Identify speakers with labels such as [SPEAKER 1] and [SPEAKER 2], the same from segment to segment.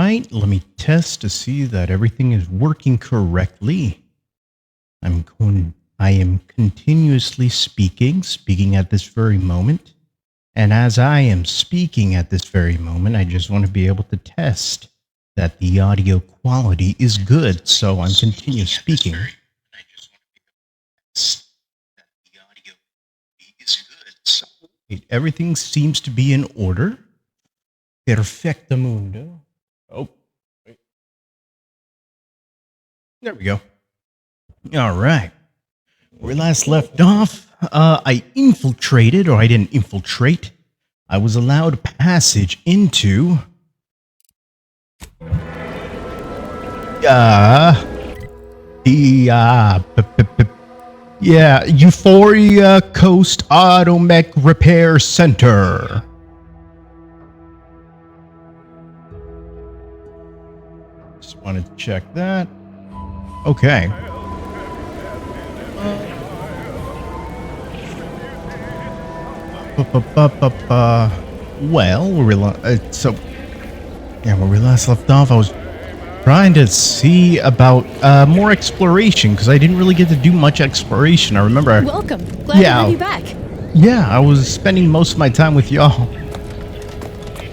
[SPEAKER 1] right, let me test to see that everything is working correctly. I am continuously speaking at this very moment. And as I am speaking at this very moment, I just want to be able to test that the audio quality is good. So I'm continuing speaking. Everything seems to be in order. Perfectamundo. Oh, wait. There we go. All right. Where we last left off, I infiltrated, or I didn't infiltrate. I was allowed passage into Euphoria Coast Automech Repair Center. Just wanted to check that. Okay. Well, where we last left off, I was trying to see about more exploration because I didn't really get to do much exploration. I remember.
[SPEAKER 2] Welcome. Glad to have you back.
[SPEAKER 1] Yeah, I was spending most of my time with y'all.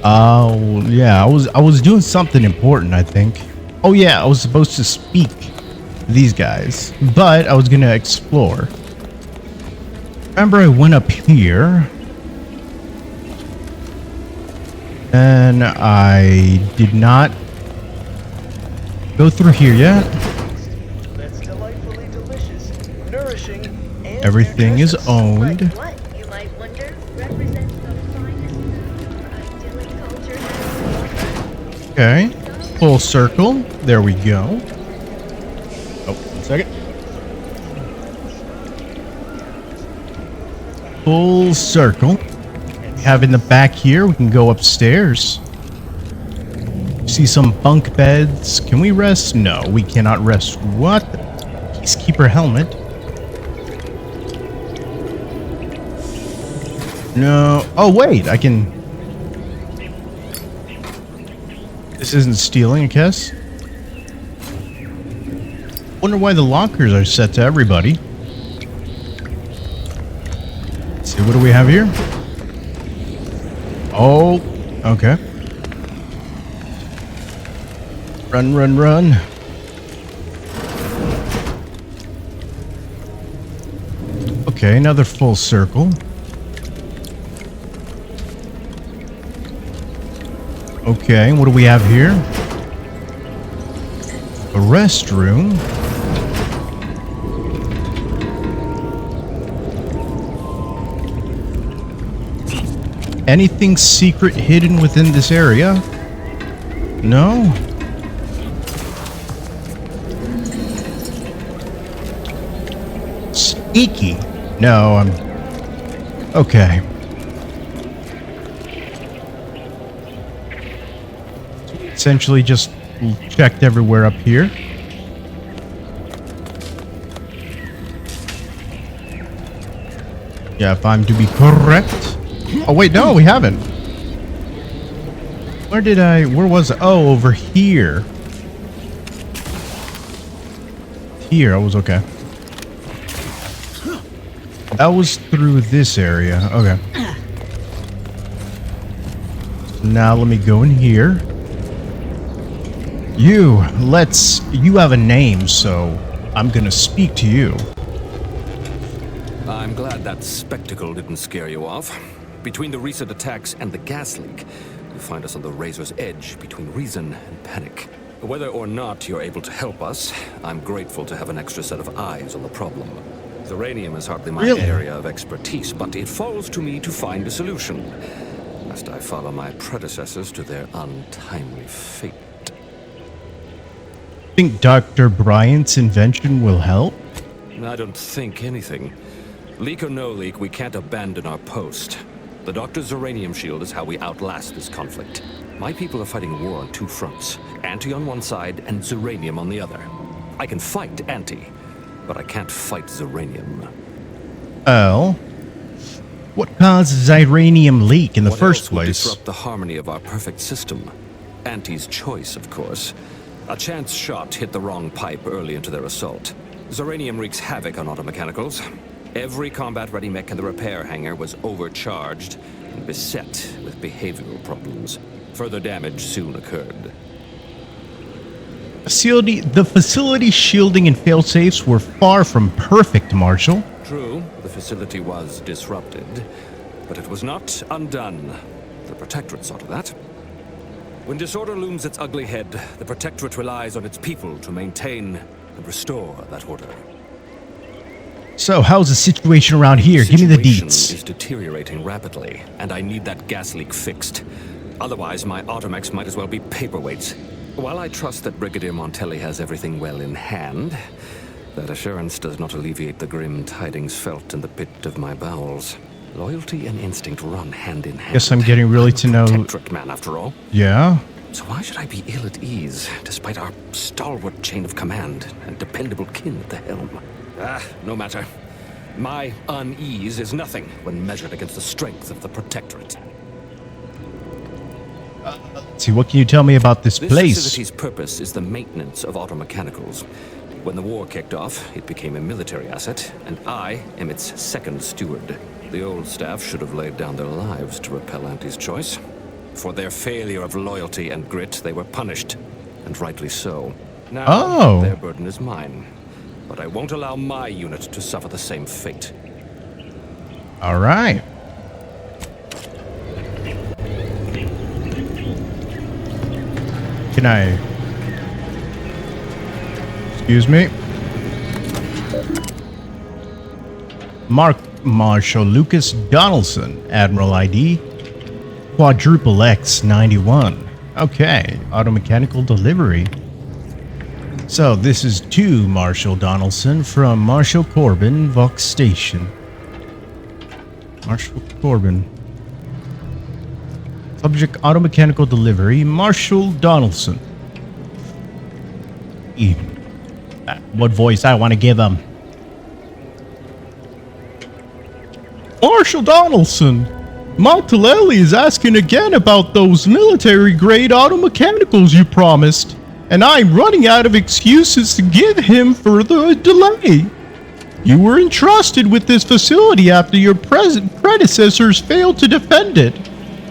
[SPEAKER 1] Oh, yeah, I was doing something important, I think. Oh yeah, I was supposed to speak to these guys, but I was gonna explore. Remember, I went up here. And I did not go through here yet.
[SPEAKER 3] That's delightfully delicious, nourishing, and
[SPEAKER 1] Everything is owned.
[SPEAKER 4] What, you might wonder, represents the finest idyllic culture.
[SPEAKER 1] Okay. Full circle. There we go. Oh, 1 second. Full circle. Have in the back here, we can go upstairs. See some bunk beds. Can we rest? No, we cannot rest. What? Peacekeeper helmet. No. Oh, wait, I can... This isn't stealing, I guess. Wonder why the lockers are set to everybody. Let's see, what do we have here? Oh, okay. Run, run, run. Okay, another full circle. Okay, what do we have here? A restroom. Anything secret hidden within this area? No? Sneaky? No, I'm... Okay. Essentially just checked everywhere up here. Yeah, if I'm to be correct. Oh, wait, no, we haven't. Where was it? Oh, over here. Here, I was okay. That was through this area. Okay. Now let me go in here. You have a name, so I'm gonna speak to you.
[SPEAKER 5] I'm glad that spectacle didn't scare you off. Between the recent attacks and the gas leak, you find us on the razor's edge between reason and panic. Whether or not you're able to help us, I'm grateful to have an extra set of eyes on the problem. Zeranium is hardly my area of expertise, but it falls to me to find a solution, lest I follow my predecessors to their untimely fate.
[SPEAKER 1] Think Dr. Bryant's invention will help?
[SPEAKER 5] I don't think anything. Leak or no leak, we can't abandon our post. The Doctor's Zeranium shield is how we outlast this conflict. My people are fighting a war on two fronts. Anti on one side and Zeranium on the other. I can fight Anti, but I can't fight Zeranium.
[SPEAKER 1] Oh. What caused Zeranium leak in the first
[SPEAKER 5] What else would
[SPEAKER 1] place?
[SPEAKER 5] disrupt the harmony of our perfect system? Auntie's choice, of course. A chance shot hit the wrong pipe early into their assault. Zoranium wreaks havoc on automechanicals. Every combat-ready mech in the repair hangar was overcharged and beset with behavioral problems. Further damage soon occurred.
[SPEAKER 1] The facility shielding and failsafes were far from perfect, Marshal.
[SPEAKER 5] True, the facility was disrupted, but it was not undone. The Protectorate saw to that. When disorder looms its ugly head, the Protectorate relies on its people to maintain and restore that order.
[SPEAKER 1] So, how's the situation around here? Give me the
[SPEAKER 5] Situation
[SPEAKER 1] deets.
[SPEAKER 5] is deteriorating rapidly, and I need that gas leak fixed. Otherwise, my automechs might as well be paperweights. While I trust that Brigadier Montelli has everything well in hand, that assurance does not alleviate the grim tidings felt in the pit of my bowels. Loyalty and instinct run hand in hand.
[SPEAKER 1] Guess I'm getting really to know.
[SPEAKER 5] Protectorate man, after all.
[SPEAKER 1] Yeah?
[SPEAKER 5] So why should I be ill at ease, despite our stalwart chain of command and dependable kin at the helm? No matter. My unease is nothing when measured against the strength of the Protectorate.
[SPEAKER 1] Let's see, what can you tell me about this
[SPEAKER 5] This
[SPEAKER 1] place?
[SPEAKER 5] facility's purpose is the maintenance of automechanicals. When the war kicked off, it became a military asset, and I am its second steward. The old staff should have laid down their lives to repel Auntie's choice. For their failure of loyalty and grit, they were punished, and rightly so. Now, their burden is mine. But I won't allow my unit to suffer the same fate.
[SPEAKER 1] All right. Can I... Excuse me? Marshal Lucas Donaldson, Admiral ID, Quadruple X 91. Okay, automechanical delivery. So this is to Marshal Donaldson from Marshal Corbin, Vox Station. Marshal Corbin. Subject automechanical delivery, Marshal Donaldson. What voice I want to give him? Marshal Donaldson, Montelli is asking again about those military-grade automechanicals you promised, and I'm running out of excuses to give him for the delay. You were entrusted with this facility after your predecessors failed to defend it.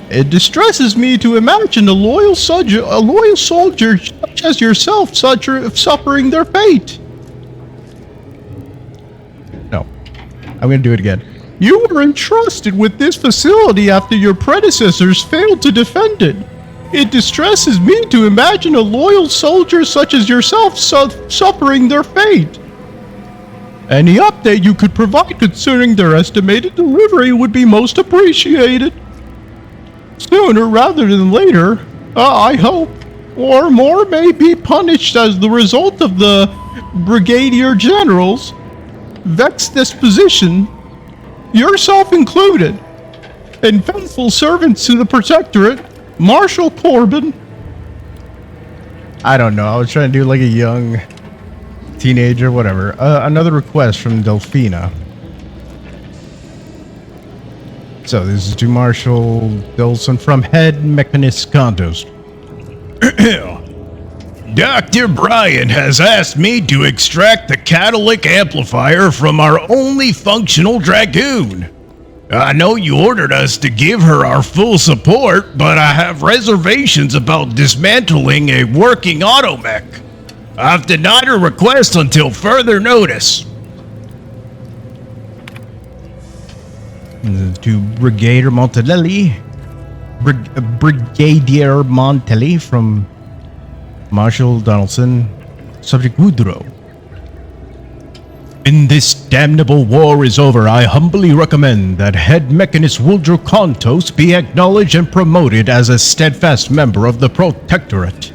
[SPEAKER 1] It distresses me to imagine a loyal soldier such as yourself suffering their fate. No, I'm going to do it again. You were entrusted with this facility after your predecessors failed to defend it. It distresses me to imagine a loyal soldier such as yourself suffering their fate. Any update you could provide concerning their estimated delivery would be most appreciated. Sooner rather than later, I hope, or more may be punished as the result of the Brigadier General's vexed disposition, yourself included, and faithful servants to the Protectorate, Marshal Corbin. I don't know, I was trying to do like a young teenager, whatever. Another request from Delphina. So this is to Marshal Dolson from Head Mechanist Condos. Dr. Bryan has asked me to extract the catalytic amplifier from our only functional Dragoon. I know you ordered us to give her our full support, but I have reservations about dismantling a working automech. I've denied her request until further notice. To Brigadier Montelli. Brigadier Montelli from Marshal Donaldson. Subject Woodrow. When this damnable war is over, I humbly recommend that Head Mechanist Woodrow Kontos be acknowledged and promoted as a steadfast member of the Protectorate.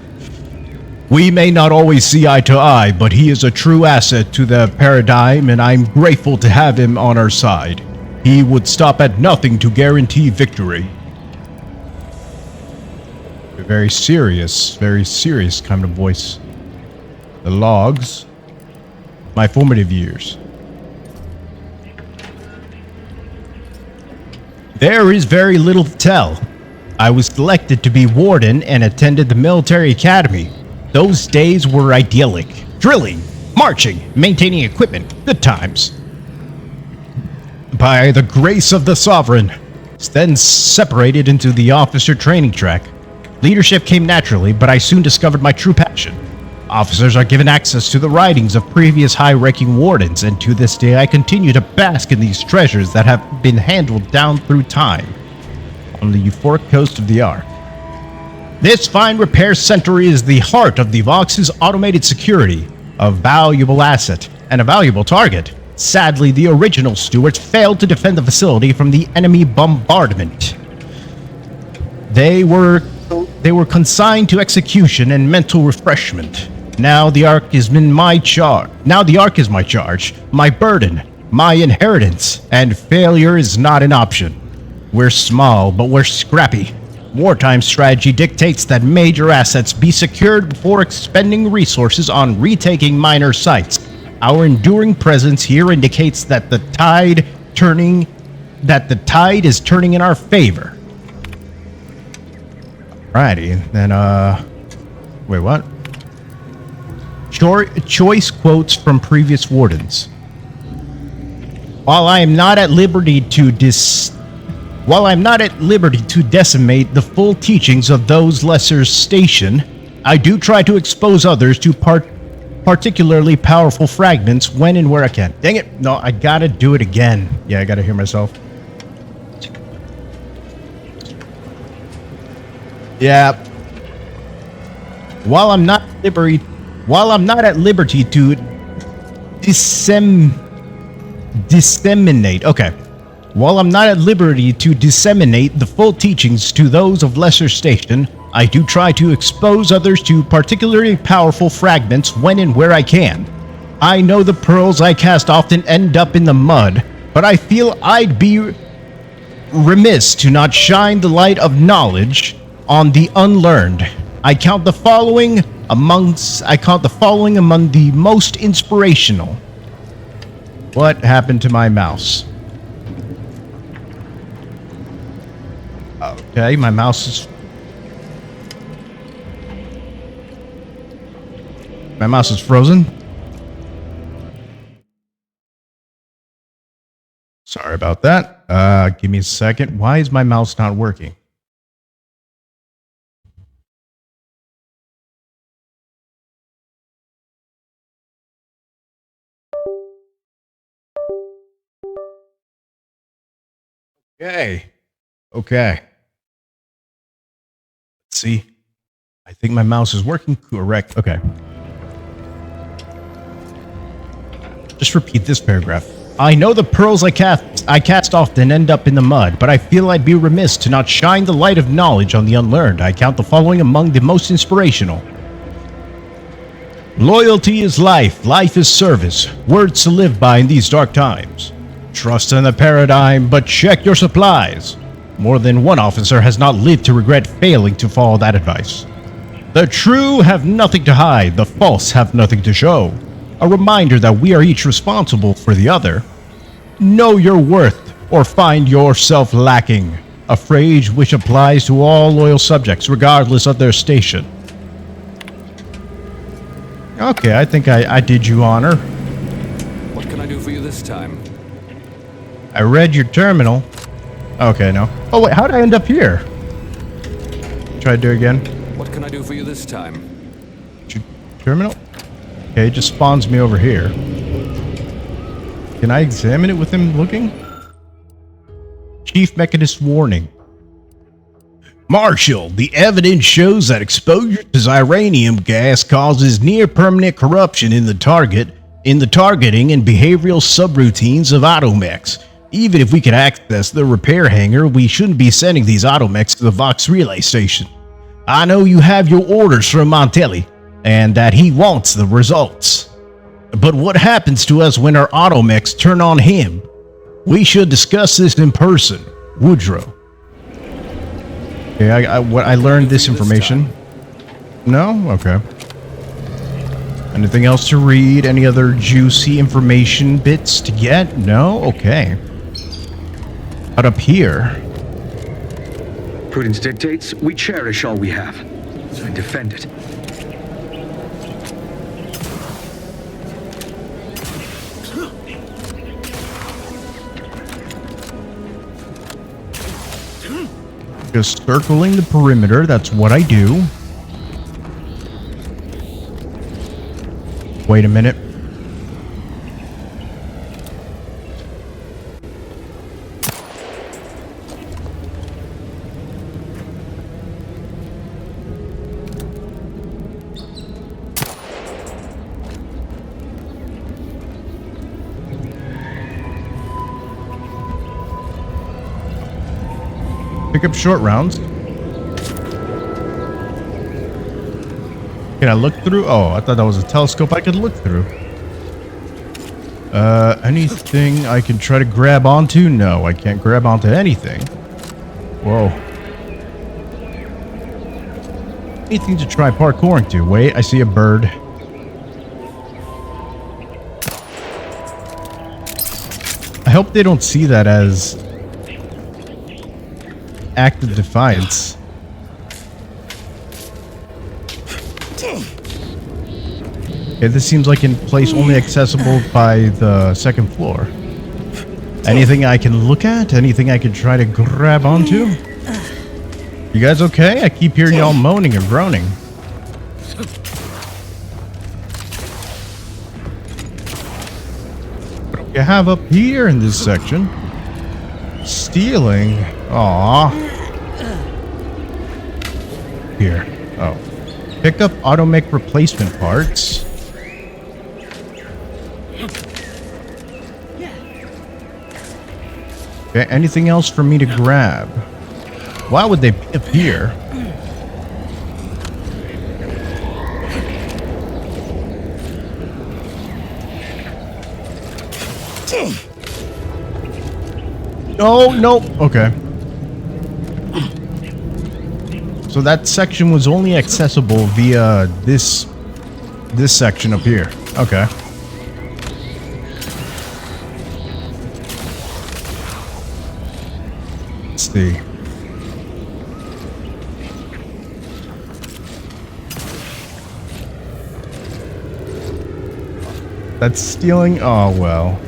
[SPEAKER 1] We may not always see eye to eye, but he is a true asset to the paradigm, and I'm grateful to have him on our side. He would stop at nothing to guarantee victory. A very serious kind of voice. The logs. My formative years. There is very little to tell. I was selected to be warden and attended the military academy. Those days were idyllic. Drilling, marching, maintaining equipment, good times. By the grace of the sovereign, then separated into the officer training track. Leadership came naturally, but I soon discovered my true passion. Officers are given access to the writings of previous high-ranking wardens, and to this day I continue to bask in these treasures that have been handled down through time on the euphoric coast of the Ark. This fine repair center is the heart of the Vox's automated security, a valuable asset and a valuable target. Sadly, the original stewards failed to defend the facility from the enemy bombardment. They were consigned to execution and mental refreshment. Now the Ark is my charge, my burden, my inheritance, and failure is not an option. We're small, but we're scrappy. Wartime strategy dictates that major assets be secured before expending resources on retaking minor sites. Our enduring presence here indicates that the tide is turning in our favor. Alrighty, then wait, what? Choice quotes from previous wardens. While I am not at liberty to decimate the full teachings of those lesser station, I do try to expose others to particularly powerful fragments when and where I can. Dang it! No, I gotta do it again. Yeah, I gotta hear myself. Yeah. While I'm not at liberty to disseminate. Okay. While I'm not at liberty to disseminate the full teachings to those of lesser station, I do try to expose others to particularly powerful fragments when and where I can. I know the pearls I cast often end up in the mud, but I feel I'd be remiss to not shine the light of knowledge on the unlearned. I count the following among the most inspirational. What happened to my mouse? Okay, my mouse is frozen. Sorry about that. Give me a second. Why is my mouse not working? Okay. Let's see. I think my mouse is working correct. Okay. Just repeat this paragraph. I know the pearls I cast often end up in the mud, but I feel I'd be remiss to not shine the light of knowledge on the unlearned. I count the following among the most inspirational. Loyalty is life. Life is service. Words to live by in these dark times. Trust in the paradigm, but check your supplies. More than one officer has not lived to regret failing to follow that advice. The true have nothing to hide, the false have nothing to show. A reminder that we are each responsible for the other. Know your worth, or find yourself lacking. A phrase which applies to all loyal subjects, regardless of their station. Okay, I think I did you honor.
[SPEAKER 5] What can I do for you this time?
[SPEAKER 1] I read your terminal. Okay, no. Oh wait, how did I end up here? Try to do it again.
[SPEAKER 5] What can I do for you this time?
[SPEAKER 1] Terminal? Okay, it just spawns me over here. Can I examine it with him looking? Chief Mechanist warning. Marshal, the evidence shows that exposure to xyranium gas causes near-permanent corruption in the targeting and behavioral subroutines of automechs. Even if we could access the repair hangar, we shouldn't be sending these automechs to the Vox relay station. I know you have your orders from Montelli, and that he wants the results. But what happens to us when our automechs turn on him? We should discuss this in person. Woodrow. Okay, I learned this information. No? Okay. Anything else to read? Any other juicy information bits to get? No? Okay. But up here...
[SPEAKER 2] Prudence dictates we cherish all we have, so defend it.
[SPEAKER 1] Just circling the perimeter, that's what I do. Wait a minute. Pick up short rounds. Can I look through? Oh, I thought that was a telescope I could look through. Anything I can try to grab onto? No, I can't grab onto anything. Whoa. Anything to try parkouring to. Wait, I see a bird. I hope they don't see that as act of defiance. Okay, this seems like a place only accessible by the second floor. Anything I can look at? Anything I can try to grab onto? You guys okay? I keep hearing y'all moaning and groaning. What do you have up here in this section? Stealing? Aww. Here. Oh. Pick up automech replacement parts. Okay, anything else for me to grab? Why would they appear? Oh, nope. Okay. So that section was only accessible via this section up here. Okay. Let's see. That's stealing? Oh, well.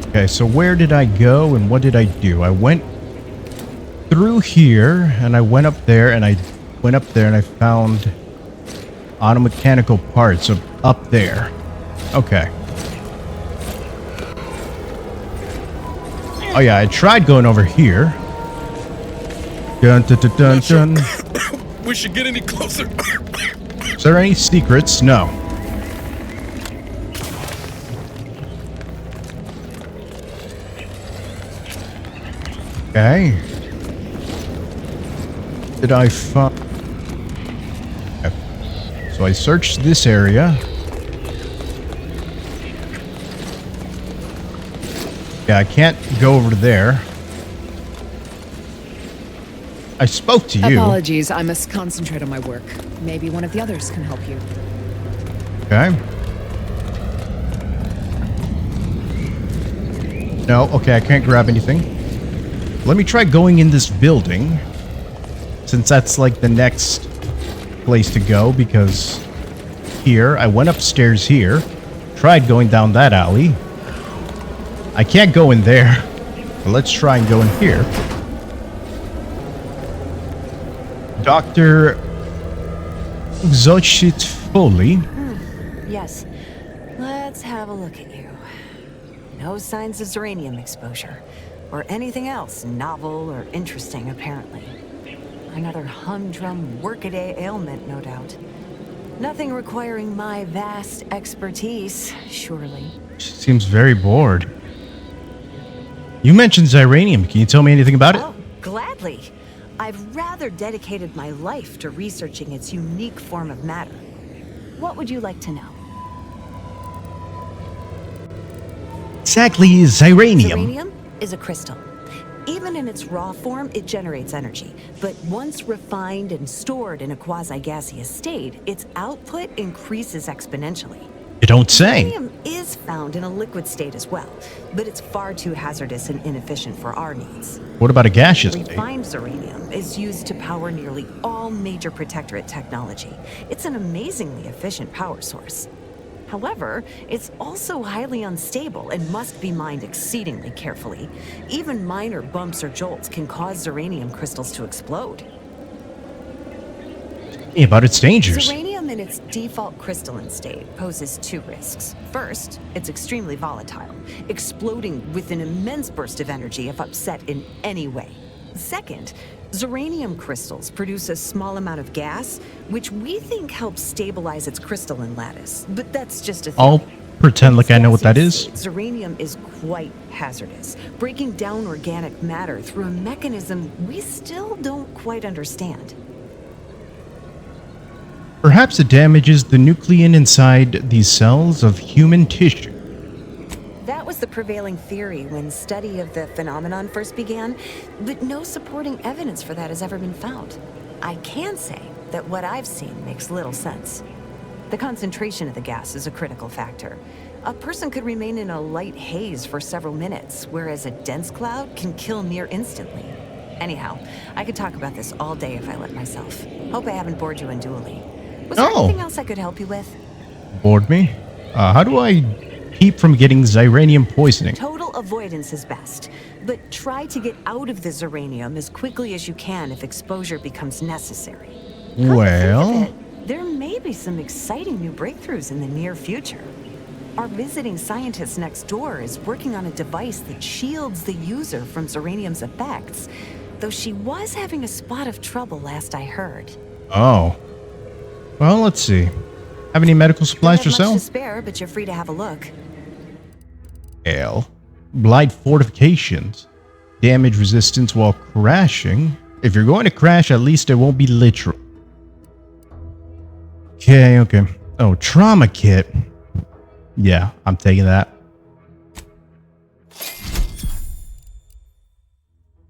[SPEAKER 1] Okay, so where did I go and what did I do? I went through here and I went up there and I went up there and I found automechanical parts up there. Okay. Oh yeah, I tried going over here. Dun dun dun dun dun.
[SPEAKER 6] We should get any closer.
[SPEAKER 1] Is there any secrets? No. Okay. Did I find... Okay. So I searched this area. Yeah, I can't go over there. I spoke to you.
[SPEAKER 7] Apologies, I must concentrate on my work. Maybe one of the others can help you.
[SPEAKER 1] Okay. No, okay, I can't grab anything. Let me try going in this building, since that's like the next place to go, because here, I went upstairs here, tried going down that alley. I can't go in there, but let's try and go in here. Dr. Xochitl Foley.
[SPEAKER 8] Yes. Let's have a look at you. No signs of Zeranium exposure. Or anything else novel or interesting, apparently. Another humdrum workaday ailment, no doubt. Nothing requiring my vast expertise, surely.
[SPEAKER 1] She seems very bored. You mentioned Zeranium. Can you tell me anything about it?
[SPEAKER 8] Oh, gladly. I've rather dedicated my life to researching its unique form of matter. What would you like to know?
[SPEAKER 1] Exactly is Zeranium.
[SPEAKER 8] Zeranium is a crystal. Even in its raw form, it generates energy. But once refined and stored in a quasi-gaseous state, its output increases exponentially.
[SPEAKER 1] You don't say.
[SPEAKER 8] Uranium is found in a liquid state as well, but it's far too hazardous and inefficient for our needs.
[SPEAKER 1] What about a gaseous state?
[SPEAKER 8] Refined uranium is used to power nearly all major protectorate technology. It's an amazingly efficient power source. However, it's also highly unstable and must be mined exceedingly carefully. Even minor bumps or jolts can cause uranium crystals to explode.
[SPEAKER 1] Yeah, but it's dangerous.
[SPEAKER 8] Uranium in its default crystalline state poses two risks. First, it's extremely volatile, exploding with an immense burst of energy if upset in any way. Second, uranium crystals produce a small amount of gas, which we think helps stabilize its crystalline lattice. But that's just a theory.
[SPEAKER 1] I'll pretend like I know what that is.
[SPEAKER 8] Uranium is quite hazardous, breaking down organic matter through a mechanism we still don't quite understand.
[SPEAKER 1] Perhaps it damages the nuclein inside these cells of human tissue.
[SPEAKER 8] That was the prevailing theory when study of the phenomenon first began, but no supporting evidence for that has ever been found. I can say that what I've seen makes little sense. The concentration of the gas is a critical factor. A person could remain in a light haze for several minutes, whereas a dense cloud can kill near instantly. Anyhow, I could talk about this all day if I let myself. Hope I haven't bored you unduly. Was there anything else I could help you with?
[SPEAKER 1] Bored me? How do I keep from getting xyranium poisoning?
[SPEAKER 8] Total avoidance is best, but try to get out of the xyranium as quickly as you can if exposure becomes necessary. Come to
[SPEAKER 1] Well,
[SPEAKER 8] think of it, there may be some exciting new breakthroughs in the near future. Our visiting scientist next door is working on a device that shields the user from xyranium's effects, though she was having a spot of trouble last I heard.
[SPEAKER 1] oh. Well, let's see. Have any medical supplies for
[SPEAKER 8] Don't have
[SPEAKER 1] sale?
[SPEAKER 8] much to spare, but you're free to have a look.
[SPEAKER 1] Ale. Blight fortifications. Damage resistance while crashing. If you're going to crash, at least it won't be literal. Okay. Oh, trauma kit. Yeah, I'm taking that.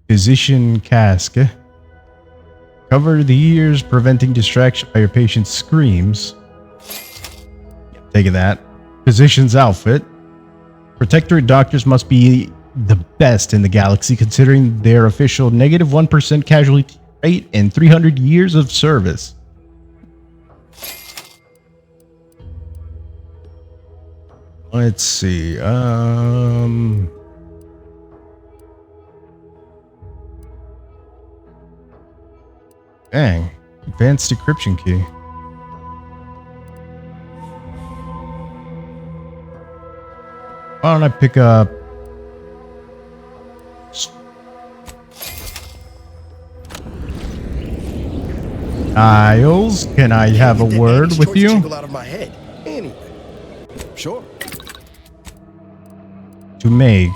[SPEAKER 1] Physician cask. Cover the ears, preventing distraction by your patient's screams. Taking that. Physician's outfit. Protectorate doctors must be the best in the galaxy, considering their official negative 1% casualty rate and 300 years of service. Let's see. Dang. Advanced decryption key. Why don't I pick up... Niles, can I have a word with you?
[SPEAKER 6] Out of my head. Anyway. Sure.
[SPEAKER 1] To Meg.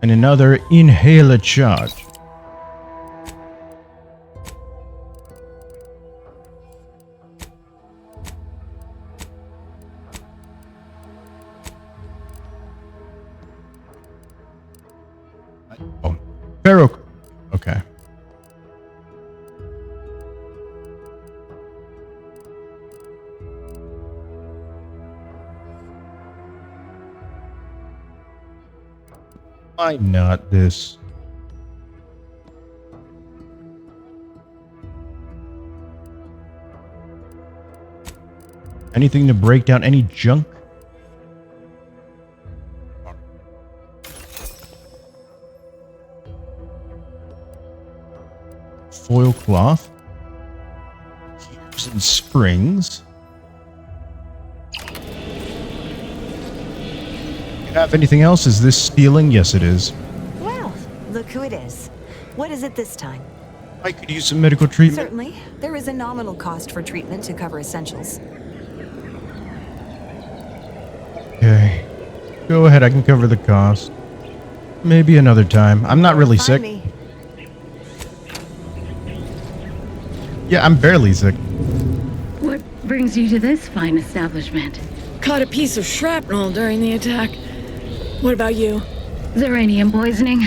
[SPEAKER 1] And another inhaler charge. Oh, Pharaoh. Okay. Why not this? Anything to break down any junk? Foil cloth. Gears and springs. Have anything else? Is this stealing? Yes, it is.
[SPEAKER 8] Well, look who it is. What is it this time?
[SPEAKER 1] I could use some medical treatment.
[SPEAKER 8] Certainly. There is a nominal cost for treatment to cover essentials.
[SPEAKER 1] Okay. Go ahead, I can cover the cost. Maybe another time. I'm not really sick.
[SPEAKER 8] Find me.
[SPEAKER 1] Yeah, I'm barely sick.
[SPEAKER 9] What brings you to this fine establishment?
[SPEAKER 10] Caught a piece of shrapnel during the attack. What about you?
[SPEAKER 9] Xyranium poisoning.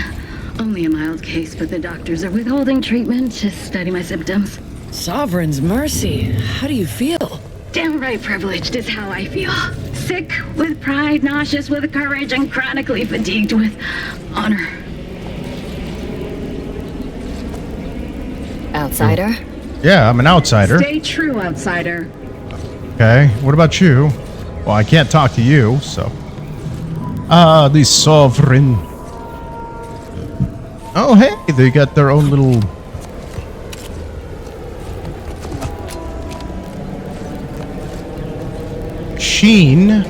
[SPEAKER 9] Only a mild case, but the doctors are withholding treatment to study my symptoms.
[SPEAKER 10] Sovereign's mercy. How do you feel?
[SPEAKER 9] Downright privileged is how I feel. Sick with pride, nauseous with courage, and chronically fatigued with honor.
[SPEAKER 7] Outsider?
[SPEAKER 1] Yeah, I'm an outsider.
[SPEAKER 9] Stay true, outsider.
[SPEAKER 1] Okay, what about you? Well, I can't talk to you, so. Ah, the sovereign. Oh, hey, they got their own little. Machine.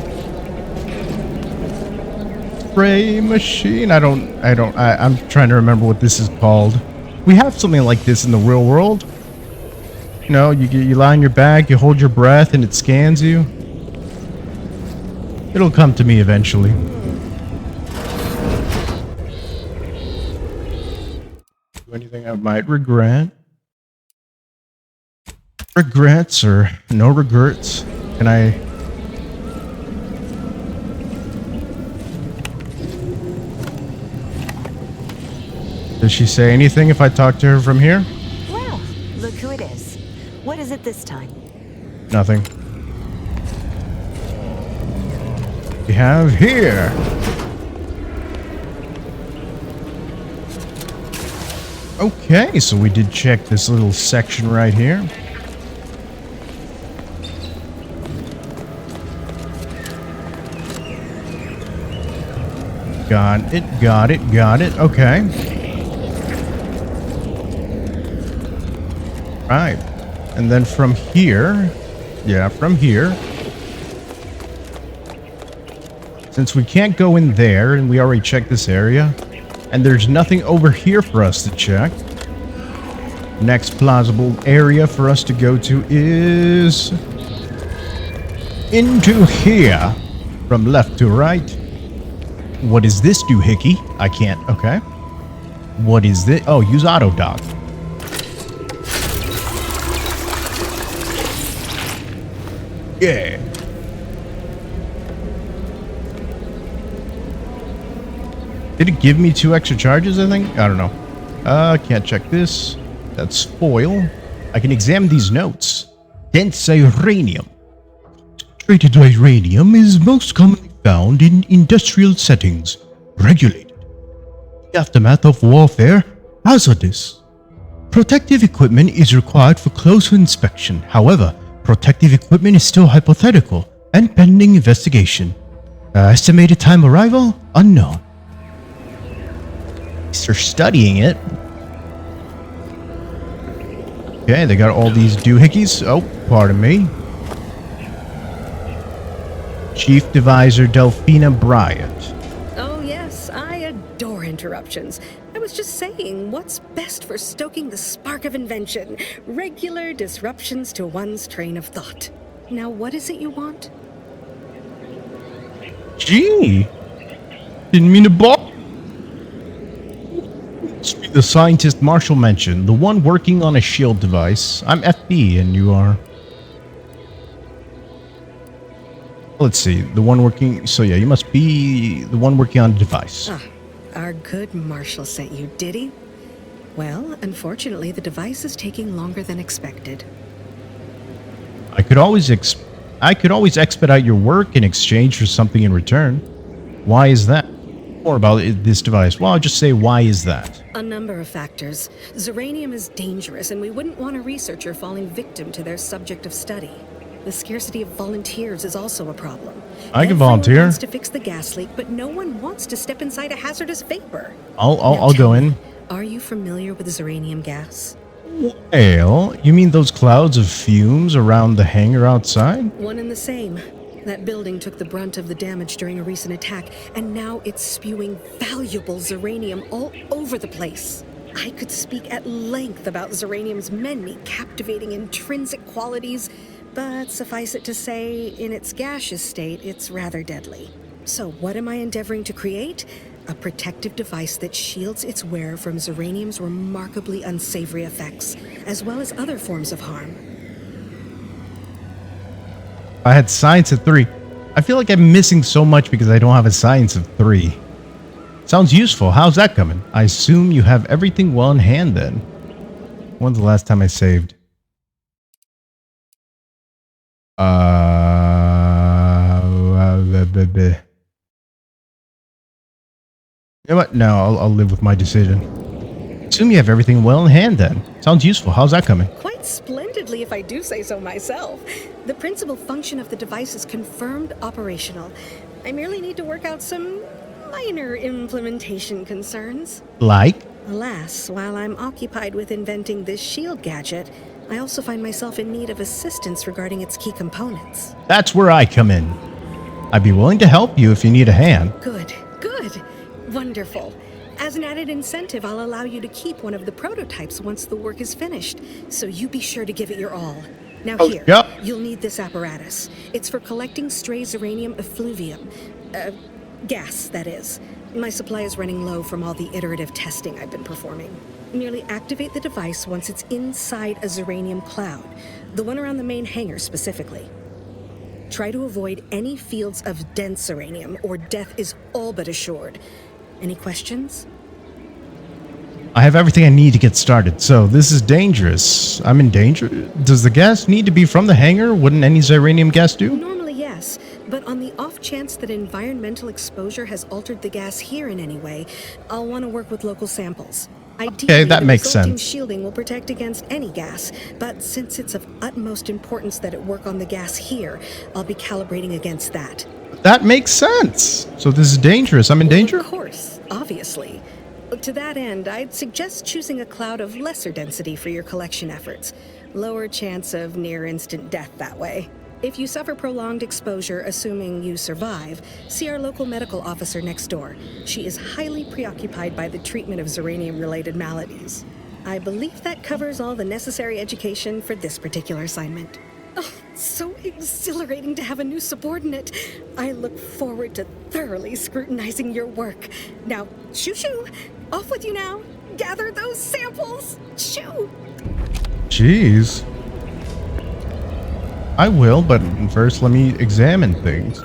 [SPEAKER 1] Spray machine. I'm trying to remember what this is called. We have something like this in the real world. You know, you lie on your back, you hold your breath, and it scans you. It'll come to me eventually. Do anything I might regret? Regrets or no regrets? Can I? Does she say anything if I talk to her from here?
[SPEAKER 8] Well, look who it is. What is it this time?
[SPEAKER 1] Nothing. We have here. Okay, so we did check this little section right here. Got it. Okay. Right. And then from here, since we can't go in there and we already checked this area, and there's nothing over here for us to check, next plausible area for us to go to is into here, from left to right. What is this doohickey? I can't. Okay. What is this? Oh, use auto dock. Yeah. Did it give me 2 extra charges, I think? I don't know. Can't check this. That's foil. I can examine these notes. Dense uranium. Concentrated uranium is most commonly found in industrial settings. Regulated. The aftermath of warfare. Hazardous. Protective equipment is required for closer inspection. However, protective equipment is still hypothetical and pending investigation. Estimated time arrival? Unknown. They're studying it. Okay, they got all these doohickeys. Oh, pardon me. Chief Deviser Delphina Bryant.
[SPEAKER 11] Oh yes, I adore interruptions. I was just saying, what's best for stoking the spark of invention? Regular disruptions to one's train of thought. Now, what is it you want?
[SPEAKER 1] Gee. Didn't mean to ball. The scientist Marshall mentioned, the one working on a shield device. I'm FB and you are... Let's see, the one working... So yeah, you must be the one working on a device.
[SPEAKER 11] Ah, our good Marshall sent you, did he? Well, unfortunately, the device is taking longer than expected.
[SPEAKER 1] I could always expedite your work in exchange for something in return. Why is that? More about this device. Well, I'll just say, why is that?
[SPEAKER 11] A number of factors. Zeranium is dangerous, and we wouldn't want a researcher falling victim to their subject of study. The scarcity of volunteers is also a problem.
[SPEAKER 1] I can volunteer.
[SPEAKER 11] Everyone wants to fix the gas leak, but no one wants to step inside a hazardous vapor.
[SPEAKER 1] I'll go in.
[SPEAKER 11] Are you familiar with zeranium gas?
[SPEAKER 1] Well, you mean those clouds of fumes around the hangar outside?
[SPEAKER 11] One and the same. That building took the brunt of the damage during a recent attack, and now it's spewing valuable zeranium all over the place. I could speak at length about zeranium's many captivating intrinsic qualities, but suffice it to say, in its gaseous state, it's rather deadly. So what am I endeavoring to create? A protective device that shields its wearer from zeranium's remarkably unsavory effects, as well as other forms of harm.
[SPEAKER 1] I had science at 3. I feel like I'm missing so much because I don't have a science of 3. Sounds useful. How's that coming? I assume you have everything well in hand then. When's the last time I saved? You know what? No, I'll live with my decision. Assume you have everything well in hand then. Sounds useful. How's that coming?
[SPEAKER 11] Quite splendidly, if I do say so myself. The principal function of the device is confirmed operational. I merely need to work out some minor implementation concerns.
[SPEAKER 1] Like?
[SPEAKER 11] Alas, while I'm occupied with inventing this shield gadget, I also find myself in need of assistance regarding its key components.
[SPEAKER 1] That's where I come in. I'd be willing to help you if you need a hand.
[SPEAKER 11] Good, good. Wonderful. As an added incentive, I'll allow you to keep one of the prototypes once the work is finished, so you be sure to give it your all. Now here,
[SPEAKER 1] yep.
[SPEAKER 11] You'll need this apparatus. It's for collecting stray Zeranium effluvium. Gas, that is. My supply is running low from all the iterative testing I've been performing. Merely activate the device once it's inside a Zeranium cloud, the one around the main hangar specifically. Try to avoid any fields of dense Zeranium, or death is all but assured. Any questions?
[SPEAKER 1] I have everything I need to get started, so this is dangerous. I'm in danger? Does the gas need to be from the hangar? Wouldn't any Zeranium gas do?
[SPEAKER 11] Normally, yes. But on the off chance that environmental exposure has altered the gas here in any way, I'll want to work with local samples. Ideally,
[SPEAKER 1] Okay, that
[SPEAKER 11] the
[SPEAKER 1] makes
[SPEAKER 11] resulting
[SPEAKER 1] sense.
[SPEAKER 11] shielding will protect against any gas, but since it's of utmost importance that it work on the gas here, I'll be calibrating against that.
[SPEAKER 1] That makes sense. So this is dangerous. I'm in danger?
[SPEAKER 11] Of course, obviously. To that end, I'd suggest choosing a cloud of lesser density for your collection efforts. Lower chance of near-instant death that way. If you suffer prolonged exposure, assuming you survive, see our local medical officer next door. She is highly preoccupied by the treatment of Zeranium-related maladies. I believe that covers all the necessary education for this particular assignment. Oh, so exhilarating to have a new subordinate. I look forward to thoroughly scrutinizing your work. Now, shoo-shoo! Off with you now! Gather those samples! Shoo!
[SPEAKER 1] Jeez. I will, but first let me examine things.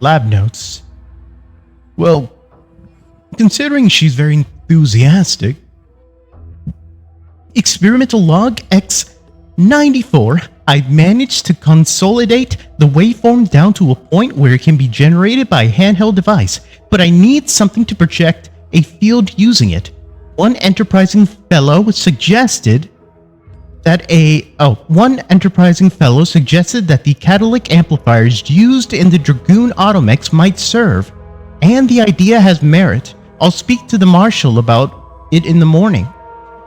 [SPEAKER 1] Lab notes. Well, considering she's very enthusiastic. Experimental log X94. I've managed to consolidate the waveform down to a point where it can be generated by a handheld device, but I need something to project a field using it. One enterprising fellow suggested that the catalytic amplifiers used in the Dragoon automechs might serve, and the idea has merit. I'll speak to the Marshal about it in the morning.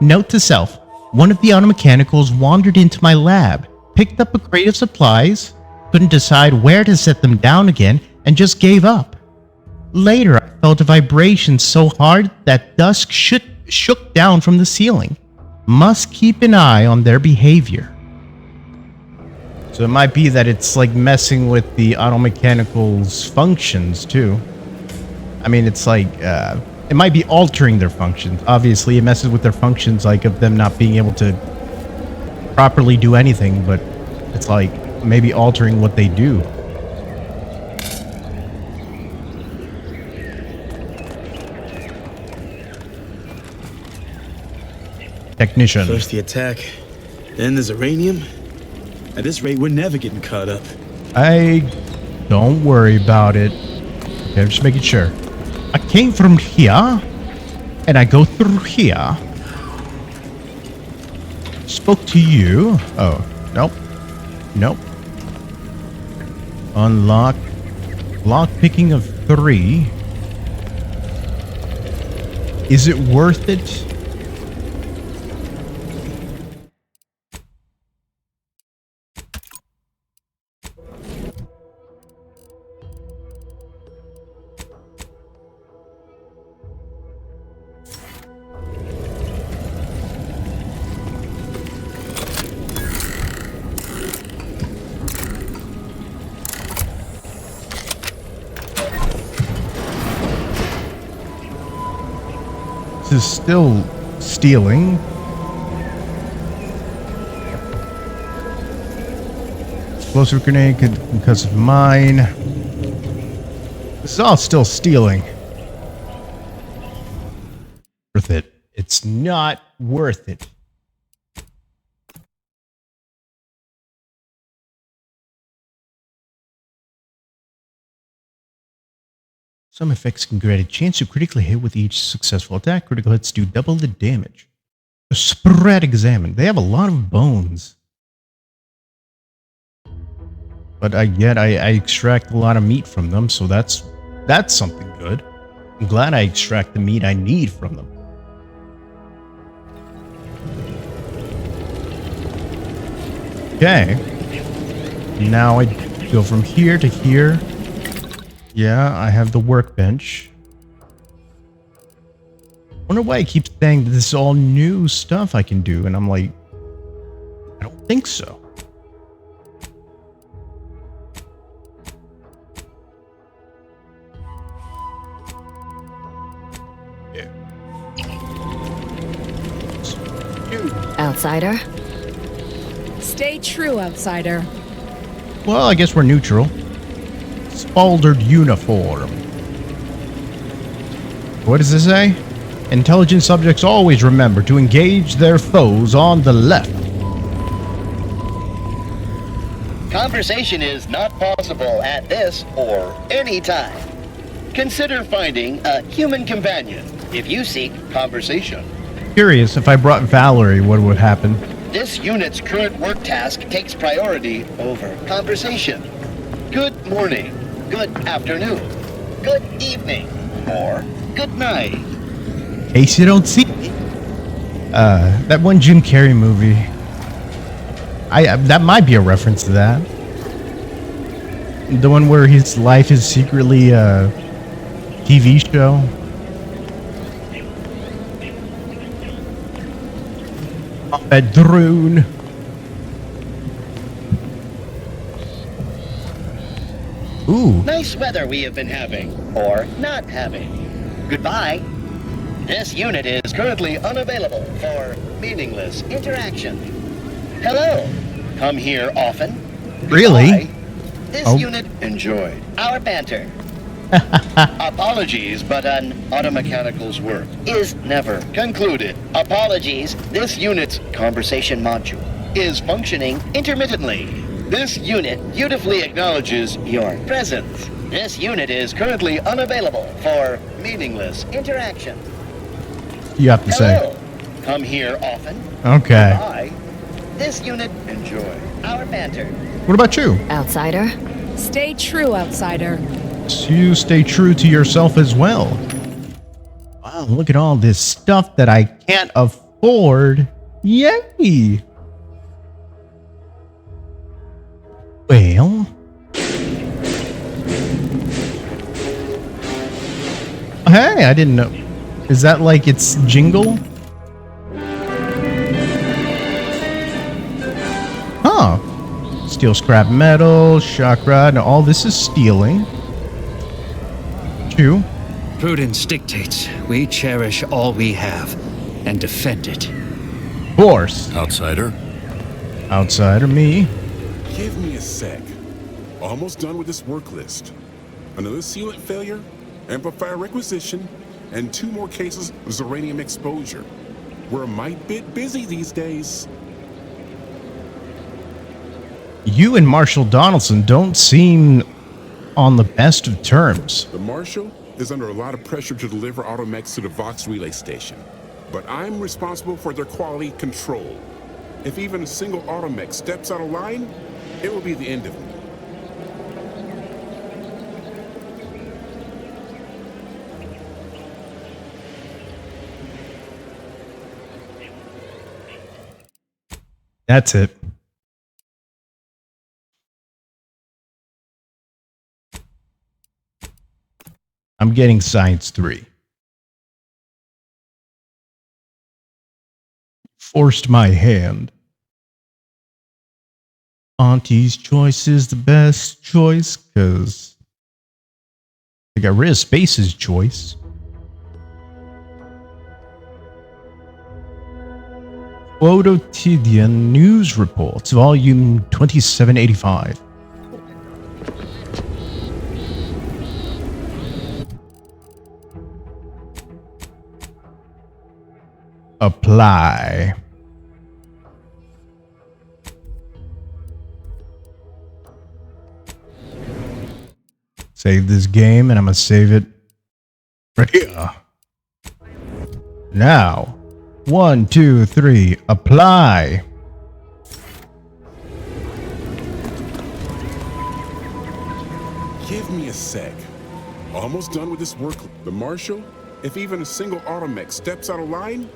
[SPEAKER 1] Note to self, one of the automechanicals wandered into my lab, picked up a crate of supplies, couldn't decide where to set them down again, and just gave up. Later, I felt a vibration so hard that dust shook down from the ceiling. Must keep an eye on their behavior. So it might be that it's like messing with the automechanical's functions too. I mean, it's like, it might be altering their functions. Obviously, it messes with their functions, like of them not being able to properly do anything, but it's like maybe altering what they do. Technician.
[SPEAKER 12] First the attack, then the Zeranium. At this rate, we're never getting caught up.
[SPEAKER 1] Don't worry about it. Okay, I'm just making sure. I came from here, and I go through here. Spoke to you. Oh, nope. Nope. Unlock. Lock picking of 3. Is it worth it? Is still stealing. Explosive grenade because of mine. This is all still stealing. Worth it. It's not worth it. Some effects can grant a chance to critically hit with each successful attack. Critical hits do double the damage. The spread examine. They have a lot of bones. But yet I extract a lot of meat from them, so that's something good. I'm glad I extract the meat I need from them. Okay. Now I go from here to here. Yeah, I have the workbench. Wonder why I keep saying that this is all new stuff I can do, and I'm like, I don't think so.
[SPEAKER 8] Outsider?
[SPEAKER 7] Stay true, outsider.
[SPEAKER 1] Well, I guess we're neutral. Spaldered uniform. What does this say? Intelligent subjects always remember to engage their foes on the left.
[SPEAKER 13] Conversation is not possible at this or any time. Consider finding a human companion if you seek conversation.
[SPEAKER 1] Curious, if I brought Valerie, what would happen?
[SPEAKER 13] This unit's current work task takes priority over conversation. Good morning, good afternoon, good evening, or good night.
[SPEAKER 1] In case you don't see me. That one Jim Carrey movie. That might be a reference to that. The one where his life is secretly a TV show. Bedroon. Ooh.
[SPEAKER 13] Nice weather we have been having, or not having. Goodbye. This unit is currently unavailable for meaningless interaction. Hello. Come here often.
[SPEAKER 1] Really?
[SPEAKER 13] Goodbye. This unit enjoyed our banter. Apologies, but an automechanical's work is never concluded. Apologies, this unit's conversation module is functioning intermittently. This unit beautifully acknowledges your presence. This unit is currently unavailable for meaningless interaction.
[SPEAKER 1] You have to
[SPEAKER 13] Hello.
[SPEAKER 1] say.
[SPEAKER 13] Come here often.
[SPEAKER 1] Okay.
[SPEAKER 13] Goodbye. This unit enjoy our banter.
[SPEAKER 1] What about you?
[SPEAKER 8] Outsider?
[SPEAKER 7] Stay true, outsider.
[SPEAKER 1] You stay true to yourself as well. Wow, look at all this stuff that I can't afford. Yay! Well... Hey, I didn't know. Is that like its jingle? Huh. Steel scrap metal, shock rod, and all this is stealing. Two.
[SPEAKER 14] Prudence dictates we cherish all we have and defend it.
[SPEAKER 1] Of course.
[SPEAKER 15] Outsider?
[SPEAKER 1] Outsider, me.
[SPEAKER 16] Give me a sec. Almost done with this work list. Another sealant failure, amplifier requisition, and 2 more cases of Zeranium exposure. We're a mite bit busy these days.
[SPEAKER 1] You and Marshall Donaldson don't seem on the best of terms.
[SPEAKER 16] The Marshal is under a lot of pressure to deliver automechs to the Vox relay station, but I'm responsible for their quality control. If even a single automech steps out of line, it will be the end of me.
[SPEAKER 1] That's it. I'm getting Science 3. Forced my hand. Auntie's choice is the best choice, because I got rid of Space's choice. Quotidian News Reports, Volume 2785. Apply. Save this game, and I'm gonna save it Right here. Now, 1, 2, 3, apply.
[SPEAKER 16] Give me a sec. Almost done with this work. The Marshal, if even a single automech steps out of line,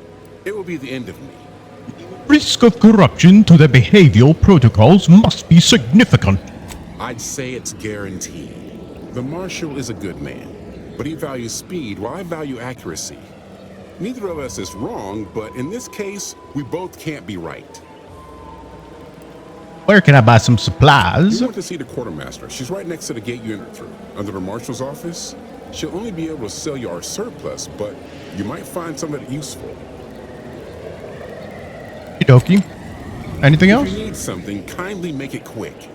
[SPEAKER 16] it will be the end of me.
[SPEAKER 1] Risk of corruption to the behavioral protocols must be significant.
[SPEAKER 16] I'd say it's guaranteed. The Marshal is a good man, but he values speed while I value accuracy. Neither of us is wrong, but in this case, we both can't be right.
[SPEAKER 1] Where can I buy some supplies?
[SPEAKER 16] You want to see the quartermaster. She's right next to the gate you entered through. Under the marshal's office, she'll only be able to sell you our surplus, but you might find some of it useful.
[SPEAKER 1] Okie dokie. Anything else?
[SPEAKER 16] If you need something, kindly make it quick.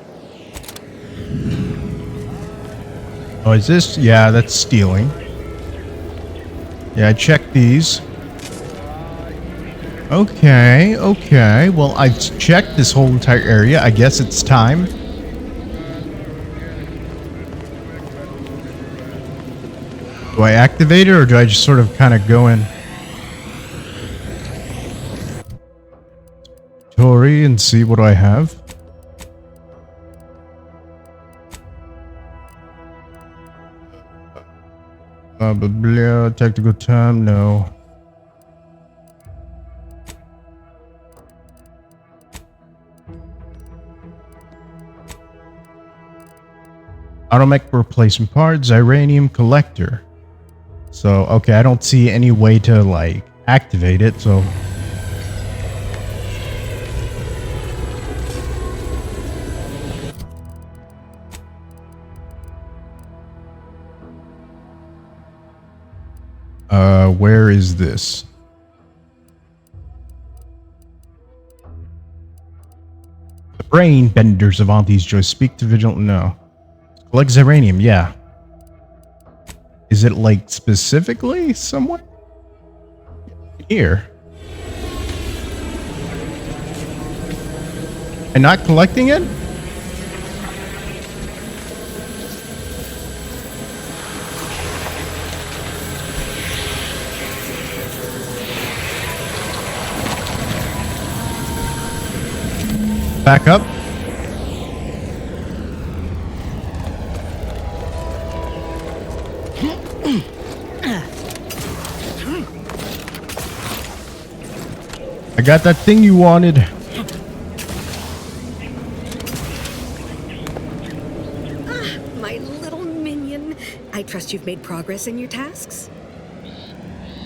[SPEAKER 1] Oh, is this? Yeah, that's stealing. Yeah, I checked these. Okay, okay. Well, I've checked this whole entire area. I guess it's time. Do I activate it, or do I just sort of kind of go in? Tori, and see what I have. Blah, blah, blah. Tactical time, no. Automech replacement parts, Xyranium collector. So, okay, I don't see any way to, like, activate it, so... where is this? The brain benders of Auntie's Joy speak to Vigilant. No. Collect Xyranium, yeah. Is it like specifically somewhere? Here. And not collecting it? Back up. I got that thing you wanted.
[SPEAKER 11] My little minion. I trust you've made progress in your tasks?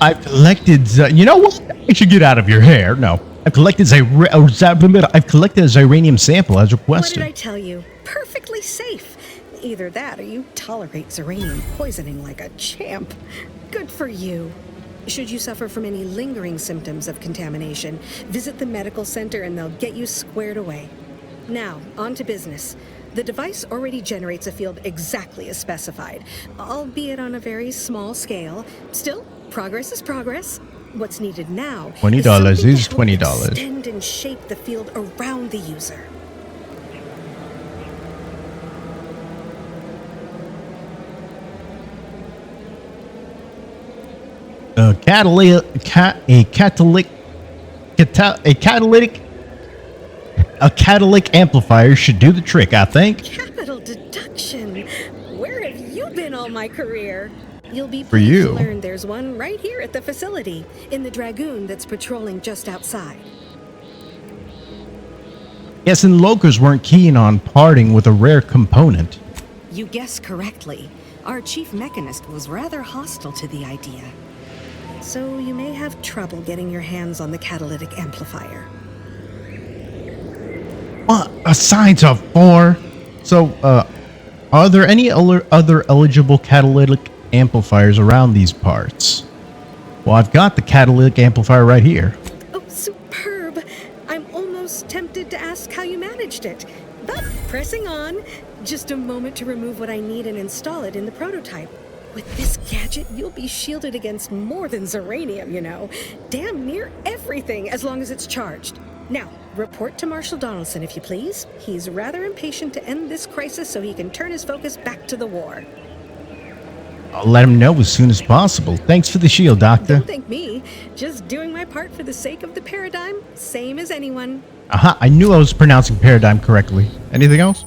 [SPEAKER 1] I've collected... you know what? I should get out of your hair. No. I've collected a Xyranium sample as requested.
[SPEAKER 11] What did I tell you? Perfectly safe. Either that or you tolerate Xyranium poisoning like a champ. Good for you. Should you suffer from any lingering symptoms of contamination, visit the medical center and they'll get you squared away. Now, on to business. The device already generates a field exactly as specified, albeit on a very small scale. Still, progress is progress. What's needed now
[SPEAKER 1] $20 is $20.
[SPEAKER 11] Extend and shape the field around the user.
[SPEAKER 1] A catalytic amplifier should do the trick, I think.
[SPEAKER 11] Capital deduction. Where have you been all my career? You'll be
[SPEAKER 1] For you.
[SPEAKER 11] pleased to learn there's one right here at the facility, in the Dragoon that's patrolling just outside.
[SPEAKER 1] Yes, and Locos weren't keen on parting with a rare component.
[SPEAKER 11] You guessed correctly. Our chief mechanist was rather hostile to the idea. So you may have trouble getting your hands on the catalytic amplifier.
[SPEAKER 1] What? Assigns of 4? So, are there any other eligible catalytic amplifiers around these parts? Well, I've got the catalytic amplifier right here.
[SPEAKER 11] Oh, superb! I'm almost tempted to ask how you managed it. But pressing on, just a moment to remove what I need and install it in the prototype. With this gadget, you'll be shielded against more than Xyranium, you know. Damn near everything, as long as it's charged. Now, report to Marshal Donaldson, if you please. He's rather impatient to end this crisis so he can turn his focus back to the war.
[SPEAKER 1] I'll let him know as soon as possible. Thanks for the shield, Doctor.
[SPEAKER 11] Don't thank me. Just doing my part for the sake of the paradigm, same as anyone.
[SPEAKER 1] Aha, I knew I was pronouncing paradigm correctly. Anything else?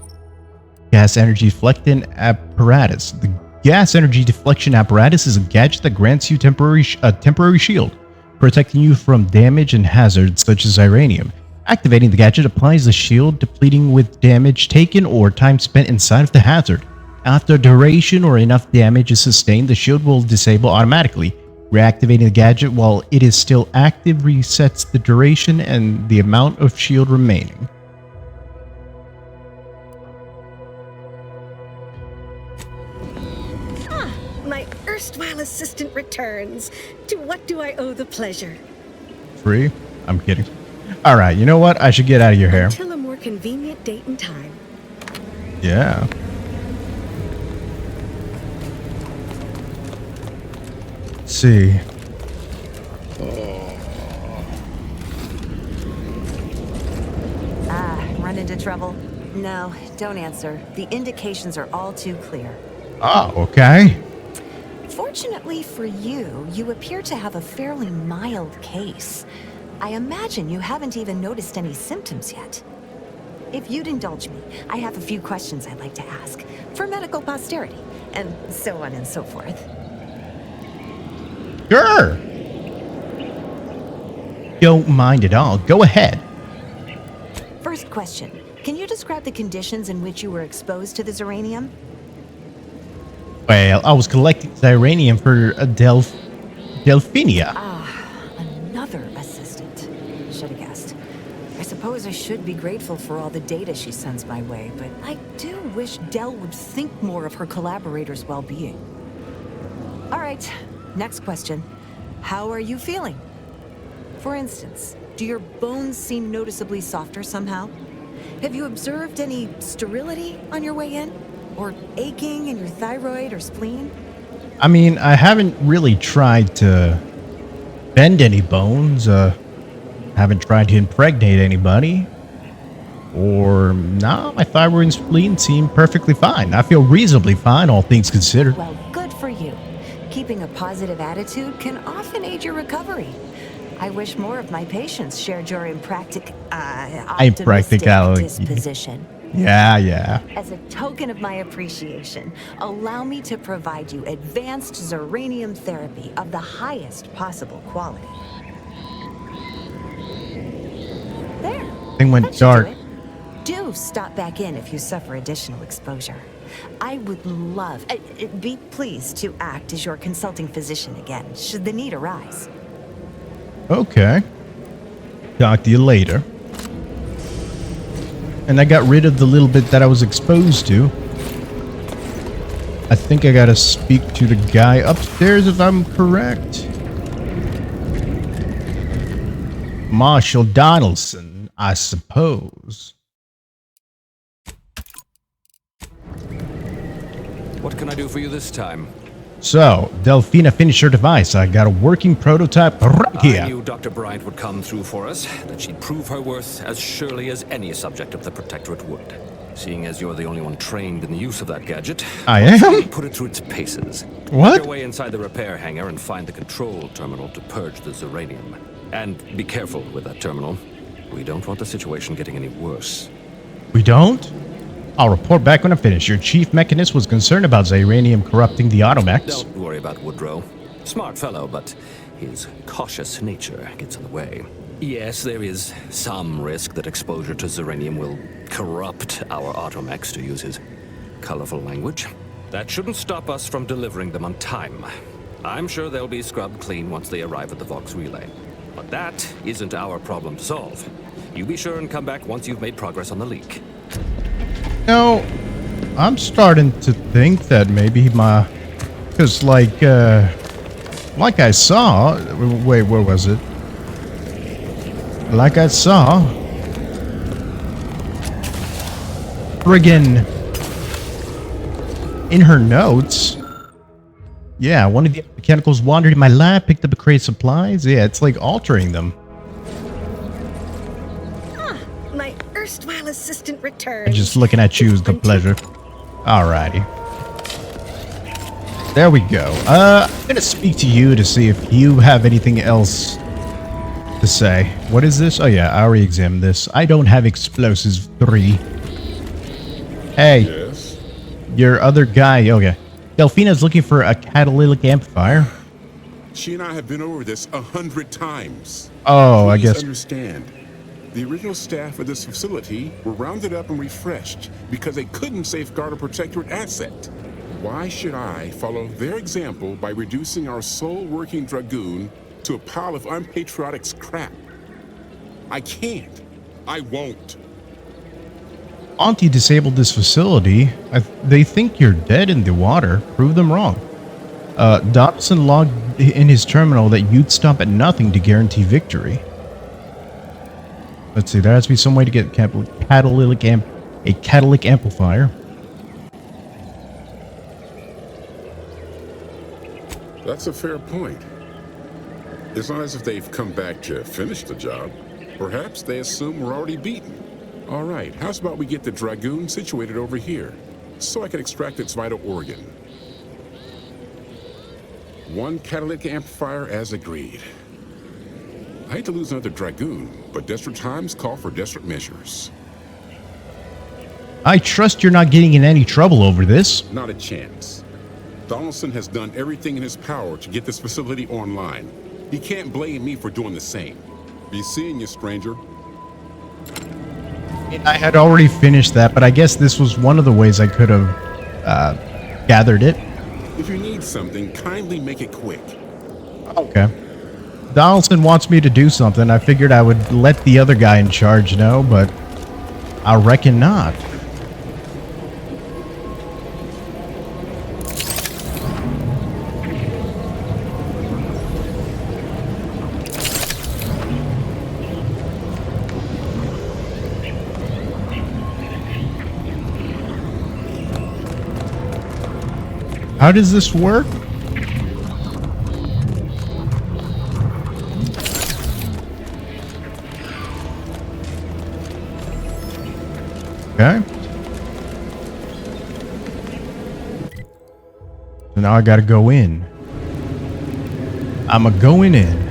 [SPEAKER 1] Gas energy deflecting apparatus. The gas energy deflection apparatus is a gadget that grants you temporary shield, protecting you from damage and hazards such as Iranium. Activating the gadget applies the shield, depleting with damage taken or time spent inside of the hazard. After a duration or enough damage is sustained, the shield will disable automatically. Reactivating the gadget while it is still active resets the duration and the amount of shield remaining.
[SPEAKER 11] My erstwhile assistant returns. To what do I owe the pleasure?
[SPEAKER 1] Free? I'm kidding. Alright, you know what? I should get out of your hair.
[SPEAKER 11] Until a more convenient date and time.
[SPEAKER 1] Yeah. Let's see.
[SPEAKER 8] Run into trouble? No, don't answer. The indications are all too clear.
[SPEAKER 1] Oh, okay.
[SPEAKER 8] Fortunately for you, you appear to have a fairly mild case. I imagine you haven't even noticed any symptoms yet. If you'd indulge me, I have a few questions I'd like to ask, for medical posterity, and so on and so forth.
[SPEAKER 1] Sure. Don't mind at all. Go ahead.
[SPEAKER 8] First question. Can you describe the conditions in which you were exposed to the Zeranium?
[SPEAKER 1] Well, I was collecting Zeranium for a Delphinia.
[SPEAKER 8] Another assistant. Should have guessed. I suppose I should be grateful for all the data she sends my way, but I do wish Del would think more of her collaborators' well-being. All right, next question. How are you feeling? For instance, do your bones seem noticeably softer somehow? Have you observed any sterility on your way in? Or aching in your thyroid or spleen?
[SPEAKER 1] I mean, I haven't really tried to bend any bones. Haven't tried to impregnate anybody. Or, no, my thyroid and spleen seem perfectly fine. I feel reasonably fine, all things considered.
[SPEAKER 8] Well, good for you. Keeping a positive attitude can often aid your recovery. I wish more of my patients shared your optimistic disposition.
[SPEAKER 1] Yeah.
[SPEAKER 8] As a token of my appreciation, allow me to provide you advanced Zeranium therapy of the highest possible quality. There.
[SPEAKER 1] Thing went dark.
[SPEAKER 8] Do stop back in if you suffer additional exposure. I would love, be pleased to act as your consulting physician again, should the need arise.
[SPEAKER 1] Okay. Talk to you later. And I got rid of the little bit that I was exposed to. I think I gotta speak to the guy upstairs if I'm correct. Marshall Donaldson, I suppose.
[SPEAKER 5] What can I do for you this time?
[SPEAKER 1] So, Delphina finished her device. I got a working prototype right here.
[SPEAKER 5] I knew Dr. Bryant would come through for us, that she'd prove her worth as surely as any subject of the Protectorate would. Seeing as you're the only one trained in the use of that gadget,
[SPEAKER 1] I am?
[SPEAKER 5] Put it through its paces.
[SPEAKER 1] What?
[SPEAKER 5] Make your way inside the repair hangar and find the control terminal to purge the Zeranium. And be careful with that terminal. We don't want the situation getting any worse.
[SPEAKER 1] We don't? I'll report back when I'm finished. Your chief mechanist was concerned about Zeranium corrupting the Automechs.
[SPEAKER 5] Don't worry about Woodrow. Smart fellow, but his cautious nature gets in the way. Yes, there is some risk that exposure to Zeranium will corrupt our Automechs, to use his colorful language. That shouldn't stop us from delivering them on time. I'm sure they'll be scrubbed clean once they arrive at the Vox Relay. But that isn't our problem to solve. You be sure and come back once you've made progress on the leak.
[SPEAKER 1] No, I'm starting to think that maybe my... Because, like I saw... Wait, where was it? Like I saw... Friggin... In her notes... Yeah, one of the mechanicals wandered in my lab, picked up a crate of supplies. Yeah, it's like altering them.
[SPEAKER 11] My erstwhile assistant returns.
[SPEAKER 1] Just looking at you is the pleasure. Alrighty. There we go. I'm gonna speak to you to see if you have anything else to say. What is this? Oh yeah, I already examined this. I don't have explosives 3. Hey.
[SPEAKER 16] Yes?
[SPEAKER 1] Your other guy, okay. Delphina's looking for a catalytic amplifier.
[SPEAKER 16] She and I have been over this 100 times.
[SPEAKER 1] Oh, I
[SPEAKER 16] Please
[SPEAKER 1] guess.
[SPEAKER 16] understand. The original staff of this facility were rounded up and refreshed because they couldn't safeguard or protect your asset. Why should I follow their example by reducing our sole working Dragoon to a pile of unpatriotic scrap? I can't. I won't.
[SPEAKER 1] Auntie disabled this facility. They think you're dead in the water. Prove them wrong. Dobson logged in his terminal that you'd stop at nothing to guarantee victory. Let's see, there has to be some way to get a catalytic amplifier.
[SPEAKER 16] That's a fair point. It's not as if they've come back to finish the job. Perhaps they assume we're already beaten. All right, how's about we get the Dragoon situated over here, so I can extract its vital organ? 1 catalytic amplifier as agreed. I hate to lose another Dragoon, but desperate times call for desperate measures.
[SPEAKER 1] I trust you're not getting in any trouble over this.
[SPEAKER 16] Not a chance. Donaldson has done everything in his power to get this facility online. He can't blame me for doing the same. Be seeing you, stranger.
[SPEAKER 1] I had already finished that, but I guess this was one of the ways I could have gathered it.
[SPEAKER 16] If you need something, kindly make it quick.
[SPEAKER 1] Okay. Donaldson wants me to do something. I figured I would let the other guy in charge know, but I reckon not. How does this work? Okay. So now I gotta go in. I'm going in.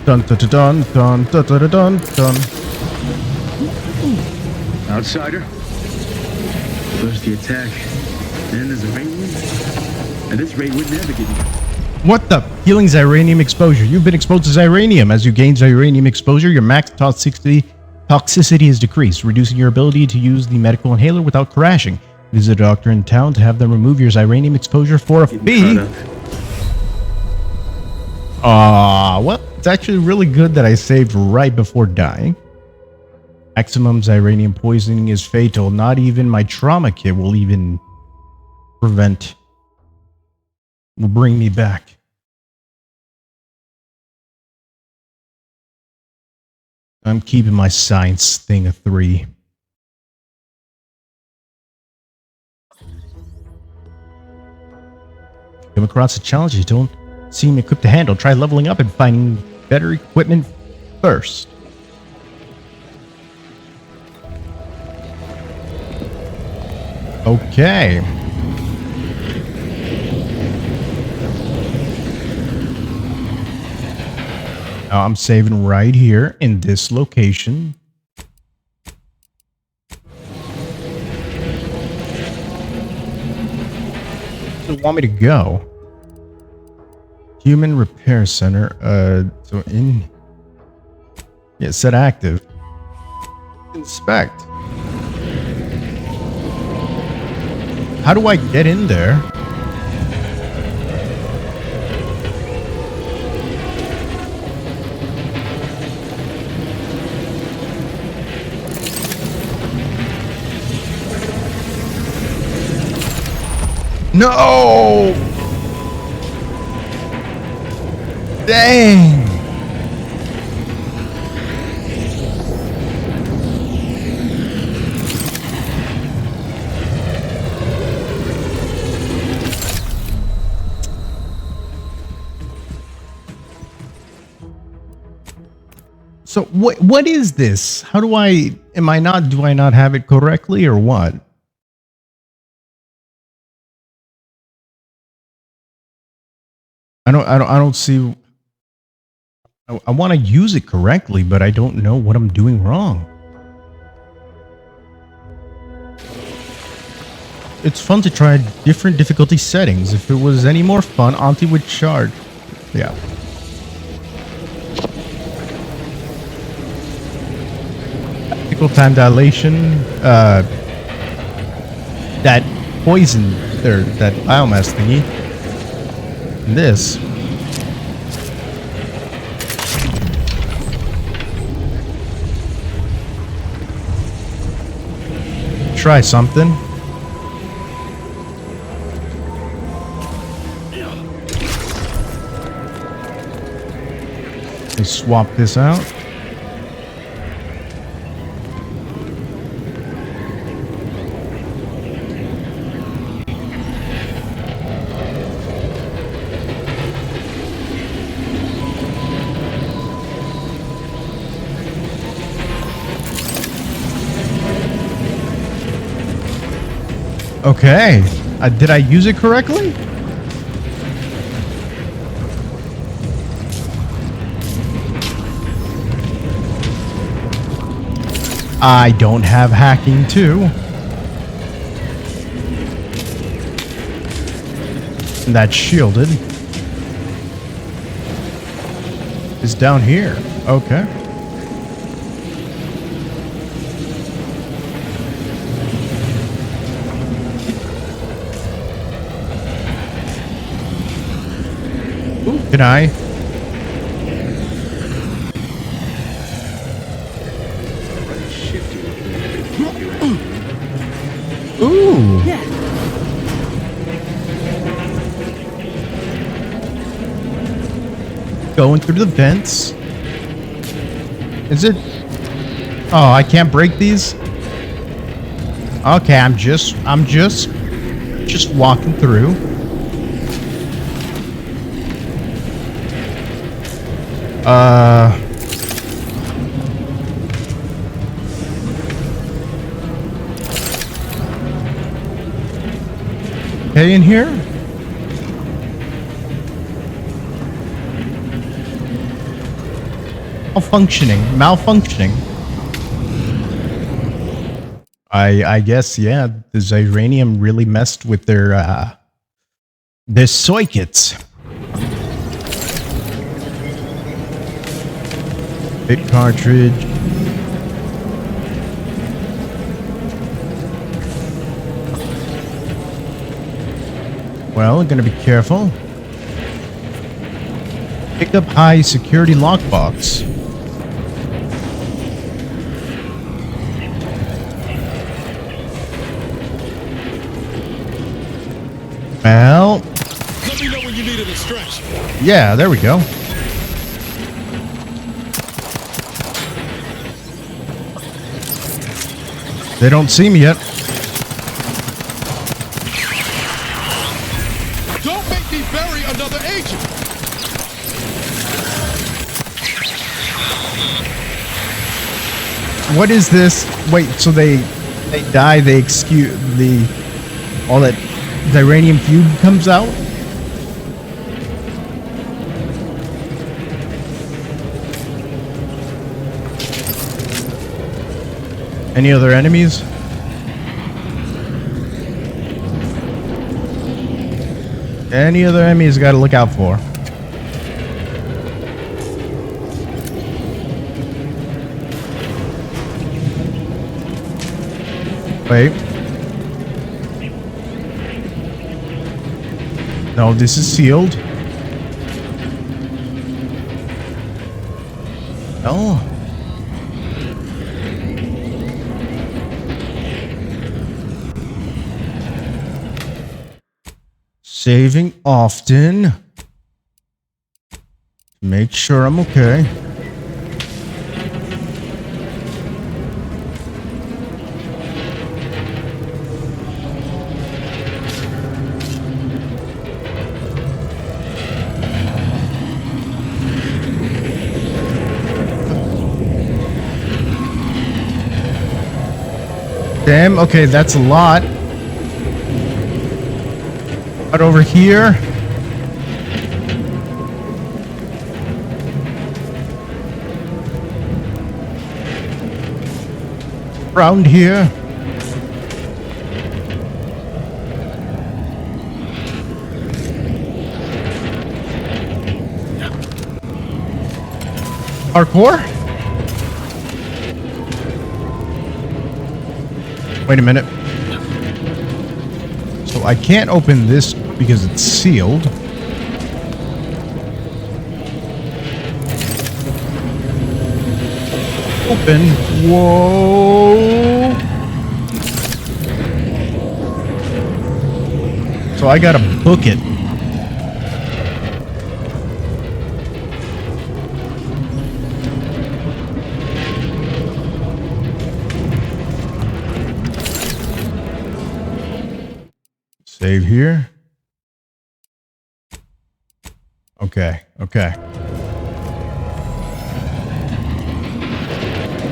[SPEAKER 1] Dun dun dun dun dun dun dun dun.
[SPEAKER 2] Outsider. First the attack, then there's a Iranian. At this rate, we'd never get you.
[SPEAKER 1] What the? Healing Xyranium exposure. You've been exposed to Xyranium. As you gain Xyranium exposure, your max toxicity is decreased, reducing your ability to use the medical inhaler without crashing. Visit a doctor in town to have them remove your Xyranium exposure for a fee. Well, it's actually really good that I saved right before dying. Maximum Xyranium poisoning is fatal. Not even my trauma kit will even will bring me back. I'm keeping my science thing a 3. Come across a challenge you don't seem equipped to handle. Try leveling up and finding better equipment first. Okay. Now I'm saving right here in this location. Where do you want me to go? Human Repair Center. So set active. Inspect. How do I get in there? No! Dang! So what is this? How do I do I not have it correctly or what? I don't see. I want to use it correctly, but I don't know what I'm doing wrong. It's fun to try different difficulty settings. If it was any more fun, Auntie would charge. Yeah. Tactical time dilation. That poison or that biomass thingy. And this. Try something. Let's swap this out. Okay. Did I use it correctly? I don't have hacking too. And that's shielded. It's down here. Okay. Can I? Ooh.
[SPEAKER 10] Yeah.
[SPEAKER 1] Going through the vents. Is it? Oh, I can't break these? Okay, I'm just walking through. Okay, in here? Malfunctioning. I guess, yeah, the Zyranium really messed with their circuits. Big cartridge. Well, gonna be careful. Pick up high security lockbox. Well.
[SPEAKER 16] Let me know when you need a distraction.
[SPEAKER 1] Yeah, there we go. They don't see me yet.
[SPEAKER 16] Don't make me bury another agent.
[SPEAKER 1] What is this? Wait, so they die, they execute all that Zyranium fume comes out? Any other enemies? Any other enemies got to look out for? Wait. No, this is sealed. Oh. Saving often. Make sure I'm okay. Damn, okay, that's a lot. Right over here. Around here. Parkour? Wait a minute. So I can't open this because it's sealed. Open. Whoa. So I gotta book it. Save here. Okay, okay.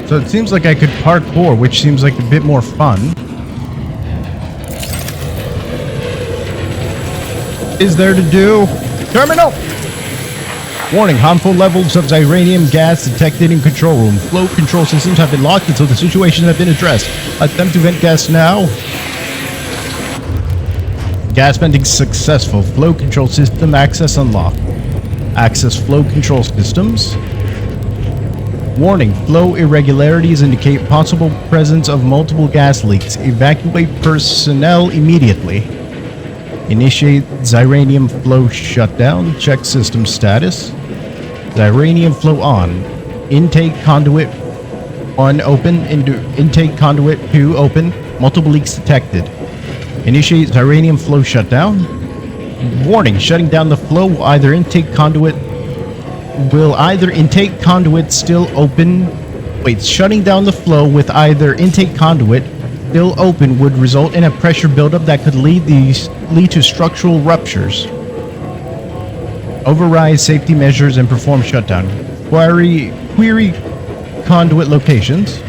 [SPEAKER 1] So it seems like I could parkour, which seems like a bit more fun. Is there to do? Terminal! Warning, harmful levels of Xyranium gas detected in control room. Flow control systems have been locked until the situation has been addressed. Attempt to vent gas now. Gas venting successful. Flow control system access unlocked. Access flow control systems. Warning, flow irregularities indicate possible presence of multiple gas leaks. Evacuate personnel immediately. Initiate Xyranium flow shutdown. Check system status. Xyranium flow on. Intake conduit 1 open. Intake conduit 2 open. Multiple leaks detected. Initiate Xyranium flow shutdown. Warning, shutting down the flow. Will either intake conduit still open. Wait, shutting down the flow with either intake conduit still open would result in a pressure buildup that could lead to structural ruptures. Override safety measures and perform shutdown. Query conduit locations.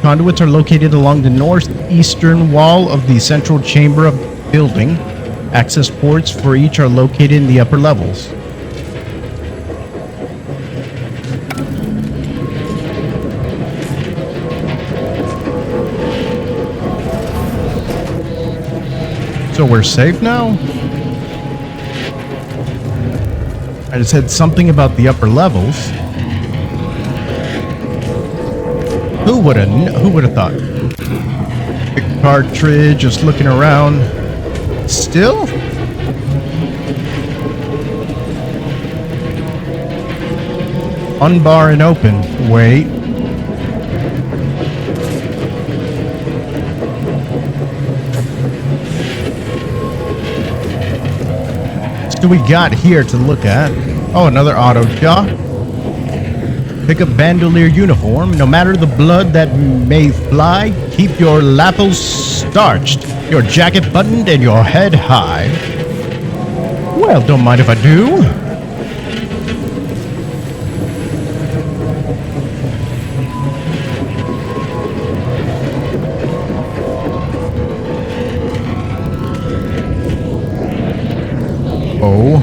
[SPEAKER 1] Conduits are located along the northeastern wall of the central chamber of the building. Access ports for each are located in the upper levels. So we're safe now? I just said something about the upper levels. Who would have thought? Big cartridge, just looking around. Still? Unbar and open. Wait. What do we got here to look at? Oh, another auto shop. Pick up bandolier uniform. No matter the blood that may fly, keep your lapels starched, your jacket buttoned, and your head high. Well, don't mind if I do. Oh.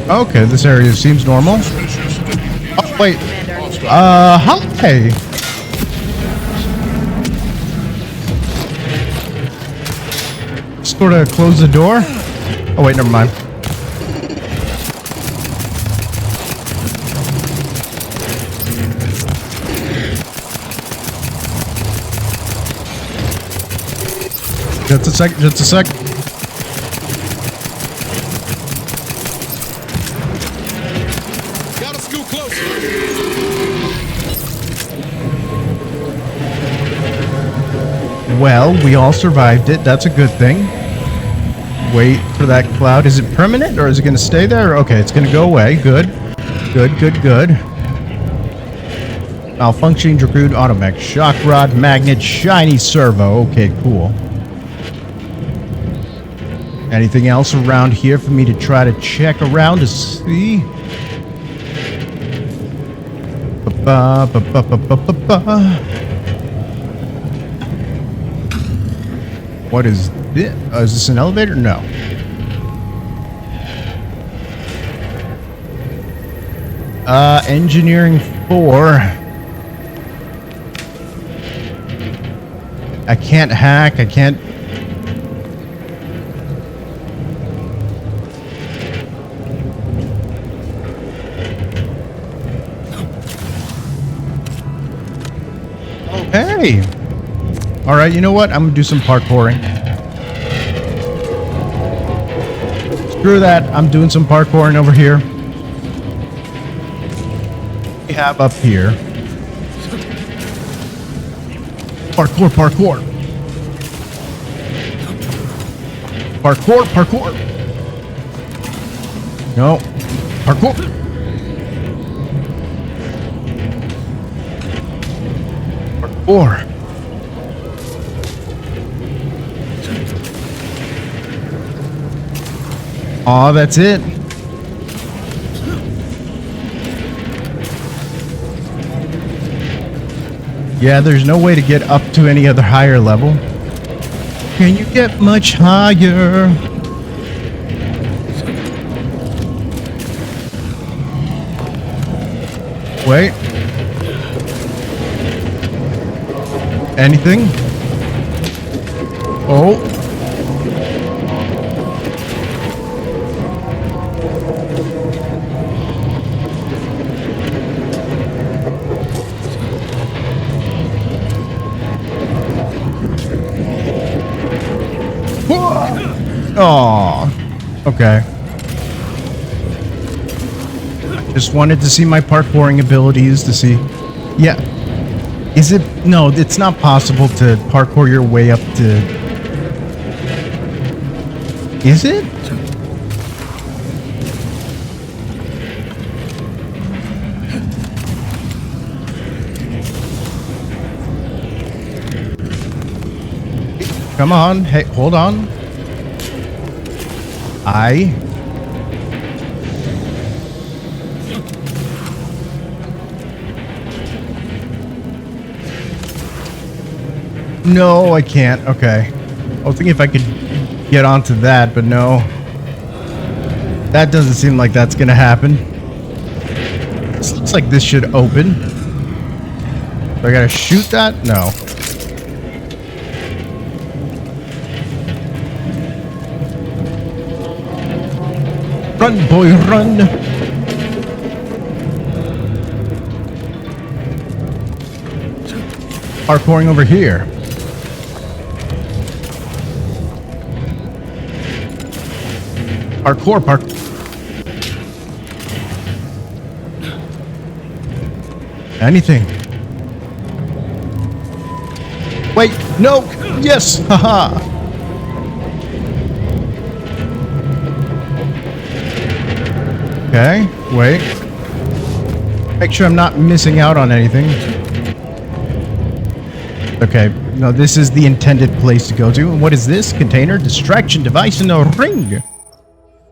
[SPEAKER 1] Okay, this area seems normal. Oh, wait. Hi. Sort of close the door. Oh, wait, never mind. Just a sec, just a sec.
[SPEAKER 16] Gotta scoot closer.
[SPEAKER 1] Well, we all survived it. That's a good thing. Wait for that cloud. Is it permanent or is it going to stay there? Okay, it's going to go away. Good. Good, good, good. Malfunctioning Dragoon automech. Shock rod, magnet, shiny servo. Okay, cool. Anything else around here for me to try to check around to see? What is this? Is this an elevator? No. Engineering 4. I can't hack. I can't. Hey. All right, you know what? I'm gonna do some parkouring. Screw that. I'm doing some parkouring over here. We have up here. Parkour, parkour. Parkour, parkour. No. Parkour. Parkour. Aw, that's it. Yeah, there's no way to get up to any other higher level. Can you get much higher? Wait. Anything? Oh. Oh, okay. Just wanted to see my parkouring abilities to see. Yeah. Is it? No, it's not possible to parkour your way up to. Is it? Come on. Hey, hold on. No, I can't. Okay. I was thinking if I could get onto that, but no. That doesn't seem like that's gonna happen. This looks like this should open. Do I gotta shoot that? No. Run, boy, run! Parkouring over here. Parkour, park. Anything. Wait, no! Yes! Haha! Okay, wait. Make sure I'm not missing out on anything. Okay, no, this is the intended place to go to. And what is this? Container? Distraction device in a ring!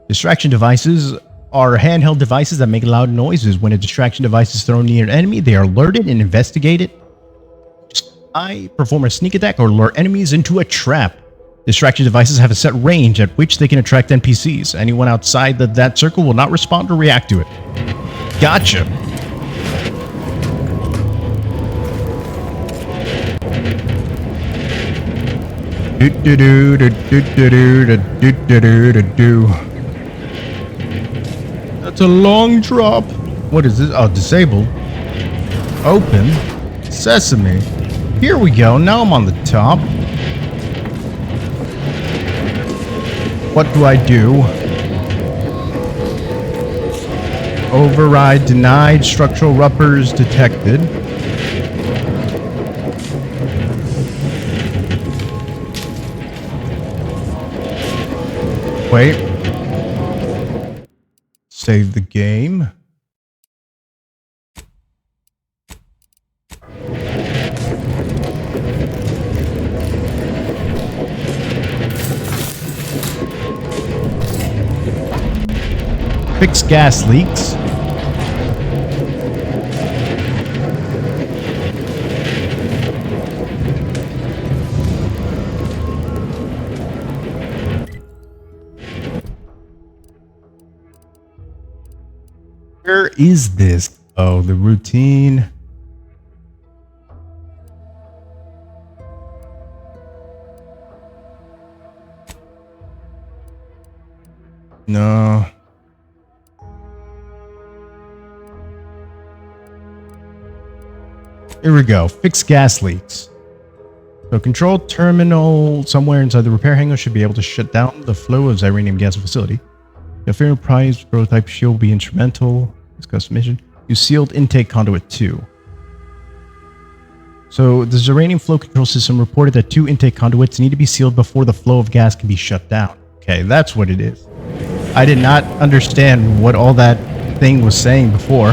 [SPEAKER 1] Distraction devices are handheld devices that make loud noises. When a distraction device is thrown near an enemy, they are alerted and investigated. I perform a sneak attack or lure enemies into a trap. Distraction devices have a set range at which they can attract NPCs. Anyone outside that circle will not respond or react to it. Gotcha. That's a long drop. What is this? Oh, disabled. Open. Sesame. Here we go. Now I'm on the top. What do I do? Override denied. Structural ruptures detected. Wait. Save the game. Fix gas leaks. Where is this? Oh, the routine. No. Here we go. Fix gas leaks. So control terminal somewhere inside the repair hangar should be able to shut down the flow of Xyranium gas facility. The fair prize prototype shield will be instrumental. Discuss mission. Use sealed intake conduit 2. So the Xyranium flow control system reported that 2 intake conduits need to be sealed before the flow of gas can be shut down. Okay, that's what it is. I did not understand what all that thing was saying before.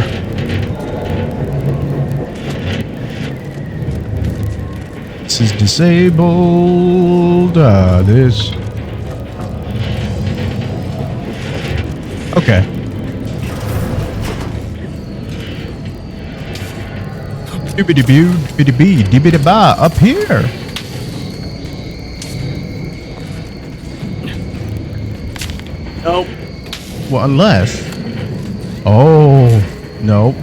[SPEAKER 1] This is disabled. This. Okay. Doobity-boo, doobity-bee, dibbity-ba, up here.
[SPEAKER 12] Nope.
[SPEAKER 1] Well, unless. Oh, nope.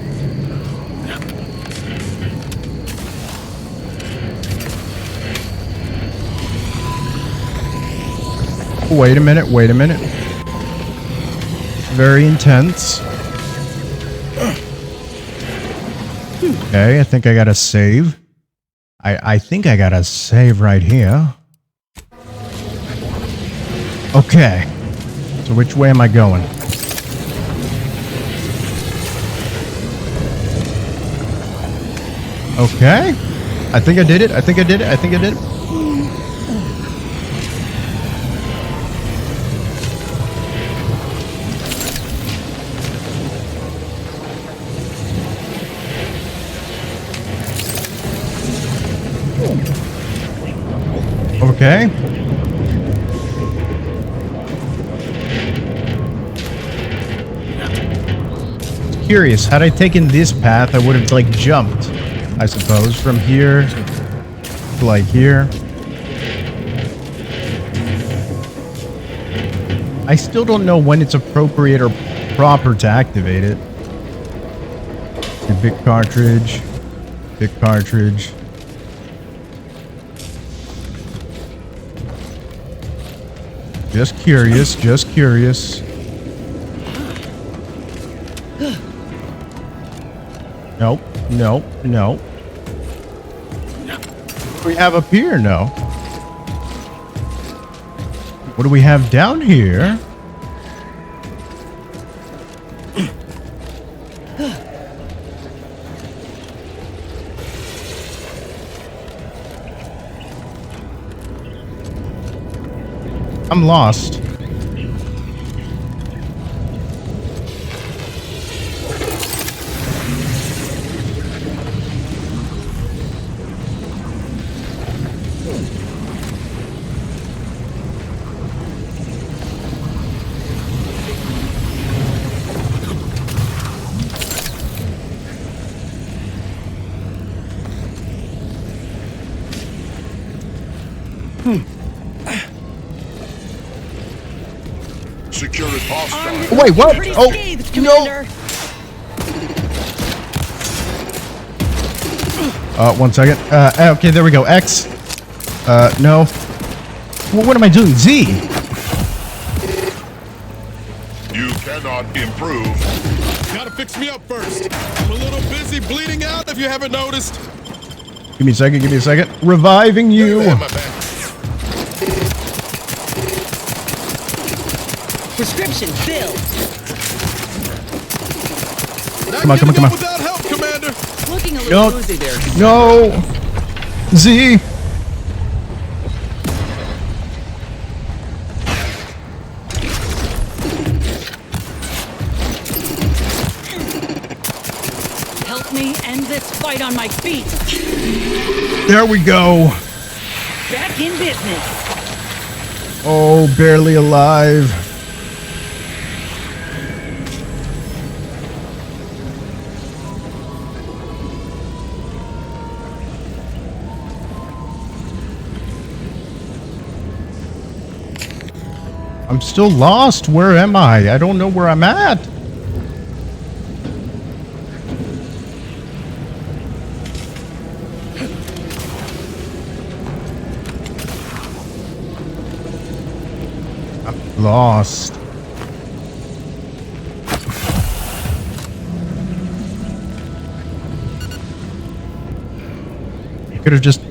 [SPEAKER 1] Wait a minute, wait a minute. Very intense. Okay, I think I gotta save. I think I gotta save right here. Okay. So which way am I going? Okay. I think I did it. I think I did it. I think I did it. Okay. Curious, had I taken this path, I would have like jumped, I suppose, from here to like here. I still don't know when it's appropriate or proper to activate it. A big cartridge. Big cartridge. Just curious, just curious. Nope, nope, nope. What do we have up here? No. What do we have down here? I'm lost.
[SPEAKER 16] Secure as hostile.
[SPEAKER 1] Wait, what? Oh,
[SPEAKER 10] Commander.
[SPEAKER 1] no. 1 second. Okay, there we go. X. No. Well, what am I doing? Z.
[SPEAKER 16] You cannot improve.
[SPEAKER 15] Gotta fix me up first. I'm a little busy bleeding out if you haven't noticed.
[SPEAKER 1] Give me a second. Give me a second. Reviving you.
[SPEAKER 10] Prescription filled.
[SPEAKER 1] Come on, come on, come on.
[SPEAKER 15] Without help, Commander.
[SPEAKER 10] Looking a little woozy there.
[SPEAKER 1] No. Z.
[SPEAKER 10] Help me end this fight on my feet.
[SPEAKER 1] There we go.
[SPEAKER 10] Back in business.
[SPEAKER 1] Oh, barely alive. I'm still lost. Where am I? I don't know where I'm at. lost. You could have just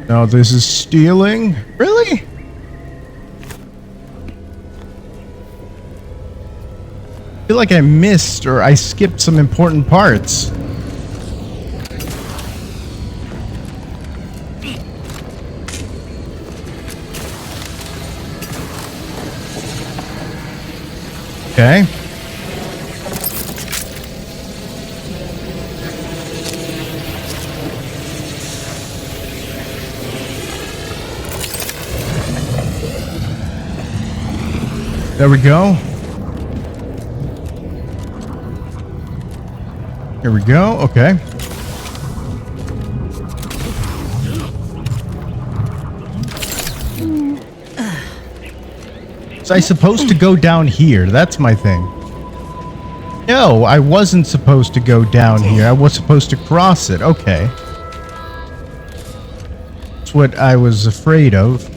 [SPEAKER 1] No, this is stealing? Really? I feel like I missed or I skipped some important parts. Okay. There we go. Here we go. Okay. So I supposed to go down here? That's my thing. No, I wasn't supposed to go down here. I was supposed to cross it. Okay. That's what I was afraid of.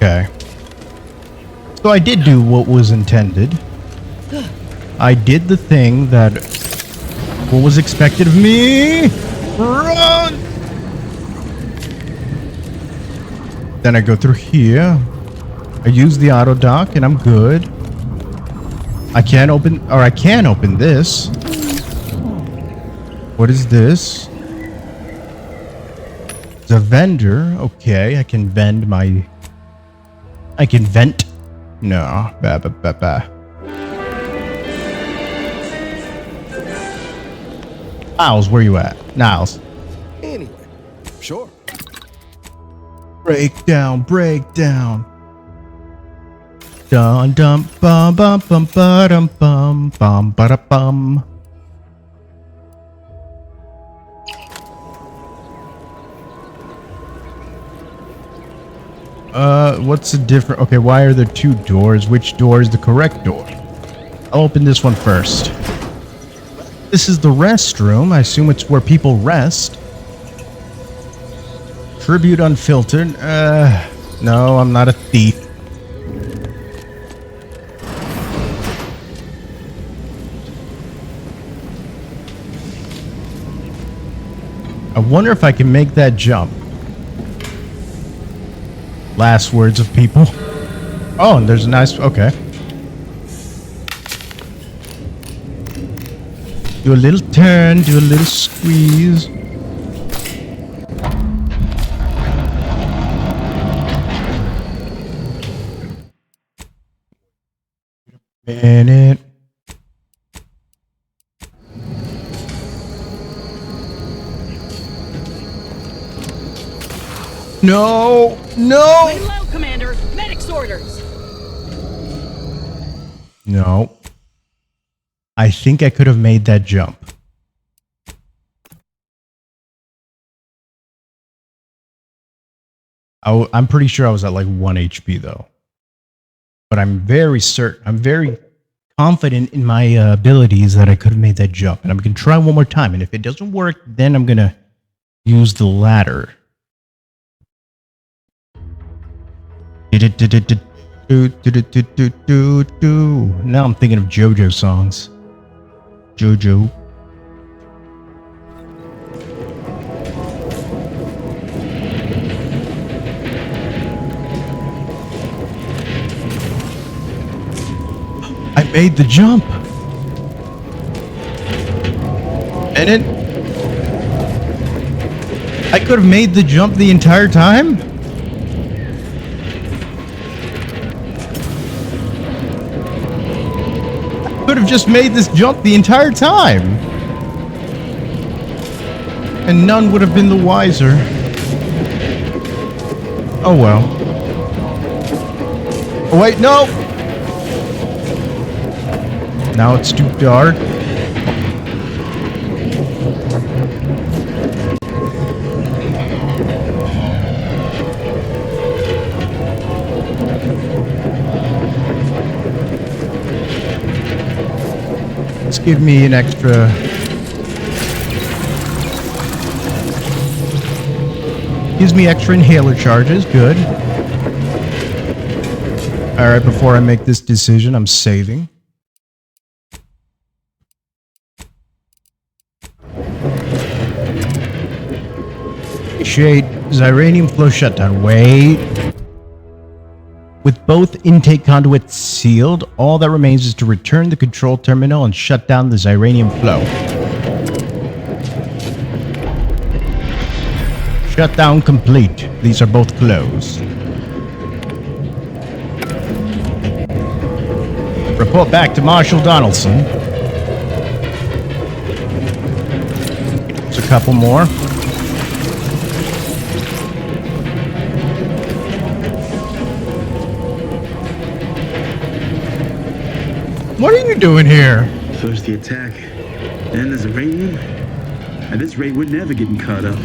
[SPEAKER 1] Okay. So I did do what was intended. I did the thing that what was expected of me. Run! Then I go through here. I use the auto dock and I'm good. I can open this. What is this? It's a vendor. Okay, I can vent. No. Niles, where you at? Niles.
[SPEAKER 6] Anyway, sure.
[SPEAKER 1] Breakdown. Dun dum bum bum bum ba dum bum bum ba da bum. What's the difference? Okay, why are there two doors? Which door is the correct door? I'll open this one first. This is the restroom. I assume it's where people rest. Tribute unfiltered. No, I'm not a thief. I wonder if I can make that jump. Last words of people. Oh, and there's a nice... Okay. Do a little turn, do a little squeeze. Minute. No! No!
[SPEAKER 10] Lay low, Commander. Medic's orders.
[SPEAKER 1] No. I think I could have made that jump. I'm pretty sure I was at like 1 HP though. But I'm very certain, I'm very confident in my abilities that I could have made that jump. And I'm going to try one more time. And if it doesn't work, then I'm going to use the ladder. Now I'm thinking of JoJo songs. JoJo. I made the jump. And I could have made the jump the entire time? Could have just made this jump the entire time. And none would have been the wiser. Oh well. Oh wait, no! Now it's too dark. Let's give me an extra. Gives me extra inhaler charges. Good. Alright, before I make this decision, I'm saving. Initiate Xyranium flow shutdown. Wait. With both intake conduits sealed, all that remains is to return the control terminal and shut down the Xyranium flow. Shutdown complete. These are both closed. Report back to Marshal Donaldson. There's a couple more. What are you doing here?
[SPEAKER 2] First the attack, then there's Iranium. At this rate, we're never getting caught up.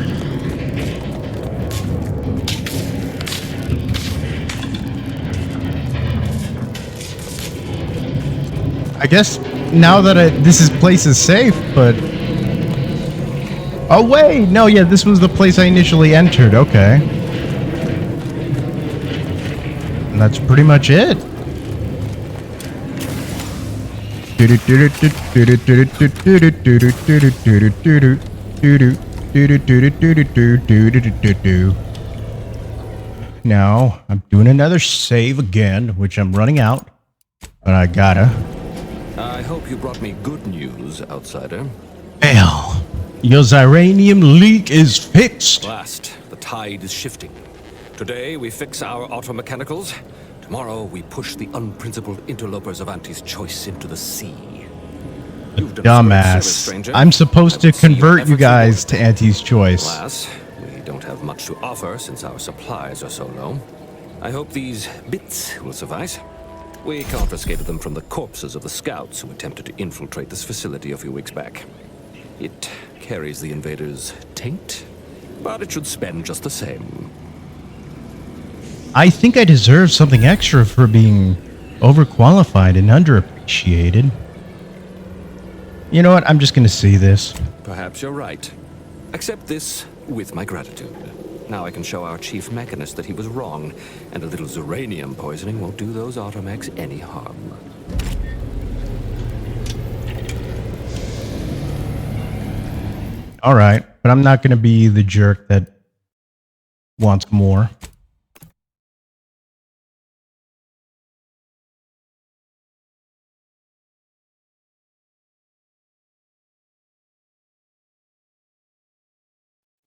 [SPEAKER 1] I guess now that this place is safe, but... Oh wait, no, yeah, this was the place I initially entered, okay. And that's pretty much it. Now, I'm doing another save again, which I'm running out, but I gotta.
[SPEAKER 5] I hope you brought me good news, outsider.
[SPEAKER 1] Well, your Xyranium leak is fixed.
[SPEAKER 5] Last, the tide is shifting. Today we fix our automechanicals. Tomorrow we push the unprincipled interlopers of Auntie's choice into the sea.
[SPEAKER 1] Dumbass. I'm supposed to convert you guys to Auntie's choice.
[SPEAKER 5] Alas, we don't have much to offer since our supplies are so low. I hope these bits will suffice. We confiscated them from the corpses of the scouts who attempted to infiltrate this facility a few weeks back. It carries the invaders' taint, but it should spend just the same.
[SPEAKER 1] I think I deserve something extra for being overqualified and underappreciated. You know what? I'm just going to see this.
[SPEAKER 5] Perhaps you're right. Accept this with my gratitude. Now I can show our chief mechanist that he was wrong, and a little Xyranium poisoning won't do those automechs any harm.
[SPEAKER 1] All right, but I'm not going to be the jerk that wants more.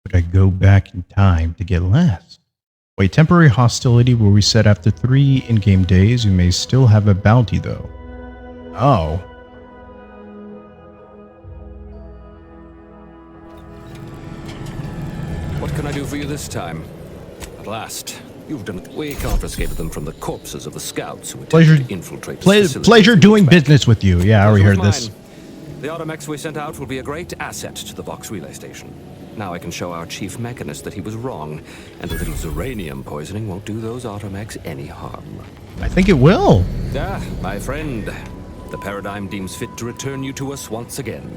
[SPEAKER 1] But I go back in time to get less. Wait, temporary hostility will reset after 3 in-game days. You may still have a bounty, though. Oh.
[SPEAKER 5] What can I do for you this time? At last, you've done it. We confiscated them from the corpses of the scouts who attempted to infiltrate the facility.
[SPEAKER 1] Pleasure doing business with you. Yeah, I already heard this.
[SPEAKER 5] The automechs we sent out will be a great asset to the Vox relay station. Now I can show our chief mechanist that he was wrong, and a little Xyranium poisoning won't do those automechs any harm.
[SPEAKER 1] I think it will.
[SPEAKER 5] Ah, my friend. The Paradigm deems fit to return you to us once again.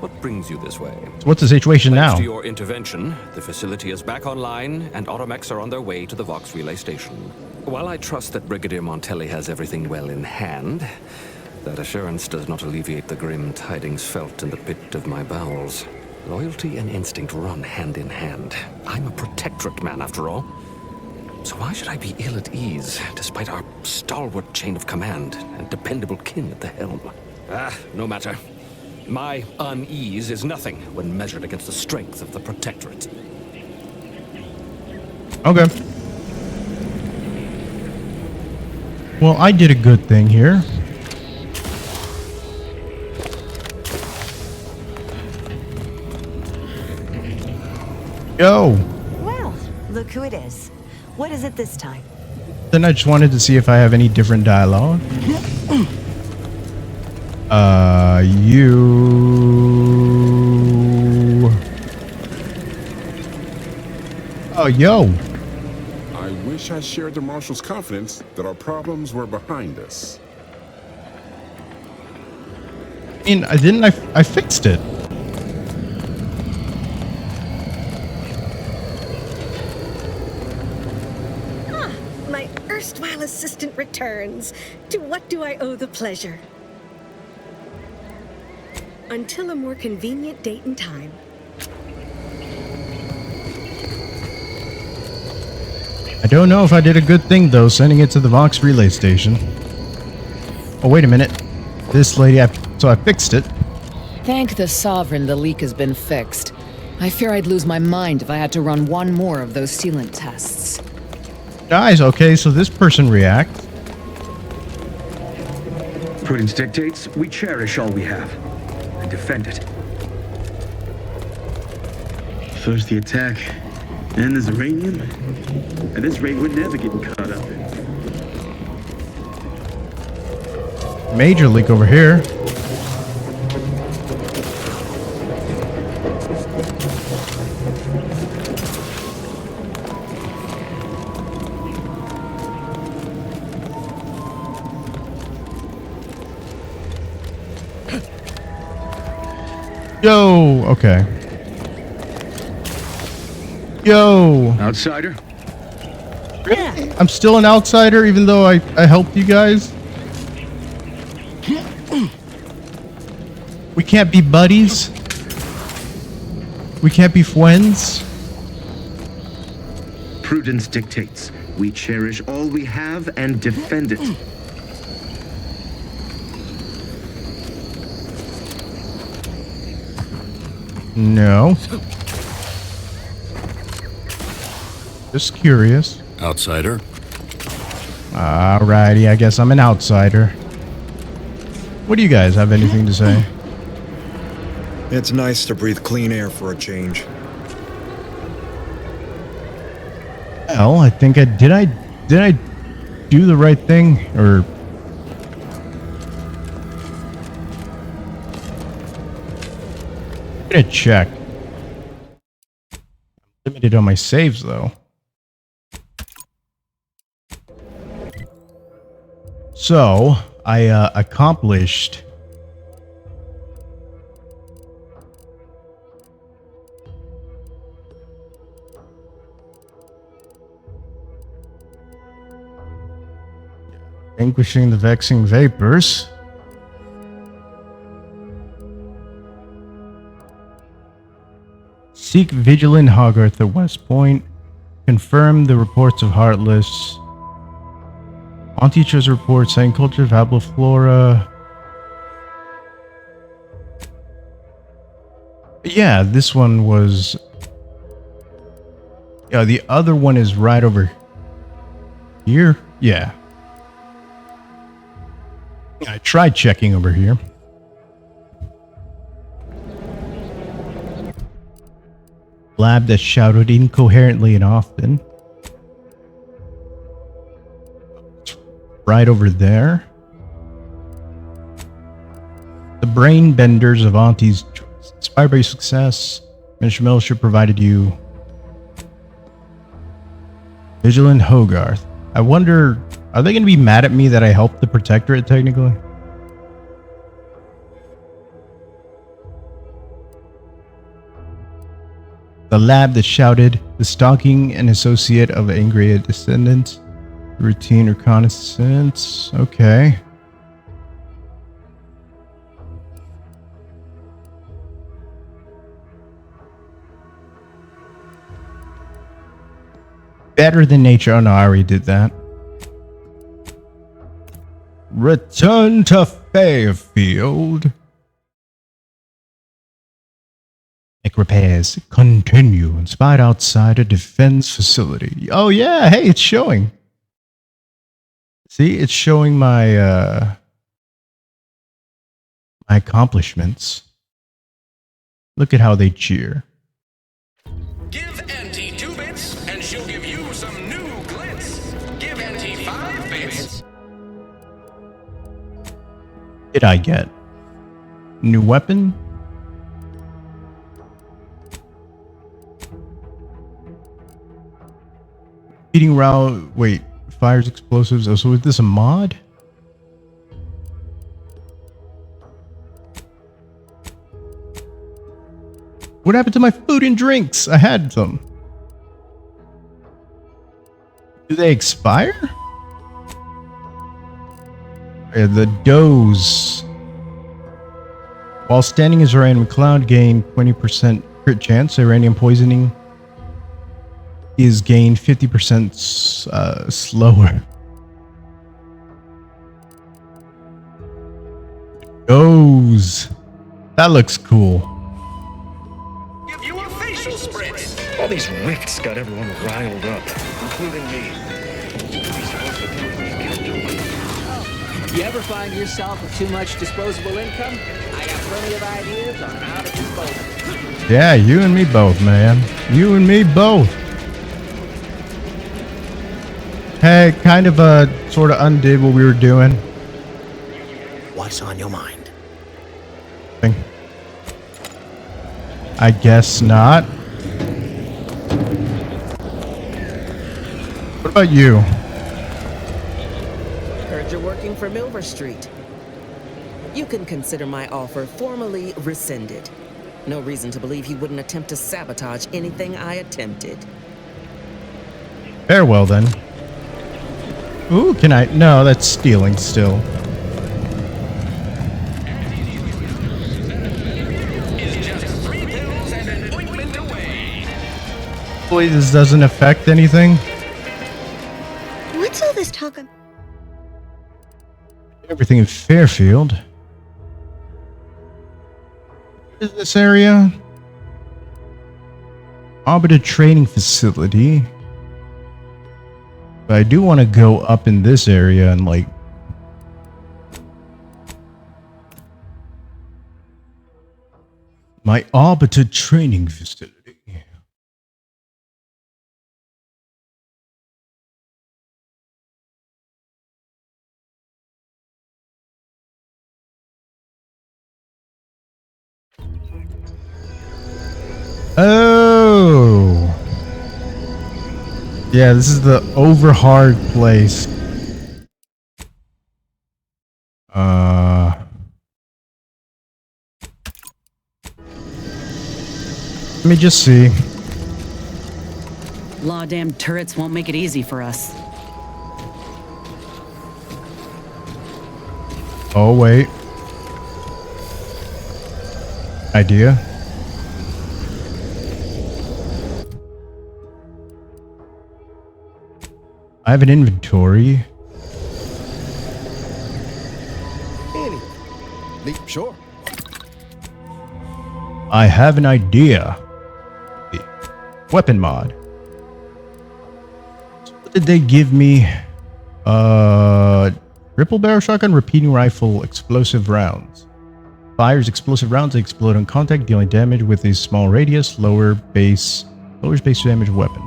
[SPEAKER 5] What brings you this way?
[SPEAKER 1] So what's the situation
[SPEAKER 5] Thanks
[SPEAKER 1] now?
[SPEAKER 5] to your intervention, the facility is back online, and automechs are on their way to the Vox relay station. While I trust that Brigadier Montelli has everything well in hand, that assurance does not alleviate the grim tidings felt in the pit of my bowels. Loyalty and instinct run hand in hand. I'm a protectorate man, after all. So why should I be ill at ease, despite our stalwart chain of command and dependable kin at the helm? Ah, no matter. My unease is nothing when measured against the strength of the protectorate.
[SPEAKER 1] Okay. Well, I did a good thing here. Go.
[SPEAKER 8] Well, look who it is. What is it this time?
[SPEAKER 1] Then I just wanted to see if I have any different dialogue. You... Oh, yo.
[SPEAKER 16] I wish I shared the Marshal's confidence that our problems were behind us.
[SPEAKER 1] I fixed it.
[SPEAKER 11] My erstwhile assistant returns. To what do I owe the pleasure? Until a more convenient date and time.
[SPEAKER 1] I don't know if I did a good thing, though, sending it to the Vox relay station. Oh, wait a minute. This lady, so I fixed it.
[SPEAKER 7] Thank the Sovereign the leak has been fixed. I fear I'd lose my mind if I had to run one more of those sealant tests.
[SPEAKER 1] Guys, okay, so this person reacts.
[SPEAKER 2] Prudence dictates we cherish all we have and defend it. First the attack, then there's uranium. At this rate, we're never getting caught up.
[SPEAKER 1] Major leak over here. Yo, okay. Yo.
[SPEAKER 2] Outsider?
[SPEAKER 1] I'm still an outsider even though I helped you guys. We can't be buddies. We can't be friends.
[SPEAKER 2] Prudence dictates we cherish all we have and defend it.
[SPEAKER 1] No. Just curious.
[SPEAKER 17] Outsider?
[SPEAKER 1] Alrighty, I guess I'm an outsider. What do you guys have anything to say?
[SPEAKER 18] It's nice to breathe clean air for a change.
[SPEAKER 1] Well, I think did I do the right thing, or I'm gonna check. I'm limited on my saves though. So I accomplished extinguishing the vexing vapors. Seek Vigilant Hogarth at West Point. Confirm the reports of Heartless. On teacher's report saying culture of Habloflora. Yeah, this one was... Yeah, the other one is right over here. Yeah. I tried checking over here. Lab that shouted incoherently and often. Right over there. The brain benders of Auntie's choice. Inspired by your success, Mr. Milship provided you Vigilant Hogarth. I wonder, are they going to be mad at me that I helped the Protectorate technically? The lab that shouted, the stalking and associate of angry descendants. Routine reconnaissance. Okay. Better than nature. Oh no, I already did that. Return to Fairfield. Make repairs continue and spied outside a defense facility. Oh yeah, hey, it's showing. See, it's showing my my accomplishments. Look at how they cheer.
[SPEAKER 19] Give Auntie 2 bits, and she'll give you some new glitz. Give Auntie 5 bits.
[SPEAKER 1] What did I get? New weapon? Feeding route. Wait. Fires explosives. Oh, so is this a mod? What happened to my food and drinks? I had some. Do they expire? Yeah, the doze. While standing as uranium cloud, gain 20% crit chance. Uranium poisoning is gained 50% slower. Doze. That looks cool.
[SPEAKER 19] Give you a facial spritz.
[SPEAKER 14] All these rifts got everyone riled up, including me.
[SPEAKER 17] You ever find yourself with too much disposable income? I got plenty of ideas on how to dispose of it.
[SPEAKER 1] Yeah, you and me both, man. You and me both. Hey, kind of sort of undid what we were doing.
[SPEAKER 20] What's on your mind?
[SPEAKER 1] I guess not. What about you?
[SPEAKER 21] Heard you're working for Milver Street. You can consider my offer formally rescinded. No reason to believe he wouldn't attempt to sabotage anything I attempted.
[SPEAKER 1] Farewell, then. Ooh, can I? No, that's stealing still. Hopefully this doesn't affect anything.
[SPEAKER 22] What's all this talk of?
[SPEAKER 1] Everything in Fairfield. What is this area? Arbiter training facility. But I do want to go up in this area and like my Arbiter training facility. Oh. Yeah, this is the overhard place. Let me just see.
[SPEAKER 23] Law damn turrets won't make it easy for us.
[SPEAKER 1] Oh, wait. Idea. I have an inventory.
[SPEAKER 6] Anyway, sure.
[SPEAKER 1] I have an idea. Weapon mod. So what did they give me? Ripple barrel shotgun, repeating rifle, explosive rounds. Fires explosive rounds that explode on contact, dealing damage with a small radius, lowers base damage weapon.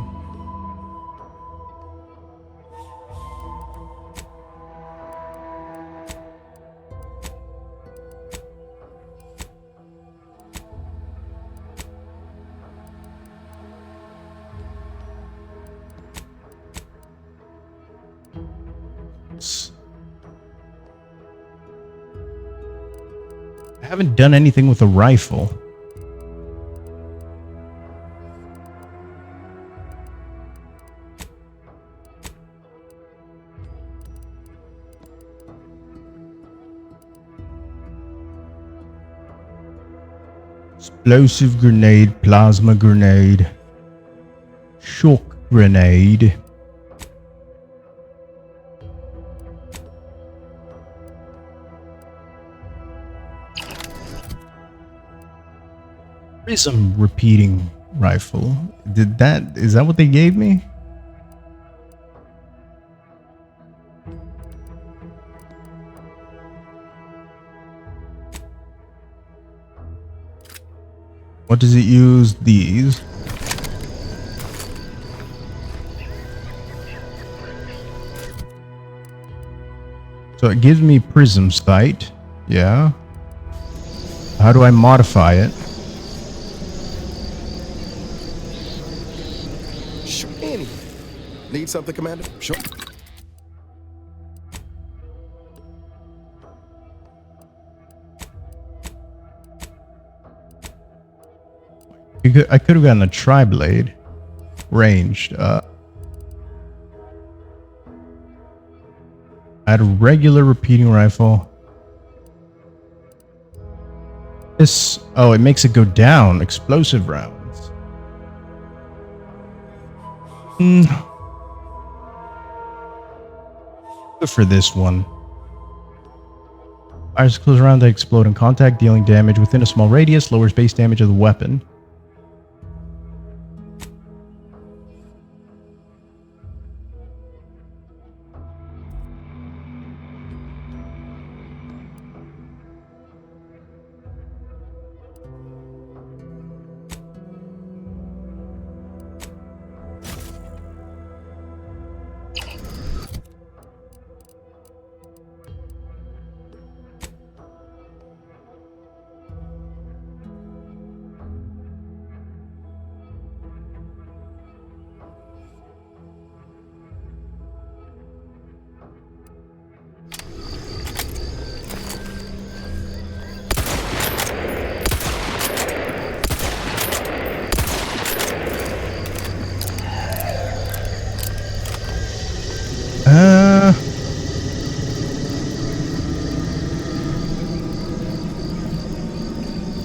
[SPEAKER 1] I haven't done anything with a rifle. Explosive grenade, plasma grenade, shock grenade. Prism repeating rifle. Is that what they gave me? What does it use? These. So it gives me prism sight. Yeah. How do I modify it?
[SPEAKER 6] Sure. Anyway, need something, Commander? Sure.
[SPEAKER 1] I could have gotten a tri-blade ranged. I had a regular repeating rifle. This, oh, it makes it go down. Explosive rounds. Good for this one. Fires close around that explode in contact, dealing damage within a small radius, lowers base damage of the weapon.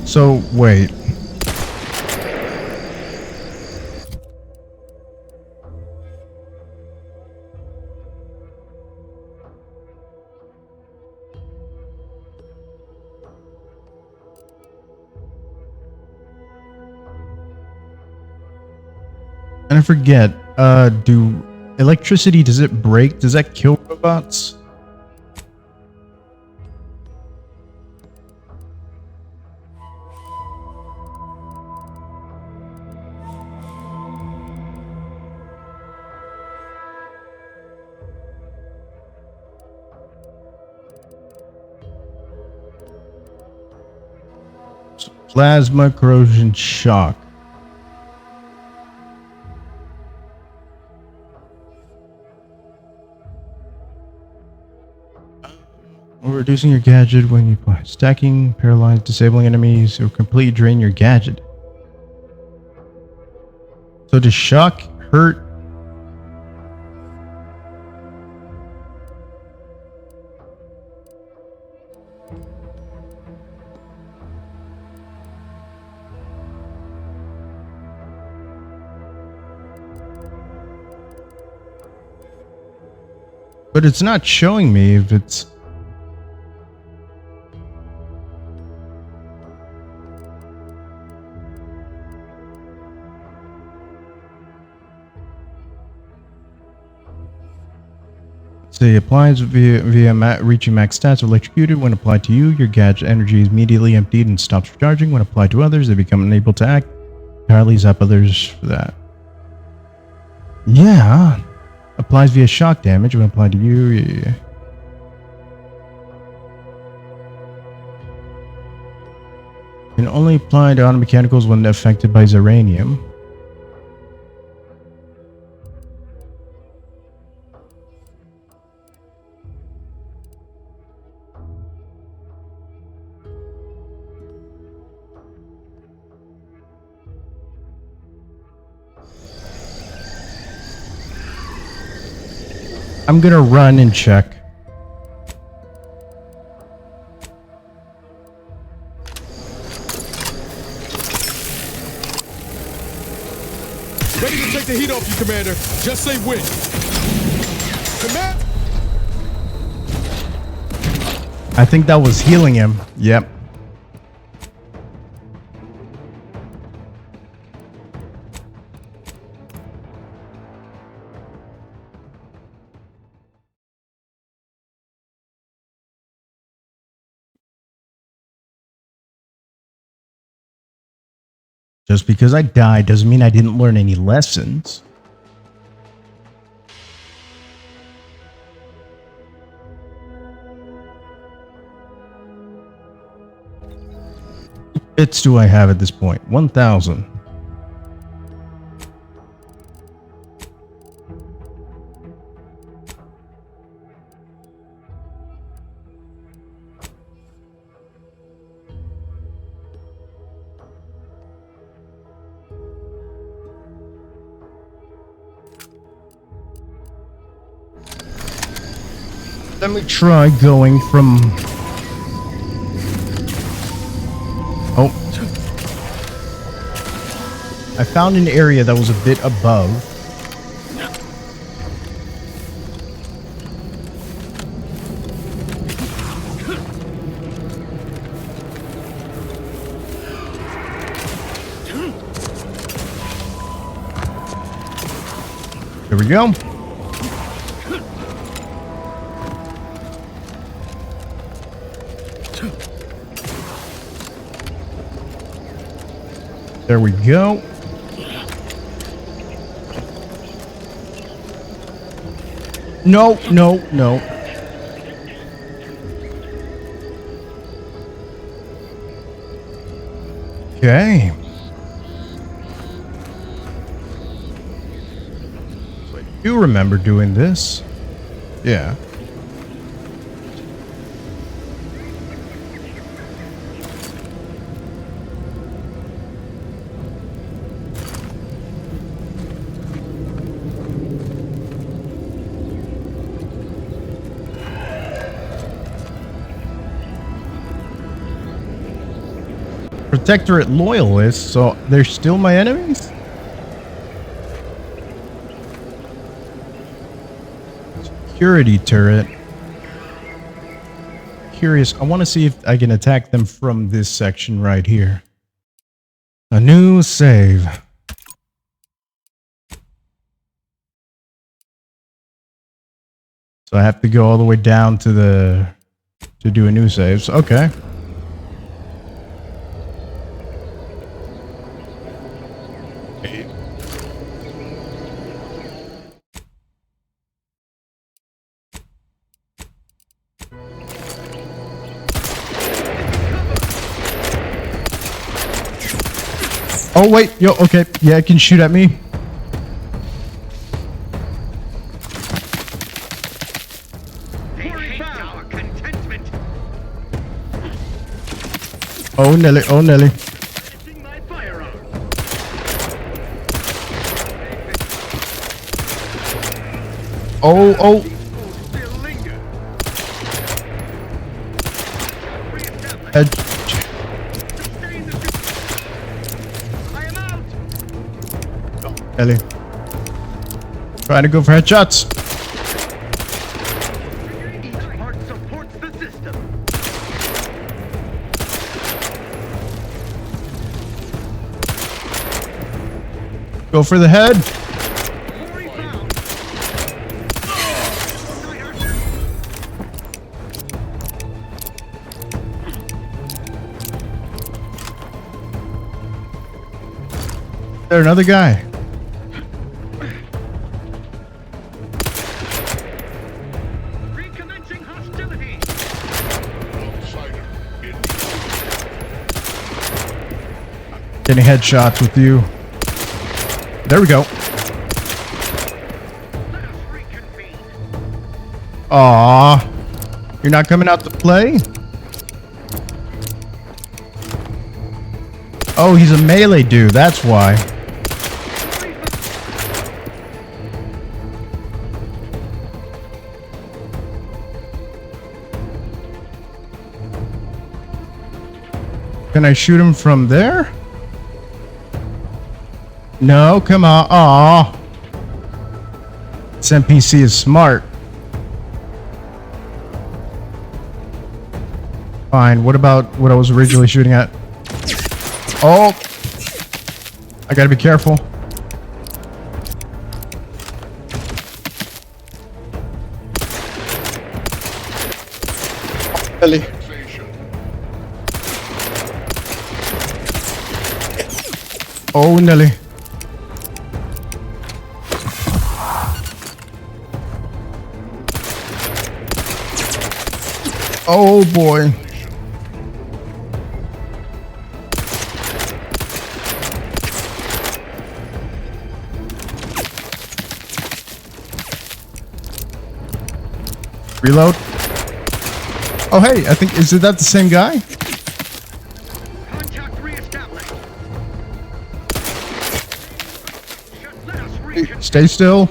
[SPEAKER 1] So, wait. And I forget, do electricity, does it break? Does that kill robots? Plasma corrosion shock. Or reducing your gadget when you apply. Stacking, paralyze, disabling enemies, or completely drain your gadget. So does shock hurt? But it's not showing me if it's... Say applies via reaching max stats or electrocuted. When applied to you, your gadget energy is immediately emptied and stops recharging. When applied to others, they become unable to act. Entirely zap others for that. Yeah. Applies via shock damage when applied to you. Yeah. Can only apply to auto mechanicals when affected by Zeranium. I'm gonna run and check.
[SPEAKER 15] Ready to take the heat off you, Commander. Just say when. Commander!
[SPEAKER 1] I think that was healing him. Yep. Just because I died doesn't mean I didn't learn any lessons. What bits do I have at this point? 1,000. Let me try going from... Oh. I found an area that was a bit above. There we go. There we go. No, no, no. Okay. So I do remember doing this. Yeah. Protectorate loyalists, so they're still my enemies? Security turret. Curious, I want to see if I can attack them from this section right here. A new save. So I have to go all the way down to do a new save. So, okay. Oh wait, yo, okay, yeah, it can shoot at me. Oh Nelly, oh Nelly. Oh, oh. Ellie. Trying to go for headshots. Go for the head. There, another guy. Getting headshots with you. There we go. Aw, you're not coming out to play? Oh, he's a melee dude, that's why. Can I shoot him from there? No, come on. Aw. This NPC is smart. Fine. What about what I was originally shooting at? Oh. I gotta be careful. Ellie. Oh, Nelly. Oh boy. Reload. Oh hey, I think is that the same guy? Stay still.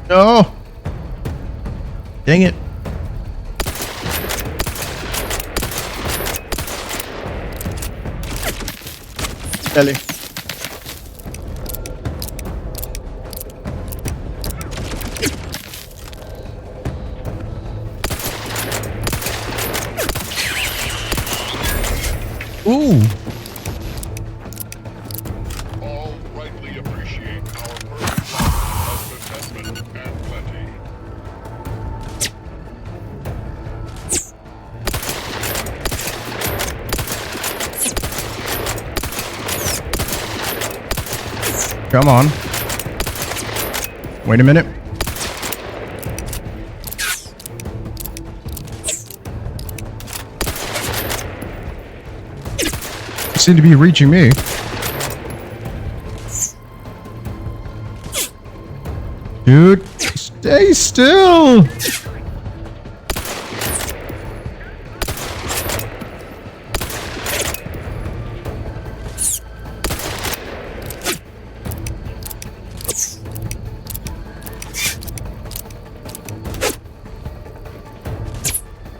[SPEAKER 1] No. Dang it.
[SPEAKER 12] Ellie.
[SPEAKER 1] Ooh.
[SPEAKER 16] All rightly appreciate our perfect of investment and plenty.
[SPEAKER 1] Come on. Wait a minute. You seem to be reaching me. Dude, stay still.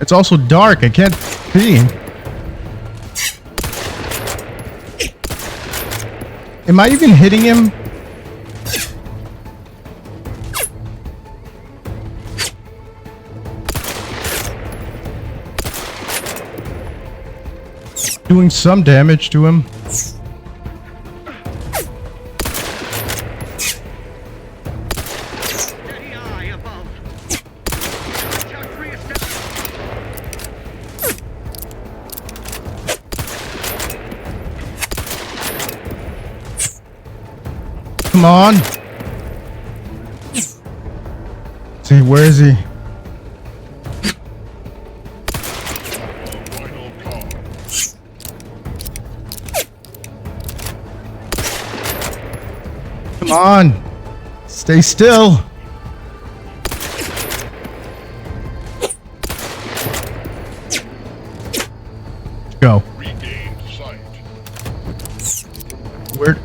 [SPEAKER 1] It's also dark. I can't see. Am I even hitting him? Doing some damage to him. Come on. See, where is he? Come on. Stay still. Go. Where?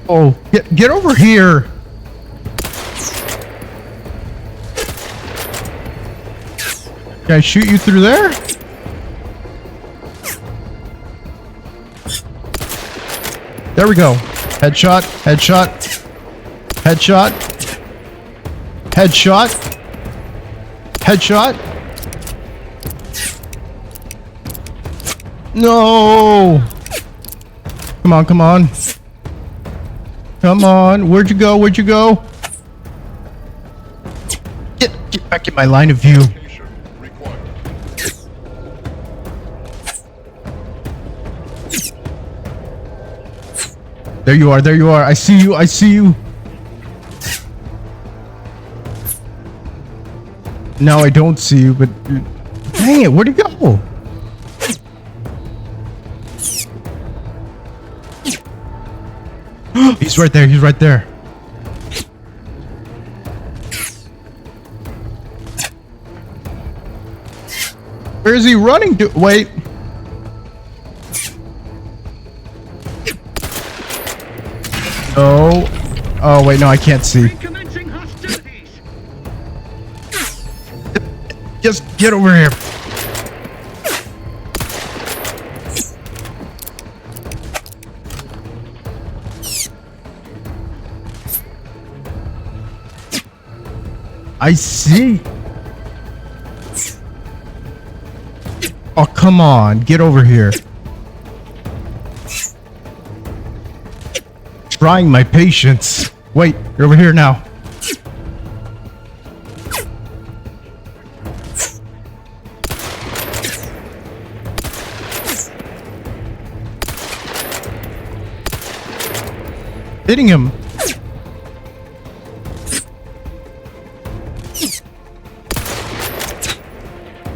[SPEAKER 1] Oh, get over here. Can I shoot you through there? There we go. Headshot, headshot, headshot, headshot, headshot. No. Come on, come on. Come on. Where'd you go? Where'd you go? Get back in my line of view. There you are, there you are. I see you, I see you. Now I don't see you, but dang it, where'd he go? He's right there, he's right there. Where is he running to? Wait. Oh. Oh, wait, no, I can't see. Just get over here. I see. Oh, come on. Get over here. Trying my patience. Wait, you're over here now. Hitting him.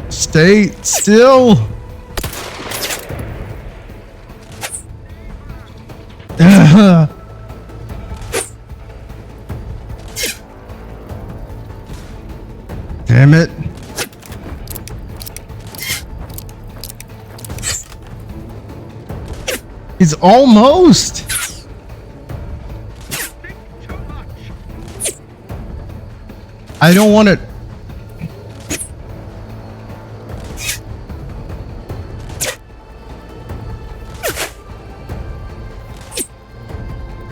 [SPEAKER 1] Stay still. Damn it. He's almost. I don't want to.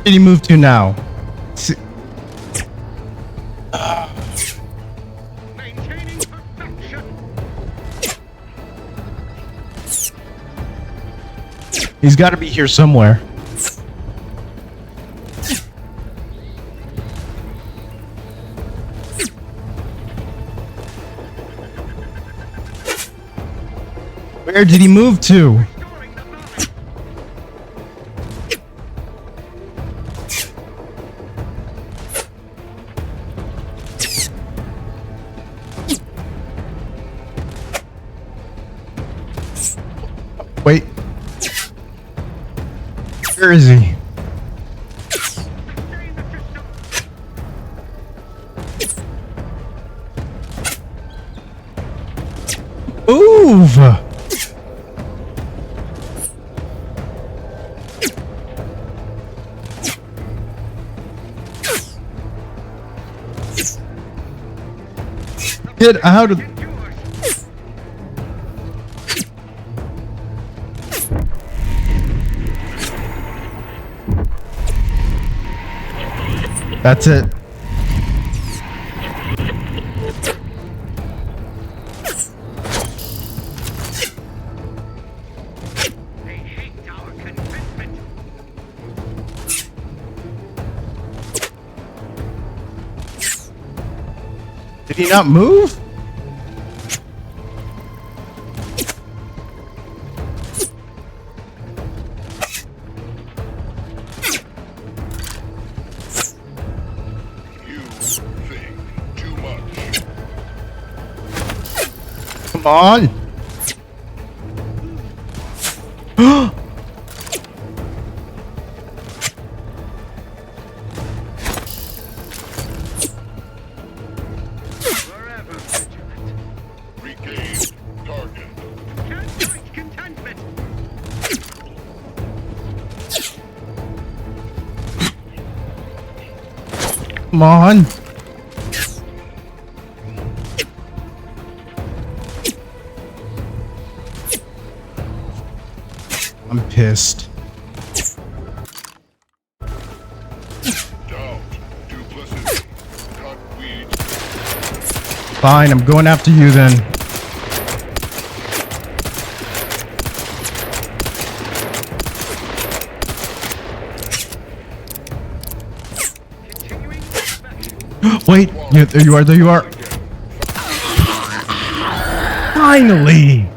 [SPEAKER 1] Did he move to now? He's got to be here somewhere. Where did he move to? Wait. Where is he? Move! Get out of... That's it. Did he not move? Come on. Come on. I'm pissed. Fine, I'm going after you then. Wait, yeah, there you are, there you are. Finally!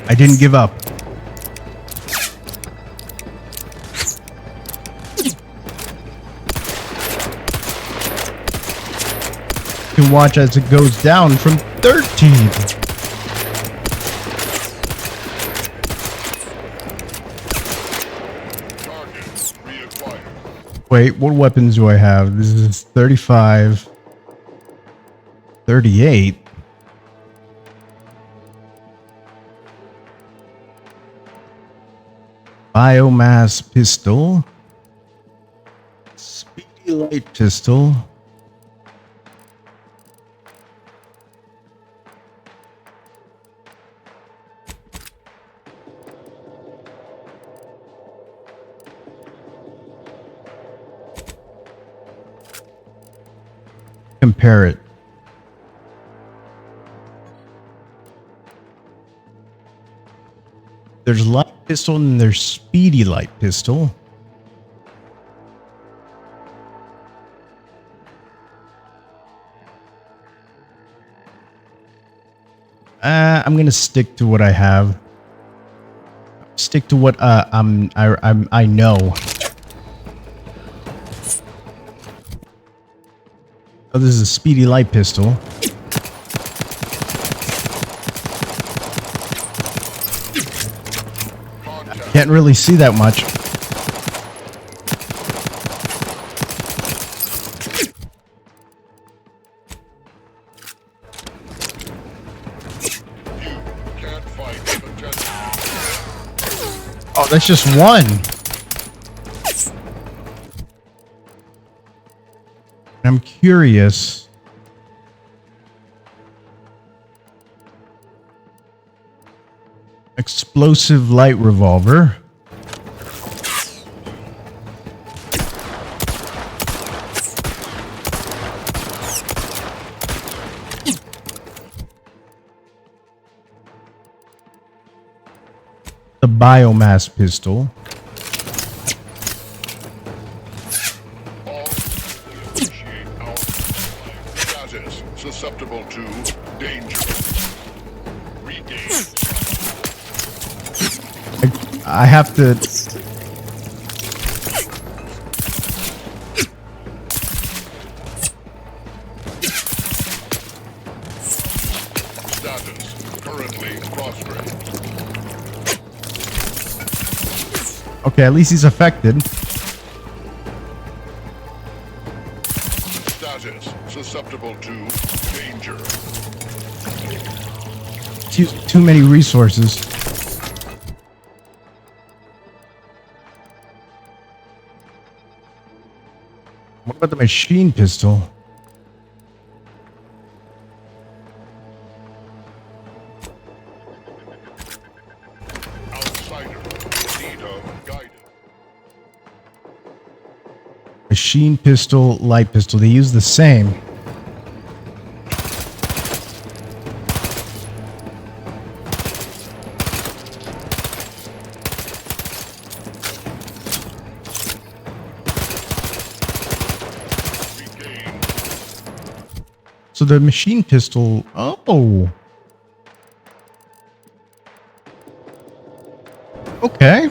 [SPEAKER 1] I didn't give up. You can watch as it goes down from 13. Wait, what weapons do I have? This is 35. 38. Biomass pistol. Speedy light pistol. Compare it. There's light pistol and there's speedy light pistol. I'm gonna stick to what I have. Stick to what I know. Oh, this is a speedy light pistol. Can't really see that much. Oh, that's just one. I'm curious. Explosive light revolver. The biomass pistol.
[SPEAKER 3] Status susceptible to danger. Regain.
[SPEAKER 1] I have to.
[SPEAKER 3] Status currently prostrate.
[SPEAKER 1] Okay, at least he's affected.
[SPEAKER 3] Status susceptible to danger.
[SPEAKER 1] Too many resources. What about the machine pistol? Machine pistol, light pistol. They use the same. So the machine pistol. Oh. Okay.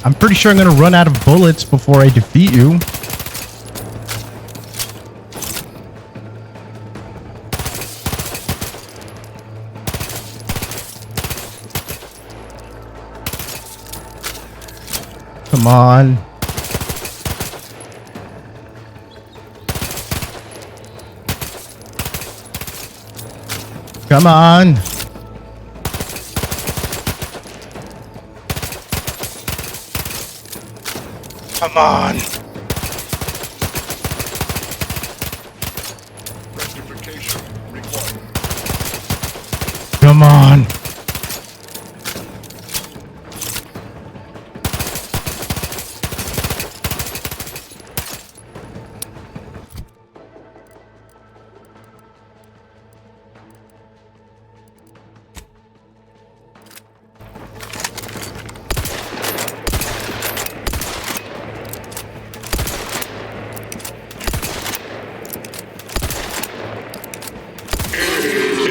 [SPEAKER 1] I'm pretty sure I'm going to run out of bullets before I defeat you. Come on. Come on. Come on.
[SPEAKER 3] Rectification required.
[SPEAKER 1] Come on.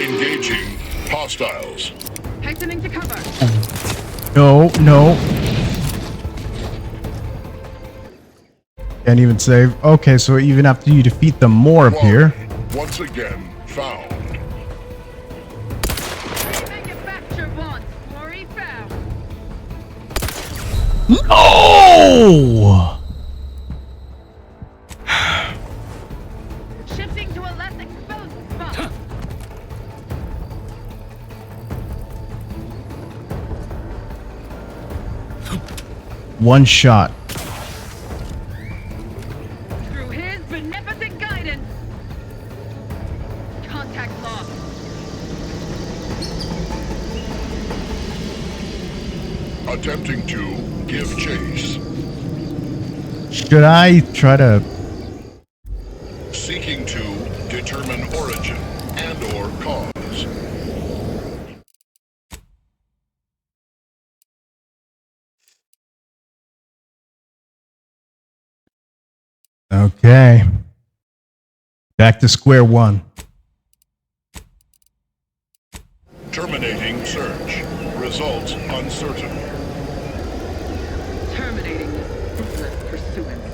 [SPEAKER 3] Engaging hostiles.
[SPEAKER 10] Hastening to cover.
[SPEAKER 1] No, no. Can't even save. Okay, so even after you defeat them, more appear.
[SPEAKER 3] Once again found.
[SPEAKER 10] Manufacture one. Quarry found.
[SPEAKER 1] No!
[SPEAKER 10] Shifting to a less exposed spot.
[SPEAKER 1] One shot.
[SPEAKER 10] Through his beneficent guidance. Contact lost.
[SPEAKER 3] Attempting to give chase.
[SPEAKER 1] Should I try to...
[SPEAKER 3] Seeking to determine origin and or cause.
[SPEAKER 1] Okay. Back to square one.
[SPEAKER 3] Terminating search. Results uncertain.
[SPEAKER 10] Terminating this fruitless pursuance.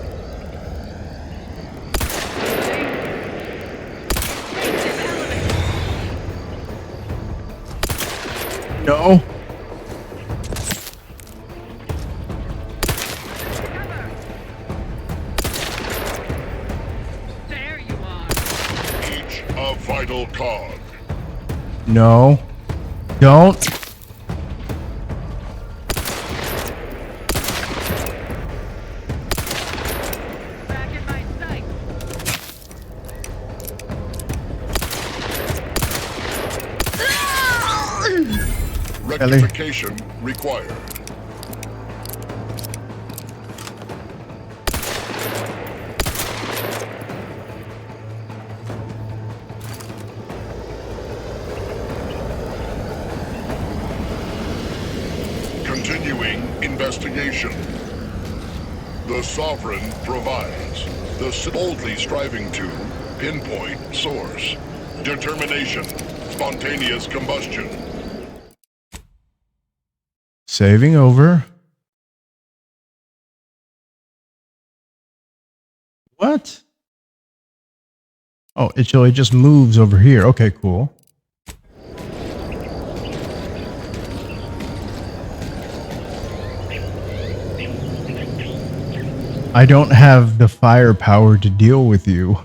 [SPEAKER 1] No.
[SPEAKER 3] Each a vital cog.
[SPEAKER 1] No. Don't.
[SPEAKER 3] Rectification required. Continuing investigation. The Sovereign provides. The boldly striving to pinpoint source. Determination. Spontaneous combustion.
[SPEAKER 1] Saving over. What? Oh, it just moves over here. Okay, cool. I don't have the firepower to deal with you.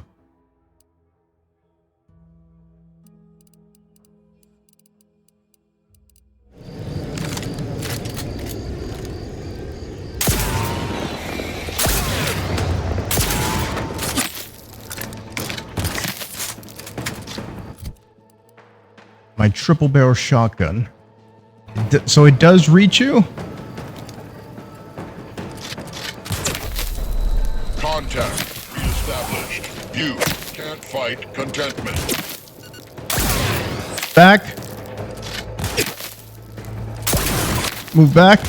[SPEAKER 1] My triple barrel shotgun. So it does reach you?
[SPEAKER 3] Contact reestablished. You can't fight contentment.
[SPEAKER 1] Back. Move back.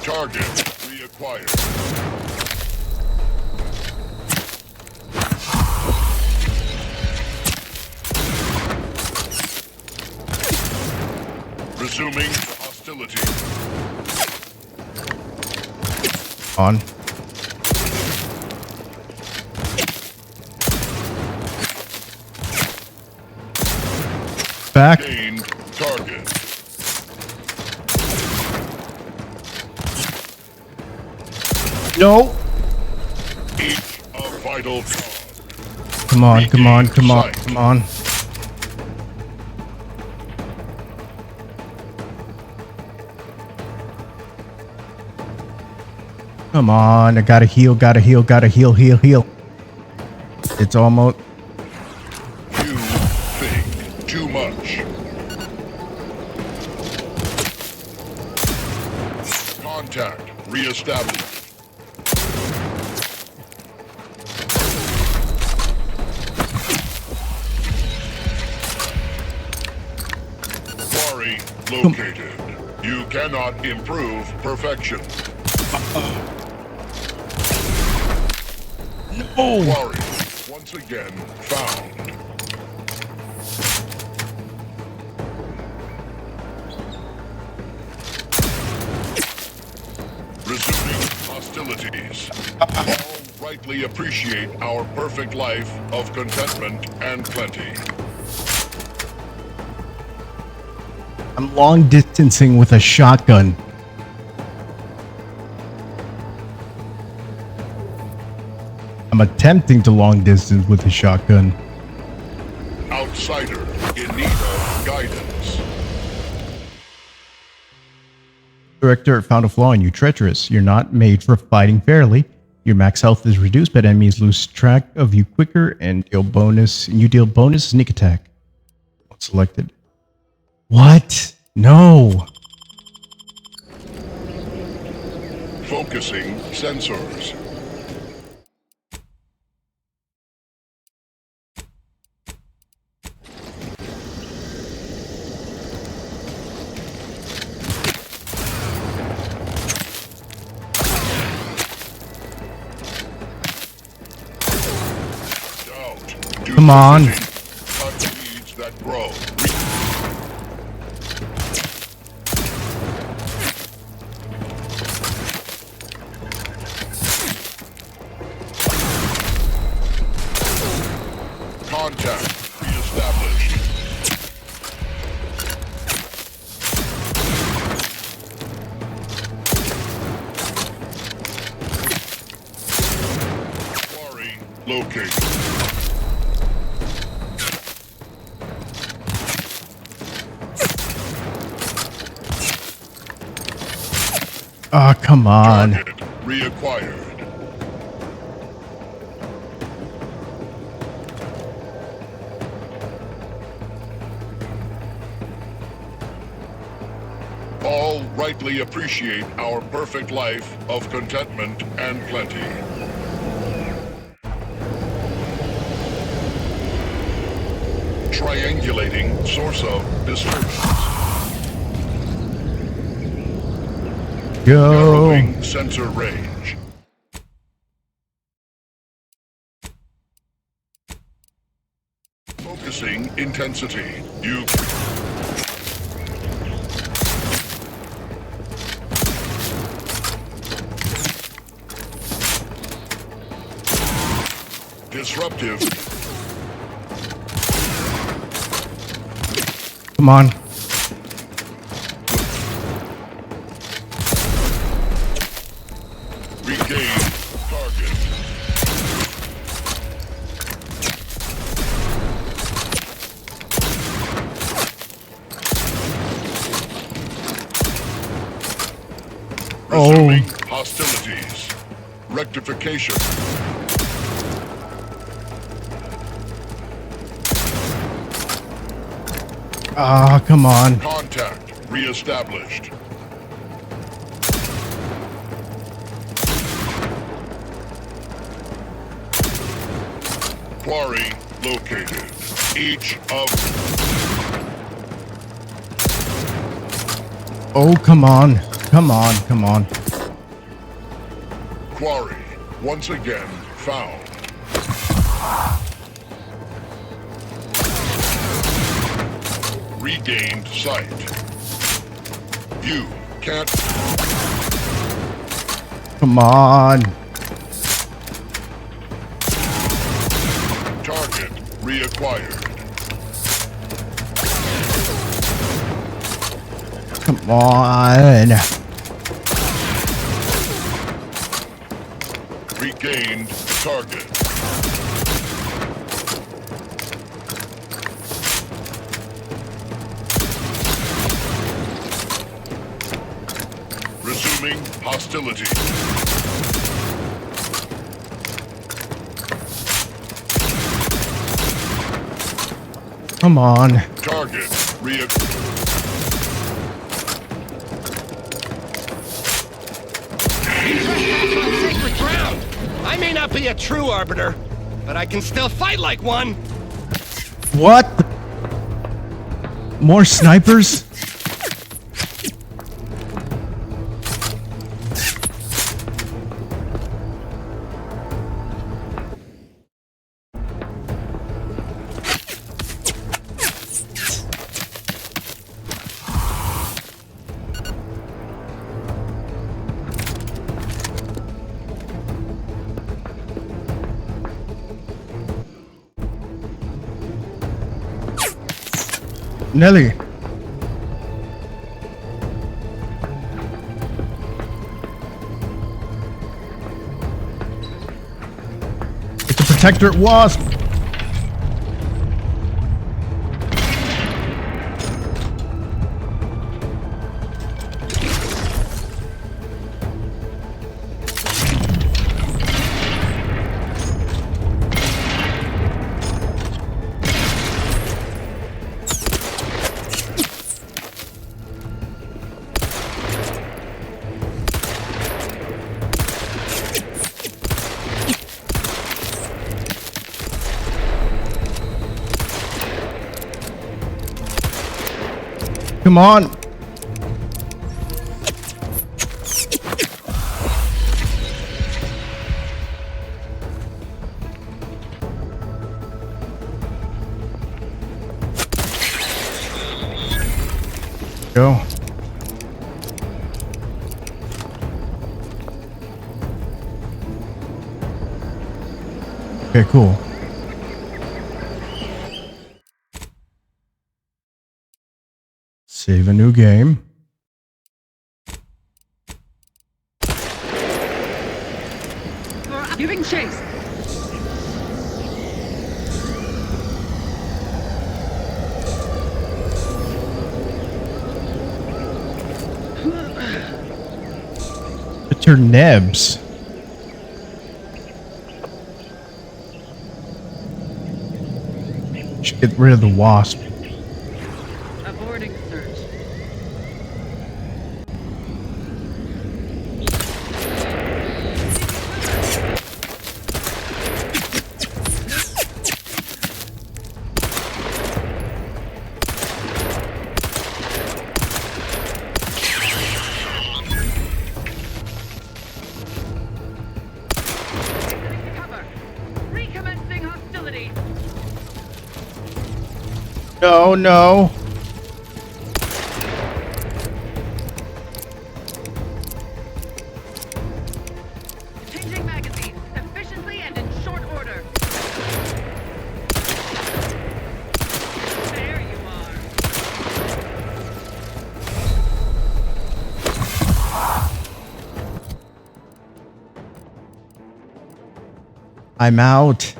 [SPEAKER 3] Target reacquired. Resuming hostility.
[SPEAKER 1] On. Back.
[SPEAKER 3] Gained target.
[SPEAKER 1] No.
[SPEAKER 3] Each a vital cause.
[SPEAKER 1] Come on, come on, come on, come on. Come on, I gotta heal, gotta heal, gotta heal, heal, heal. It's almost...
[SPEAKER 3] You think too much. Contact reestablished. Quarry located. You cannot improve perfection.
[SPEAKER 1] No!
[SPEAKER 3] Quarry once again found. Resuming hostilities. All rightly appreciate our perfect life of contentment and plenty.
[SPEAKER 1] I'm long distancing with a shotgun. I'm attempting to long distance with a shotgun.
[SPEAKER 3] Outsider in need of guidance.
[SPEAKER 1] Director found a flaw in you. Treacherous. You're not made for fighting fairly. Your max health is reduced, but enemies lose track of you quicker and deal bonus. You deal bonus sneak attack. Selected. What? No.
[SPEAKER 3] Focusing sensors.
[SPEAKER 1] Come on.
[SPEAKER 3] Weeds that grow. Contact reestablished. located.
[SPEAKER 1] Oh, come on.
[SPEAKER 3] Target reacquired. All rightly appreciate our perfect life of contentment and plenty. Triangulating source of disturbance.
[SPEAKER 1] Go.
[SPEAKER 3] Narrowing sensor range. Focusing intensity. You. Disruptive.
[SPEAKER 1] Come on.
[SPEAKER 3] Regain target. Resuming hostilities. Rectification.
[SPEAKER 1] Ah, come on.
[SPEAKER 3] Contact reestablished. Quarry located. Each of.
[SPEAKER 1] Oh, come on. Come on, come on.
[SPEAKER 3] Quarry once again found. Regained sight. You can't.
[SPEAKER 1] Come on.
[SPEAKER 3] Target reacquired.
[SPEAKER 1] Come on.
[SPEAKER 3] Regained target. Resuming hostility.
[SPEAKER 1] Come on.
[SPEAKER 3] Target
[SPEAKER 19] Sacred ground! I may not be a true arbiter, but I can still fight like one!
[SPEAKER 1] What? More snipers? Nelly. It's a protector wasp. Come on. Go. Okay, cool. Save a new game.
[SPEAKER 4] Giving chase.
[SPEAKER 1] Dr. Nebs. Should get rid of the wasp.
[SPEAKER 10] Aborting search. Recommencing hostilities.
[SPEAKER 1] No, no.
[SPEAKER 10] Changing magazines efficiently and in short order. There you are.
[SPEAKER 1] I'm out.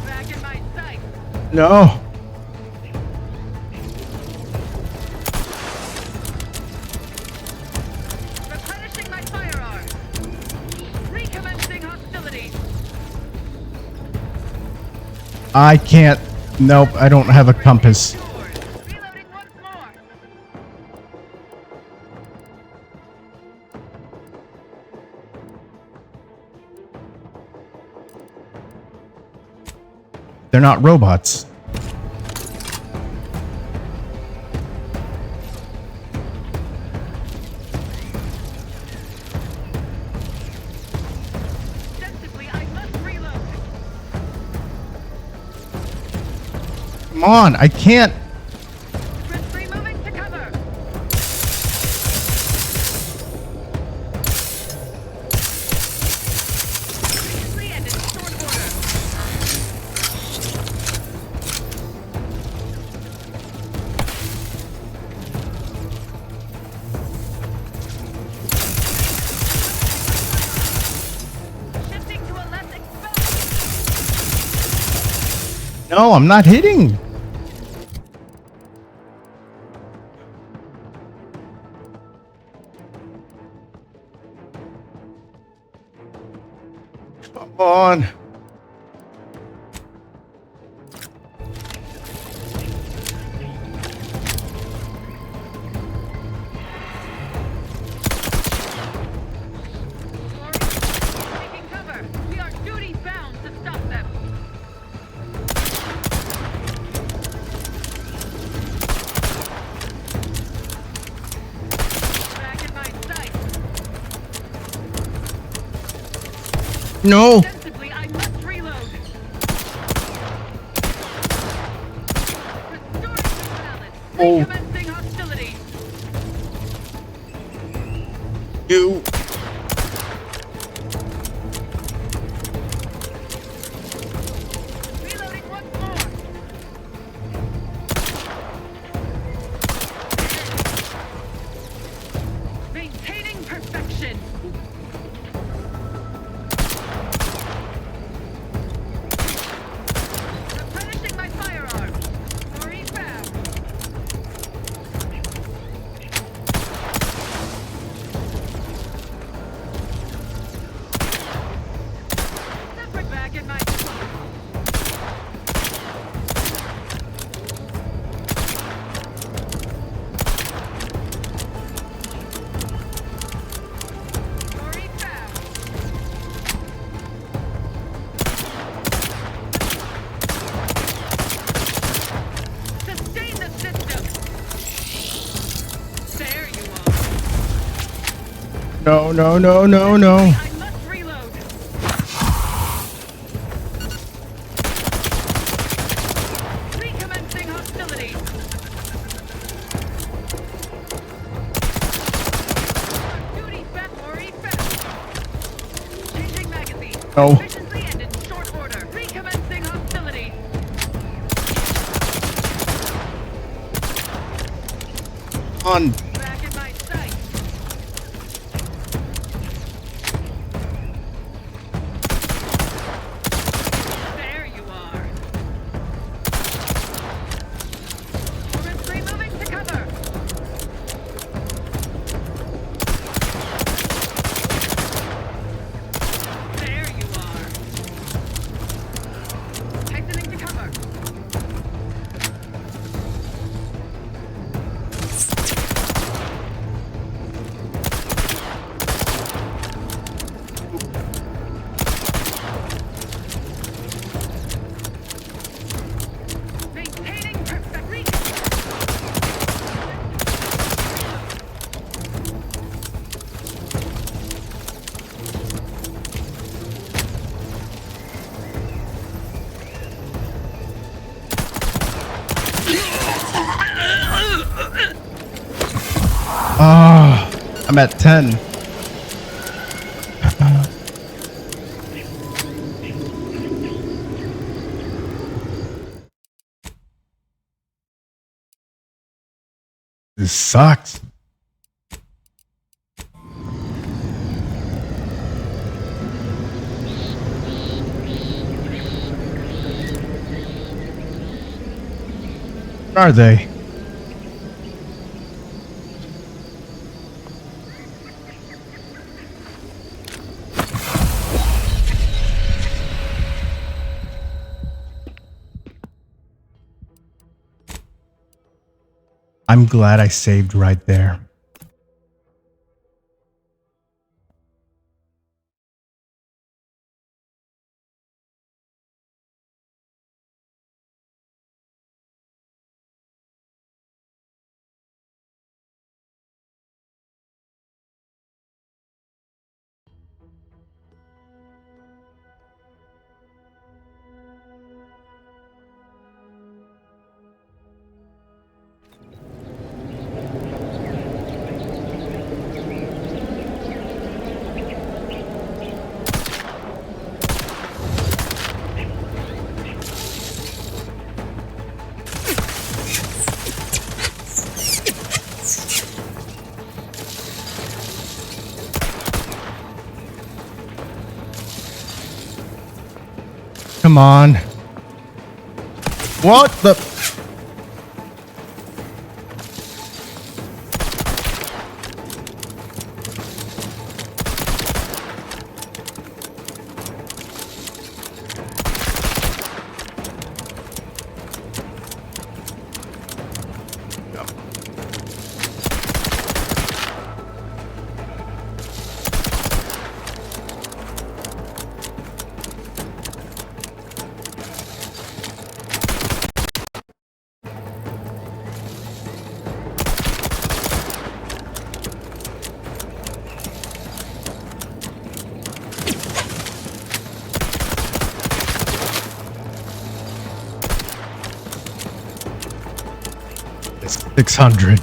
[SPEAKER 10] Back in my sight.
[SPEAKER 1] No.
[SPEAKER 10] Replenishing my firearms. Recommencing hostilities.
[SPEAKER 1] I can't. Nope, I don't have a compass.
[SPEAKER 10] Reloading once more.
[SPEAKER 1] They're not robots.
[SPEAKER 10] Sensibly, I must reload.
[SPEAKER 1] Come on, I can't.
[SPEAKER 10] Removing to cover. Efficiently and in short order. Shifting to a less exposed.
[SPEAKER 1] No, I'm not hitting. Come on.
[SPEAKER 10] Taking cover. We are duty bound to stop them. Back in my sight.
[SPEAKER 1] No.
[SPEAKER 10] Sensibly, I must reload. Restoring the balance.
[SPEAKER 1] Oh.
[SPEAKER 10] Recommencing hostilities.
[SPEAKER 1] You.
[SPEAKER 10] Reloading once more. Maintaining perfection. Replenishing my firearms. Sorry, fab. Separate back in my. Sorry, fab. Sustain the system. There you are.
[SPEAKER 1] No, no, no, no, no.
[SPEAKER 10] I must reload. Recommencing hostilities. Duty back or effect. Changing magazine.
[SPEAKER 1] No.
[SPEAKER 10] Efficiently and in short order. Recommencing hostilities.
[SPEAKER 1] on. I'm at 10. This sucks. Where are they? I'm glad I saved right there. Come on. What the? It's 600.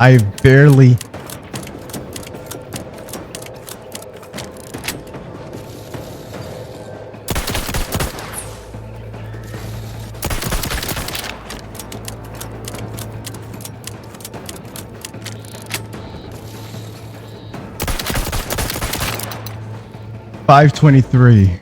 [SPEAKER 1] I barely. $523.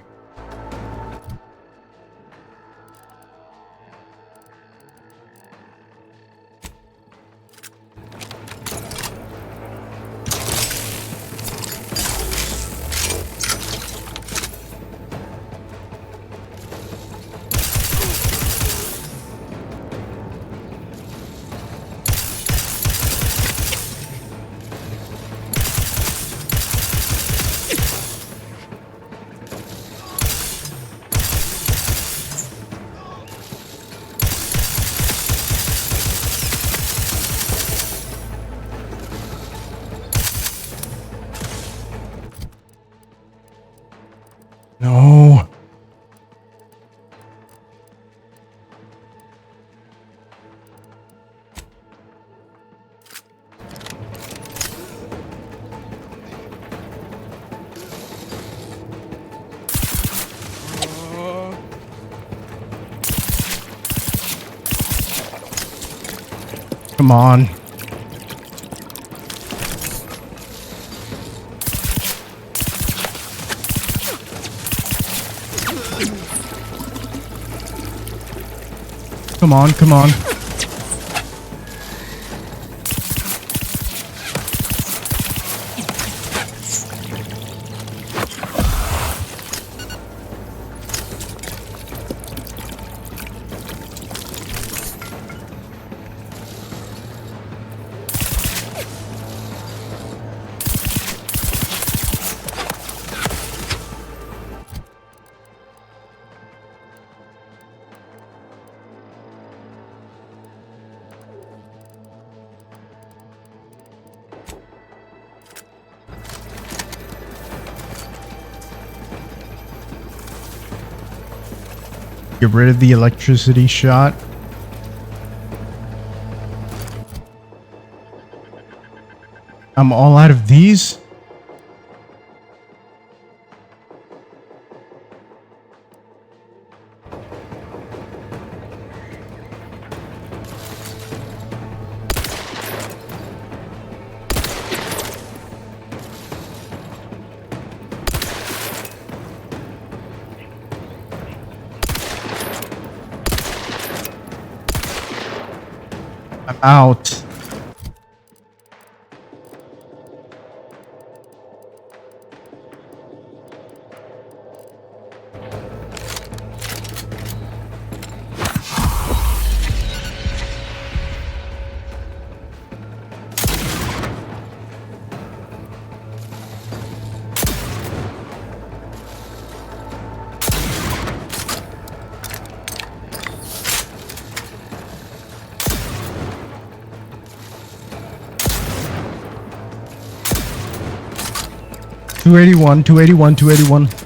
[SPEAKER 1] Come on. Come on, come on. Get rid of the electricity shot. I'm all out of these. I'm out. $281, $281, $281.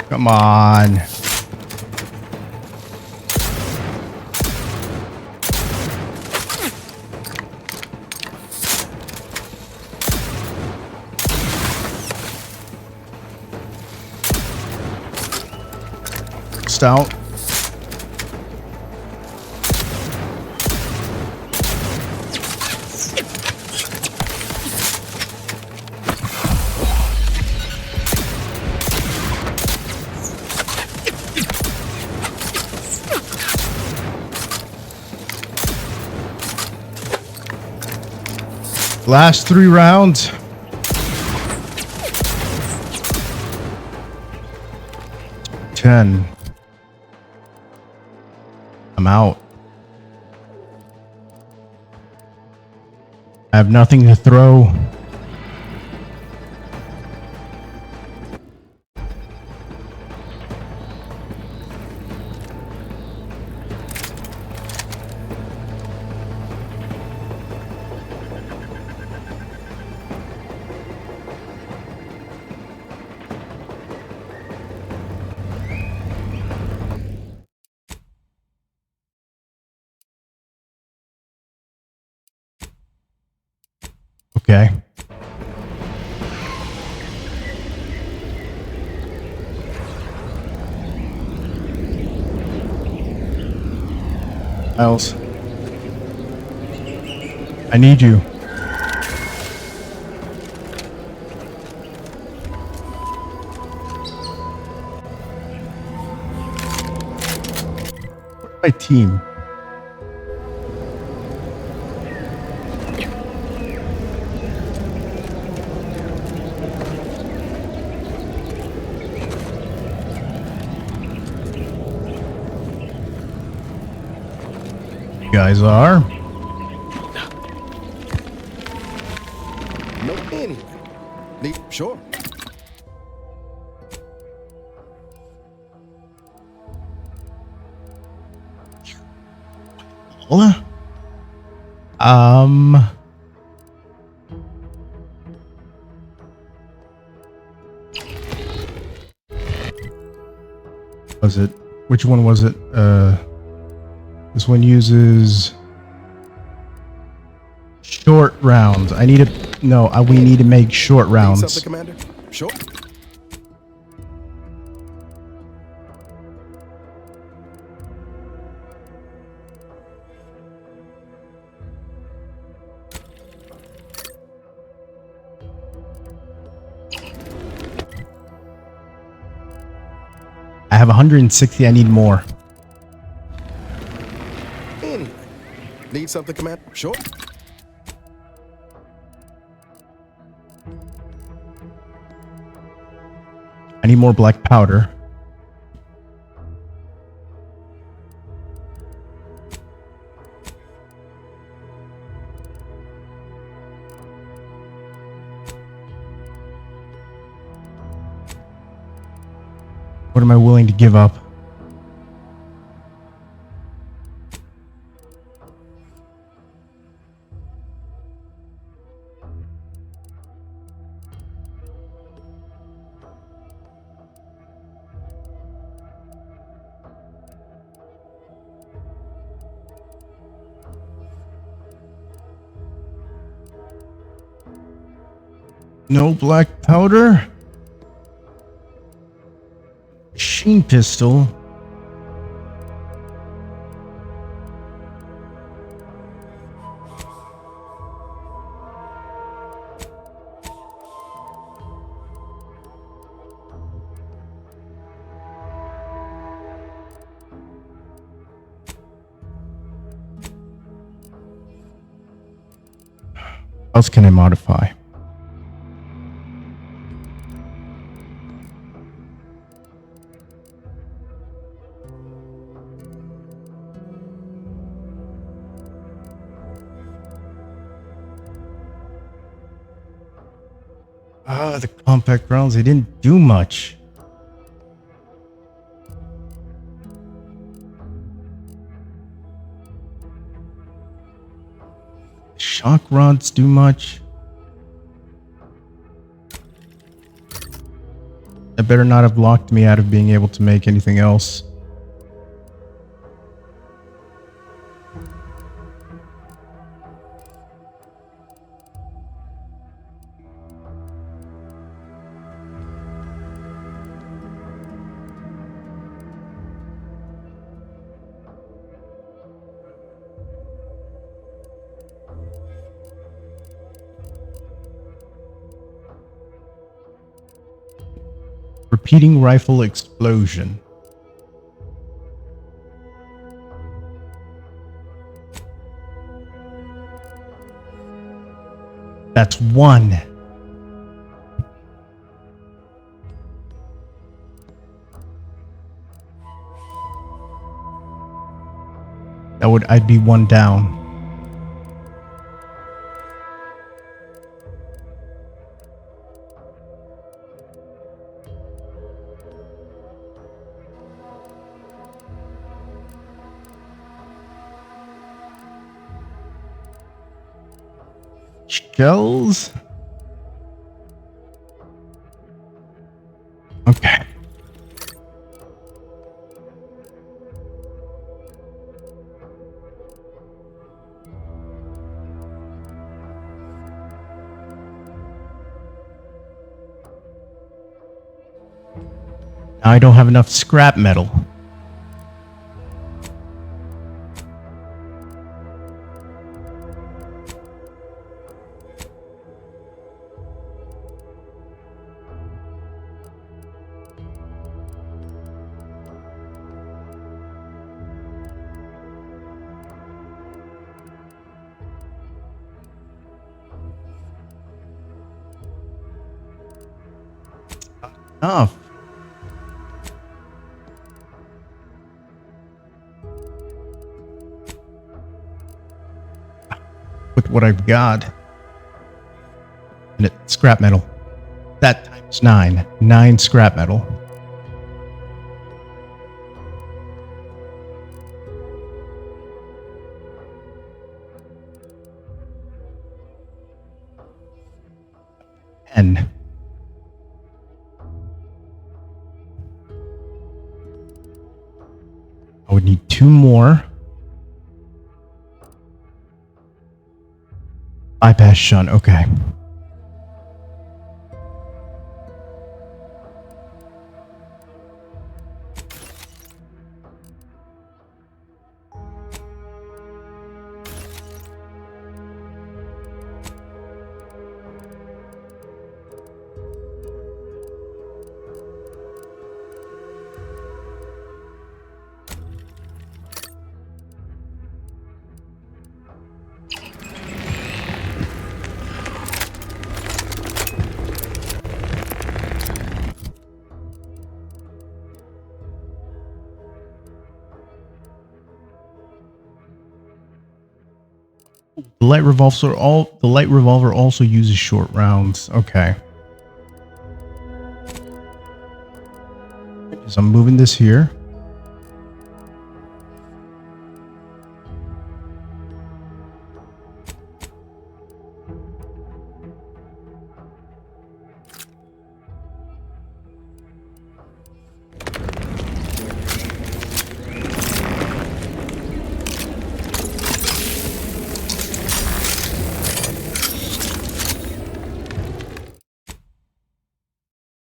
[SPEAKER 1] Come on. Stout. Last 3 rounds. $10. I'm out. I have nothing to throw. Okay. Miles, I need you. Where's my team? You guys are.
[SPEAKER 6] No, anyway. Sure.
[SPEAKER 1] Was it? Which one was it? This one uses short rounds. I need to. No, we need to make short
[SPEAKER 6] Need
[SPEAKER 1] rounds.
[SPEAKER 6] something, Commander? Sure.
[SPEAKER 1] I have 160. I need more.
[SPEAKER 6] Anyway. Need something, Commander? Sure.
[SPEAKER 1] I need more black powder. What am I willing to give up? No black powder? Machine pistol. What else can I modify? The compact rounds, they didn't do much. Shock rods do much. That better not have locked me out of being able to make anything else. Repeating rifle explosion. That's one. I'd be one down. Shells. Okay. Now I don't have enough scrap metal. Enough. With what I've got. And scrap metal. That times 9. 9 scrap metal. And I would need 2 more. Bypass shunt, okay. The light revolver also uses short rounds. Okay. So I'm moving this here.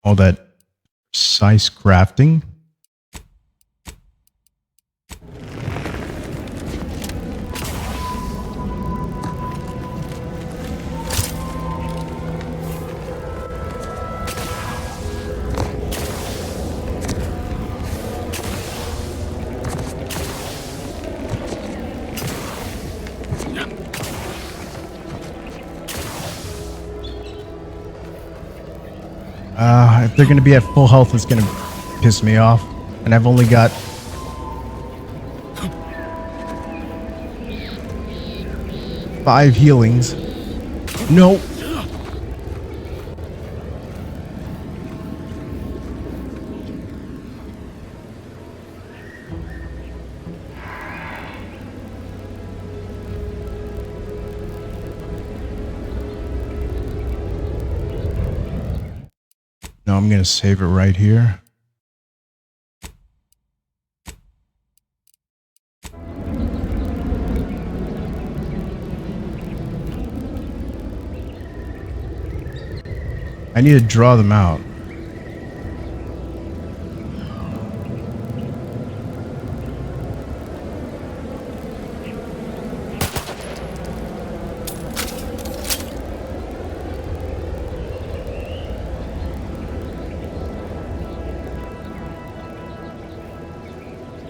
[SPEAKER 1] All that precise crafting. If they're going to be at full health, it's going to piss me off. And I've only got... five healings. No. No, I'm going to save it right here. I need to draw them out.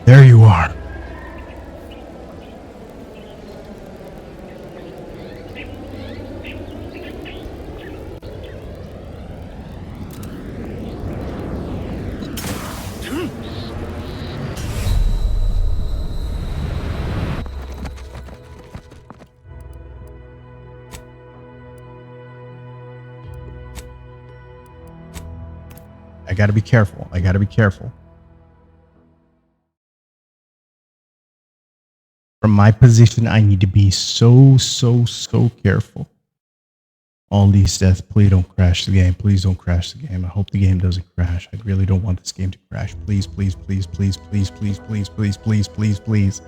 [SPEAKER 1] There you are. I gotta be careful. I gotta be careful. From my position, I need to be so careful. All these deaths, please don't crash the game. Please don't crash the game. I hope the game doesn't crash. I really don't want this game to crash. Please, please, please, please, please, please, please, please, please, please, please.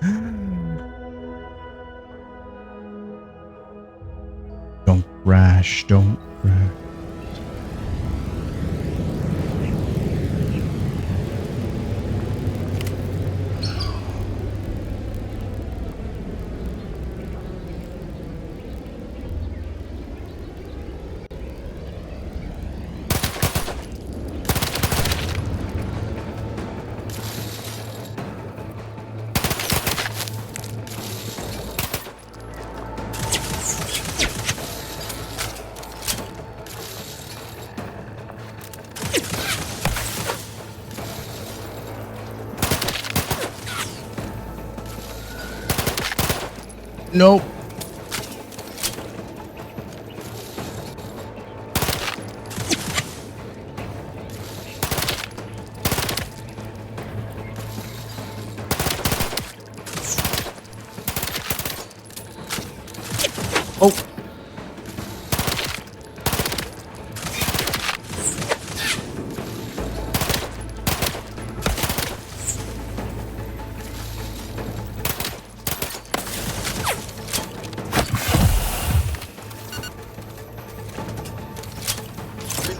[SPEAKER 1] Don't crash. Don't crash. Nope.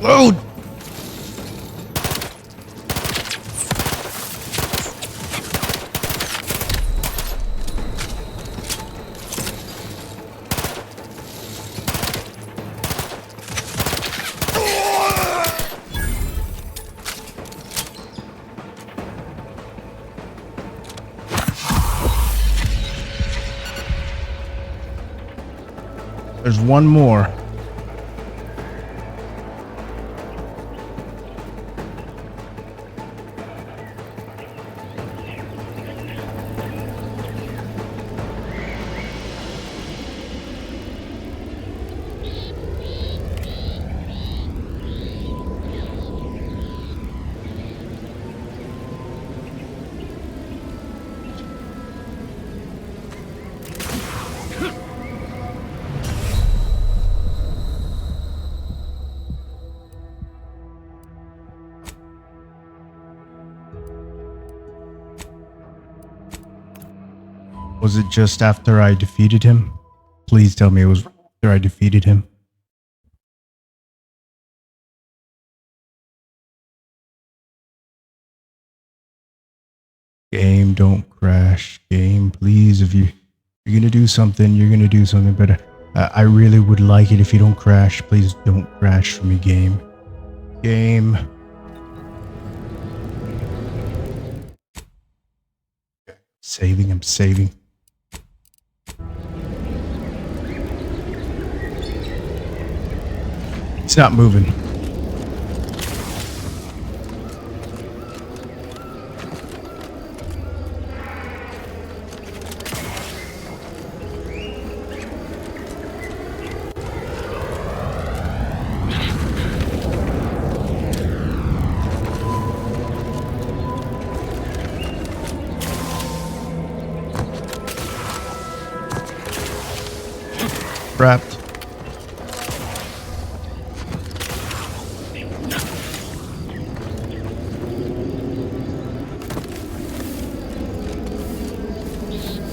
[SPEAKER 1] Load! There's one more. Was it just after I defeated him? Please tell me it was after I defeated him. Game, don't crash. Game, please. If you're gonna do something, you're gonna do something. But I really would like it if you don't crash. Please don't crash for me, game. Game. Saving, I'm saving. It's not moving. Wrapped.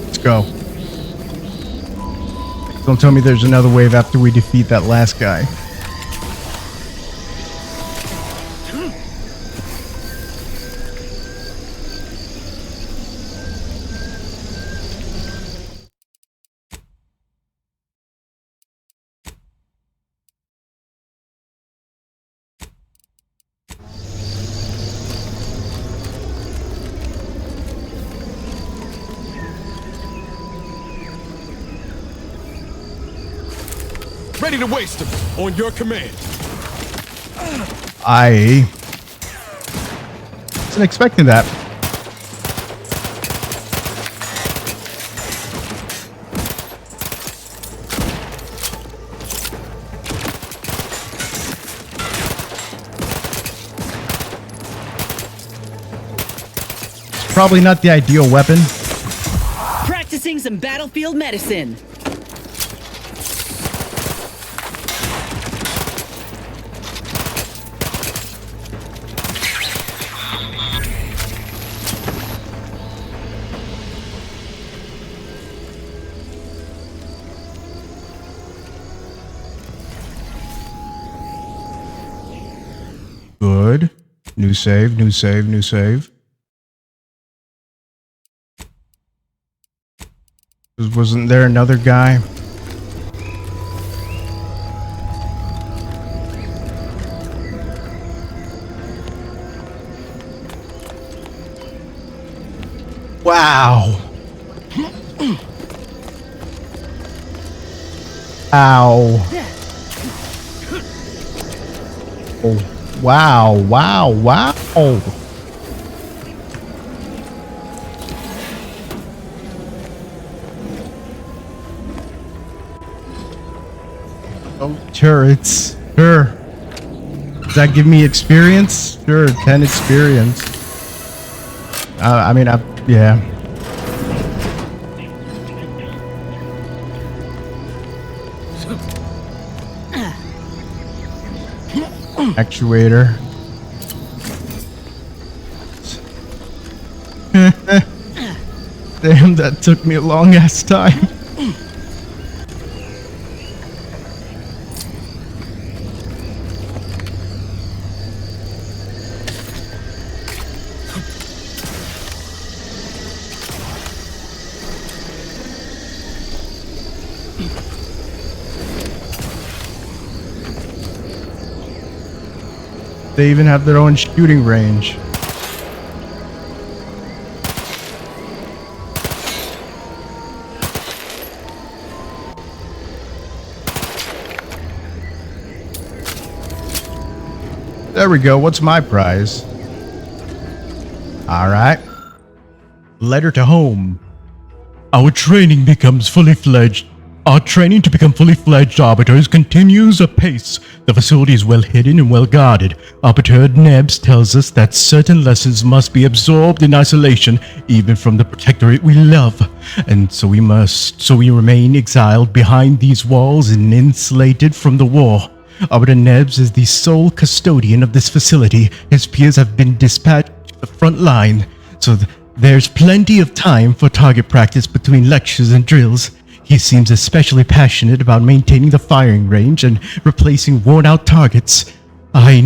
[SPEAKER 1] Let's go. Don't tell me there's another wave after we defeat that last guy.
[SPEAKER 15] Ready to waste him on your command.
[SPEAKER 1] I wasn't expecting that. It's probably not the ideal weapon.
[SPEAKER 23] Practicing some battlefield medicine.
[SPEAKER 1] Good. New save, new save, new save. Wasn't there another guy? Wow. Ow. Oh. Wow, wow, wow. Oh, turrets. Sure. Does that give me experience? Sure, 10 experience. I mean, yeah. Actuator. Damn, that took me a long ass time. They even have their own shooting range. There we go. What's my prize? All right. Letter to home. Our training becomes fully fledged. Our training to become fully fledged arbiters continues apace. The facility is well hidden and well guarded. Arbiter Nebs tells us that certain lessons must be absorbed in isolation, even from the protectorate we love. And so we remain exiled behind these walls and insulated from the war. Arbiter Nebs is the sole custodian of this facility. His peers have been dispatched to the front line, so there's plenty of time for target practice between lectures and drills. He seems especially passionate about maintaining the firing range and replacing worn-out targets. I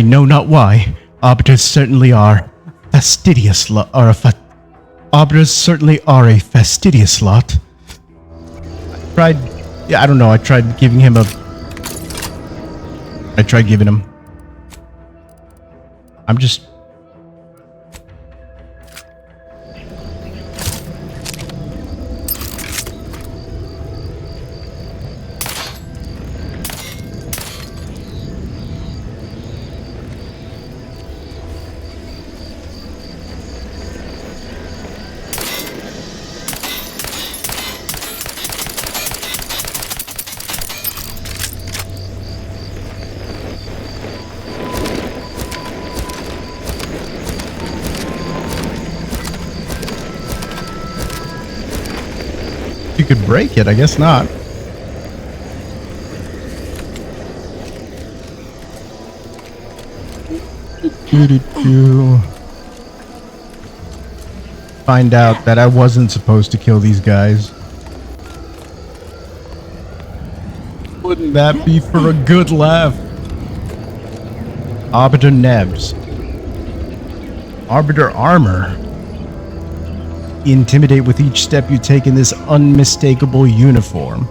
[SPEAKER 1] know not why. Arbiters certainly are fastidious Arbiters certainly are a fastidious lot. I tried giving him. I'm just. You could break it, I guess not. Find out that I wasn't supposed to kill these guys. Wouldn't that be for a good laugh? Arbiter Nebs. Arbiter Armor. Intimidate with each step you take in this unmistakable uniform.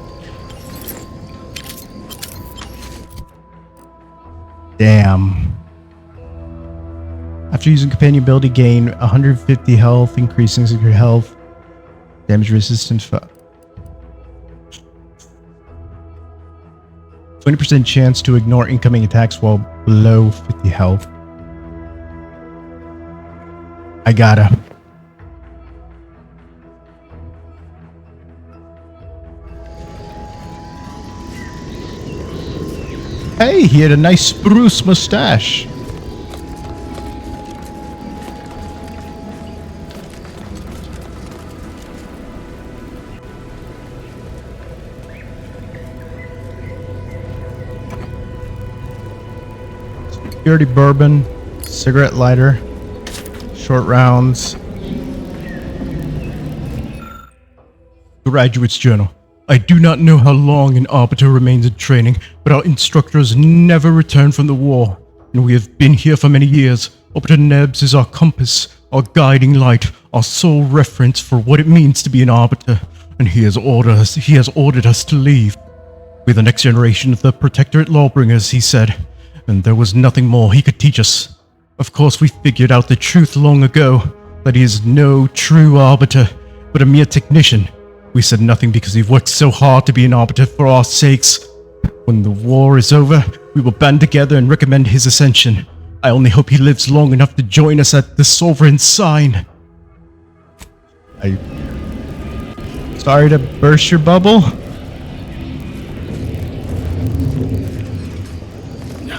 [SPEAKER 1] Damn. After using companion ability, gain 150 health, increasing secret health, damage resistance. 20% chance to ignore incoming attacks while below 50 health. I gotta. Hey, he had a nice spruce mustache. Security bourbon, cigarette lighter, short rounds. Graduate's journal. I do not know how long an arbiter remains in training, but our instructors never return from the war, and we have been here for many years. Arbiter Nebs is our compass, our guiding light, our sole reference for what it means to be an arbiter, and he has ordered us to leave. We're the next generation of the Protectorate Lawbringers, he said, and there was nothing more he could teach us. Of course, we figured out the truth long ago, that he is no true arbiter, but a mere technician. We said nothing because he worked so hard to be an arbiter for our sakes. When the war is over, we will band together and recommend his ascension. I only hope he lives long enough to join us at the Sovereign Sign. Sorry to burst your bubble.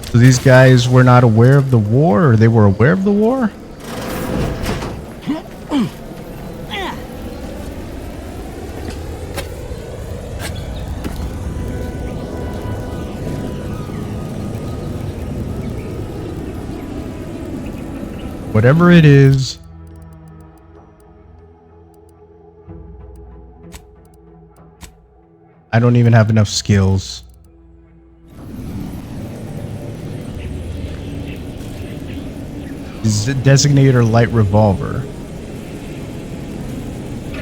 [SPEAKER 1] So these guys were not aware of the war, or they were aware of the war? Whatever it is, I don't even have enough skills. Is it designator light revolver?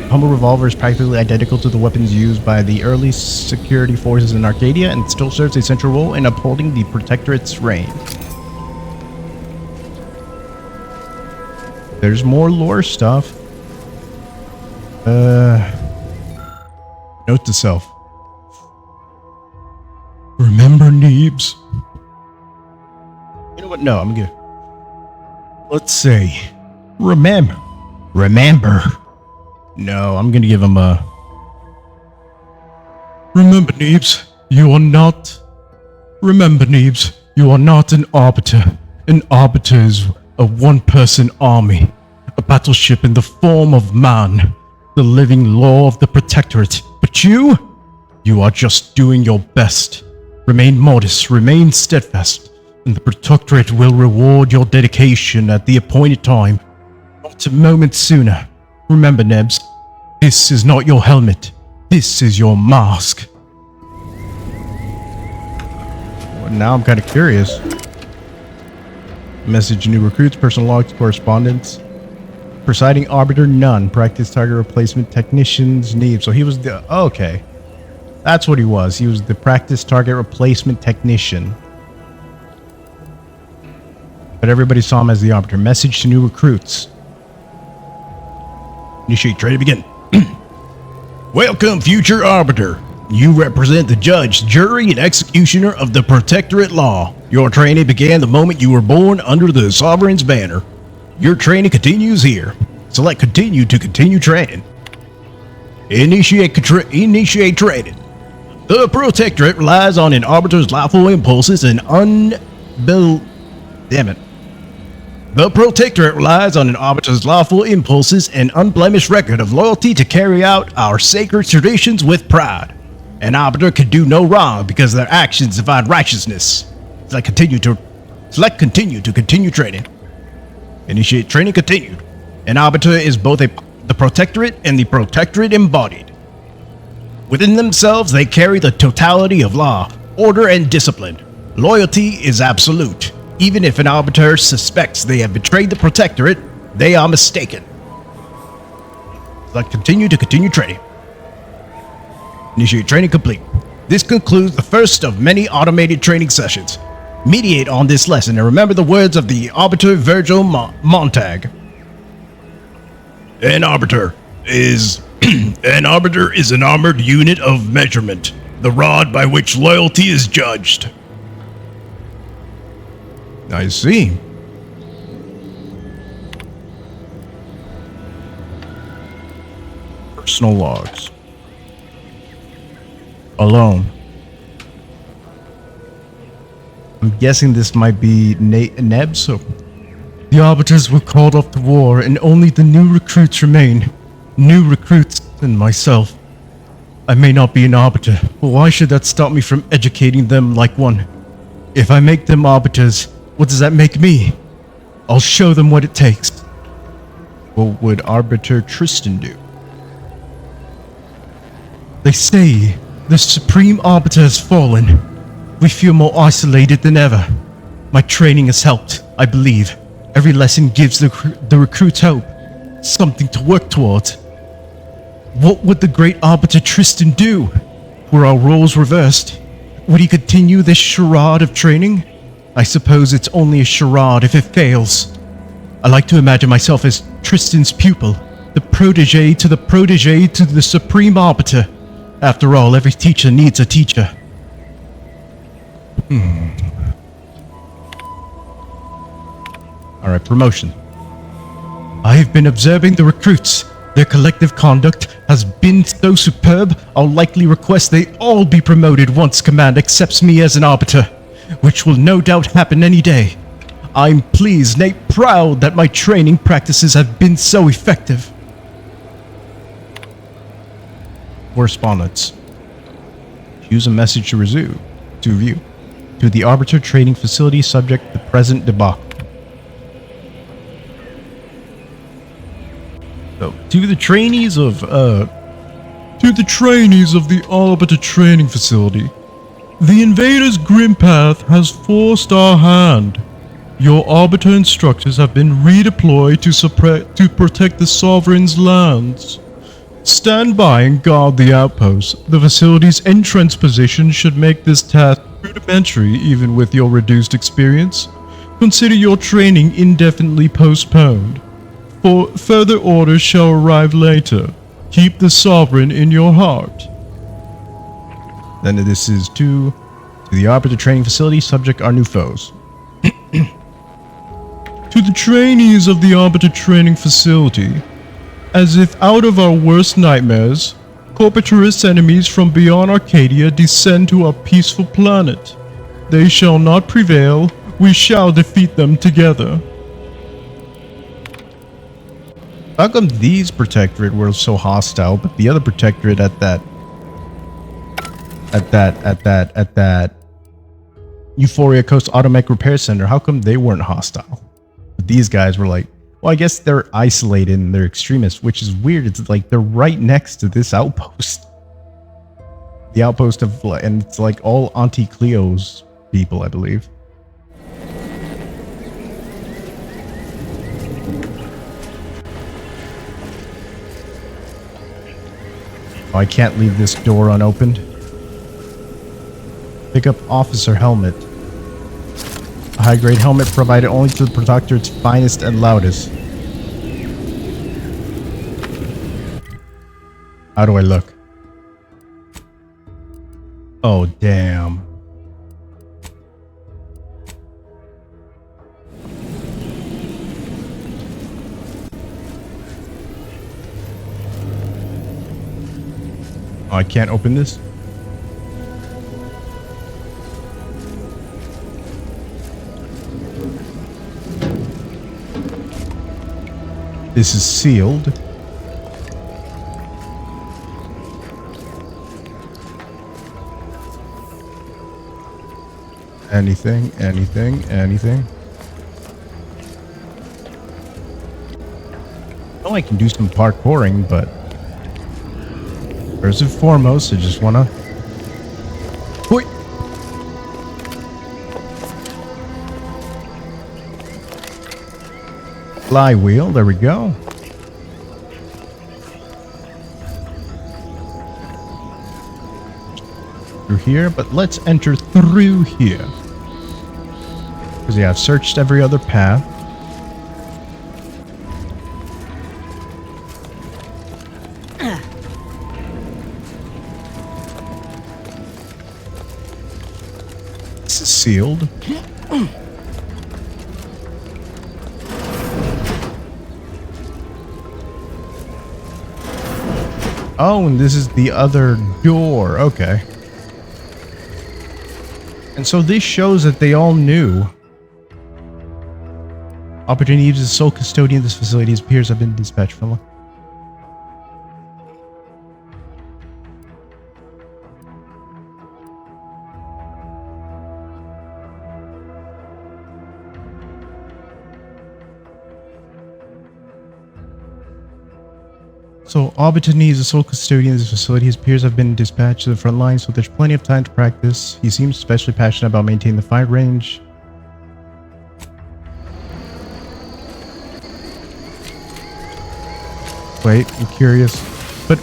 [SPEAKER 1] Humble revolver is practically identical to the weapons used by the early security forces in Arcadia and still serves a central role in upholding the Protectorate's reign. there's more lore stuff. Note to self. Remember, Neebs? You know what? No, I'm good. Let's say, remember. No, I'm gonna give him a. Remember, Neebs, you are not. Remember, Neebs, you are not an arbiter. An arbiter is a one-person army, a battleship in the form of man, the living law of the Protectorate. But you are just doing your best. Remain modest, remain steadfast, and the Protectorate will reward your dedication at the appointed time. Not a moment sooner. Remember, Nebs, this is not your helmet. This is your mask. Well, now I'm kind of curious. Message to new recruits, personal logs, correspondence. Presiding Arbiter, none. Practice target replacement technicians, Neebs. So he was the... Oh, okay. That's what he was. He was the practice target replacement technician. But everybody saw him as the Arbiter. Message to new recruits. Initiate training begin. Welcome, future Arbiter. You represent the judge, jury, and executioner of the Protectorate law. Your training began the moment you were born under the Sovereign's banner. Your training continues here. Select continue to continue training. Initiate training. The Protectorate relies on an Arbiter's lawful impulses and The Protectorate relies on an Arbiter's lawful impulses and unblemished record of loyalty to carry out our sacred traditions with pride. An Arbiter can do no wrong because their actions divide righteousness. Select continue to continue training. Initiate training continued. An Arbiter is both the Protectorate and the Protectorate embodied. Within themselves, they carry the totality of law, order, and discipline. Loyalty is absolute. Even if an Arbiter suspects they have betrayed the Protectorate, they are mistaken. Select continue to continue training. Initiate training complete. This concludes the first of many automated training sessions. Mediate on this lesson and remember the words of the Arbiter Virgil Montag. An Arbiter is an armored unit of measurement, the rod by which loyalty is judged. I see. Personal logs. Alone. I'm guessing this might be Neb, so... The Arbiters were called off to war, and only the new recruits remain. New recruits and myself. I may not be an Arbiter, but why should that stop me from educating them like one? If I make them Arbiters, what does that make me? I'll show them what it takes. What would Arbiter Tristan do? They say the Supreme Arbiter has fallen. We feel more isolated than ever. My training has helped, I believe. Every lesson gives the recruits hope. Something to work towards. What would the great Arbiter Tristan do? Were our roles reversed? Would he continue this charade of training? I suppose it's only a charade if it fails. I like to imagine myself as Tristan's pupil, the protege to the Supreme Arbiter. After all, every teacher needs a teacher. Alright, promotion. I have been observing the recruits. Their collective conduct has been so superb, I'll likely request they all be promoted once Command accepts me as an Arbiter, which will no doubt happen any day. I'm pleased, nay proud, that my training practices have been so effective. Correspondence. Choose a message to view. To the Arbiter Training Facility, subject the present debacle. So, to the trainees of the Arbiter Training Facility, the invader's grim path has forced our hand. Your Arbiter instructors have been redeployed to protect the Sovereign's lands. Stand by and guard the outpost. The facility's entrance position should make this task rudimentary even with your reduced experience. Consider your training indefinitely postponed. For further orders shall arrive later. Keep the sovereign in your heart. Then this is to the Arbiter Training Facility. Subject are new foes. To the trainees of the Arbiter Training Facility. As if out of our worst nightmares, corporatorist enemies from beyond Arcadia descend to our peaceful planet. They shall not prevail. We shall defeat them together. How come these Protectorate were so hostile, but the other Protectorate at that Euphoria Coast Automech Repair Center, how come they weren't hostile? But these guys were like, well, I guess they're isolated and they're extremists, which is weird. It's like they're right next to this outpost. The outpost of, and it's like all Auntie Cleo's people, I believe. Oh, I can't leave this door unopened. Pick up officer helmet. A high-grade helmet provided only to the Protectorate's finest and loudest. How do I look? Oh, damn. Oh, I can't open this? This is sealed. Anything, anything, anything. I know I can do some parkouring, but first and foremost, I just wanna... Wait. Flywheel, there we go. Through here, but let's enter through here. Because yeah, I've searched every other path. This is sealed. Oh, and this is the other door. Okay. And so this shows that they all knew. Opportunity is the sole custodian of this facility. His peers have been dispatched from. So, Obitany is the sole custodian of this facility. His peers have been dispatched to the front line, so there's plenty of time to practice. He seems especially passionate about maintaining the fire range. Wait, I'm curious. But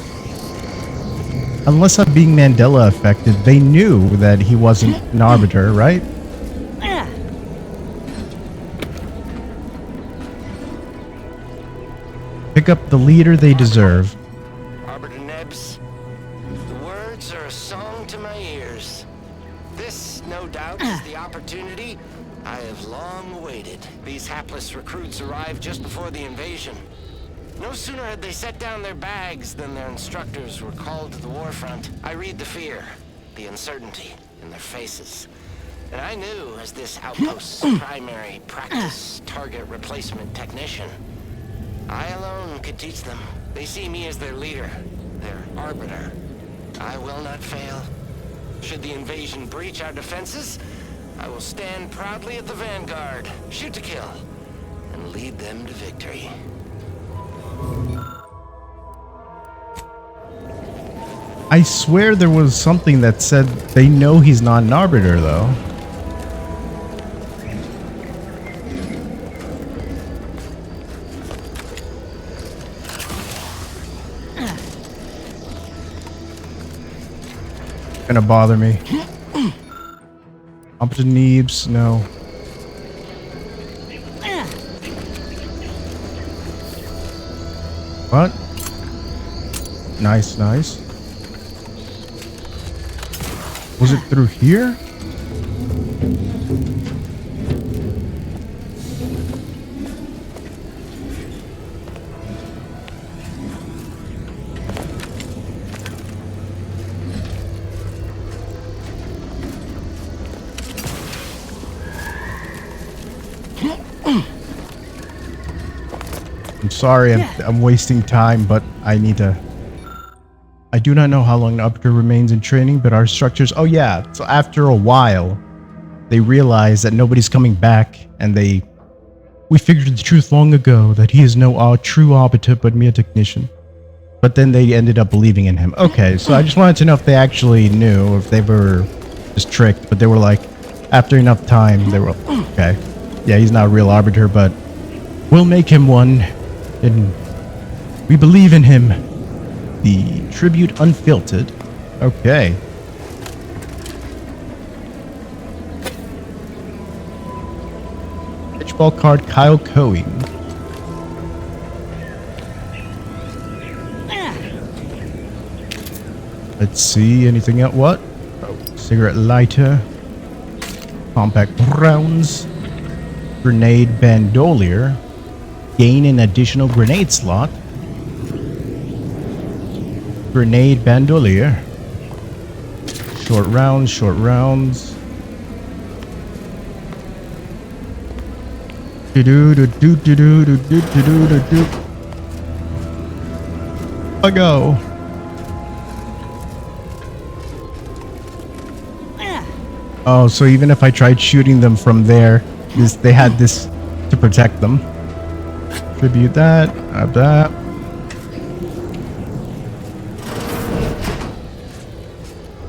[SPEAKER 1] unless I'm being Mandela affected, they knew that he wasn't an arbiter, right? Pick up the leader they deserve.
[SPEAKER 19] Arbiter Nebs, the words are a song to my ears. This, no doubt, is the opportunity I have long awaited. These hapless recruits arrived just before the invasion. No sooner had they set down their bags than their instructors were called to the war front. I read the fear, the uncertainty in their faces. And I knew, as this outpost's primary practice target replacement technician, I alone could teach them. They see me as their leader, their arbiter. I will not fail. Should the invasion breach our defenses, I will stand proudly at the vanguard, shoot to kill, and lead them to victory.
[SPEAKER 1] I swear there was something that said they know he's not an arbiter, though. Gonna bother me. Up to Neebs, no. What? Nice, nice. Was it through here? I'm sorry, I'm wasting time, but I need to... I do not know how long the Arbiter remains in training, but our structures... Oh yeah, so after a while, they realize that nobody's coming back, and they... We figured the truth long ago, that he is no true Arbiter, but mere technician. But then they ended up believing in him. Okay, so I just wanted to know if they actually knew, or if they were just tricked, but they were like, after enough time, they were... Okay, yeah, he's not a real Arbiter, but we'll make him one, and we believe in him. The Tribute Unfiltered. Okay. Pitchball card Kyle Coing. Let's see, anything else? What? Oh, cigarette lighter. Compact rounds. Grenade bandolier. Gain an additional grenade slot. Grenade bandolier. Short rounds, short rounds. I go. Oh, so even if I tried shooting them from there, they had this to protect them. Tribute that, have that.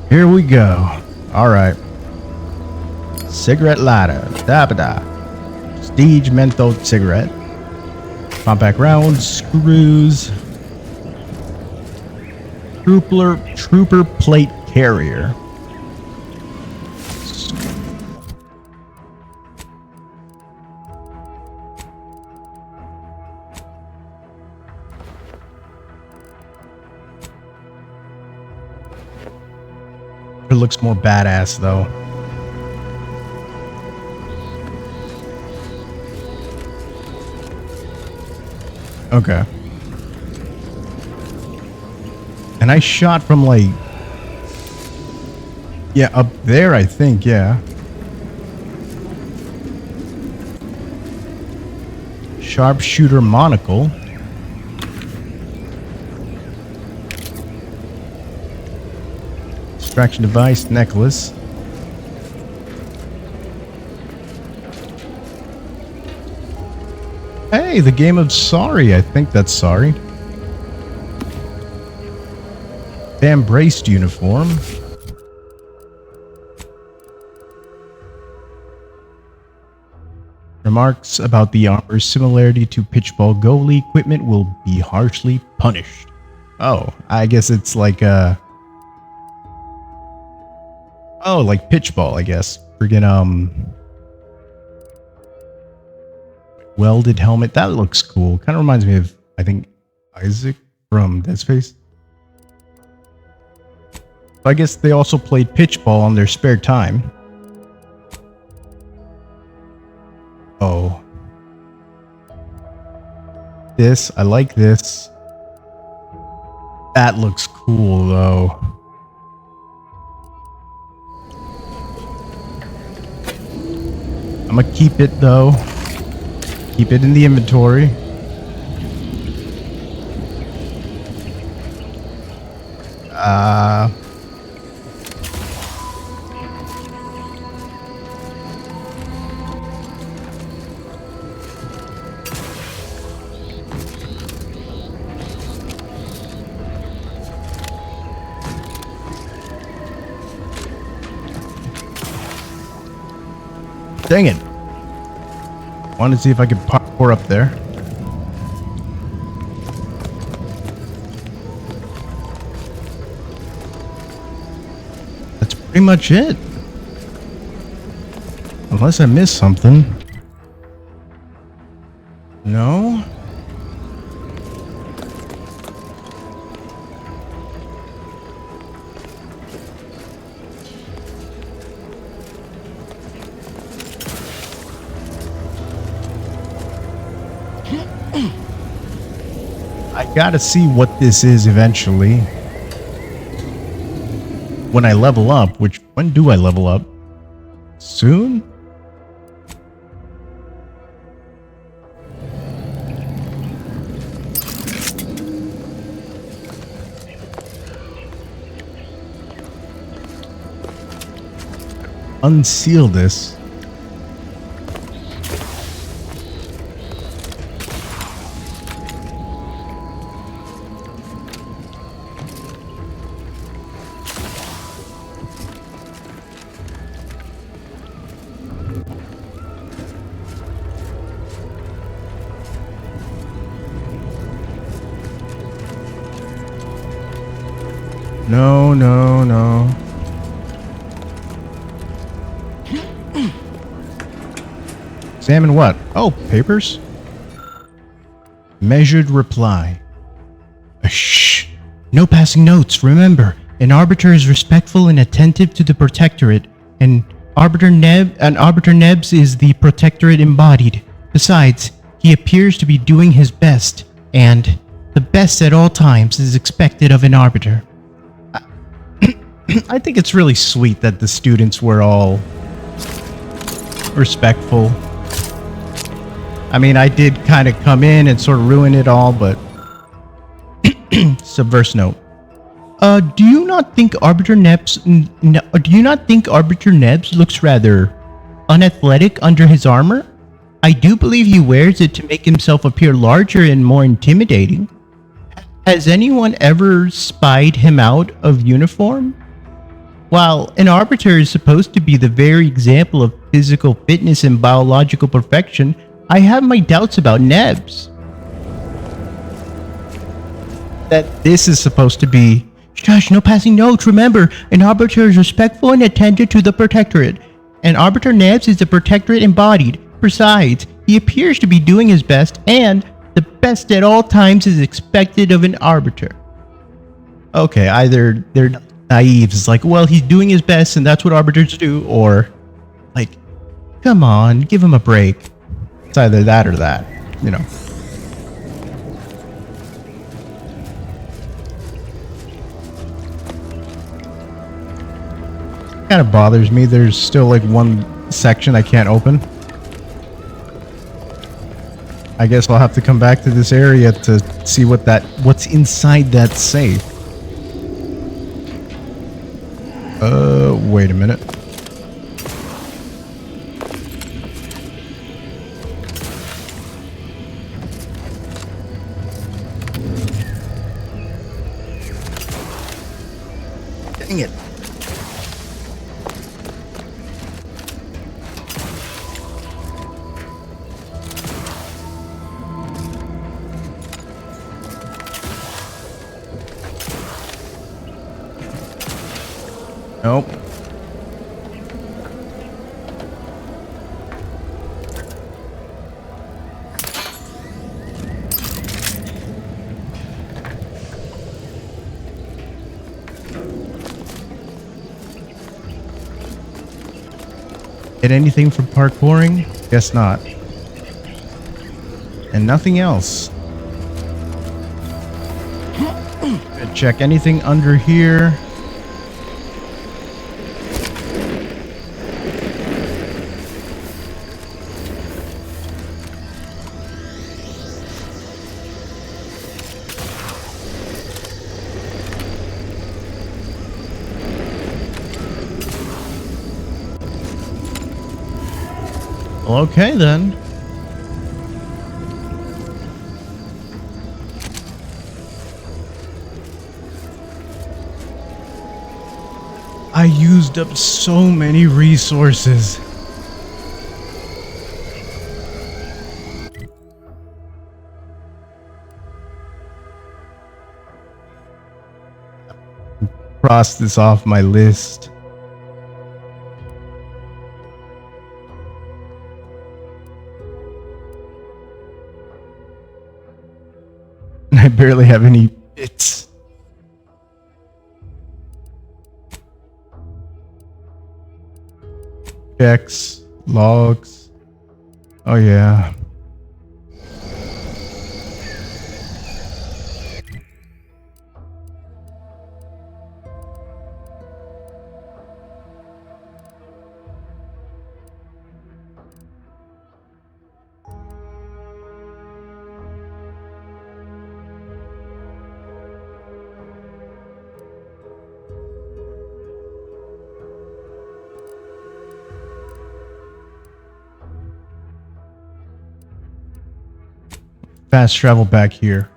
[SPEAKER 1] Here we go. Alright. Cigarette lighter. Da-ba-da. Prestige menthol cigarette. Compact rounds. Screws. Trooper plate carrier. It looks more badass though. Okay. And I shot from like... Yeah, up there I think, yeah. Sharpshooter monocle. Distraction device, necklace. Hey, the game of Sorry. I think that's Sorry. Damn braced uniform. Remarks about the armor's similarity to pitchball goalie equipment will be harshly punished. Oh, I guess it's like a... Oh, like pitchball, I guess. Friggin', welded helmet. That looks cool. Kind of reminds me of, I think, Isaac from Dead Space. I guess they also played pitchball on their spare time. Oh. This, I like this. That looks cool, though. I'm gonna keep it though. Keep it in the inventory. Dang it. Wanted to see if I could parkour up there. That's pretty much it. Unless I missed something. No? I gotta see what this is eventually. When I level up, which, when do I level up? Soon? Unseal this. No, no, no. Examine what? Oh, papers? Measured reply. Shh. No passing notes. Remember, an arbiter is respectful and attentive to the protectorate, and Arbiter Nebs is the protectorate embodied. Besides, he appears to be doing his best, and the best at all times is expected of an arbiter. I think it's really sweet that the students were all respectful. I mean, I did kind of come in and sort of ruin it all, but subverse note. Do you not think Arbiter Nebs looks rather unathletic under his armor? I do believe he wears it to make himself appear larger and more intimidating. Has anyone ever spied him out of uniform? While an arbiter is supposed to be the very example of physical fitness and biological perfection, I have my doubts about Nebs. That this is supposed to be... Shush, no passing notes. Remember, an arbiter is respectful and attentive to the protectorate. And Arbiter Nebs is the protectorate embodied. Besides, he appears to be doing his best, and the best at all times is expected of an arbiter. Okay, either they're naive. It's like, well, he's doing his best and that's what arbiters do, or like, come on, give him a break. It's either that or that, you know. Kind of bothers me. There's still like one section I can't open. I guess I'll have to come back to this area to see what's inside that safe. Wait a minute. Dang it. Nope. Get anything from parkouring? Guess not. And nothing else. Check anything under here. Okay then. I used up so many resources. Cross this off my list. I barely have any bits. Checks, logs. Oh yeah. fast travel back here.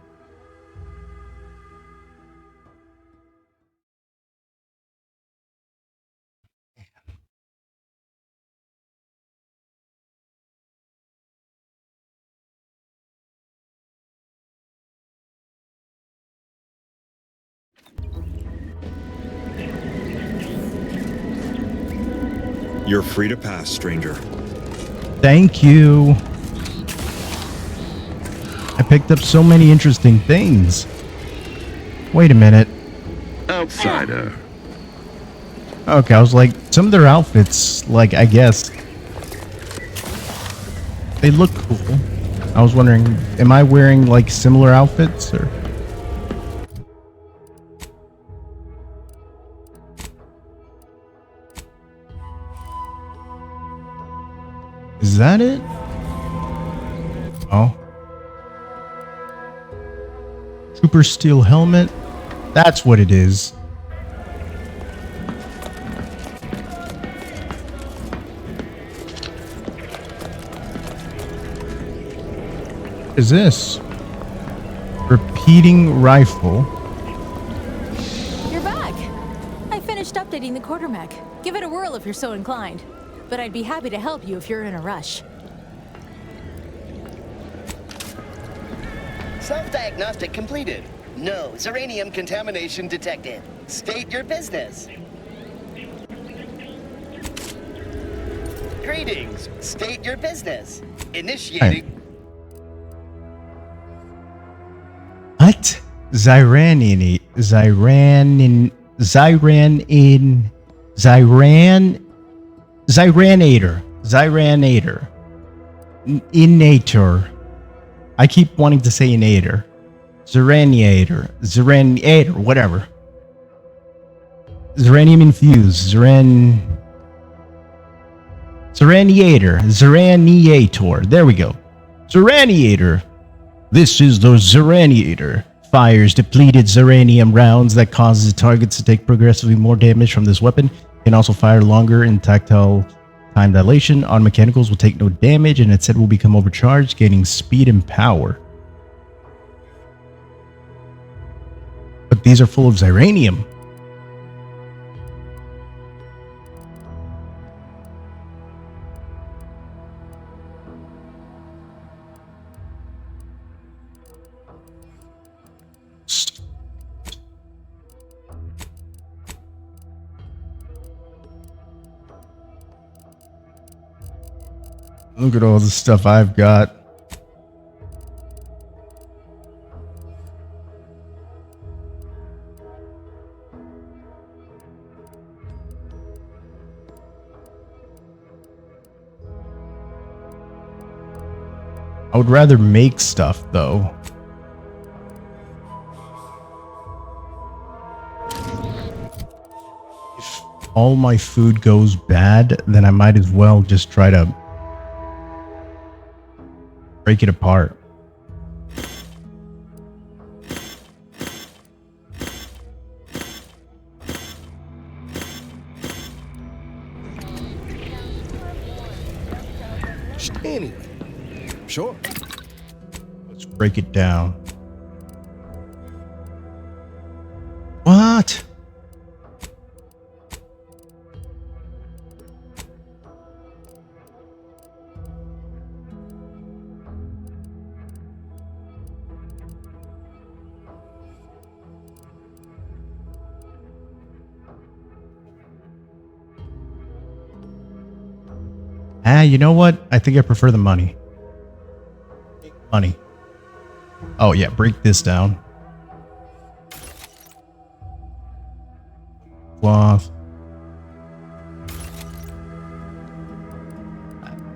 [SPEAKER 18] You're free to pass, stranger.
[SPEAKER 1] Thank you. I picked up so many interesting things. Wait a minute.
[SPEAKER 2] Outsider.
[SPEAKER 1] Okay, I was like, some of their outfits, like, I guess, they look cool. I was wondering, am I wearing, like, similar outfits, or? Is that it? Oh. Trooper steel helmet. That's what it is. What is this? Repeating rifle.
[SPEAKER 4] You're back. I finished updating the quartermech. Give it a whirl if you're so inclined. But I'd be happy to help you if you're in a rush.
[SPEAKER 9] Self-diagnostic completed. No Zeranium contamination detected. State your business. Greetings. State your business. Initiating.
[SPEAKER 1] What? Zyranator. Innator. I keep wanting to say innator. Zeraniator, whatever. Zeranium infused. Zeraniator. There we go. Zeraniator. This is the Zeraniator. Fires depleted Zeranium rounds that causes targets to take progressively more damage from this weapon. Can also fire longer in tactile time dilation. On mechanicals will take no damage and instead will become overcharged, gaining speed and power. But these are full of Zeranium. Look at all the stuff I've got. I would rather make stuff, though. If all my food goes bad, then I might as well just try to break it apart.
[SPEAKER 6] Anyway, sure.
[SPEAKER 1] Let's break it down. What? You know what? I think I prefer the money. Money. Oh yeah, break this down. Cloth.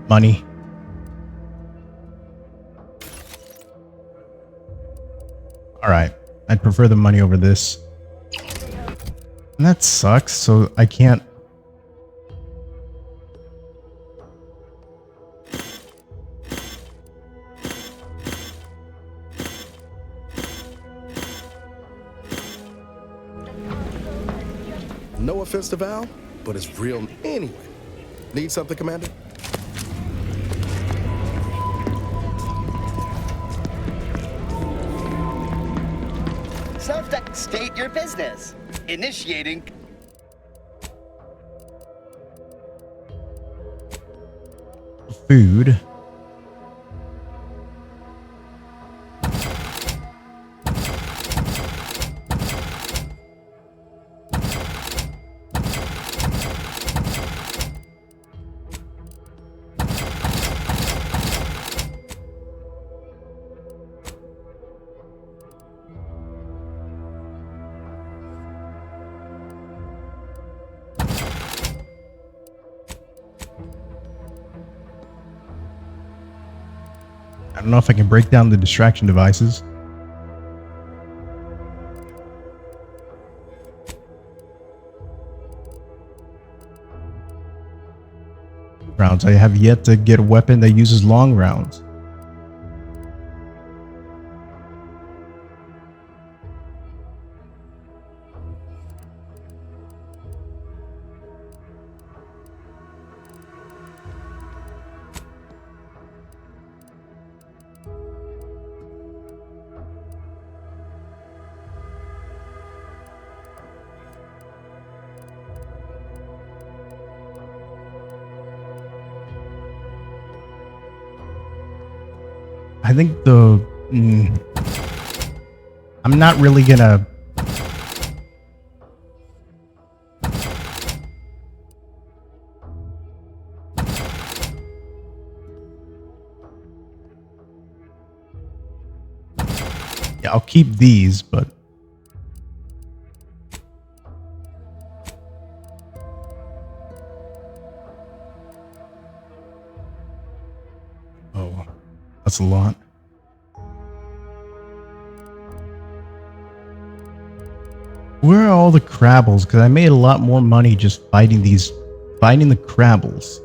[SPEAKER 1] Money. Alright. I'd prefer the money over this. And that sucks, so I can't.
[SPEAKER 6] No offense to Val, but it's real. Anyway, need something, Commander?
[SPEAKER 9] State your business. Initiating.
[SPEAKER 1] Food. I don't know if I can break down the distraction devices. Rounds. I have yet to get a weapon that uses long rounds. I think I'm not really gonna. Yeah, I'll keep these, but. Oh, that's a lot. Where are all the Crabbles? Because I made a lot more money just fighting the Crabbles.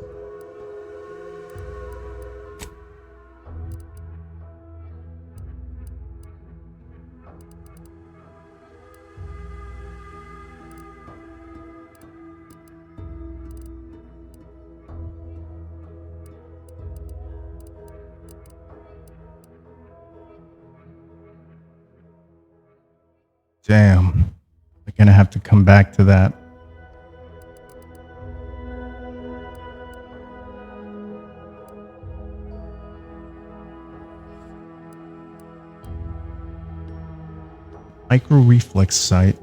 [SPEAKER 1] Damn. I'm gonna have to come back to that. Micro reflex sight.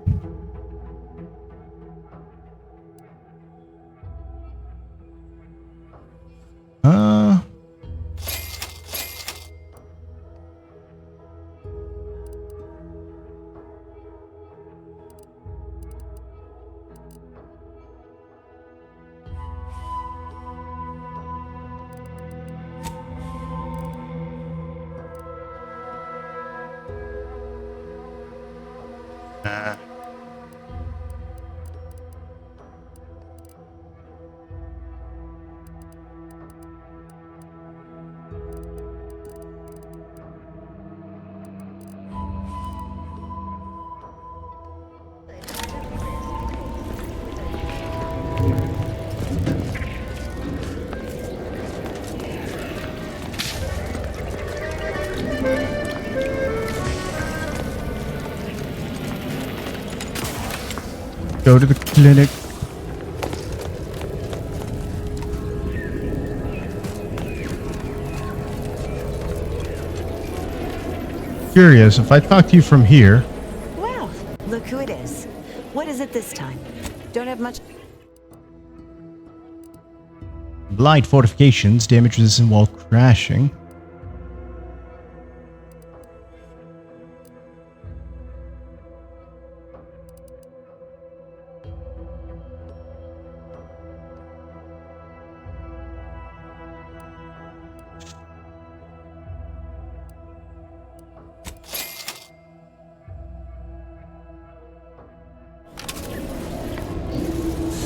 [SPEAKER 1] Go to the clinic. Curious, if I talk to you from here.
[SPEAKER 5] Well, look who it is. What is it this time? Don't have much.
[SPEAKER 1] Blind fortifications, damage resistant while crashing.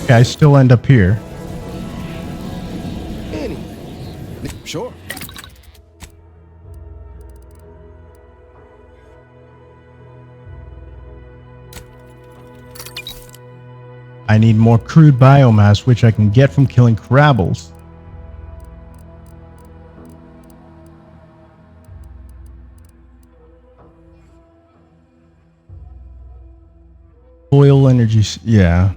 [SPEAKER 1] Okay, I still end up here.
[SPEAKER 6] Anything. Sure.
[SPEAKER 1] I need more crude biomass, which I can get from killing Crabbles. full energy. Yeah.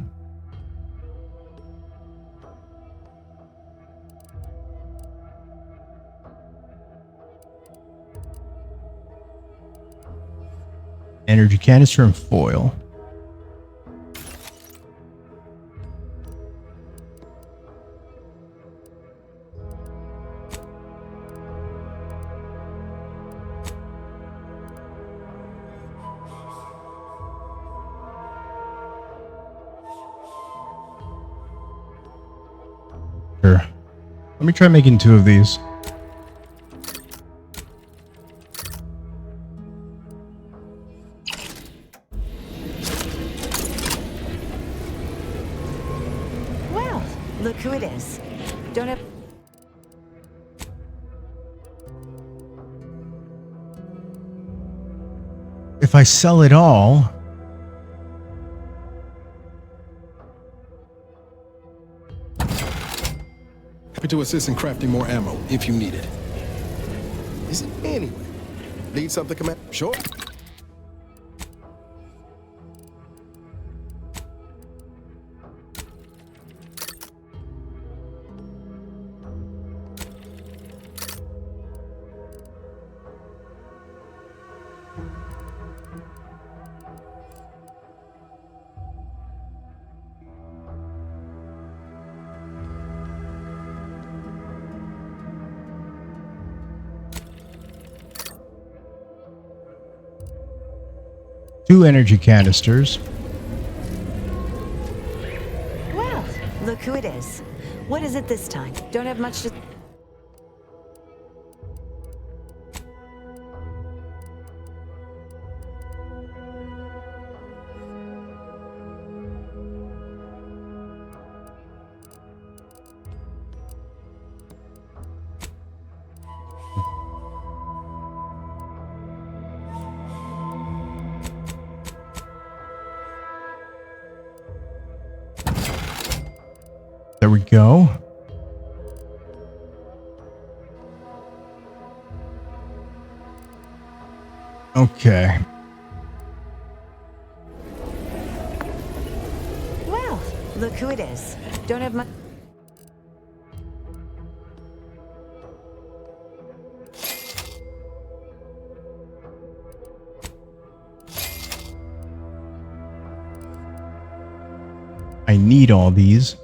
[SPEAKER 1] Energy canister and foil. Sure. Let me try making 2 of these.
[SPEAKER 5] Well, look who it is. Don't have...
[SPEAKER 1] If I sell it all,
[SPEAKER 6] Happy to assist in crafting more ammo if you need it. Is it anyway? Need something, Commander? Sure.
[SPEAKER 1] two energy canisters.
[SPEAKER 5] Well, look who it is. What is it this time? Don't have much to...
[SPEAKER 1] There we go. Okay.
[SPEAKER 5] Well, look who it is. Don't have much...
[SPEAKER 1] I need all these.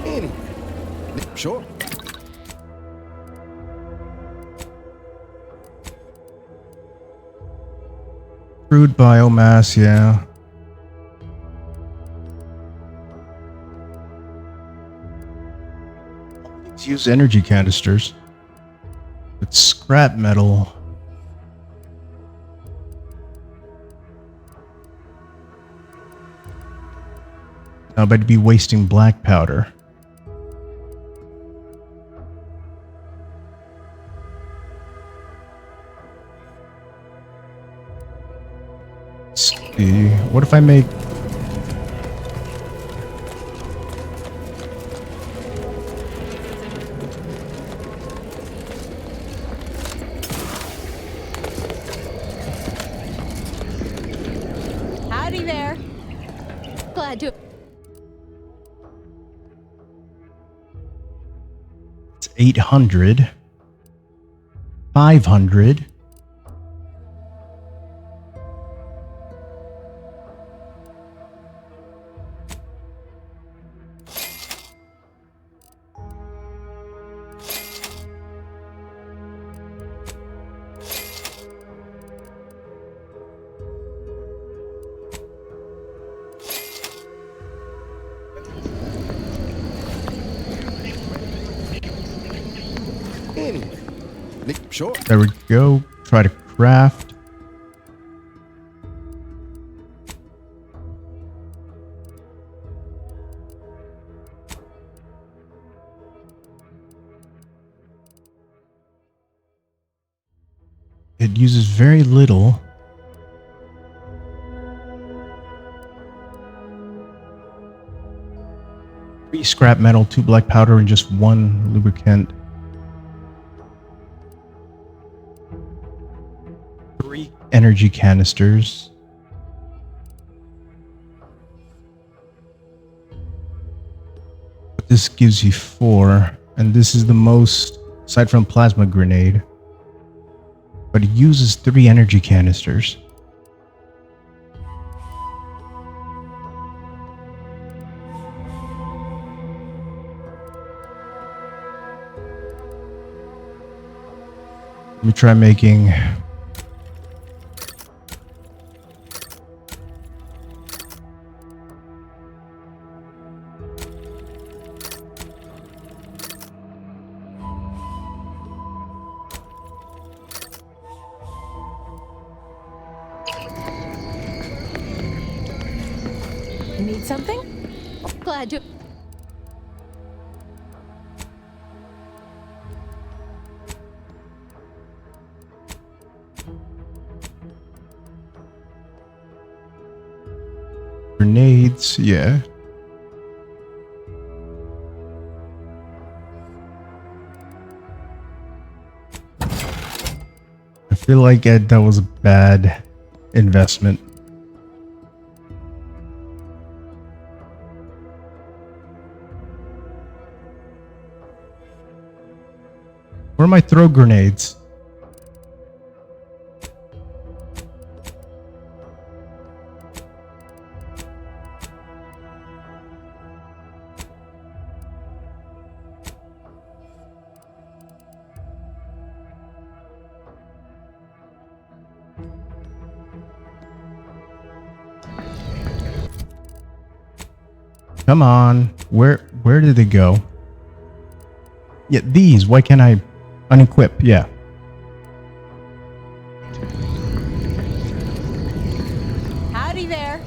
[SPEAKER 6] Anyway, sure.
[SPEAKER 1] Crude biomass, yeah. Let's use energy canisters. It's scrap metal. I bet be wasting black powder. Let's see. What if I make...
[SPEAKER 4] Howdy there. Glad to...
[SPEAKER 1] It's 800. 500.
[SPEAKER 6] Anyway, sure.
[SPEAKER 1] There we go. Try to craft. It uses very little. Three scrap metal, 2 black powder, and just 1 lubricant. energy canisters. But this gives you 4, and this is the most, aside from plasma grenade. But it uses 3 energy canisters. Let me try making...
[SPEAKER 4] Need something? Glad to.
[SPEAKER 1] Grenades, yeah. I feel like that was a bad investment. Where are my throw grenades? Come on. Where did they go? Yeah, these. Why can't I unequip? Yeah.
[SPEAKER 4] Howdy there.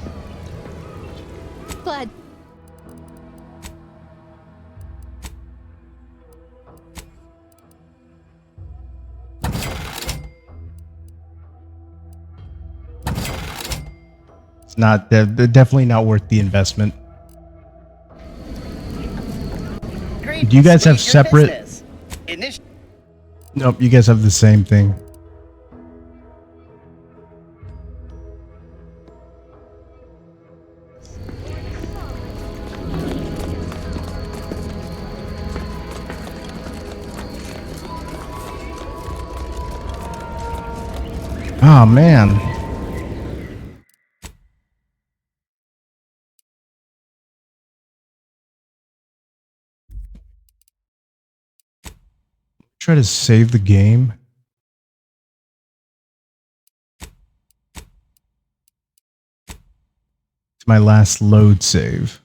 [SPEAKER 4] Glad.
[SPEAKER 1] It's not. They're definitely not worth the investment. Do you guys have separate? Nope, you guys have the same thing. Oh man. Try to save the game. It's my last load save.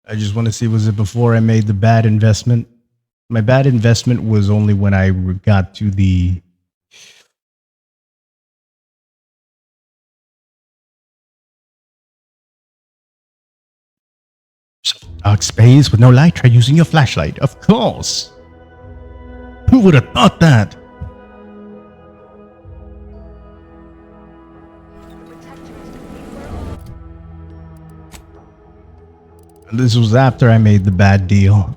[SPEAKER 1] I just want to see, was it before I made the bad investment? My bad investment was only when I got to the... Dark space with no light, try using your flashlight. Of course. Who would have thought that? And this was after I made the bad deal.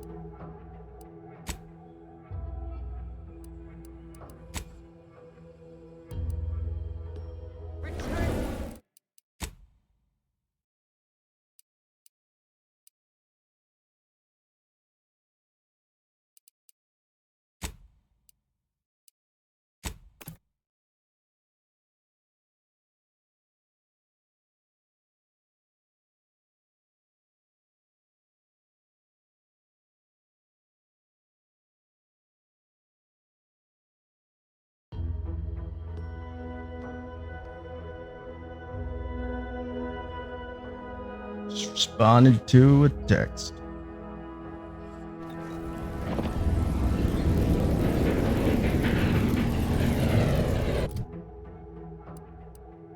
[SPEAKER 1] Just responded to a text.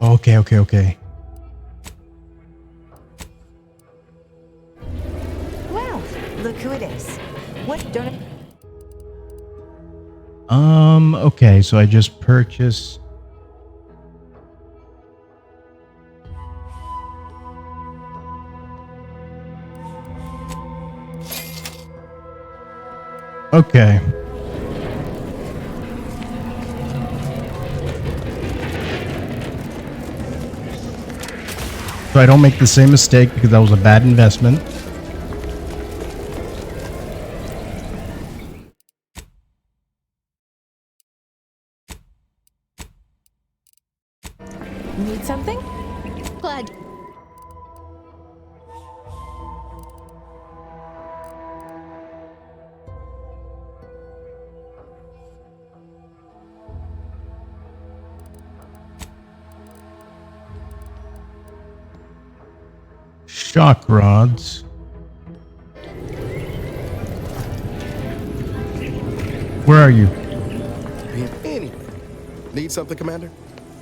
[SPEAKER 1] Okay.
[SPEAKER 5] Well, look who it is. What don't
[SPEAKER 1] Okay, so I just purchased... Okay. So I don't make the same mistake because that was a bad investment.
[SPEAKER 4] Need something? Glad.
[SPEAKER 1] Shock rods. Where are you?
[SPEAKER 6] Anyway, need something, Commander?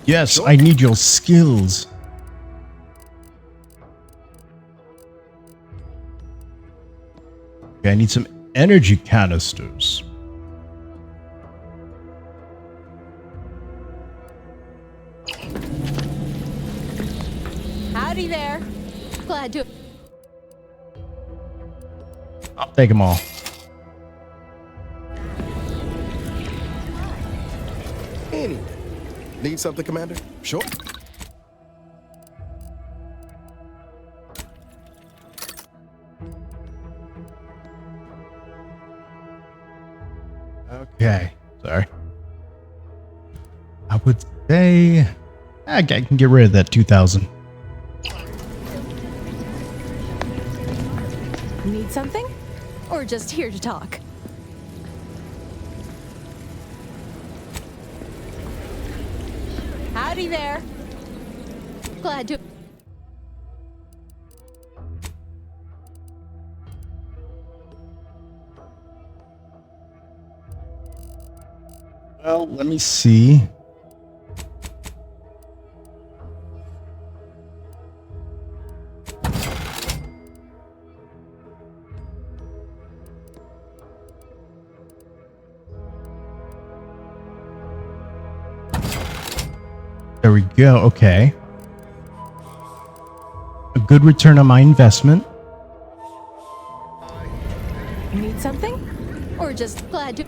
[SPEAKER 1] Yes, I need your skills. Okay, I need some energy canisters.
[SPEAKER 4] Howdy there. Glad to.
[SPEAKER 1] I'll take them all.
[SPEAKER 6] Anyway, need something, Commander? Sure.
[SPEAKER 1] Okay, sorry. I would say I can get rid of that 2,000.
[SPEAKER 4] Need something? Or just here to talk? Howdy there. Glad to.
[SPEAKER 1] Well, let me see. There we go. Okay. A good return on my investment.
[SPEAKER 4] Need something? Or just glad to.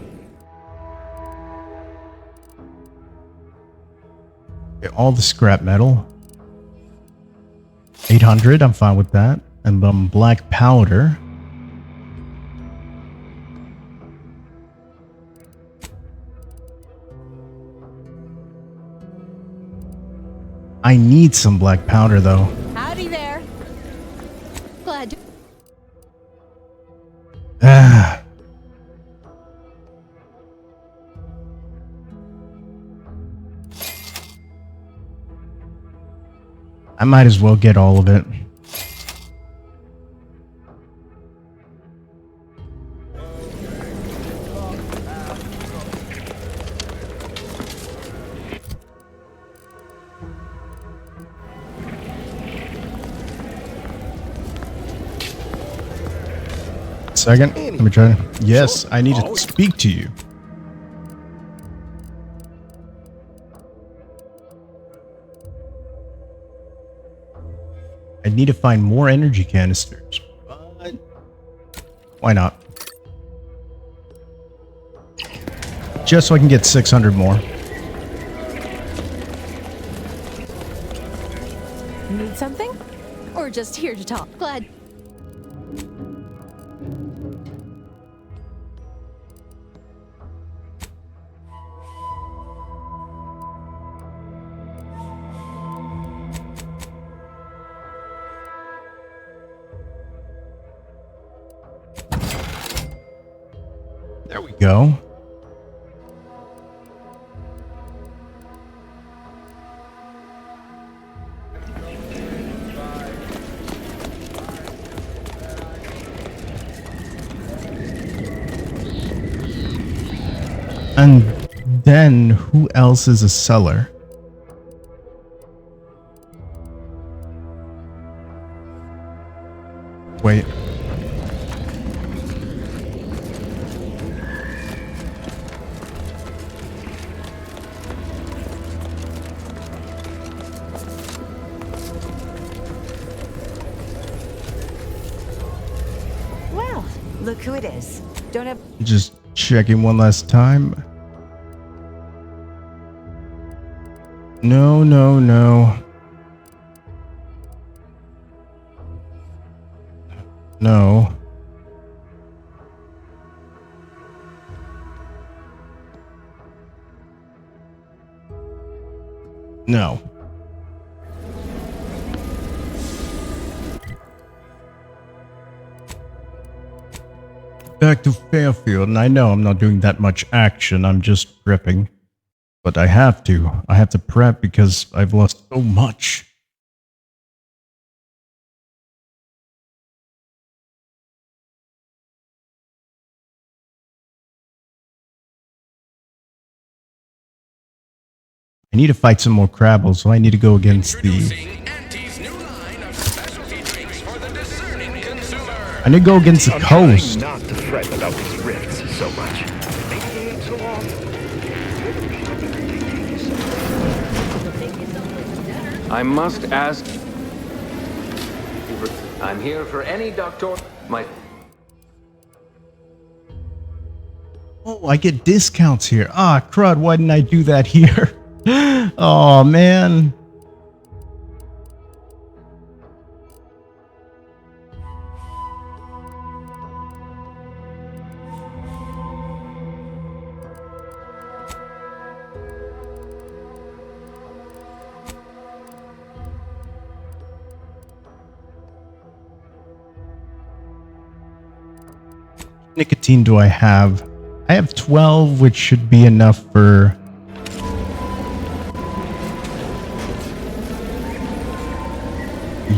[SPEAKER 1] Okay, all the scrap metal. 800, I'm fine with that. And black powder. I need some black powder though.
[SPEAKER 4] Howdy there. Glad to.
[SPEAKER 1] I might as well get all of it. Second, let me try. Yes, I need to speak to you. I need to find more energy canisters, but why not? Just so I can get 600 more.
[SPEAKER 4] Need something? Or just here to talk? Glad.
[SPEAKER 1] There we go. And then who else is a seller? Wait.
[SPEAKER 5] Well, look who it is. Don't have.
[SPEAKER 1] Just checking one last time. No, no, no. No. No. Back to Fairfield, and I know I'm not doing that much action, I'm just prepping. But I have to. I have to prep because I've lost so much. I need to fight some more Crabbles, so I need to go against the... I need to go against the coast.
[SPEAKER 8] Not to fret about these rifts so much.
[SPEAKER 17] I must ask. I'm here for any doctor. My.
[SPEAKER 1] Oh, I get discounts here. Ah, crud, why didn't I do that here? Oh, man. Nicotine do I have? I have 12, which should be enough for...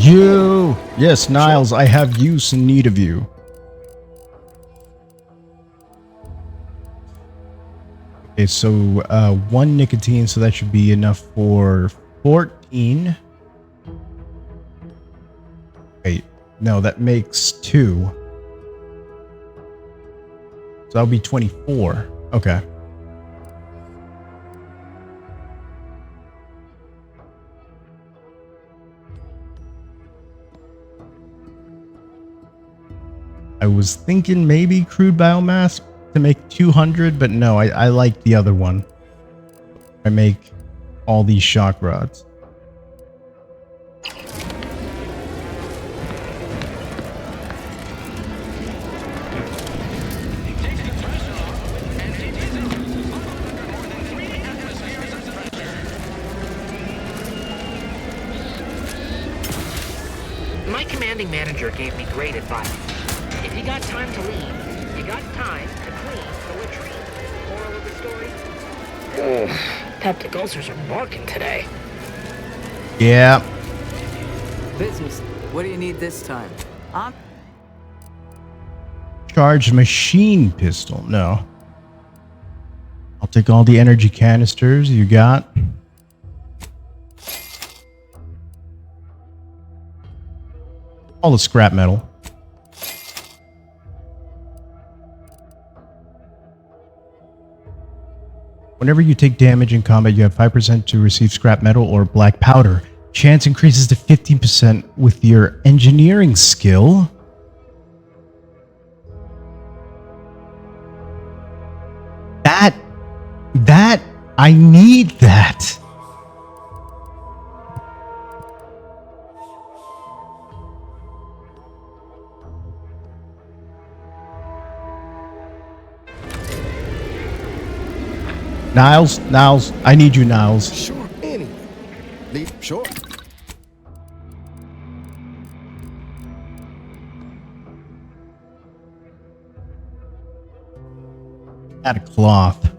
[SPEAKER 1] You! Yes, Niles, I have use and need of you. Okay, so 1 nicotine, so that should be enough for 14. Wait, no, that makes 2. So that'll be 24. Okay. I was thinking maybe crude biomass to make 200, but no, I like the other one. I make all these shock rods.
[SPEAKER 11] My commanding manager gave me great advice. If you got time to leave, you got time to clean the latrine. Moral of the story? Oh, peptic ulcers are barking today.
[SPEAKER 1] Yeah.
[SPEAKER 17] Business. What do you need this time?
[SPEAKER 1] Charged machine pistol. No. I'll take all the energy canisters you got. All the scrap metal. Whenever you take damage in combat, you have 5% to receive scrap metal or black powder. Chance increases to 15% with your engineering skill. That, I need that. Niles, I need you, Niles.
[SPEAKER 6] Sure, anyway. Leave, sure.
[SPEAKER 1] Add a cloth.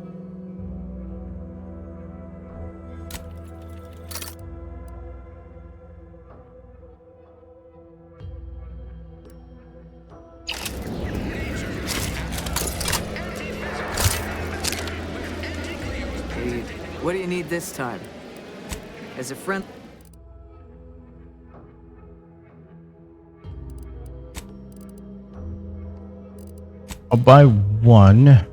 [SPEAKER 17] What do you need this time? As a friend.
[SPEAKER 1] I'll buy 1.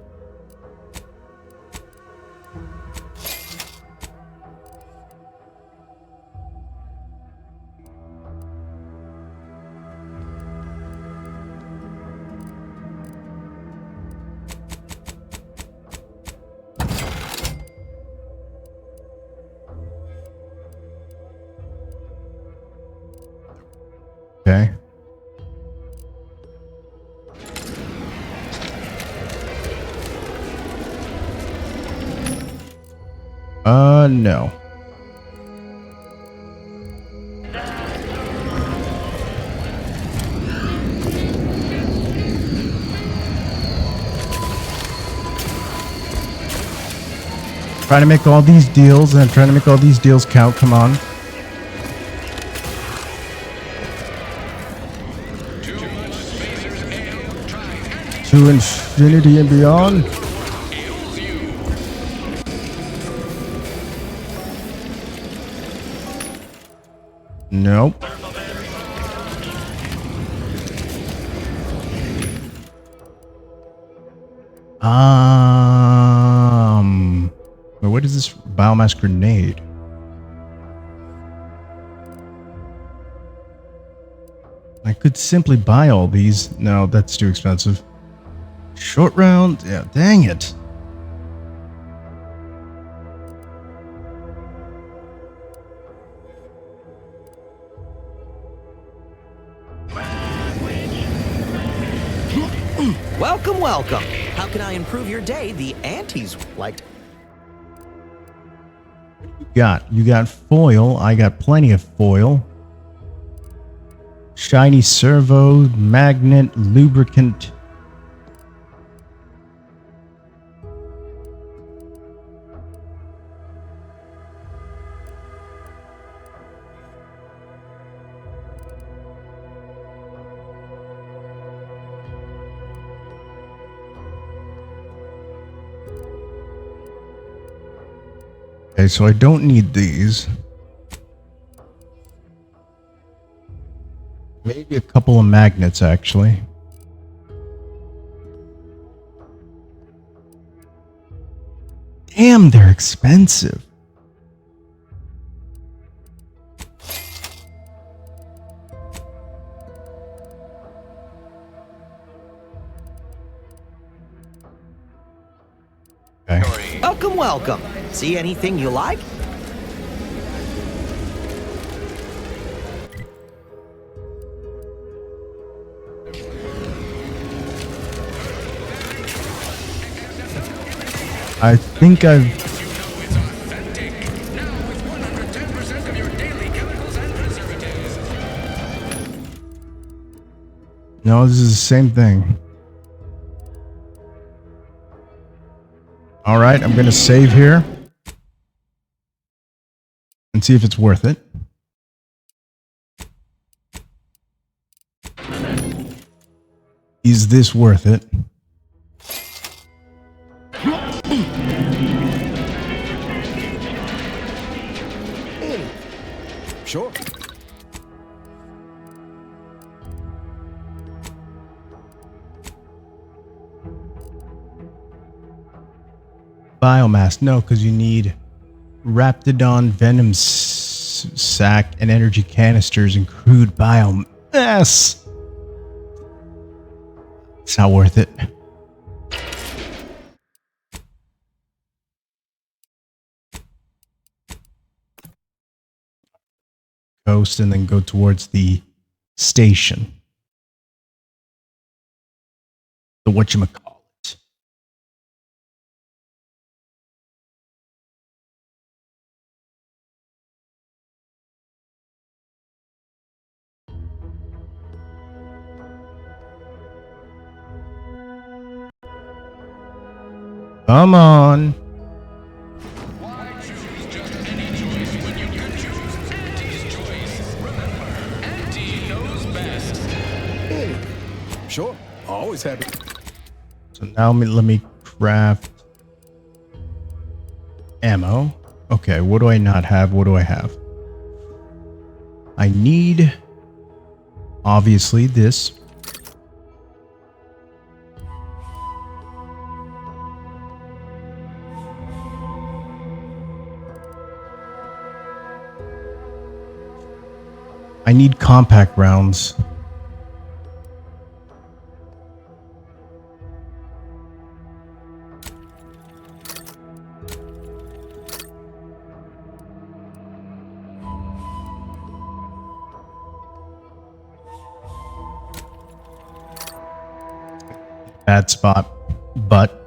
[SPEAKER 1] Okay. No. Trying to make all these deals, and I'm trying to make all these deals count. Come on. To infinity and beyond. Nope. Wait, what is this biomass grenade? I could simply buy all these. No, that's too expensive. Short round? Yeah, dang it.
[SPEAKER 20] Welcome, welcome. How can I improve your day? The aunties liked.
[SPEAKER 1] You got foil. I got plenty of foil. Shiny servo, magnet, lubricant. Okay, so I don't need these. Maybe a couple of magnets, actually. Damn, they're expensive. Okay.
[SPEAKER 20] Welcome, welcome. See anything you like?
[SPEAKER 1] I think I've... No, this is the same thing. All right, I'm going to save here and see if it's worth it. Is this worth it?
[SPEAKER 6] Sure.
[SPEAKER 1] Biomass, no, because you need Raptidon, Venom sac, and energy canisters and crude biomass. It's not worth it. Coast and then go towards the station. The whatchamacallit. Come on.
[SPEAKER 6] Sure. Always happy.
[SPEAKER 1] So now let me craft ammo. Okay, what do I not have? What do I have? I need, obviously, this. I need compact rounds. Bad spot, but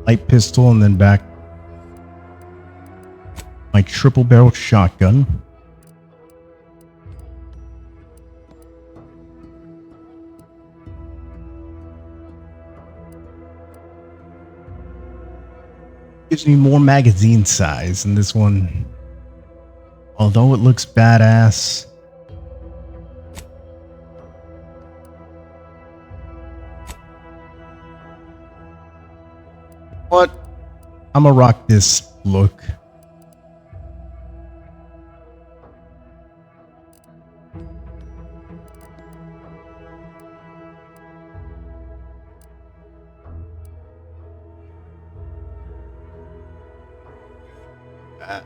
[SPEAKER 1] light pistol, and then back my triple barrel shotgun. Gives me more magazine size, and this one, although it looks badass, what? I'm gonna rock this look.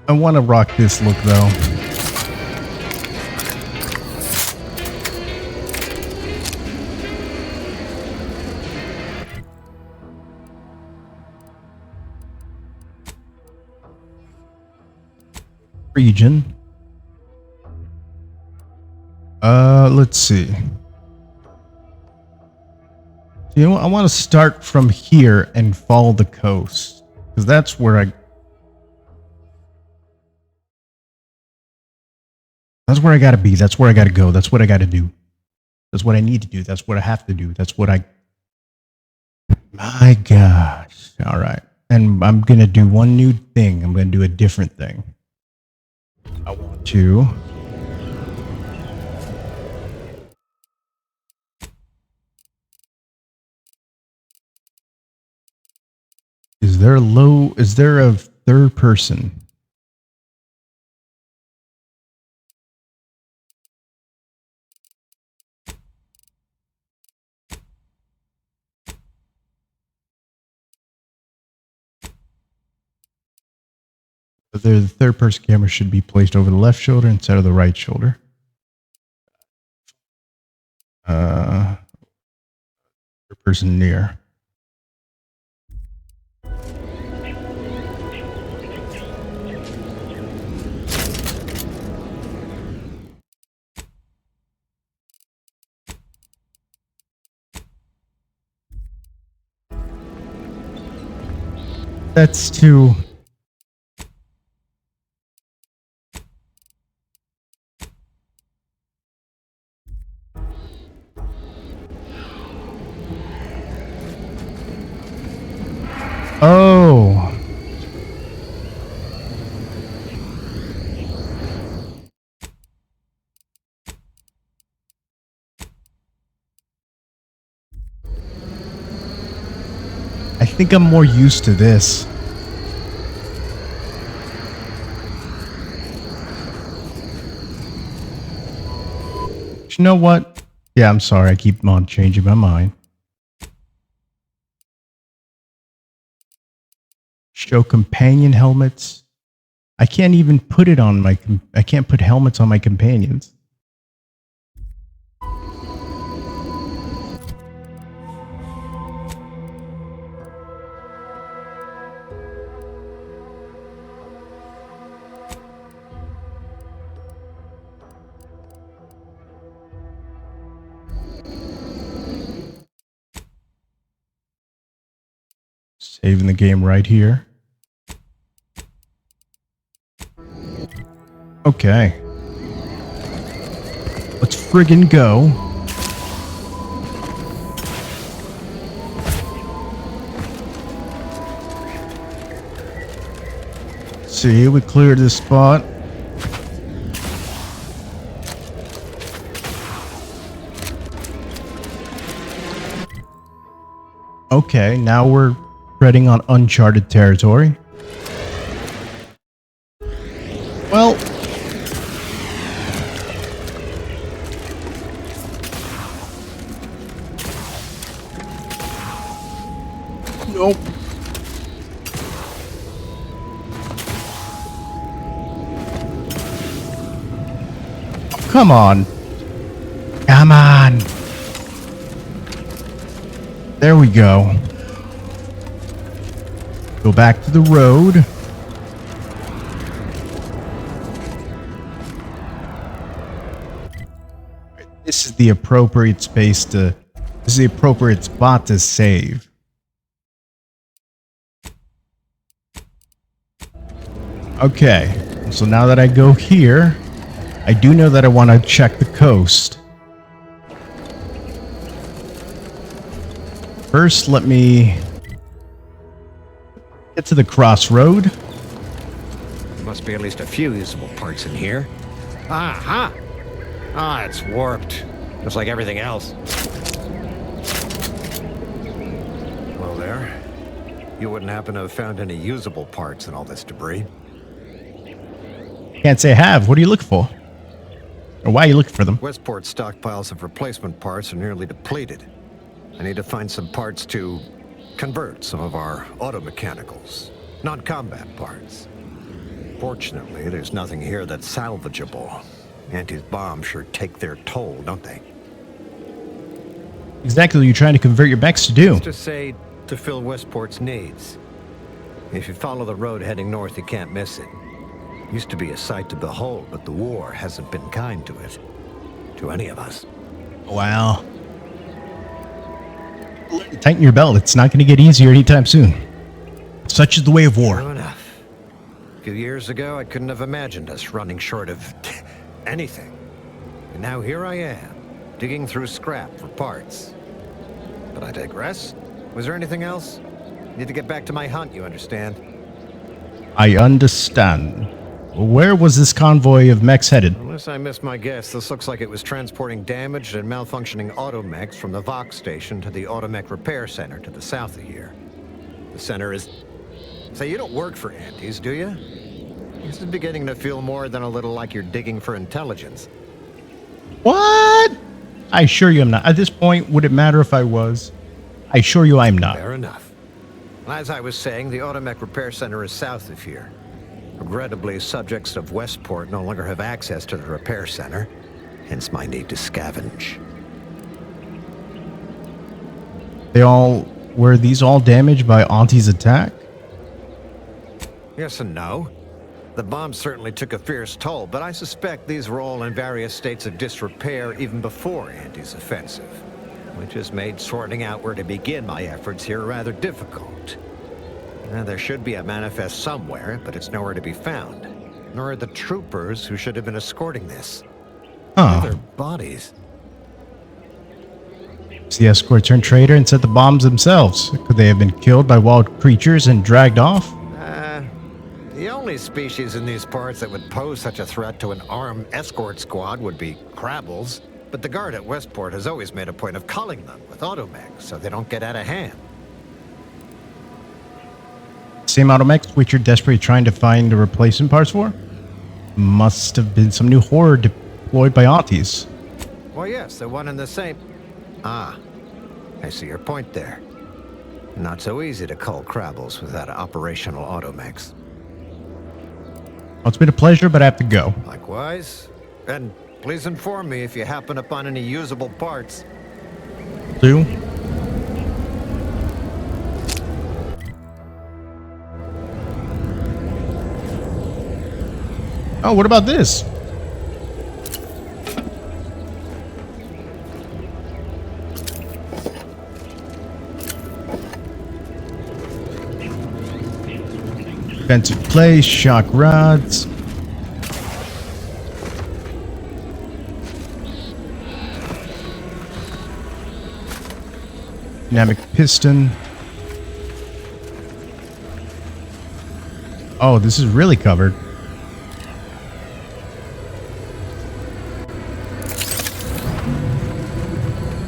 [SPEAKER 1] I want to rock this look though. Region. Let's see. You know, I want to start from here and follow the coast, because that's where I gotta be. That's where I gotta go. That's what I gotta do. That's what I need to do. That's what I have to do. That's what I... My gosh. All right. And I'm gonna do one new thing. I'm gonna do a different thing. I want to... Is there a third person? The third person camera should be placed over the left shoulder instead of the right shoulder. Third person near. That's too... Oh. I think I'm more used to this. But you know what? Yeah, I'm sorry. I keep on changing my mind. Show companion helmets. I can't even put it on my... I can't put helmets on my companions. Saving the game right here. Okay. Let's friggin' go. See, we cleared this spot. Okay, now we're treading on uncharted territory. Well, nope. Come on. Come on. There we go. Go back to the road. This is the appropriate space to... This is the appropriate spot to save. Okay, so now that I go here, I do know that I want to check the coast. First, let me get to the crossroad.
[SPEAKER 7] There must be at least a few usable parts in here. Aha! Ah, it's warped. Just like everything else. Well, there. You wouldn't happen to have found any usable parts in all this debris?
[SPEAKER 1] Can't say I have. What are you looking for? Or why are you looking for them?
[SPEAKER 7] Westport's stockpiles of replacement parts are nearly depleted. I need to find some parts to convert some of our auto-mechanicals, non-combat parts. Fortunately, there's nothing here that's salvageable. Anti's bombs sure take their toll, don't they?
[SPEAKER 1] Exactly what you're trying to convert your mechs to do.
[SPEAKER 7] Let's just say to fill Westport's needs. If you follow the road heading north, you can't miss it. Used to be a sight to behold, but the war hasn't been kind to it. To any of us.
[SPEAKER 1] Wow. Tighten your belt. It's not going to get easier anytime soon. Such is the way of war.
[SPEAKER 7] True enough. A few years ago, I couldn't have imagined us running short of anything. And now here I am, digging through scrap for parts. But I digress. Was there anything else? Need to get back to my hunt, you understand?
[SPEAKER 1] I understand. Where was this convoy of mechs headed?
[SPEAKER 7] Unless I missed my guess, this looks like it was transporting damaged and malfunctioning automechs from the Vox station to the Automech Repair Center to the south of here. The center is... Say, you don't work for Antis, do you? This is beginning to feel more than a little like you're digging for intelligence.
[SPEAKER 1] What? I assure you I'm not. At this point, would it matter if I was? I assure you I'm not.
[SPEAKER 7] Fair enough. As I was saying, the Automech Repair Center is south of here. Regrettably, subjects of Westport no longer have access to the repair center, hence my need to scavenge.
[SPEAKER 1] Were these all damaged by Auntie's attack?
[SPEAKER 7] Yes and no. The bomb certainly took a fierce toll, but I suspect these were all in various states of disrepair even before Anti's offensive, which has made sorting out where to begin my efforts here rather difficult. There should be a manifest somewhere, but it's nowhere to be found. Nor are the troopers who should have been escorting this.
[SPEAKER 1] Huh.
[SPEAKER 7] Their bodies.
[SPEAKER 1] The escort turned traitor and set the bombs themselves. Could they have been killed by wild creatures and dragged off?
[SPEAKER 7] The only species in these parts that would pose such a threat to an armed escort squad would be Crabbles. But the guard at Westport has always made a point of culling them with automechs so they don't get out of hand.
[SPEAKER 1] Same automechs which you're desperately trying to find the replacement parts for? Must have been some new horror deployed by Aunties.
[SPEAKER 7] Well, yes, they're one and the same. Ah, I see your point there. Not so easy to cull Crabbles without operational automechs.
[SPEAKER 1] Well, it's been a pleasure, but I have to go.
[SPEAKER 7] Likewise. And please inform me if you happen upon any usable parts.
[SPEAKER 1] Do? Oh, what about this? Defensive place, shock rods. Dynamic piston. Oh, this is really covered.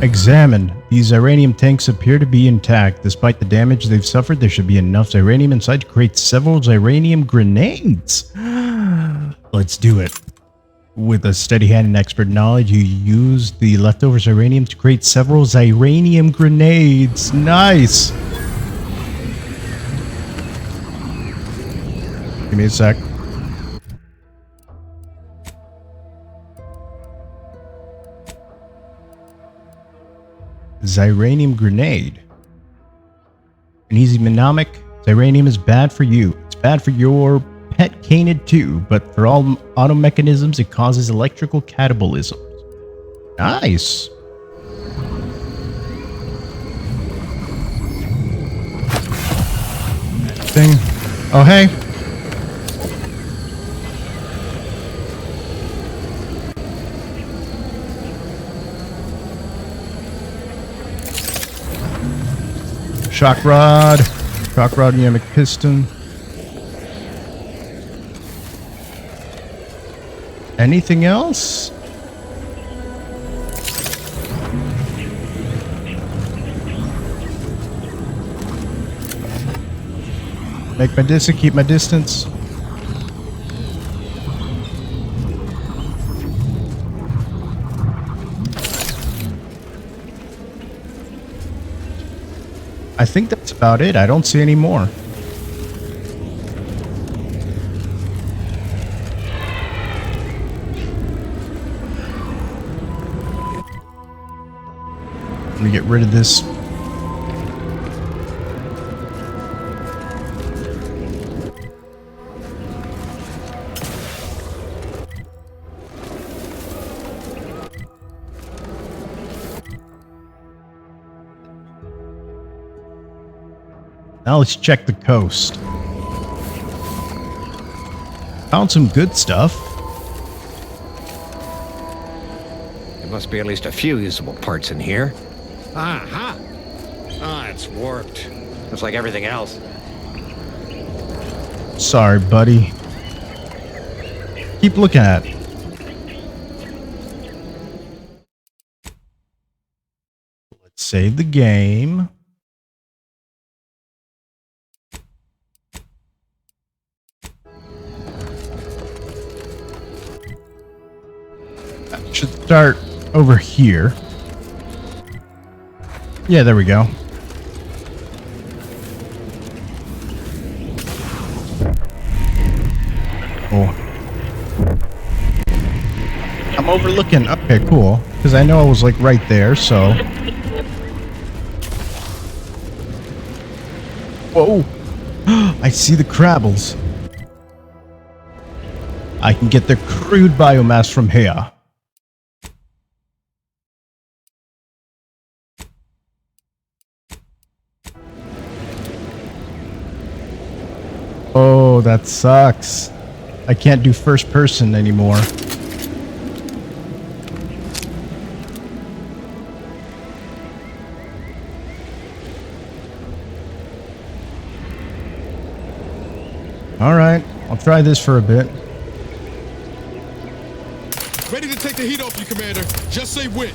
[SPEAKER 1] Examine. These Xyranium tanks appear to be intact. Despite the damage they've suffered, there should be enough Xyranium inside to create several Xyranium grenades. Let's do it. With a steady hand and expert knowledge, you use the leftover Xyranium to create several Xyranium grenades. Nice! Give me a sec. Xyranium grenade. An easy mnemonic. Xyranium is bad for you. It's bad for your pet canid too, but for all auto mechanisms, it causes electrical catabolism. Nice. Thing. Oh, hey. shock rod, pneumatic piston. Anything else? Make my distance, keep my distance. I think that's about it. I don't see any more. Let me get rid of this. Now let's check the coast. Found some good stuff.
[SPEAKER 7] There must be at least a few usable parts in here.
[SPEAKER 13] Aha! Ah, it's warped.
[SPEAKER 7] Just like everything else.
[SPEAKER 1] Sorry, buddy. Keep looking at it. Let's save the game. Should start over here. Yeah, there we go. Oh. I'm overlooking. Okay, cool. Because I know I was like right there, so. Whoa. I see the Crabbles. I can get their crude biomass from here. Oh, that sucks. I can't do first person anymore. Alright, I'll try this for a bit.
[SPEAKER 15] Ready to take the heat off you, Commander. Just say when.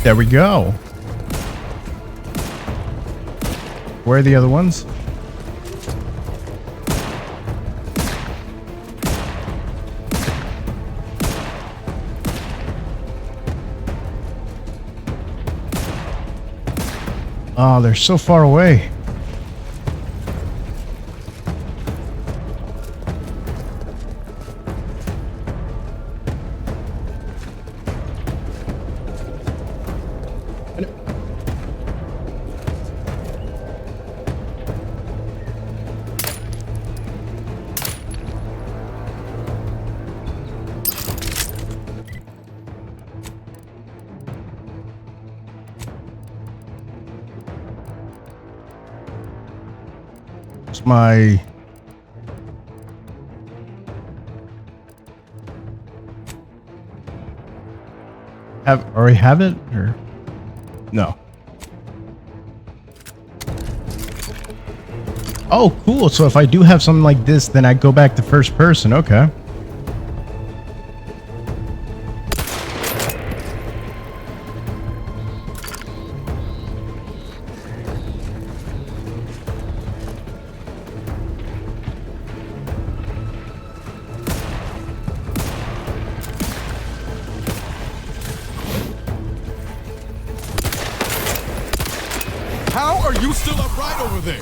[SPEAKER 1] There we go. Where are the other ones? Oh, they're so far away. My already have it or no? Oh, cool. So if I do have something like this, then I go back to first person. Okay.
[SPEAKER 15] How are you still upright over there?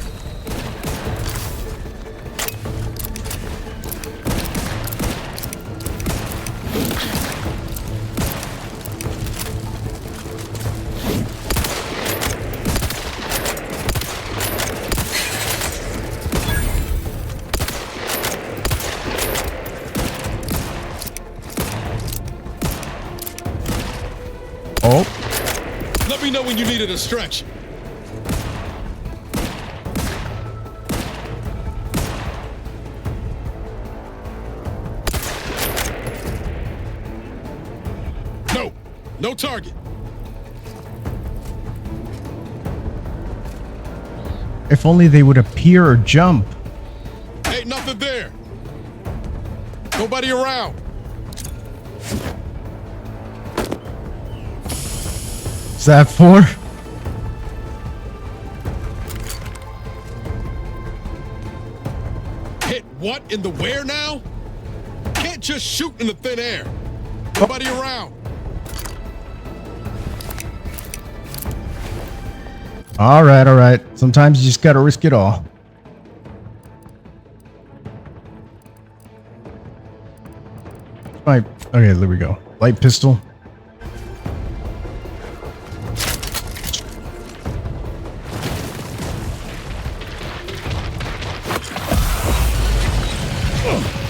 [SPEAKER 1] Oh.
[SPEAKER 15] Let me know know when you needed a stretch. No, no target.
[SPEAKER 1] If only they would appear or jump.
[SPEAKER 15] Ain't nothing there. Nobody around.
[SPEAKER 1] Is that for?
[SPEAKER 15] Hit what in the where now? Can't just shoot in the thin air. Nobody around.
[SPEAKER 1] All right, all right. Sometimes you just gotta risk it all. Okay, there we go. Light pistol.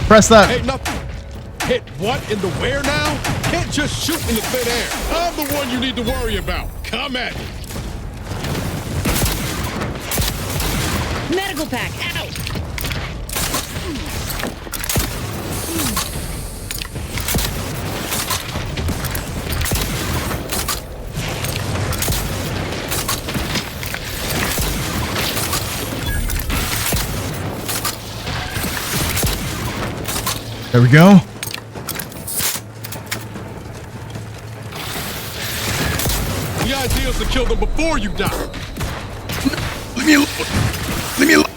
[SPEAKER 1] Press that.
[SPEAKER 15] Hey, nothing. Hit what in the where now? Can't just shoot in the thin air. I'm the one you need to worry about. Come at me.
[SPEAKER 23] Medical pack, out!
[SPEAKER 1] There we go.
[SPEAKER 15] The idea is to kill them before you die.
[SPEAKER 1] Leave me alone. Leave me alone.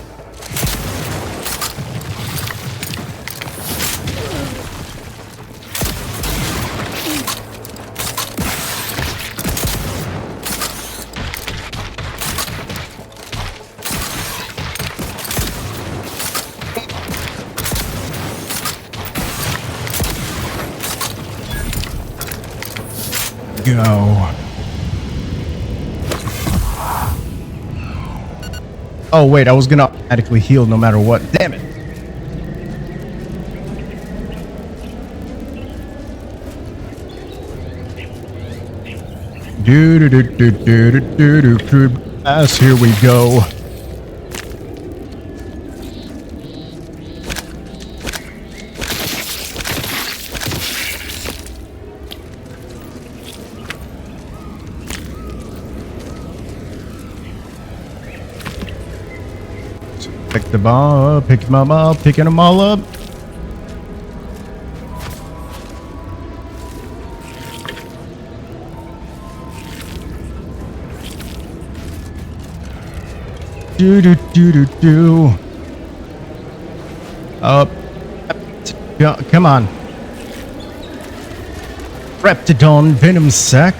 [SPEAKER 1] Go. Oh wait, I was gonna automatically heal no matter what. Damn it. Do do do do do do do do crude ass. Here we go. Pick them all up, pick them up, picking them all up. Do do do do do. Up. Come on. Reptidon venom sac.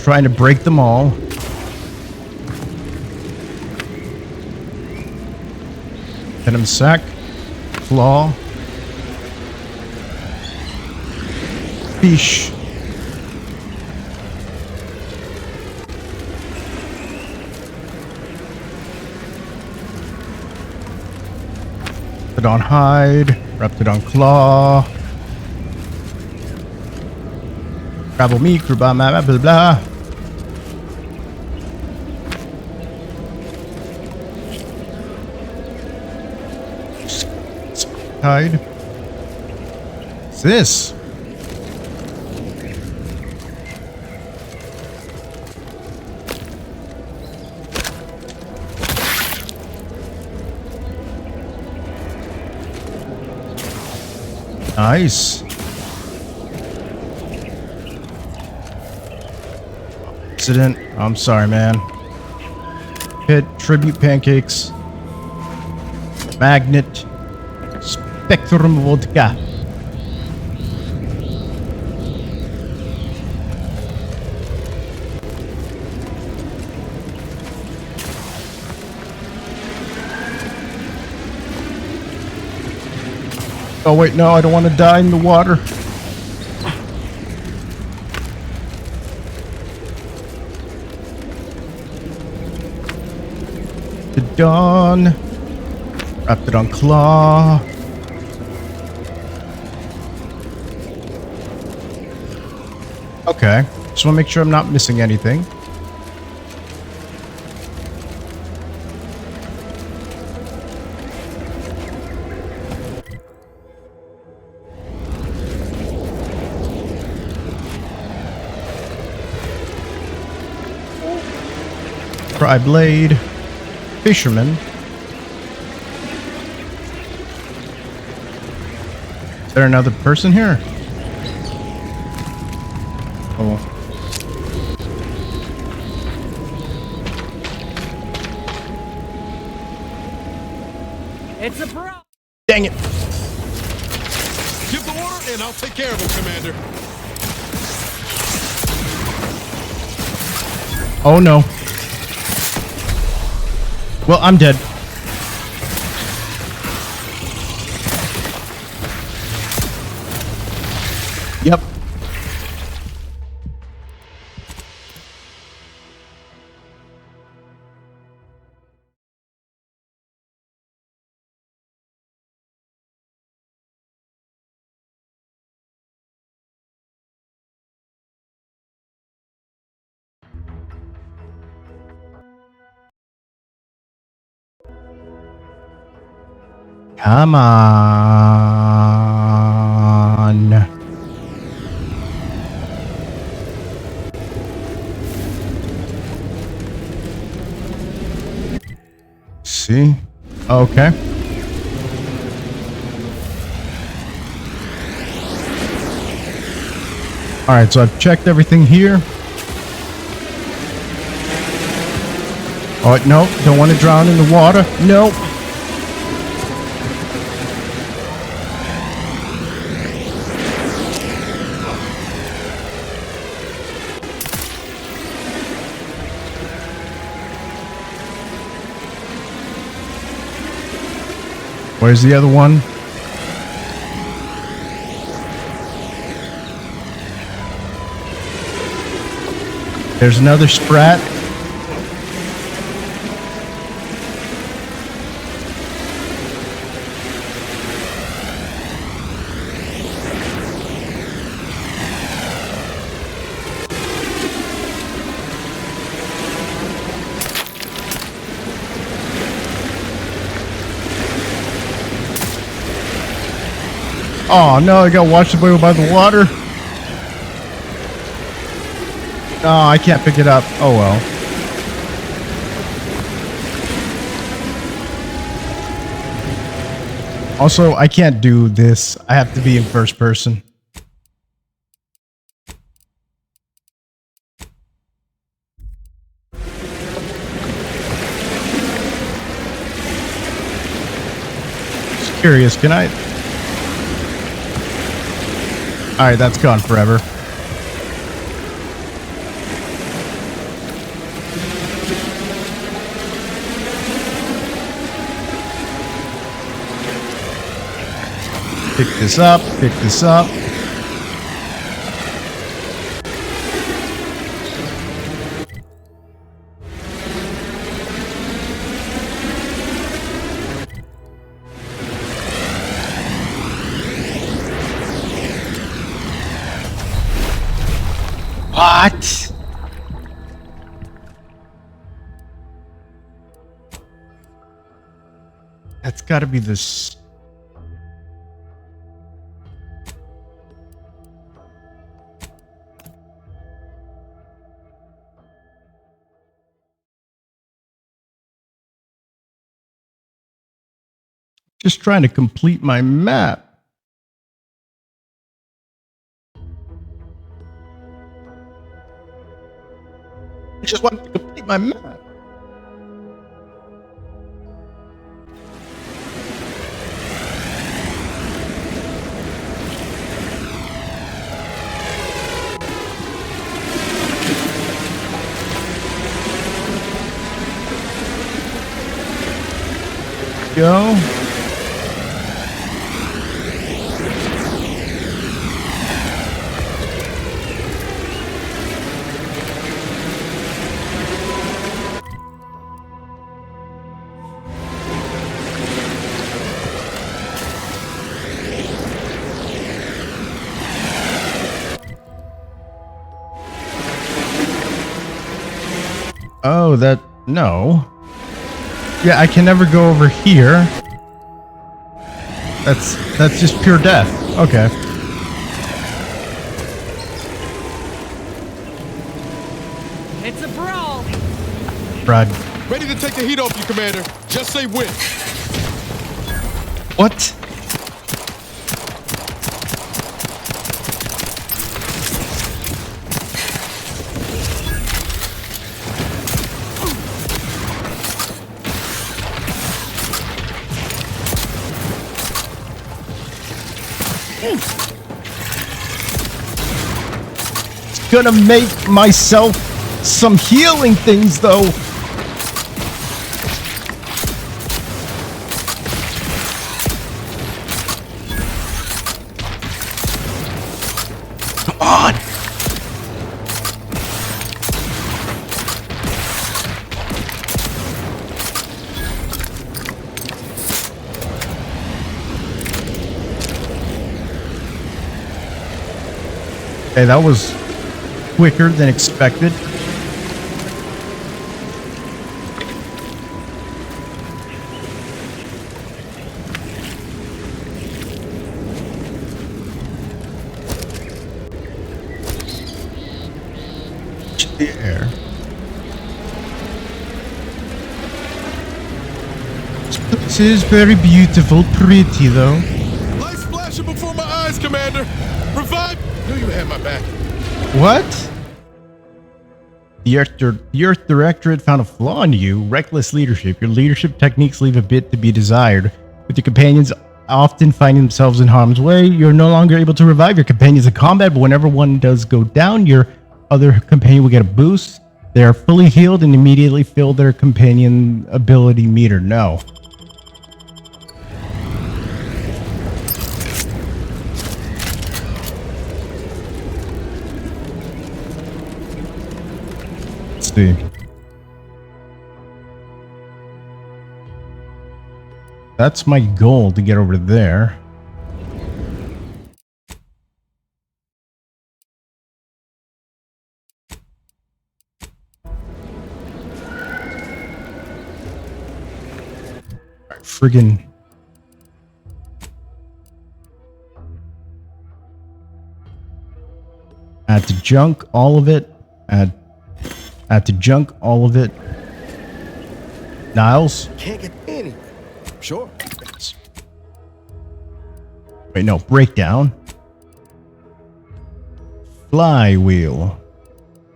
[SPEAKER 1] Trying to break them all. Venom sac, claw, fish. Reptidon hide, Reptidon claw. Travel me, blah blah blah blah. Hide. What's this? Nice. Accident. I'm sorry, man. Hit tribute pancakes. Magnet. Spectrum vodka. Oh wait, no, I don't want to die in the water. to dawn. Wrapped it on claw. Okay. Just want to make sure I'm not missing anything. Pry blade. Fisherman. Is there another person here? Oh.
[SPEAKER 17] It's a pro.
[SPEAKER 1] Dang it.
[SPEAKER 15] Give the order and I'll take care of him, Commander.
[SPEAKER 1] Oh no. Well, I'm dead. Yep. Come on. See? Okay. Alright, so I've checked everything here. Oh, no. Don't want to drown in the water. Nope. Where's the other one? There's another sprat. Oh no, I got washed away by the water. Oh, I can't pick it up. Oh well. Also, I can't do this. I have to be in first person. Just curious, can I? Alright, that's gone forever. Pick this up, pick this up. What? That's got to be this. Just trying to complete my map. I just wanted to complete my map. Go. Oh, that... No. Yeah, I can never go over here. That's just pure death. Okay.
[SPEAKER 11] It's a brawl.
[SPEAKER 1] Brad.
[SPEAKER 15] Ready to take the heat off you, Commander. Just say when.
[SPEAKER 1] What? Gonna make myself some healing things though. Come on. Hey, that was quicker than expected. The air. This is very beautiful, pretty though.
[SPEAKER 15] Lights flashing before my eyes, Commander. Revive. Knew you had my back.
[SPEAKER 1] What? The Earth Directorate found a flaw in you. Reckless leadership. Your leadership techniques leave a bit to be desired. With your companions often finding themselves in harm's way, you're no longer able to revive your companions in combat, but whenever one does go down, your other companion will get a boost. They are fully healed and immediately fill their companion ability meter. No. See. That's my goal, to get over there. Friggin' add to junk all of it. Add to junk all of it. Niles?
[SPEAKER 6] Can't get anywhere. Sure.
[SPEAKER 1] Wait, no, breakdown. Flywheel.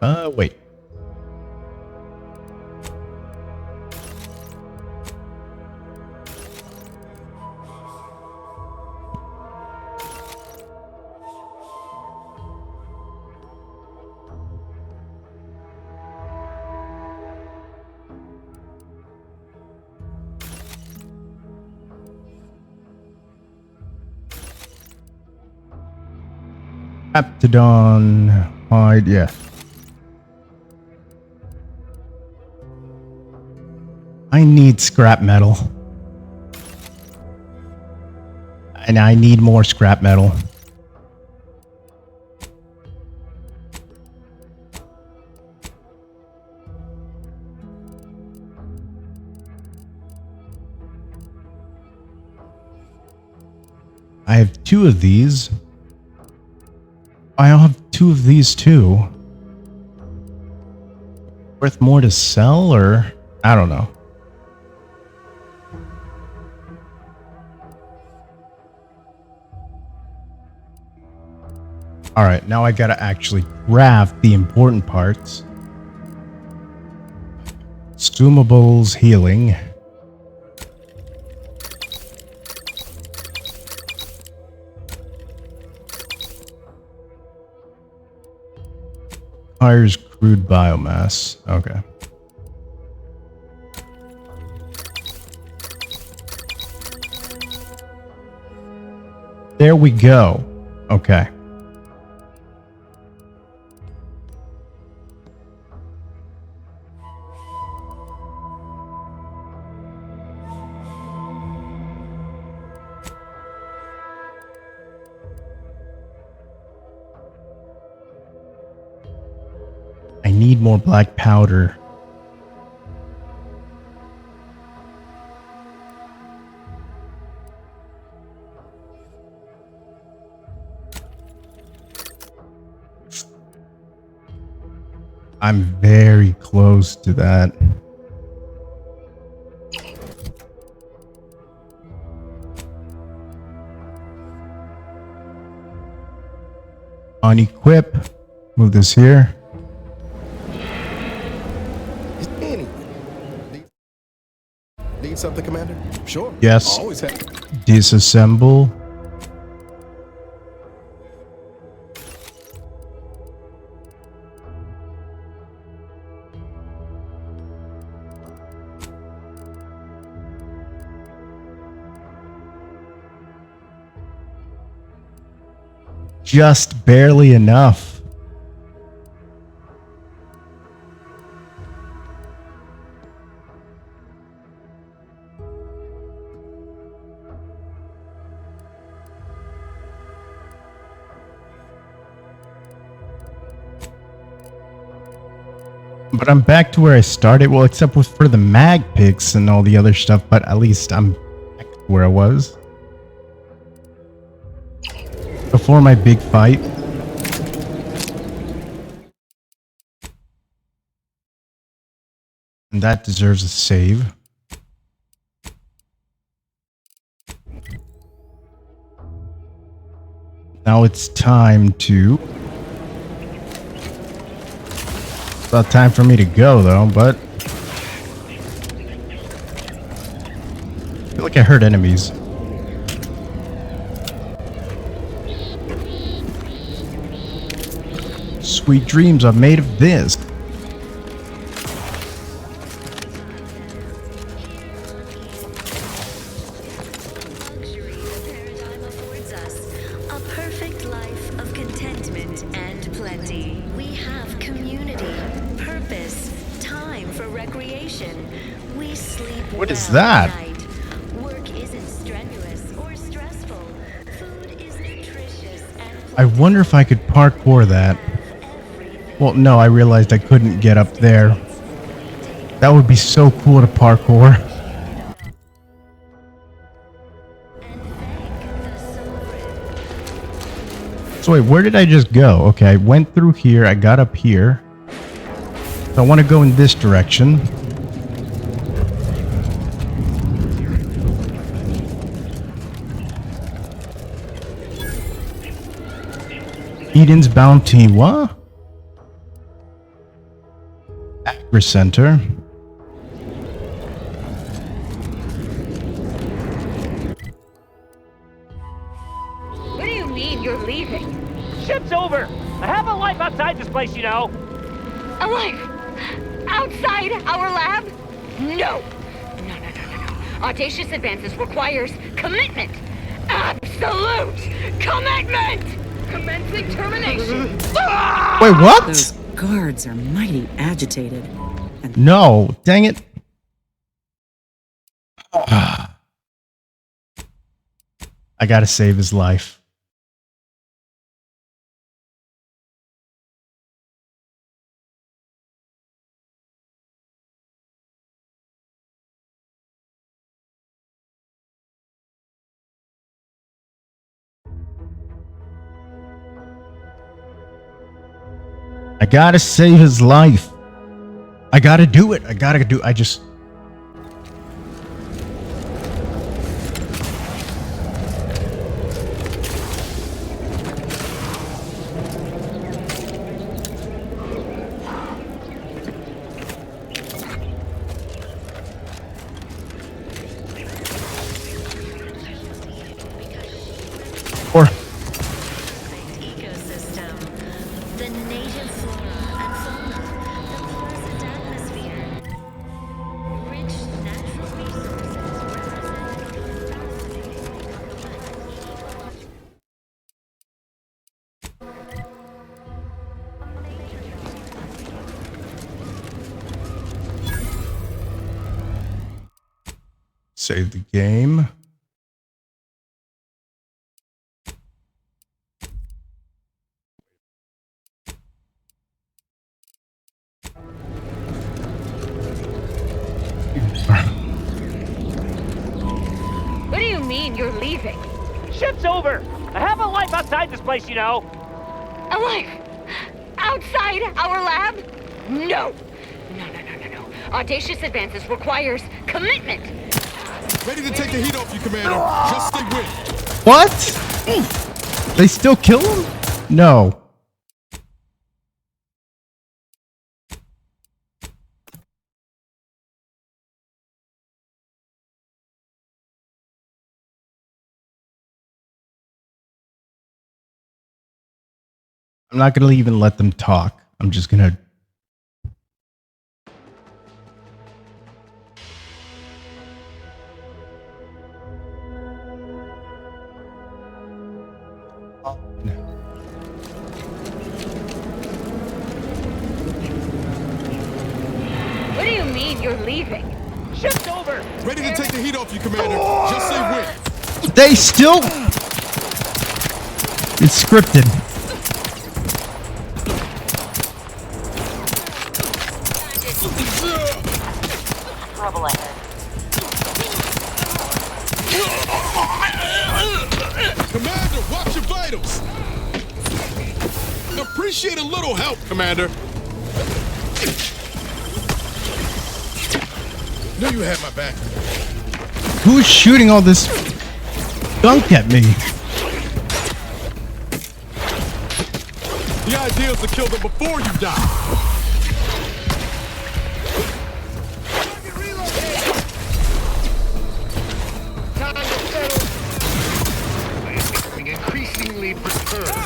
[SPEAKER 1] Wait. Aptodon hide, yeah. I need scrap metal. And I need more scrap metal. I have 2 of these. I'll have 2 of these too. Worth more to sell, or I don't know. All right, now I gotta actually craft the important parts. Consumables, healing. Requires crude biomass. Okay. There we go. Okay. I need more black powder. I'm very close to that. Unequip. Move this here.
[SPEAKER 6] Anyway. Need something, Commander? Sure.
[SPEAKER 1] Yes.
[SPEAKER 6] Always have.
[SPEAKER 1] Disassemble. Just barely enough. But I'm back to where I started. Well, except for the mag picks and all the other stuff, but at least I'm back to where I was before my big fight. And that deserves a save. Now it's time to... It's about time for me to go, though, but... I feel like I heard enemies. Sweet dreams are made of this.
[SPEAKER 5] A perfect life of contentment and plenty. We have community, purpose, time for recreation. We sleep well.
[SPEAKER 1] What is that?
[SPEAKER 5] At night. Work isn't strenuous or stressful. Food is nutritious and
[SPEAKER 1] I wonder if I could parkour that. Well, no, I realized I couldn't get up there. That would be so cool to parkour. So wait, where did I just go? Okay, I went through here, I got up here. So I want to go in this direction. Eden's Bounty, what? Agri Center.
[SPEAKER 11] What do you mean you're leaving? Ship's over. I have a life outside this place, you know.
[SPEAKER 14] A life? Outside our lab? No. No. Audacious advances requires commitment. Absolute commitment! Commencing termination.
[SPEAKER 1] Wait, what?
[SPEAKER 21] Those guards are mighty agitated.
[SPEAKER 1] No, dang it. I gotta save his life. I gotta save his life. I gotta do it. I just... Or...
[SPEAKER 5] ecosystem. The native flora and fauna. The pleasant atmosphere. Rich natural resources
[SPEAKER 1] Save the game.
[SPEAKER 11] What do you mean you're leaving? Ship's over. I have a life outside this place, you know.
[SPEAKER 14] A life? Outside our lab? No! No. Audacious advances requires commitment!
[SPEAKER 15] Ready to take the heat off you, Commander. Just stay with.
[SPEAKER 1] What? They still kill him? No. I'm not going to even let them talk. I'm just going to...
[SPEAKER 14] What do you mean you're leaving? Shift over!
[SPEAKER 15] Ready to take the heat off you, Commander. Just stay with.
[SPEAKER 1] They still... It's scripted.
[SPEAKER 14] Trouble ahead.
[SPEAKER 15] Commander, watch your vitals. Appreciate a little help, Commander. Knew you had my back.
[SPEAKER 1] Who's shooting all this gunk at me?
[SPEAKER 15] The idea is to kill them before you die.
[SPEAKER 19] Time to settle. I am becoming increasingly perturbed.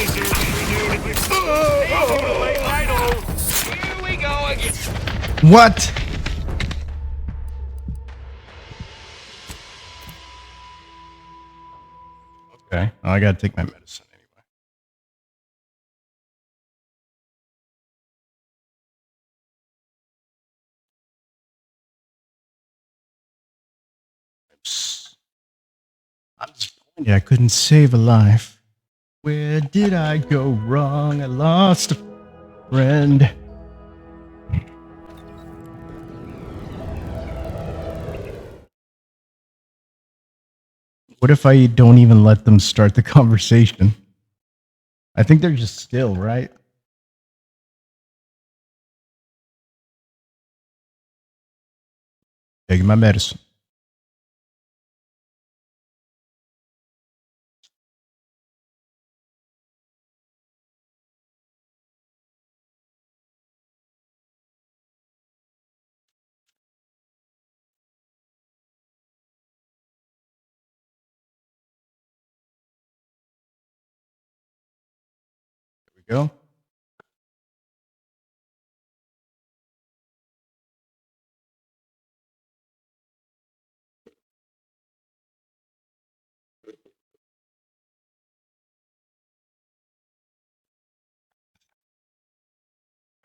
[SPEAKER 19] Here we go again.
[SPEAKER 1] What? Okay. Oh, I gotta take my medicine anyway. I'm disappointed I couldn't save a life. Where did I go wrong? I lost a friend. What if I don't even let them start the conversation? I think they're just still, right? Taking my medicine. There we go.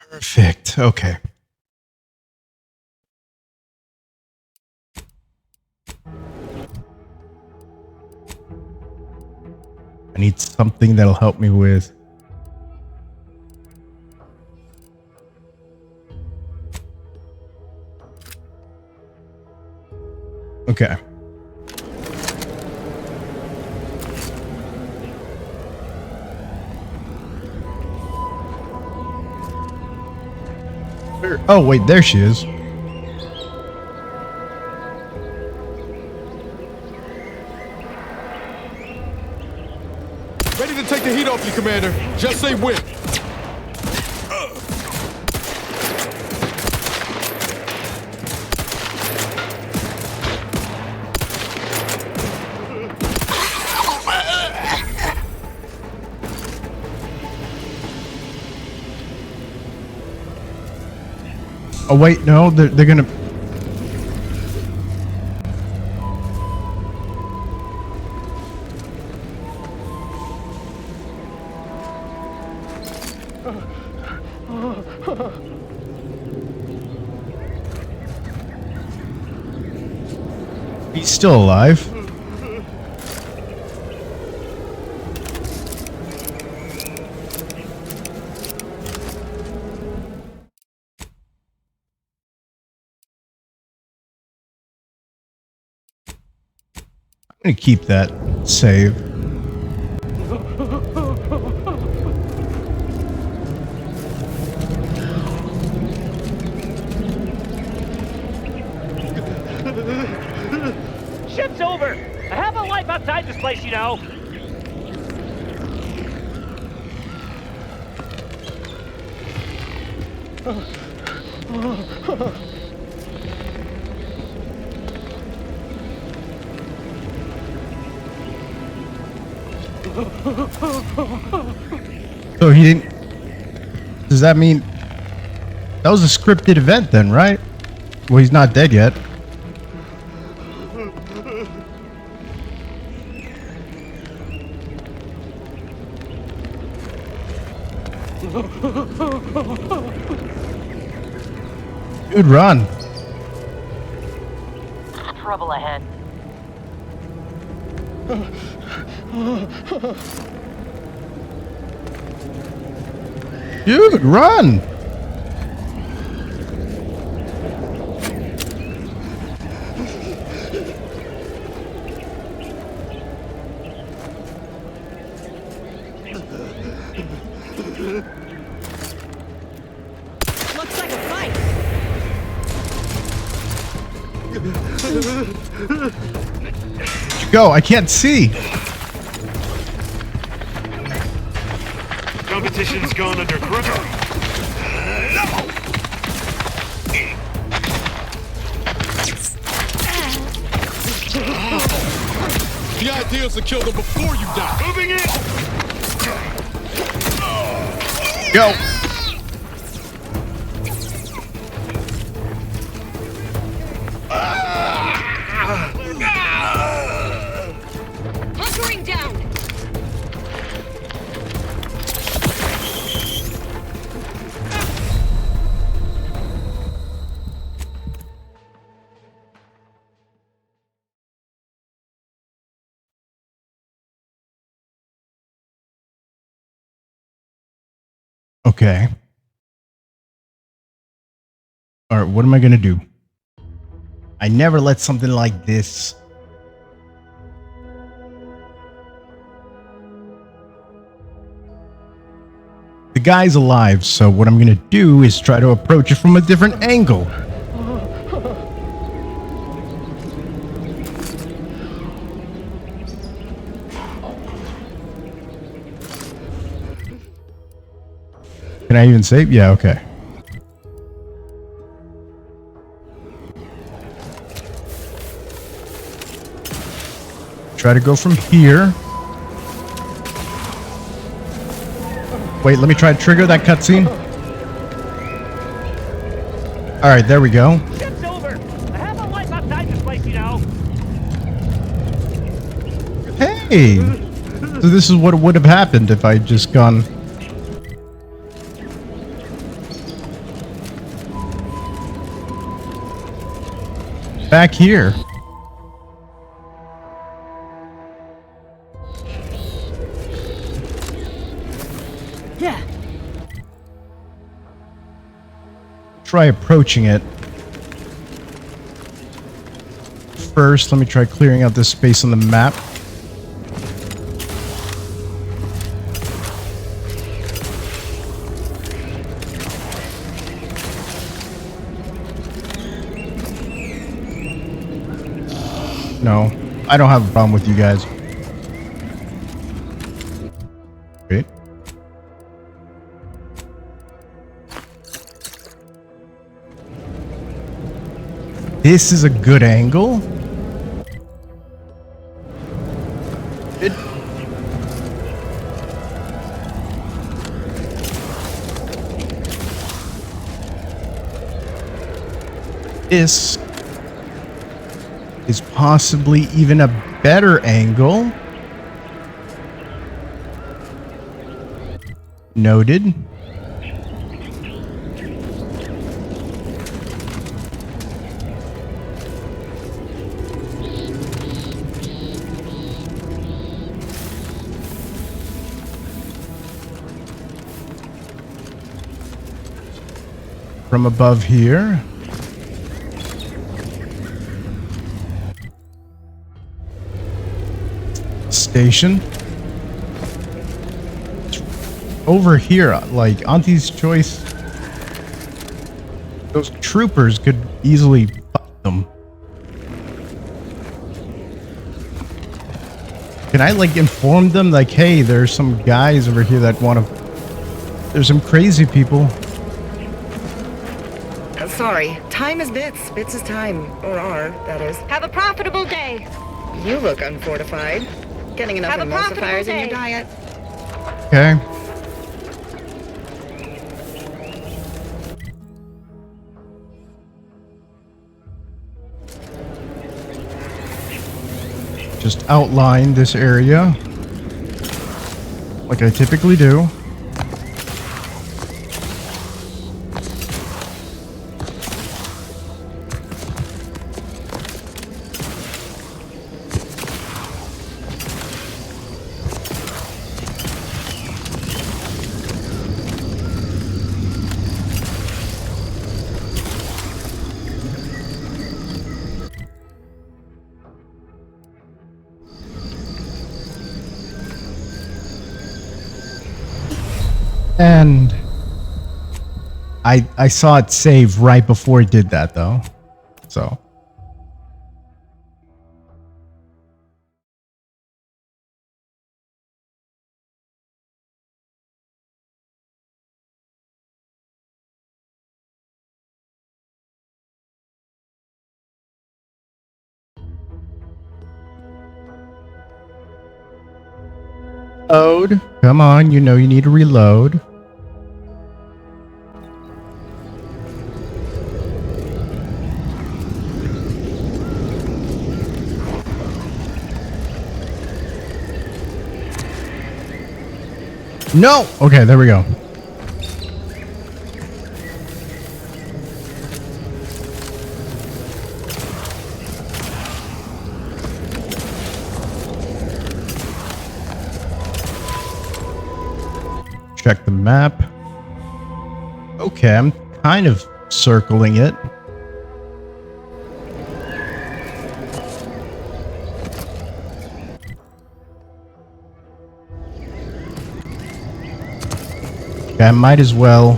[SPEAKER 1] Perfect. Okay. I need something that'll help me with. Okay. Oh, wait, there she is.
[SPEAKER 15] Ready to take the heat off you, Commander. Just say when.
[SPEAKER 1] Oh, wait, no, they're gonna... He's still alive. I'm gonna keep that save.
[SPEAKER 11] Ship's over. I have a life outside this place, you know.
[SPEAKER 1] So he didn't. Does that mean that was a scripted event then, right? Well, he's not dead yet. Dude, run.
[SPEAKER 11] Trouble ahead.
[SPEAKER 1] Dude, run.
[SPEAKER 21] Looks like a fight.
[SPEAKER 1] Go, I can't see.
[SPEAKER 8] Competition's gone underground.
[SPEAKER 15] The idea is to kill them before you die.
[SPEAKER 8] Moving in.
[SPEAKER 1] Go.
[SPEAKER 14] Hunkering down.
[SPEAKER 1] Okay. All right, what am I gonna do? I never let something like this. The guy's alive, so what I'm gonna do is try to approach it from a different angle. Can I even save? Yeah, okay. Try to go from here. Wait, let me try to trigger that cutscene. All right, there we go.
[SPEAKER 11] Ship's over. I have a life outside this place, you know.
[SPEAKER 1] Hey! So this is what would have happened if I'd just gone... back here.
[SPEAKER 11] Yeah.
[SPEAKER 1] Try approaching it. First, let me try clearing out this space on the map. No, I don't have a problem with you guys. Wait. This is a good angle. This is possibly even a better angle. Noted. From above here. station. It's over here, like Auntie's Choice. Those troopers could easily fight them. Can I like inform them like, hey, there's some guys over here that want to... There's some crazy people.
[SPEAKER 12] Sorry, time is bits. Bits is time. Or are, that is.
[SPEAKER 14] Have a profitable day.
[SPEAKER 12] You look unfortified. Getting enough emulsifiers in your diet.
[SPEAKER 1] Okay. Just outline this area like I typically do. And I saw it save right before it did that though. So load. Come on, you know you need to reload. No! Okay, there we go. Check the map. Okay, I'm kind of circling it. Okay, I might as well.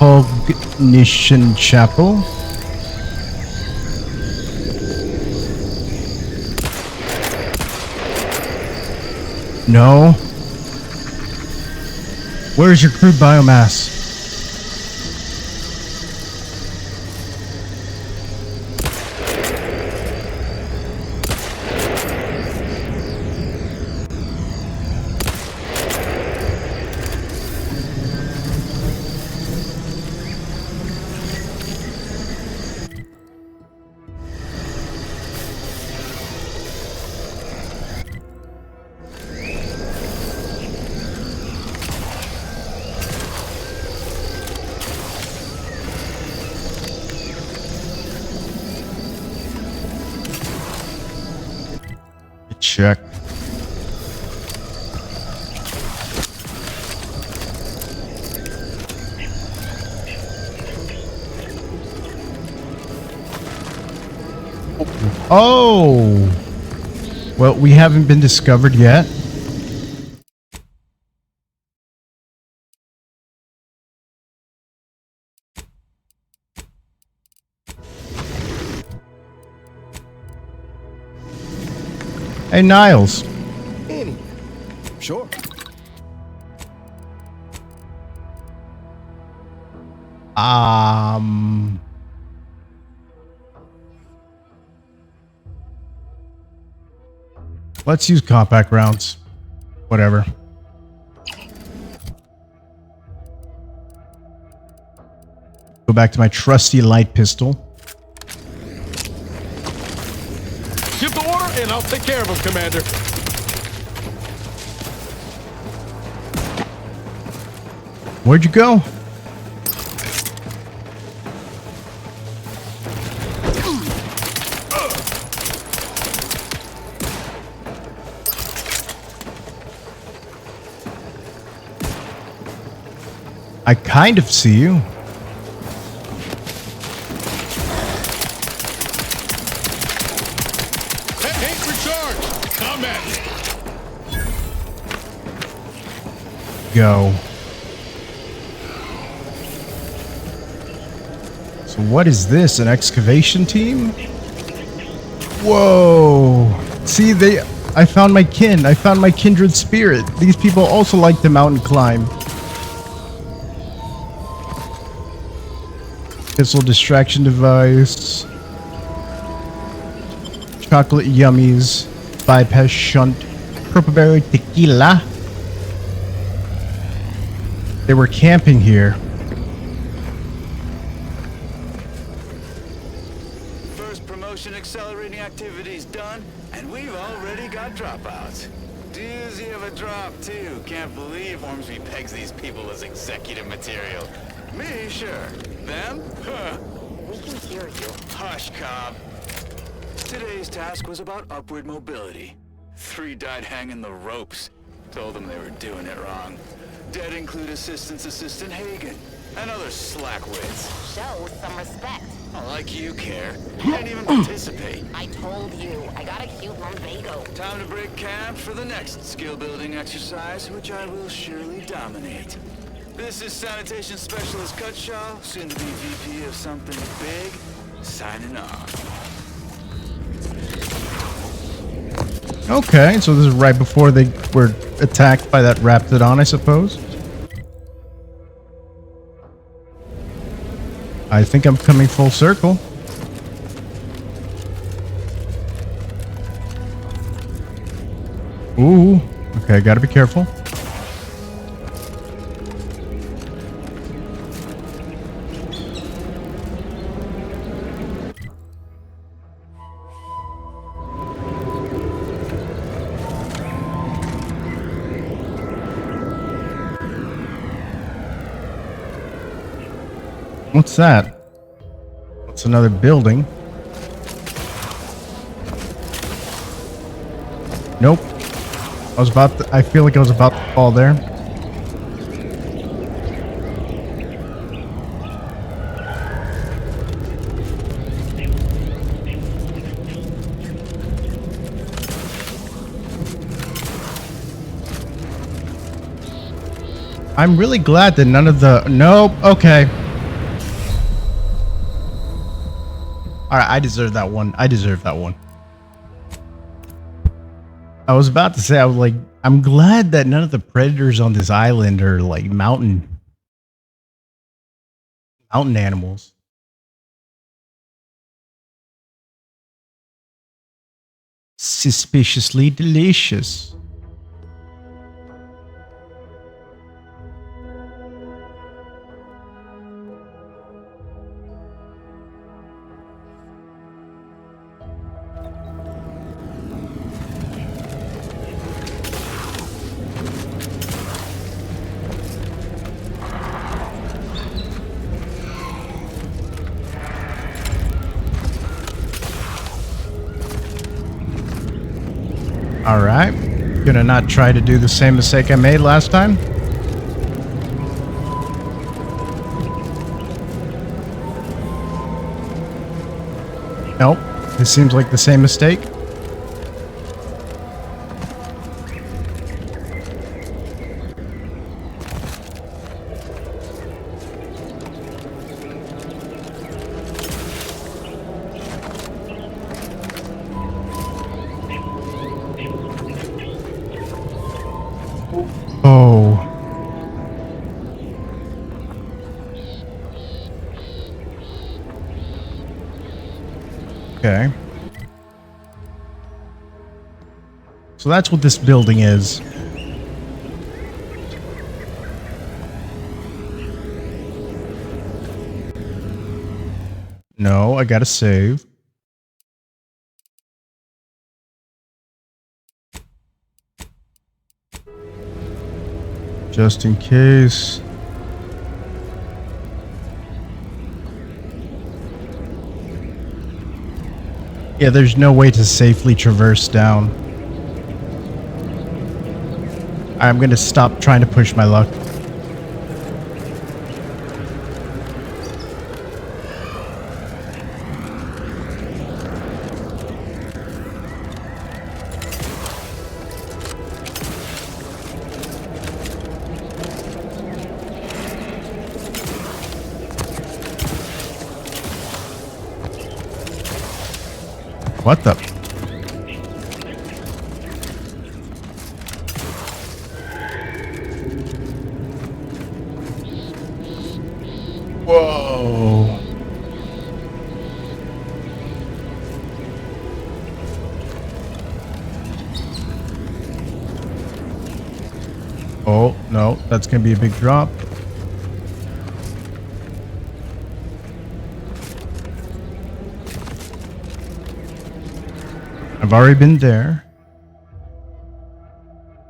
[SPEAKER 1] Ecognition Chapel. No. Where's your crude biomass? Check. Oh! Well, we haven't been discovered yet. Hey, Niles.
[SPEAKER 6] Anyway, sure.
[SPEAKER 1] Let's use compact rounds. Whatever. Go back to my trusty light pistol.
[SPEAKER 15] Give the order and I'll take care of him, Commander.
[SPEAKER 1] Where'd you go? I kind of see you.
[SPEAKER 15] That ain't recharged. Come at me.
[SPEAKER 1] Go. So what is this? An excavation team? Whoa. See, I found my kin. I found my kindred spirit. These people also like to mountain climb. Pistol distraction device. Chocolate yummies. Bypass shunt. Purple berry tequila. They were camping here.
[SPEAKER 3] First promotion accelerating activities done, and we've already got dropouts. Doozy of a drop, too. Can't believe Ormsby pegs these people as executive material. Me, sure. Them? Huh.
[SPEAKER 19] We can hear you.
[SPEAKER 3] Hush, Cobb. Today's task was about upward mobility. 3 died hanging the ropes. Told them they were doing it wrong. Dead include Assistant Hagen and other slackwits.
[SPEAKER 19] Show some respect.
[SPEAKER 3] Oh, like you care. You didn't even participate.
[SPEAKER 19] I told you, I got a cute lumbago.
[SPEAKER 3] Time to break camp for the next skill-building exercise, which I will surely dominate. This is Sanitation Specialist Cutshaw, soon to be VP of something big, signing off.
[SPEAKER 1] Okay, so this is right before they were attacked by that Raptidon, I suppose. I think I'm coming full circle. Ooh, okay, gotta be careful. What's that? It's another building. Nope. I feel like I was about to fall there. I'm really glad that none of the... Nope. Okay. Alright, I deserve that one. I deserve that one. I was about to say, I was like, I'm glad that none of the predators on this island are like mountain animals. Suspiciously delicious. Alright, gonna not try to do the same mistake I made last time. Nope, this seems like the same mistake. Oh. Okay. So that's what this building is. No, I gotta save. Just in case. Yeah, there's no way to safely traverse down. I'm gonna stop trying to push my luck. What the? Whoa. Oh, no, that's going to be a big drop. I've already been there.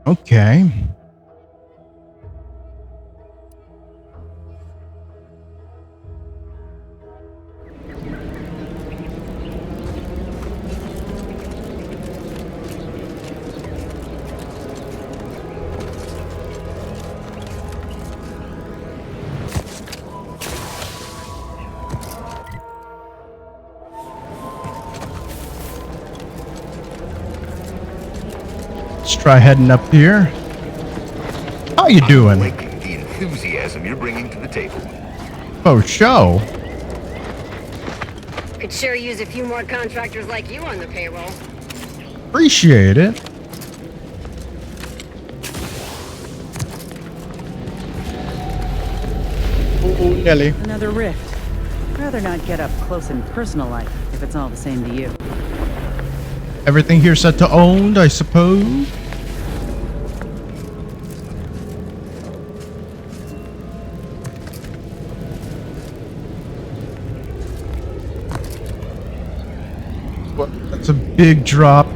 [SPEAKER 1] Okay. Let's try heading up here. How you doing?
[SPEAKER 8] Liking the enthusiasm you're bringing to the table.
[SPEAKER 1] Oh, show.
[SPEAKER 14] Could sure use a few more contractors like you on the payroll.
[SPEAKER 1] Appreciate it. Oh, Nelly.
[SPEAKER 21] Another rift. Rather not get up close and personal like, if it's all the same to you.
[SPEAKER 1] Everything here set to owned, I suppose. What? That's a big drop.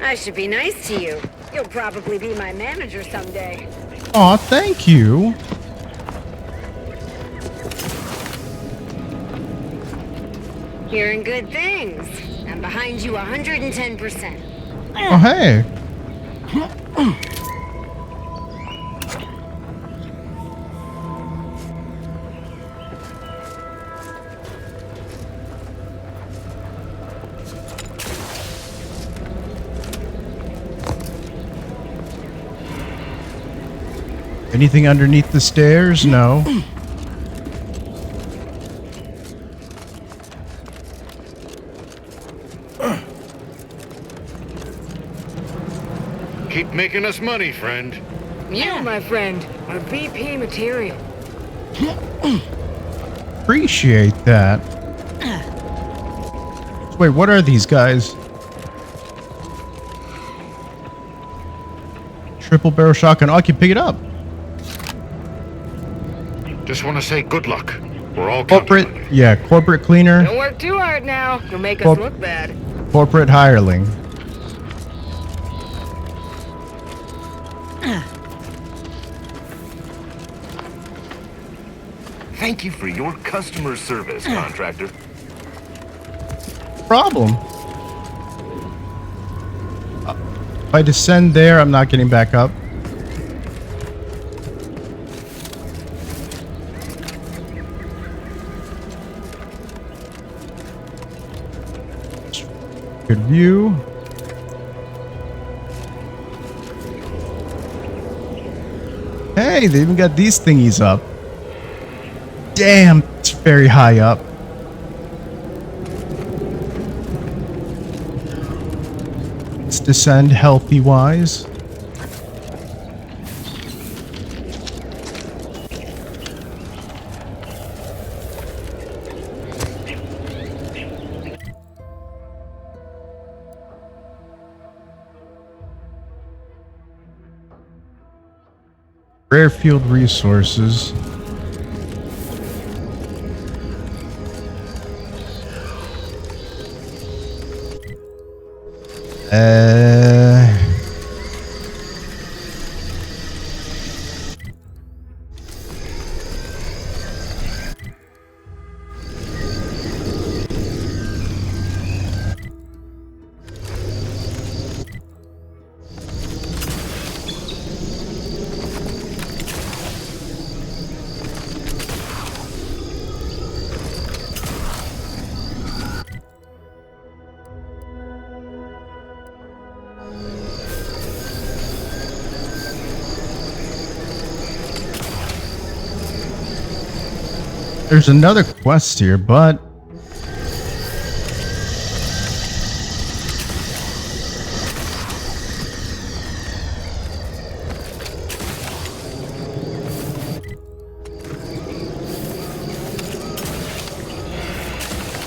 [SPEAKER 14] I should be nice to you. You'll probably be my manager someday.
[SPEAKER 1] Aw, thank you.
[SPEAKER 14] Hearing good things. I'm behind you 110%.
[SPEAKER 1] Oh, hey. Anything underneath the stairs? No.
[SPEAKER 8] Keep making us money, friend.
[SPEAKER 12] You, my friend, are BP material.
[SPEAKER 1] Appreciate that. Wait, what are these guys? Triple barrel shotgun. Oh, I can pick it up.
[SPEAKER 8] Just want to say good luck. We're all
[SPEAKER 1] Corporate, yeah, corporate cleaner.
[SPEAKER 12] Don't work too hard now. You'll make us look bad.
[SPEAKER 1] Corporate hireling.
[SPEAKER 8] Thank you for your customer service, contractor.
[SPEAKER 1] Problem. If I descend there, I'm not getting back up. Good view. Hey, they even got these thingies up. Damn, it's very high up. Let's descend healthy-wise. Rare field resources. There's another quest here, but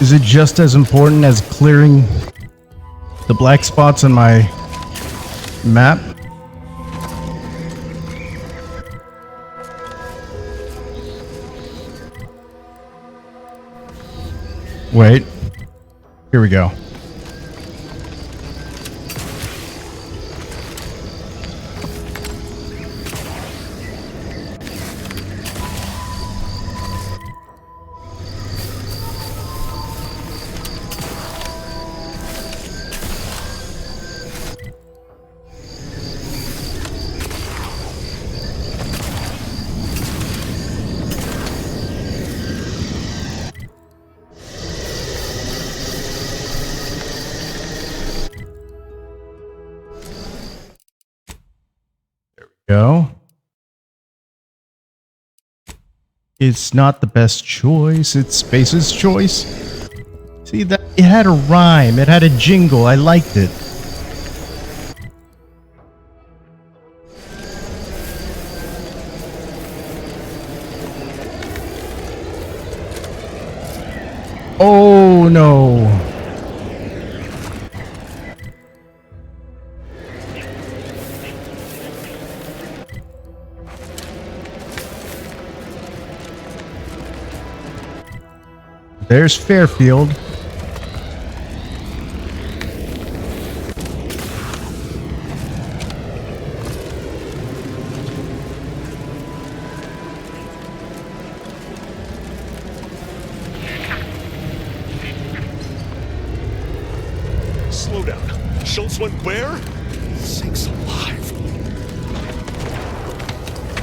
[SPEAKER 1] is it just as important as clearing the black spots on my map? Wait. Here we go. Go. It's not the best choice, it's Space's choice. See, that it had a rhyme, it had a jingle, I liked it. Oh no. There's Fairfield.
[SPEAKER 8] Slow down. Schultz went where? Sakes alive.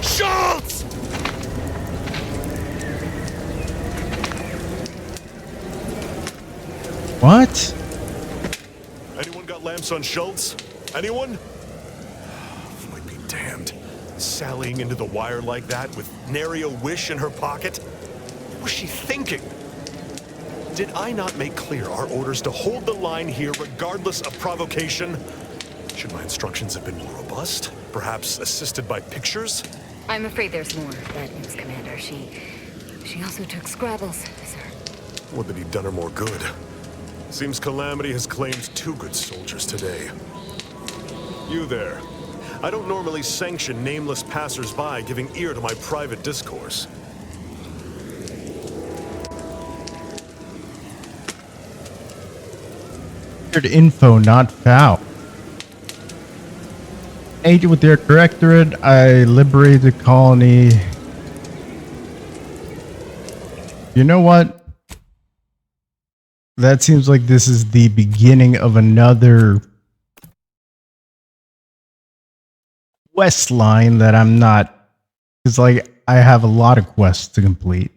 [SPEAKER 8] Schultz!
[SPEAKER 1] What?
[SPEAKER 8] Anyone got lamps on Schultz? Anyone? Might be damned. Sallying into the wire like that with nary a wish in her pocket? What was she thinking? Did I not make clear our orders to hold the line here regardless of provocation? Should my instructions have been more robust? Perhaps assisted by pictures?
[SPEAKER 10] I'm afraid there's more, Bad News Commander. She also took Scrabbles, sir.
[SPEAKER 8] Would that he'd done her more good. Seems Calamity has claimed 2 good soldiers today. You there. I don't normally sanction nameless passers-by giving ear to my private discourse.
[SPEAKER 1] Info, not foul. Agent with their directorate, I liberated the colony. You know what? That seems like this is the beginning of another quest line that I'm not... It's like I have a lot of quests to complete.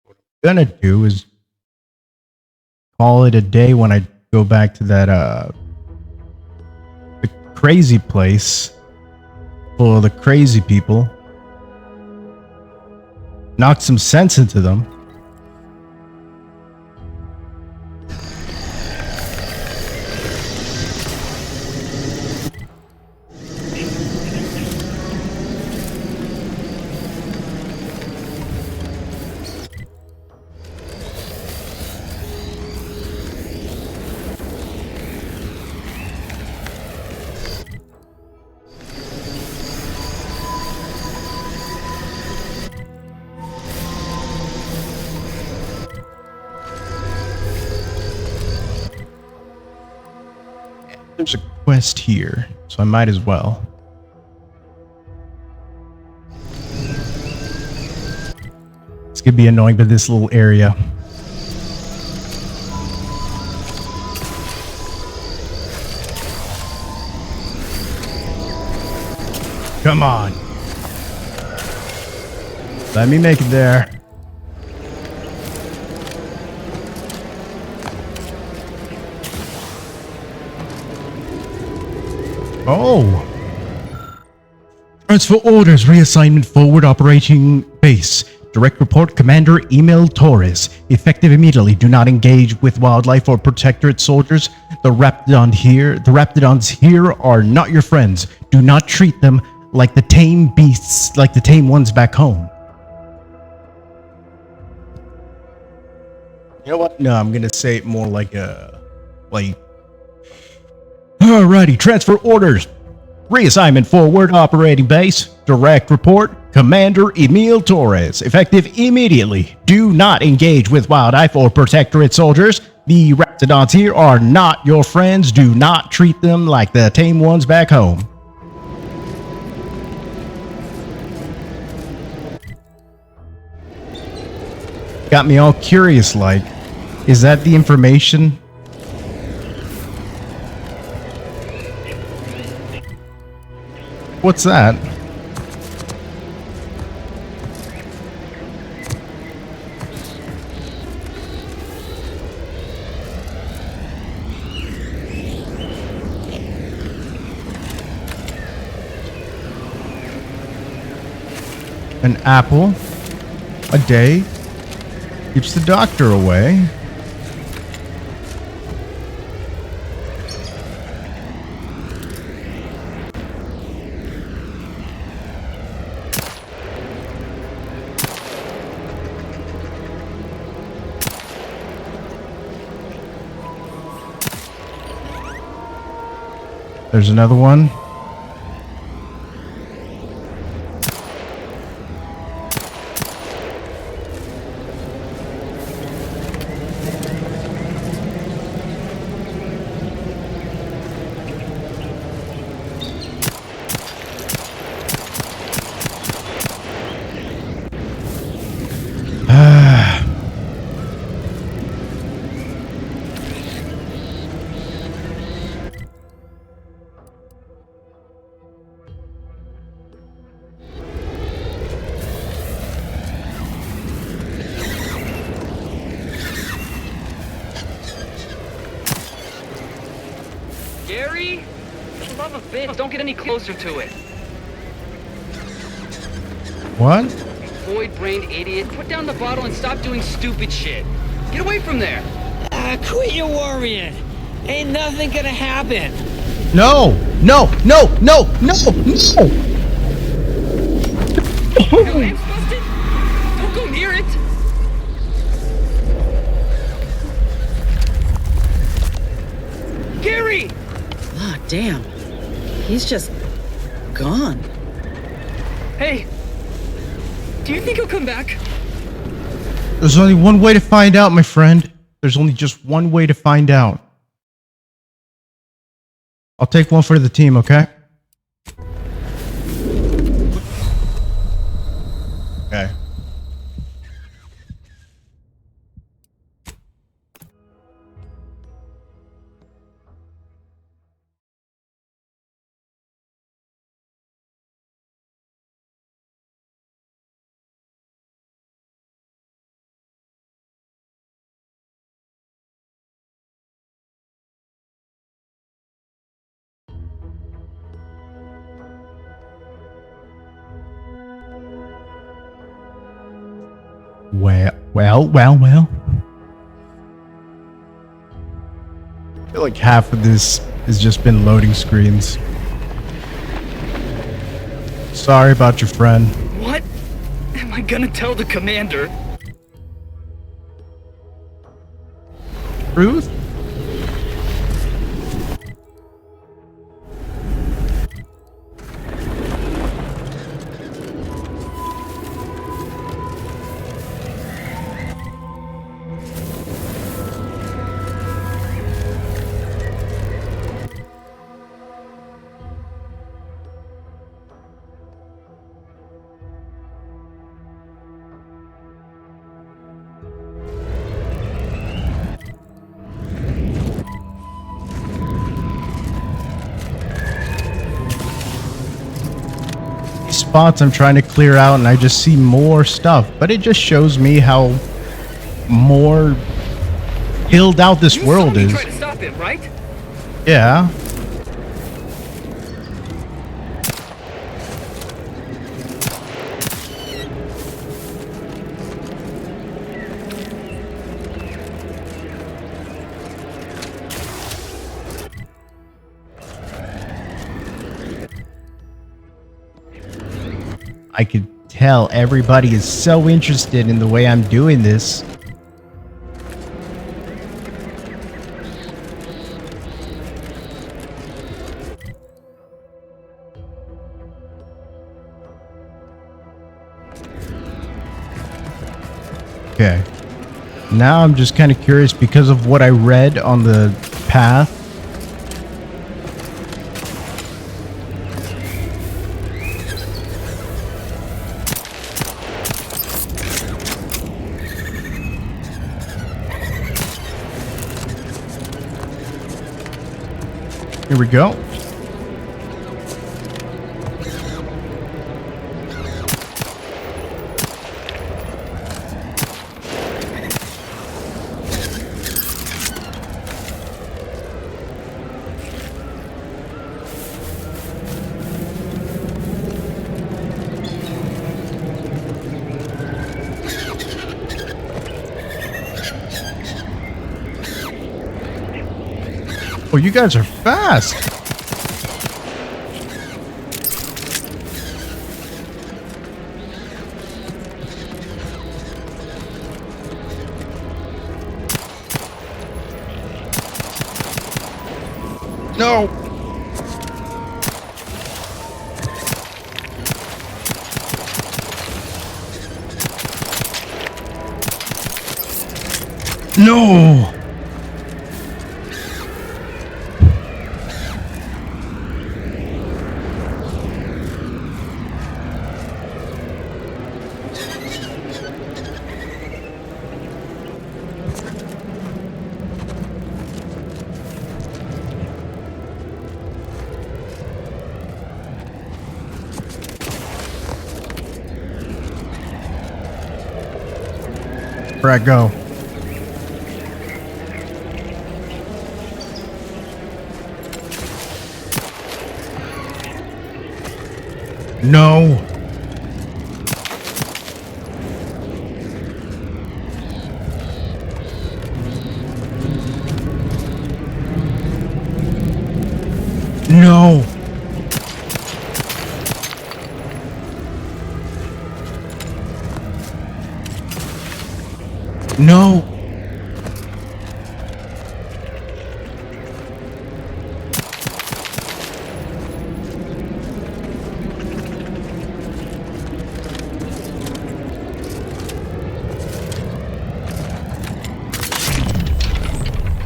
[SPEAKER 1] What I'm gonna do is call it a day when I go back to that the crazy place full of the crazy people. Knock some sense into them. There's a quest here, so I might as well. It's gonna be annoying, but this little area. Come on. Let me make it there. Oh. Transfer orders. Reassignment forward. Operating base. Direct report. Commander Emil Torres. Effective immediately. Do not engage with wildlife or protectorate soldiers. The Raptidons here are not your friends. Do not treat them like the tame beasts, like the tame ones back home. You know what? No, I'm gonna say it more like Alrighty, transfer orders. Reassignment forward, operating base. Direct report, Commander Emil Torres. Effective immediately. Do not engage with wildlife or protectorate soldiers. The Raptidons here are not your friends. Do not treat them like the tame ones back home. Got me all curious, like, is that the information? What's that? An apple a day keeps the doctor away. There's another one.
[SPEAKER 16] Gary? For the love of bitch, don't get any closer to it.
[SPEAKER 1] What?
[SPEAKER 16] Void-brained idiot. Put down the bottle and stop doing stupid shit. Get away from there.
[SPEAKER 17] Quit your worrying. Ain't nothing gonna happen.
[SPEAKER 1] No! No! No! No! No! No!
[SPEAKER 16] Your lamp's busted? Don't go near it. Gary!
[SPEAKER 17] Ah, damn. He's just gone.
[SPEAKER 16] Hey, do you think he'll come back?
[SPEAKER 1] There's only one way to find out, my friend. There's only just one way to find out. I'll take one for the team, okay? Okay. Well. I feel like half of this has just been loading screens. Sorry about your friend.
[SPEAKER 16] What am I gonna tell the commander?
[SPEAKER 1] Ruth? Spots I'm trying to clear out and I just see more stuff, but it just shows me how more filled out this world is.
[SPEAKER 16] You tried to stop him, right?
[SPEAKER 1] Yeah. I could tell everybody is so interested in the way I'm doing this. Okay. Now I'm just kind of curious because of what I read on the path. Here we go. Oh, you guys are fast. No. No. Where I go? No. No. No.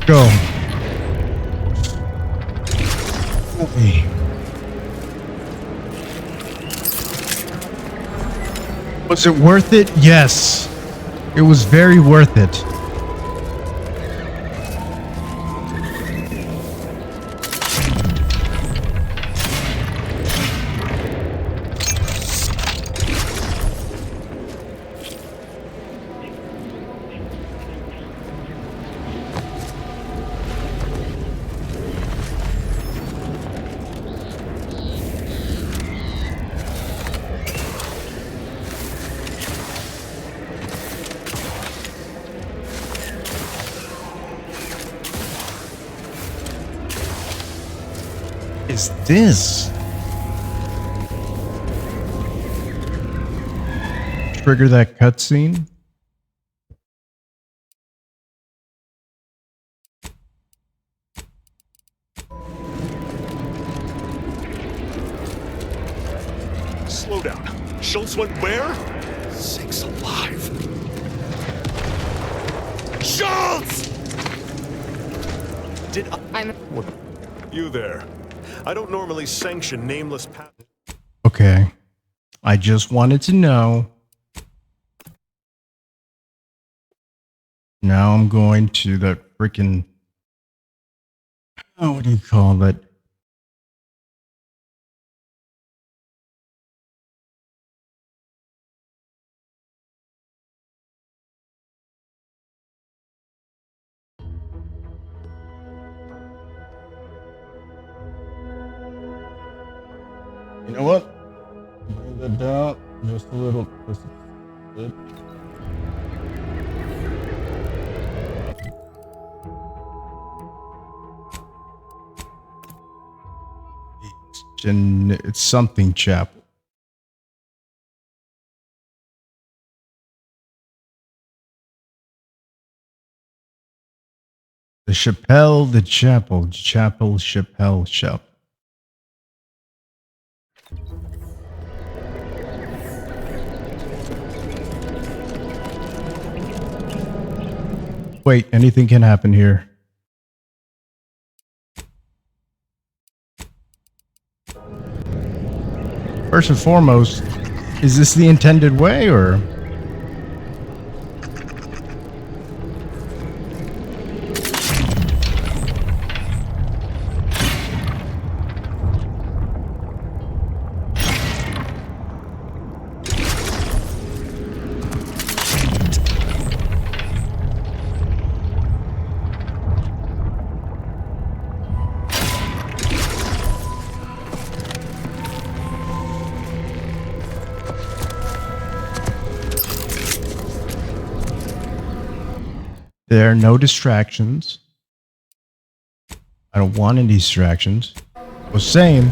[SPEAKER 1] Go. Okay. Was it worth it? Yes. It was very worth it. Is this? Trigger that cutscene?
[SPEAKER 8] Slow down. Schultz went where? Sakes alive. Schultz! Did I'm... What? You there. I don't normally sanction nameless patents.
[SPEAKER 1] Okay. I just wanted to know. Now I'm going to that freaking... Oh, what do you call it? You know what? Bring that down just a little. Just a bit. It's something chapel. The Chappelle, the Chapel, Chappelle, Shop. Wait, anything can happen here. First and foremost, is this the intended way, or? There are no distractions. I don't want any distractions. I was saying,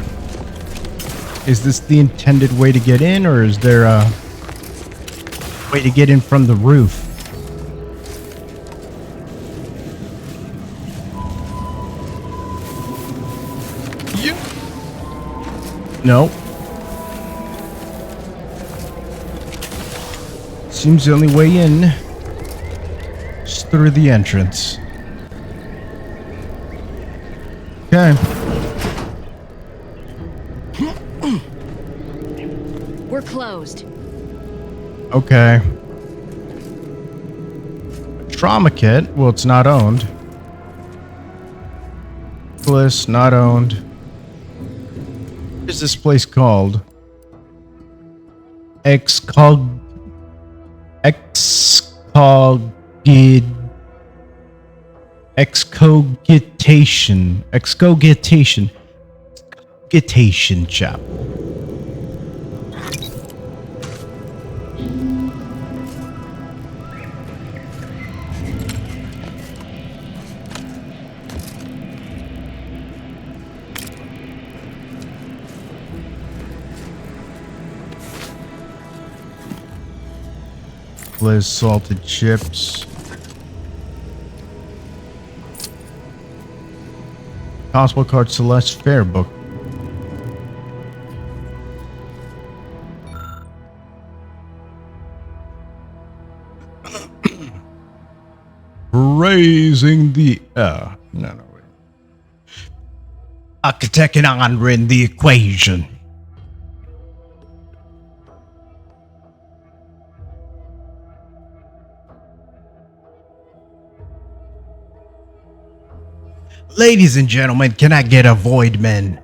[SPEAKER 1] is this the intended way to get in, or is there a way to get in from the roof? No. Seems the only way in is through the entrance. Okay.
[SPEAKER 4] We're closed.
[SPEAKER 1] Okay. Trauma kit. Well, it's not owned. Bliss, not owned. What is this place called? Excogitation Chapel. Bliss salted chips. Gospel card Celeste Fair book. Raising the no, wait. Architect and honor in the equation. Ladies and gentlemen, can I get a void men?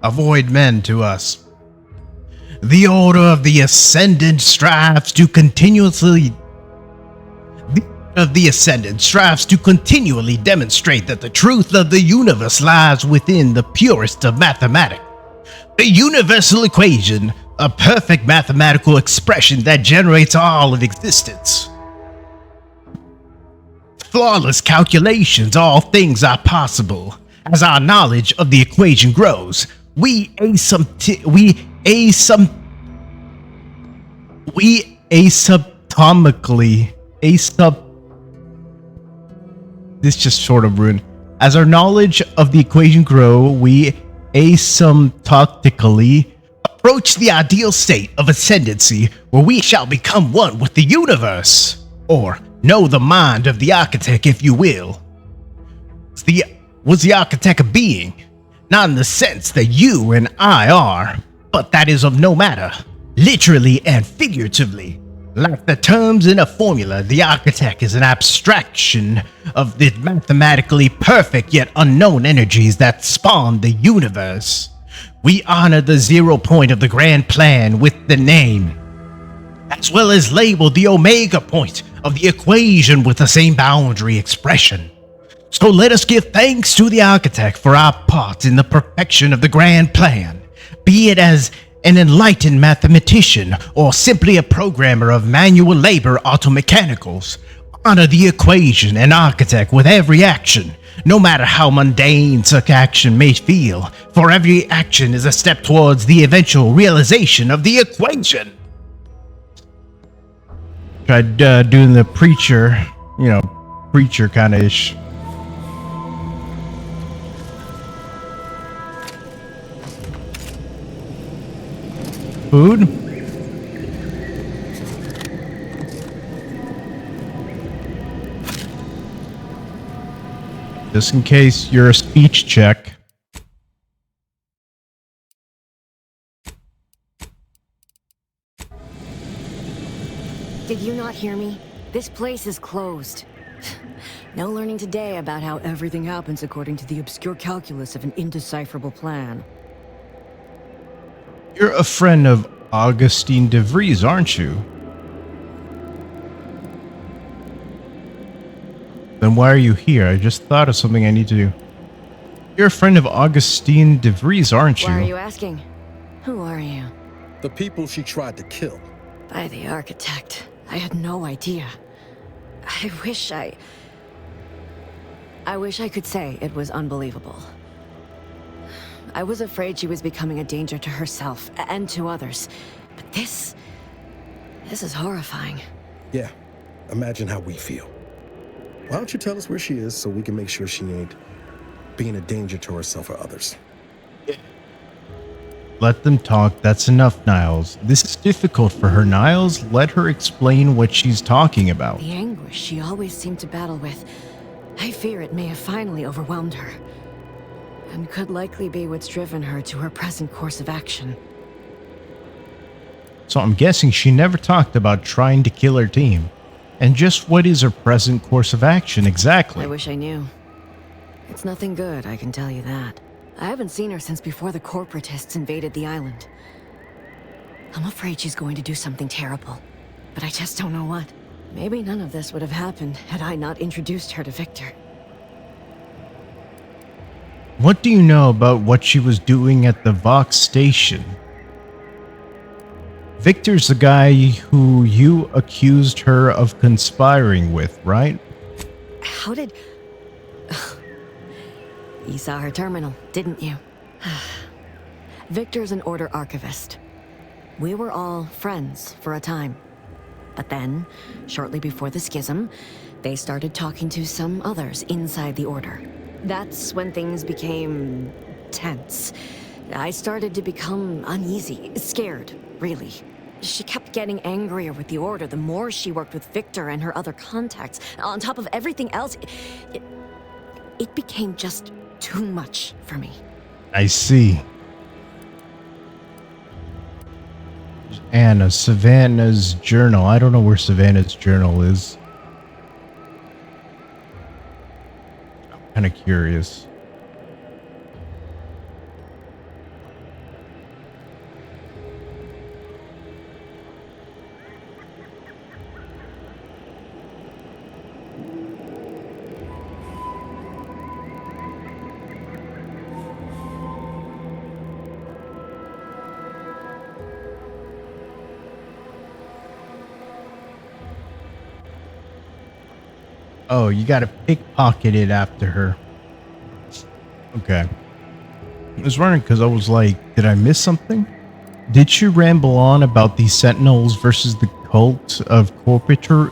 [SPEAKER 1] A void men to us. The Order of the Ascendant strives to continually demonstrate that the truth of the universe lies within the purest of mathematics. The universal equation, a perfect mathematical expression that generates all of existence. Flawless calculations, all things are possible. As our knowledge of the equation grows, we asymptotically this just sort of ruined. As our knowledge of the equation grow, we asymptotically approach the ideal state of ascendancy where we shall become one with the universe. Or know the mind of the architect, if you will. Was the architect a being? Not in the sense that you and I are, but that is of no matter, literally and figuratively. Like the terms in a formula, the architect is an abstraction of the mathematically perfect yet unknown energies that spawn the universe. We honor the 0 point of the grand plan with the name, as well as label the omega point of the equation with the same boundary expression. So let us give thanks to the architect for our part in the perfection of the grand plan, be it as an enlightened mathematician or simply a programmer of manual labor automechanicals. Honor the equation and architect with every action, no matter how mundane such action may feel, for every action is a step towards the eventual realization of the equation. Tried doing the preacher kind of ish. food? Just in case you're a speech check.
[SPEAKER 10] Did you not hear me? This place is closed. No learning today about how everything happens according to the obscure calculus of an indecipherable plan.
[SPEAKER 1] You're a friend of Augustine de Vries, aren't you? Then why are you here? I just thought of something I need to do. You're a friend of Augustine de Vries, aren't you?
[SPEAKER 10] Why are you asking? Who are you?
[SPEAKER 6] The people she tried to kill.
[SPEAKER 10] By the architect. I had no idea. I wish I could say it was unbelievable. I was afraid she was becoming a danger to herself and to others. But this is horrifying.
[SPEAKER 6] Yeah, imagine how we feel. Why don't you tell us where she is so we can make sure she ain't being a danger to herself or others?
[SPEAKER 1] Let them talk. That's enough, Niles. This is difficult for her, Niles. Let her explain what she's talking about.
[SPEAKER 10] The anguish she always seemed to battle with, I fear it may have finally overwhelmed her. And could likely be what's driven her to her present course of action.
[SPEAKER 1] So I'm guessing she never talked about trying to kill her team. And just what is her present course of action exactly?
[SPEAKER 10] I wish I knew. It's nothing good, I can tell you that. I haven't seen her since before the corporatists invaded the island. I'm afraid she's going to do something terrible, but I just don't know what. Maybe none of this would have happened had I not introduced her to Victor.
[SPEAKER 1] What do you know about what she was doing at the Vox station? Victor's the guy who you accused her of conspiring with, right?
[SPEAKER 10] How did... You saw her terminal, didn't you? Victor's an Order archivist. We were all friends for a time. But then, shortly before the schism, they started talking to some others inside the Order. That's when things became tense. I started to become uneasy, scared, really. She kept getting angrier with the Order the more she worked with Victor and her other contacts. On top of everything else, it became just too much for me.
[SPEAKER 1] I see. Anna, Savannah's journal. I don't know where Savannah's journal is. I'm kind of curious. Oh, you gotta pickpocket it after her. Okay. I was wondering because I was like, did I miss something? Did she ramble on about the Sentinels versus the cult of corporatism?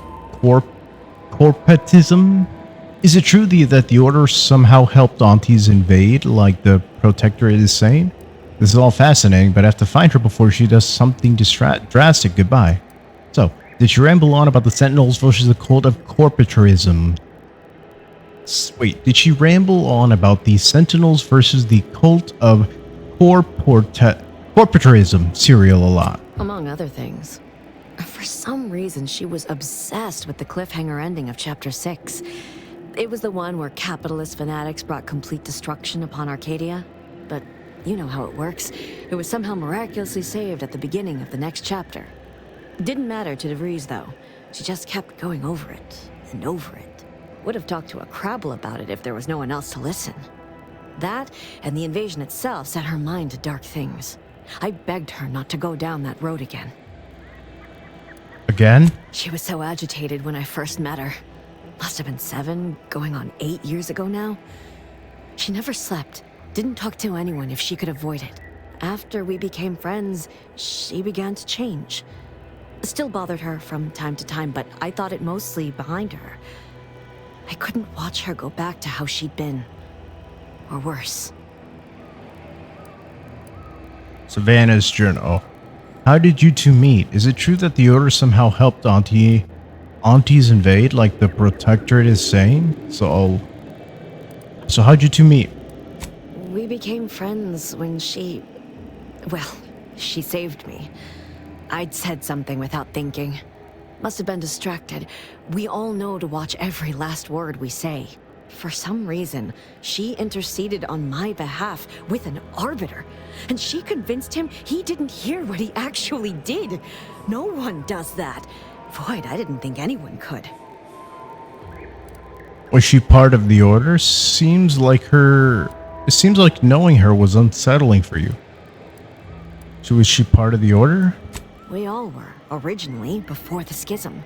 [SPEAKER 1] Is it true that the Order somehow helped aunties invade, like the Protectorate is saying? This is all fascinating, but I have to find her before she does something drastic. Goodbye. So, did she ramble on about the Sentinels versus the cult of corporatism? Wait, did she ramble on about the Sentinels versus the cult of corporatism serial a lot?
[SPEAKER 10] Among other things. For some reason, she was obsessed with the cliffhanger ending of Chapter 6. It was the one where capitalist fanatics brought complete destruction upon Arcadia. But you know how it works. It was somehow miraculously saved at the beginning of the next chapter. It didn't matter to de Vries, though. She just kept going over it and over it. Would have talked to a Crabble about it if there was no one else to listen. That and the invasion itself set her mind to dark things. I begged her not to go down that road again.
[SPEAKER 1] Again?
[SPEAKER 10] She was so agitated when I first met her. Must have been 7, going on 8 years ago now. She never slept, didn't talk to anyone if she could avoid it. After we became friends, she began to change. Still bothered her from time to time, but I thought it mostly behind her. I couldn't watch her go back to how she'd been. Or worse.
[SPEAKER 1] Savannah's journal. How did you two meet? Is it true that the Order somehow helped aunties invade, like the Protectorate is saying? So how'd you two meet?
[SPEAKER 10] We became friends when she saved me. I'd said something without thinking. Must have been distracted. We all know to watch every last word we say. For some reason, she interceded on my behalf with an Arbiter, and she convinced him he didn't hear what he actually did. No one does that. Void, I didn't think anyone could.
[SPEAKER 1] Was she part of the Order? It seems like knowing her was unsettling for you. So was she part of the Order?
[SPEAKER 10] We all were, originally, before the schism.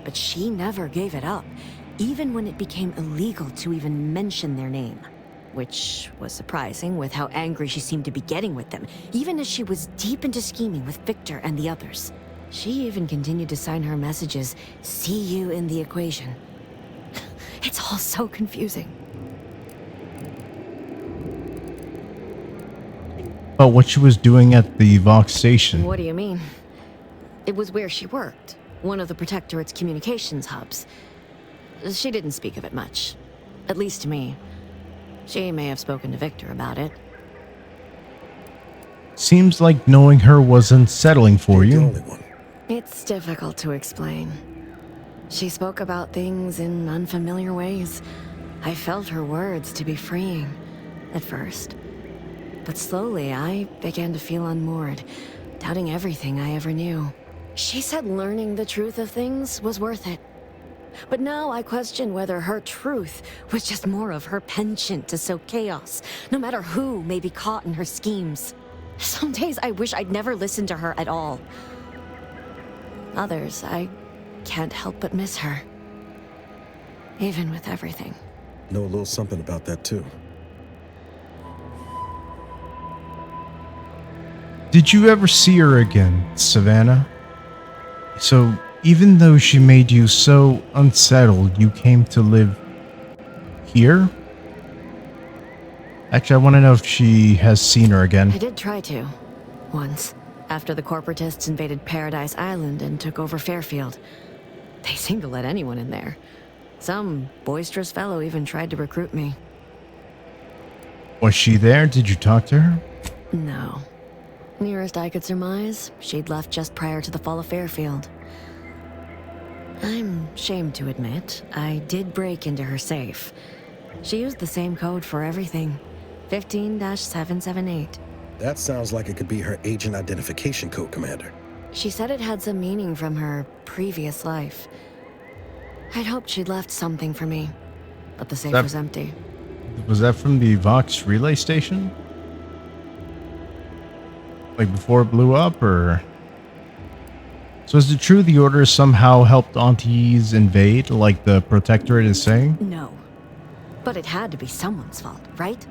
[SPEAKER 10] But she never gave it up, even when it became illegal to even mention their name. Which was surprising with how angry she seemed to be getting with them, even as she was deep into scheming with Victor and the others. She even continued to sign her messages, "See you in the equation." It's all so confusing.
[SPEAKER 1] But what she was doing at the Vox station?
[SPEAKER 10] What do you mean? It was where she worked, one of the Protectorate's communications hubs. She didn't speak of it much, at least to me. She may have spoken to Victor about it.
[SPEAKER 1] Seems like knowing her was unsettling for you.
[SPEAKER 10] It's difficult to explain. She spoke about things in unfamiliar ways. I felt her words to be freeing, at first. But slowly, I began to feel unmoored, doubting everything I ever knew. She said learning the truth of things was worth it. But now I question whether her truth was just more of her penchant to sow chaos, no matter who may be caught in her schemes. Some days I wish I'd never listened to her at all. Others, I can't help but miss her. Even with everything.
[SPEAKER 6] Know a little something about that too.
[SPEAKER 1] Did you ever see her again, Savannah? So, even though she made you so unsettled, you came to live here? Actually, I want to know if she has seen her again.
[SPEAKER 10] I did try to. Once. After the corporatists invaded Paradise Island and took over Fairfield. They seemed to let anyone in there. Some boisterous fellow even tried to recruit me.
[SPEAKER 1] Was she there? Did you talk to her?
[SPEAKER 10] No. Nearest I could surmise, she'd left just prior to the fall of Fairfield. I'm ashamed to admit, I did break into her safe. She used the same code for everything. 15-778.
[SPEAKER 6] That sounds like it could be her agent identification code, Commander.
[SPEAKER 10] She said it had some meaning from her previous life. I'd hoped she'd left something for me, but the safe was empty.
[SPEAKER 1] Was that from the Vox relay station? Like before it blew up, or? So is it true the Order somehow helped aunties invade, like the Protectorate is saying?
[SPEAKER 10] No. But it had to be someone's fault, right?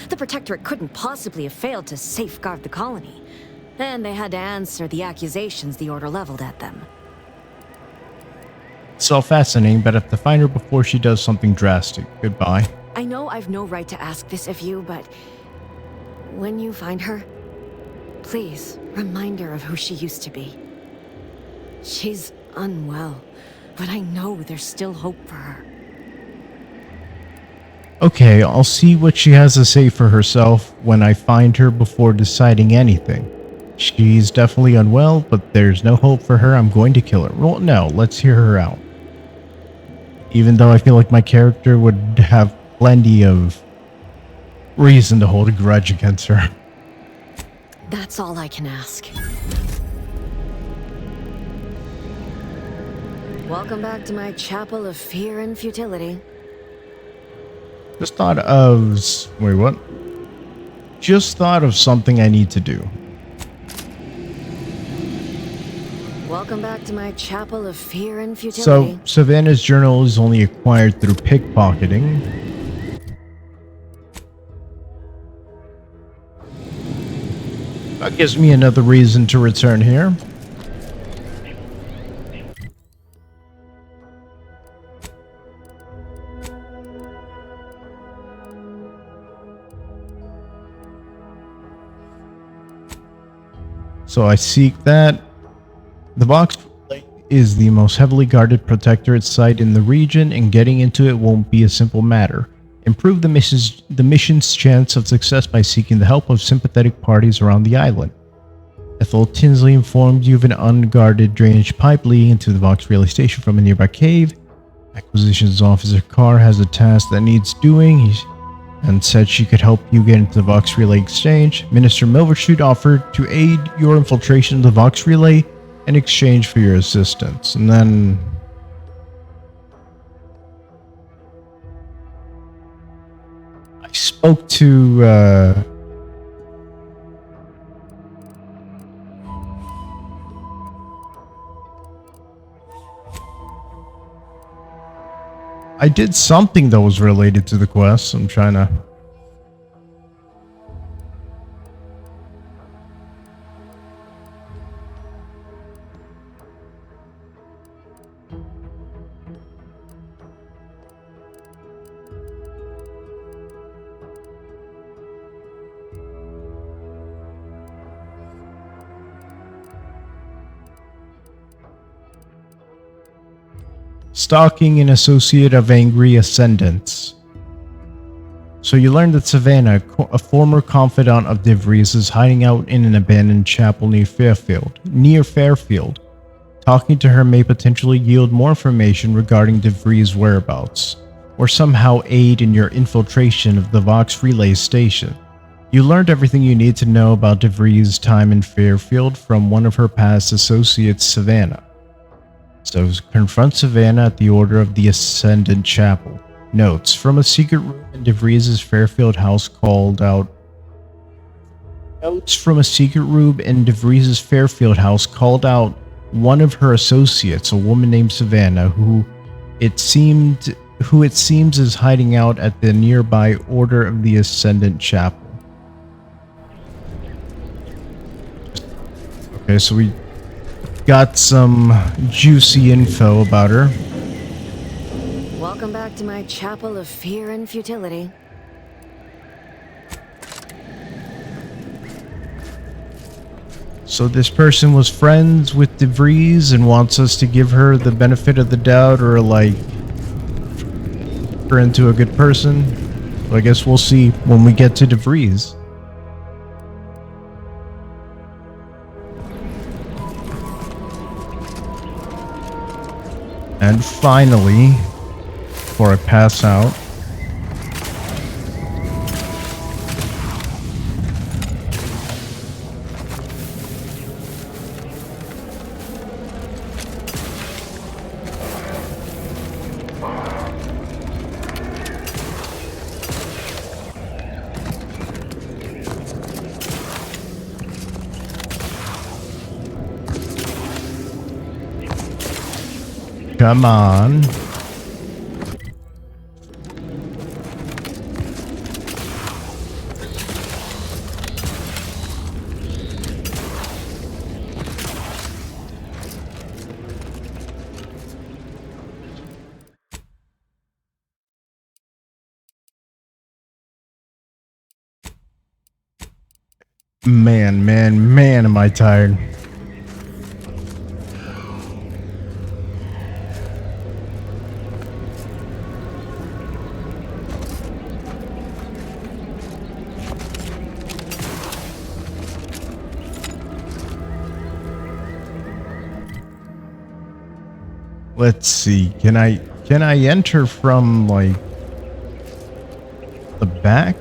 [SPEAKER 10] The Protectorate couldn't possibly have failed to safeguard the colony. Then they had to answer the accusations the Order leveled at them.
[SPEAKER 1] It's all fascinating, but I have to find her before she does something drastic. Goodbye.
[SPEAKER 10] I know I've no right to ask this of you, but when you find her, please remind her of who she used to be. She's unwell, but I know there's still hope for her.
[SPEAKER 1] Okay, I'll see what she has to say for herself when I find her before deciding anything. She's definitely unwell, but there's no hope for her. I'm going to kill her. Well, no, let's hear her out. Even though I feel like my character would have plenty of reason to hold a grudge against her.
[SPEAKER 10] That's all I can ask. Welcome back to my chapel of fear and futility.
[SPEAKER 1] Just thought of... Wait, what? Just thought of something I need to do.
[SPEAKER 10] Welcome back to my chapel of fear and futility.
[SPEAKER 1] So, Savannah's journal is only acquired through pickpocketing. That gives me another reason to return here. So I seek that. The Vox Relay is the most heavily guarded protectorate site in the region, and getting into it won't be a simple matter. Improve the mission's chance of success by seeking the help of sympathetic parties around the island. Ethel Tinsley informed you of an unguarded drainage pipe leading into the Vox Relay station from a nearby cave. Acquisitions Officer Carr has a task that needs doing, and said she could help you get into the Vox Relay exchange. Minister Milvershoot offered to aid your infiltration of the Vox Relay in exchange for your assistance. And then I spoke to I did something that was related to the quest. I'm trying to... Stalking an associate of Angry Ascendants. So you learned that Savannah, a former confidant of DeVries, is hiding out in an abandoned chapel near Fairfield. Talking to her may potentially yield more information regarding DeVries' whereabouts, or somehow aid in your infiltration of the Vox Relay station. You learned everything you need to know about DeVries' time in Fairfield from one of her past associates, Savannah. So confront Savannah at the order of the Ascendant Chapel. Notes from a secret room in DeVries' Fairfield house called out. Notes from a secret room in DeVries' Fairfield house called out one of her associates, a woman named Savannah, who it seems is hiding out at the nearby Order of the Ascendant Chapel. Okay, so we got some juicy info about her.
[SPEAKER 10] Welcome back to my chapel of fear and futility.
[SPEAKER 1] So this person was friends with DeVries and wants us to give her the benefit of the doubt, or like her into a good person. So I guess we'll see when we get to DeVries. And finally, before I pass out, come on. Man, am I tired. Let's see. Can I enter from like the back?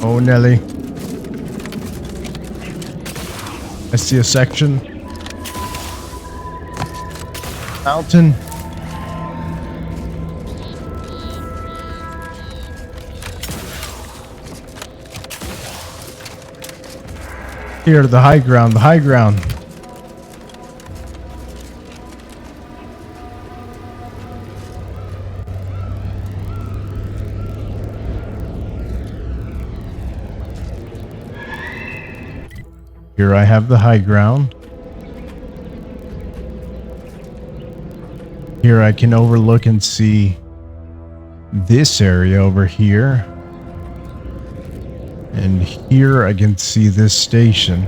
[SPEAKER 1] Oh, Nelly. I see a section. Mountain. Here, the high ground, the high ground. Here I have the high ground. Here I can overlook and see this area over here. And here I can see this station.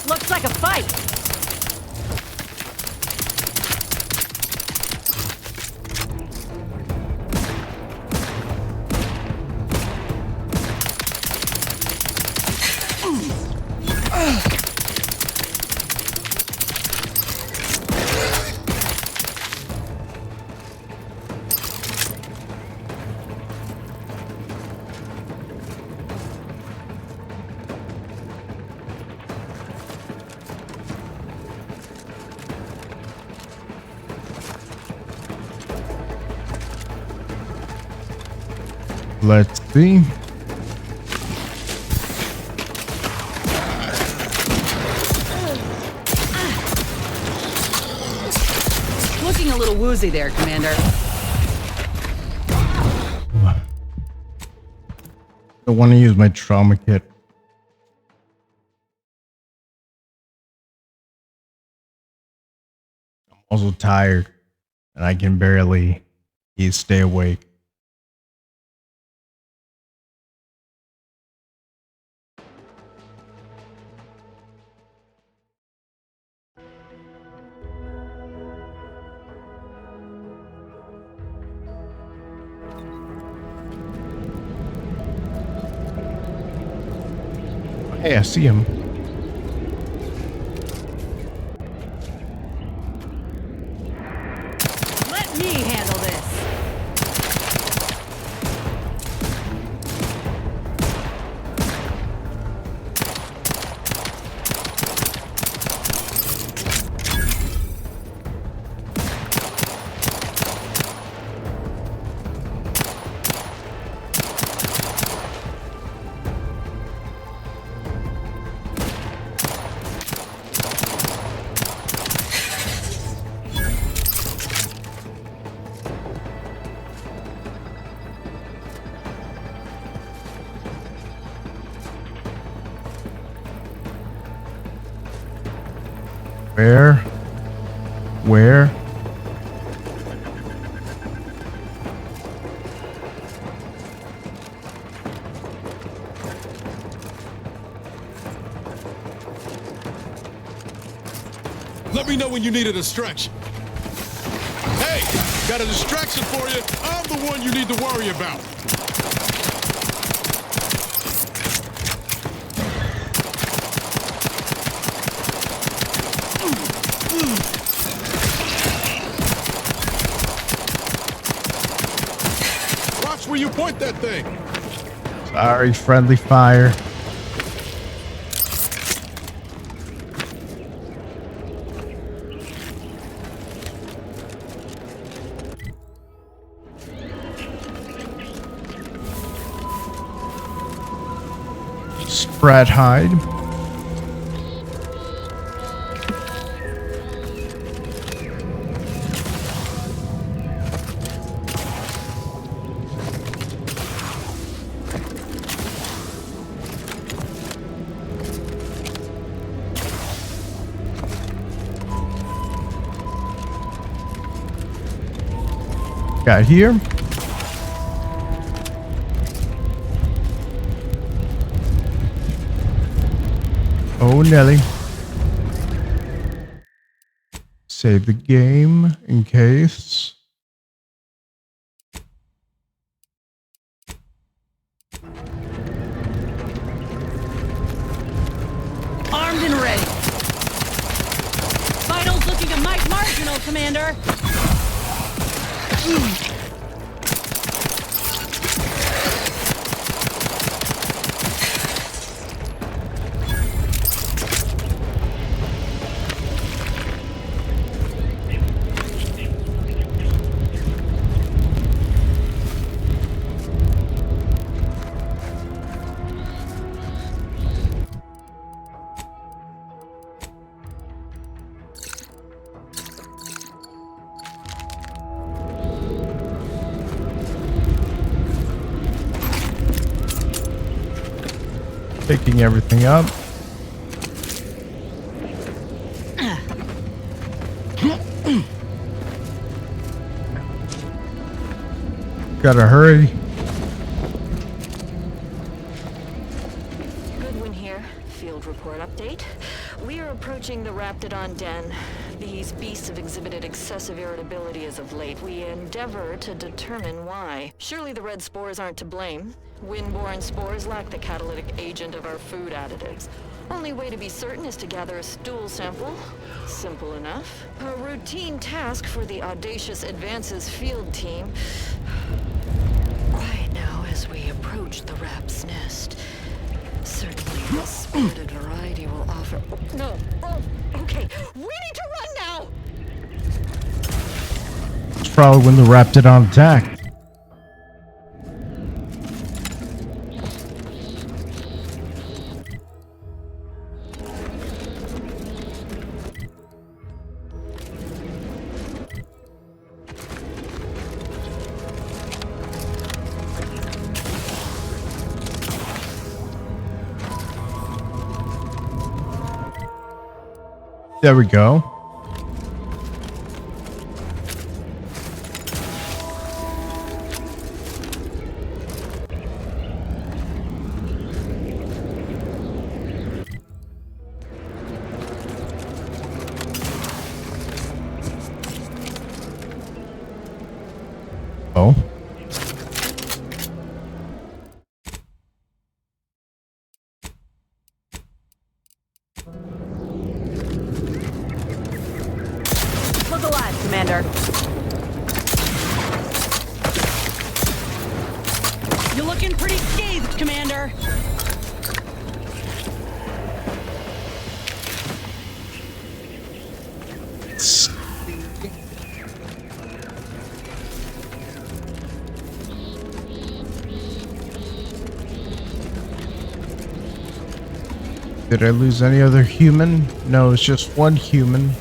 [SPEAKER 21] Looks like a fight.
[SPEAKER 1] Let's see.
[SPEAKER 21] Looking a little woozy there, Commander.
[SPEAKER 1] I want to use my trauma kit. I'm also tired, and I can barely stay awake. Hey, I see him.
[SPEAKER 21] Let me handle this.
[SPEAKER 1] Where?
[SPEAKER 15] Let me know when you need a distraction. Hey, got a distraction for you. I'm the one you need to worry about. Watch where you point that thing.
[SPEAKER 1] Sorry, friendly fire. Spread hide. Got here. Oh, Nelly. Save the game in case.
[SPEAKER 21] Armed and ready. Vitals looking a mite marginal, Commander.
[SPEAKER 1] Picking everything up. Gotta hurry.
[SPEAKER 2] Goodwin here. Field report update. We are approaching the Raptidon Den. These beasts have exhibited excessive irritability as of late. We endeavor to determine why. Surely the red spores aren't to blame. Wind-borne spores lack the catalytic agent of our food additives. Only way to be certain is to gather a stool sample. Simple enough. A routine task for the Audacious Advances field team. Quiet now as we approach the Rap's nest. Certainly the spirited variety will offer... Oh, no. Oh, okay. We need to run now!
[SPEAKER 1] It's probably when the Raptidon attacked. There we go. Oh.
[SPEAKER 21] Look alive, Commander.
[SPEAKER 23] You're looking pretty scathed, Commander.
[SPEAKER 1] Did I lose any other human? No, it's just one human.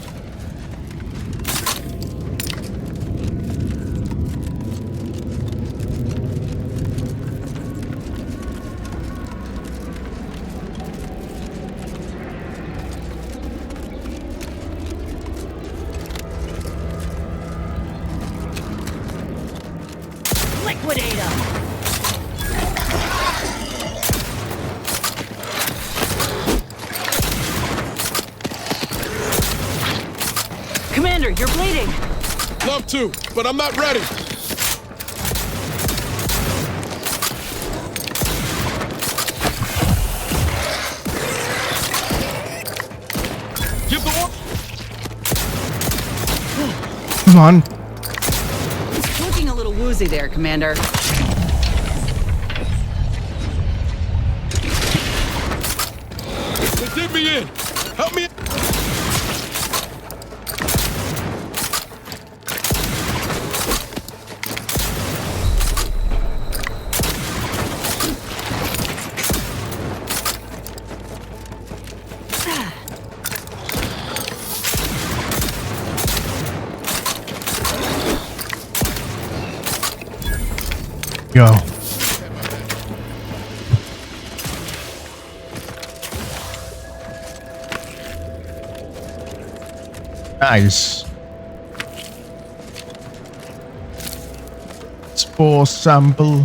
[SPEAKER 23] Liquidate 'em. Commander, you're bleeding.
[SPEAKER 15] Love to, but I'm not ready. Give the order.
[SPEAKER 1] Come on.
[SPEAKER 21] Looking a little woozy there, Commander.
[SPEAKER 15] They did me in. Help me.
[SPEAKER 1] Go. Nice. Spore sample.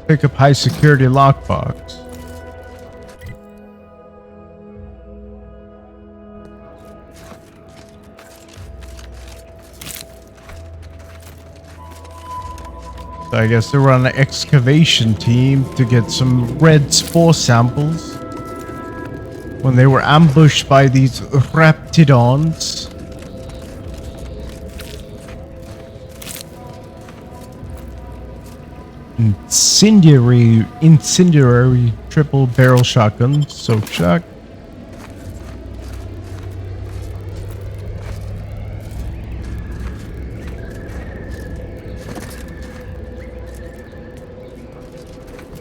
[SPEAKER 1] Pick up high security lockbox. So I guess they were on an excavation team to get some red spore samples when they were ambushed by these Raptidons. Incendiary triple barrel shotgun, soak shock.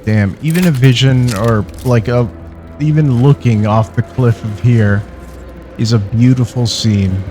[SPEAKER 1] Damn, even a vision or like even looking off the cliff of here is a beautiful scene.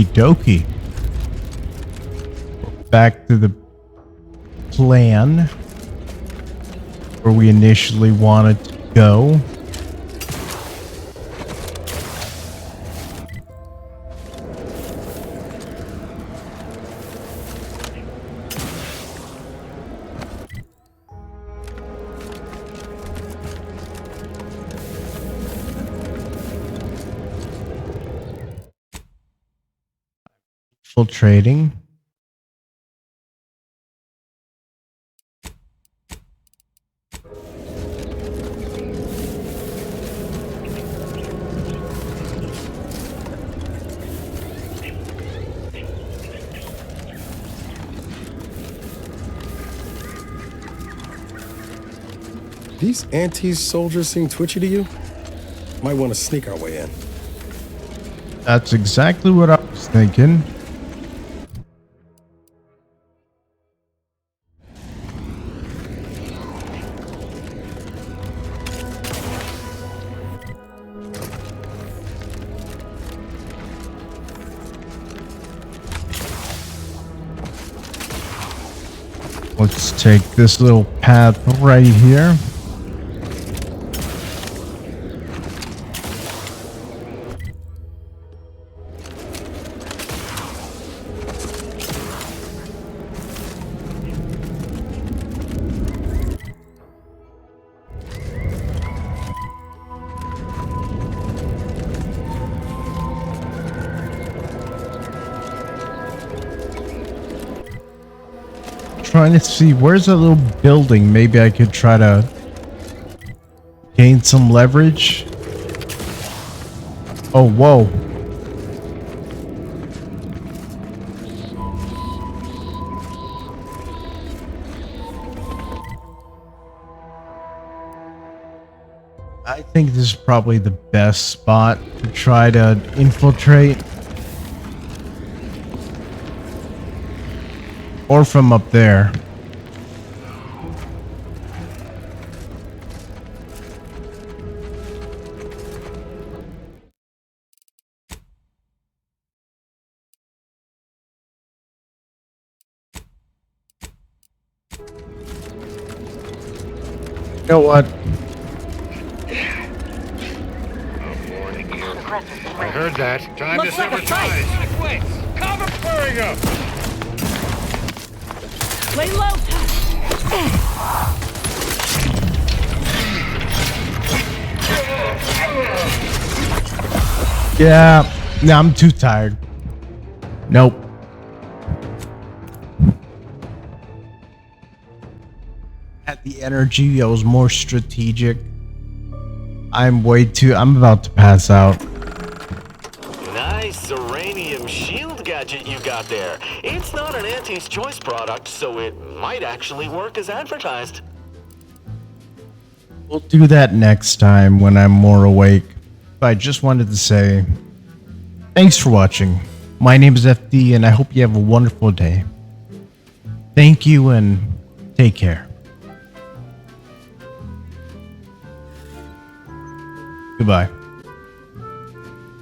[SPEAKER 1] Okie dokie. Back to the plan where we initially wanted to go. Infiltrating.
[SPEAKER 6] These anti-soldiers seem twitchy to you? Might want to sneak our way in.
[SPEAKER 1] That's exactly what I was thinking. Let's take this little path right here. Trying to see where's that little building. Maybe I could try to gain some leverage. Oh, whoa. I think this is probably the best spot to try to infiltrate. Or from up there. You know what?
[SPEAKER 13] I heard that. Time to sever ties.
[SPEAKER 16] Quit. Cover.
[SPEAKER 13] Hurry up.
[SPEAKER 23] Lay low.
[SPEAKER 1] Yeah. No, I'm too tired. Nope. At the energy, I was more strategic. I'm about to pass out.
[SPEAKER 9] Nice uranium shield gadget you got there. It's not an Auntie's Choice product, so it might actually work as advertised.
[SPEAKER 1] We'll do that next time when I'm more awake. But I just wanted to say, thanks for watching. My name is FD, and I hope you have a wonderful day. Thank you, and take care. Goodbye.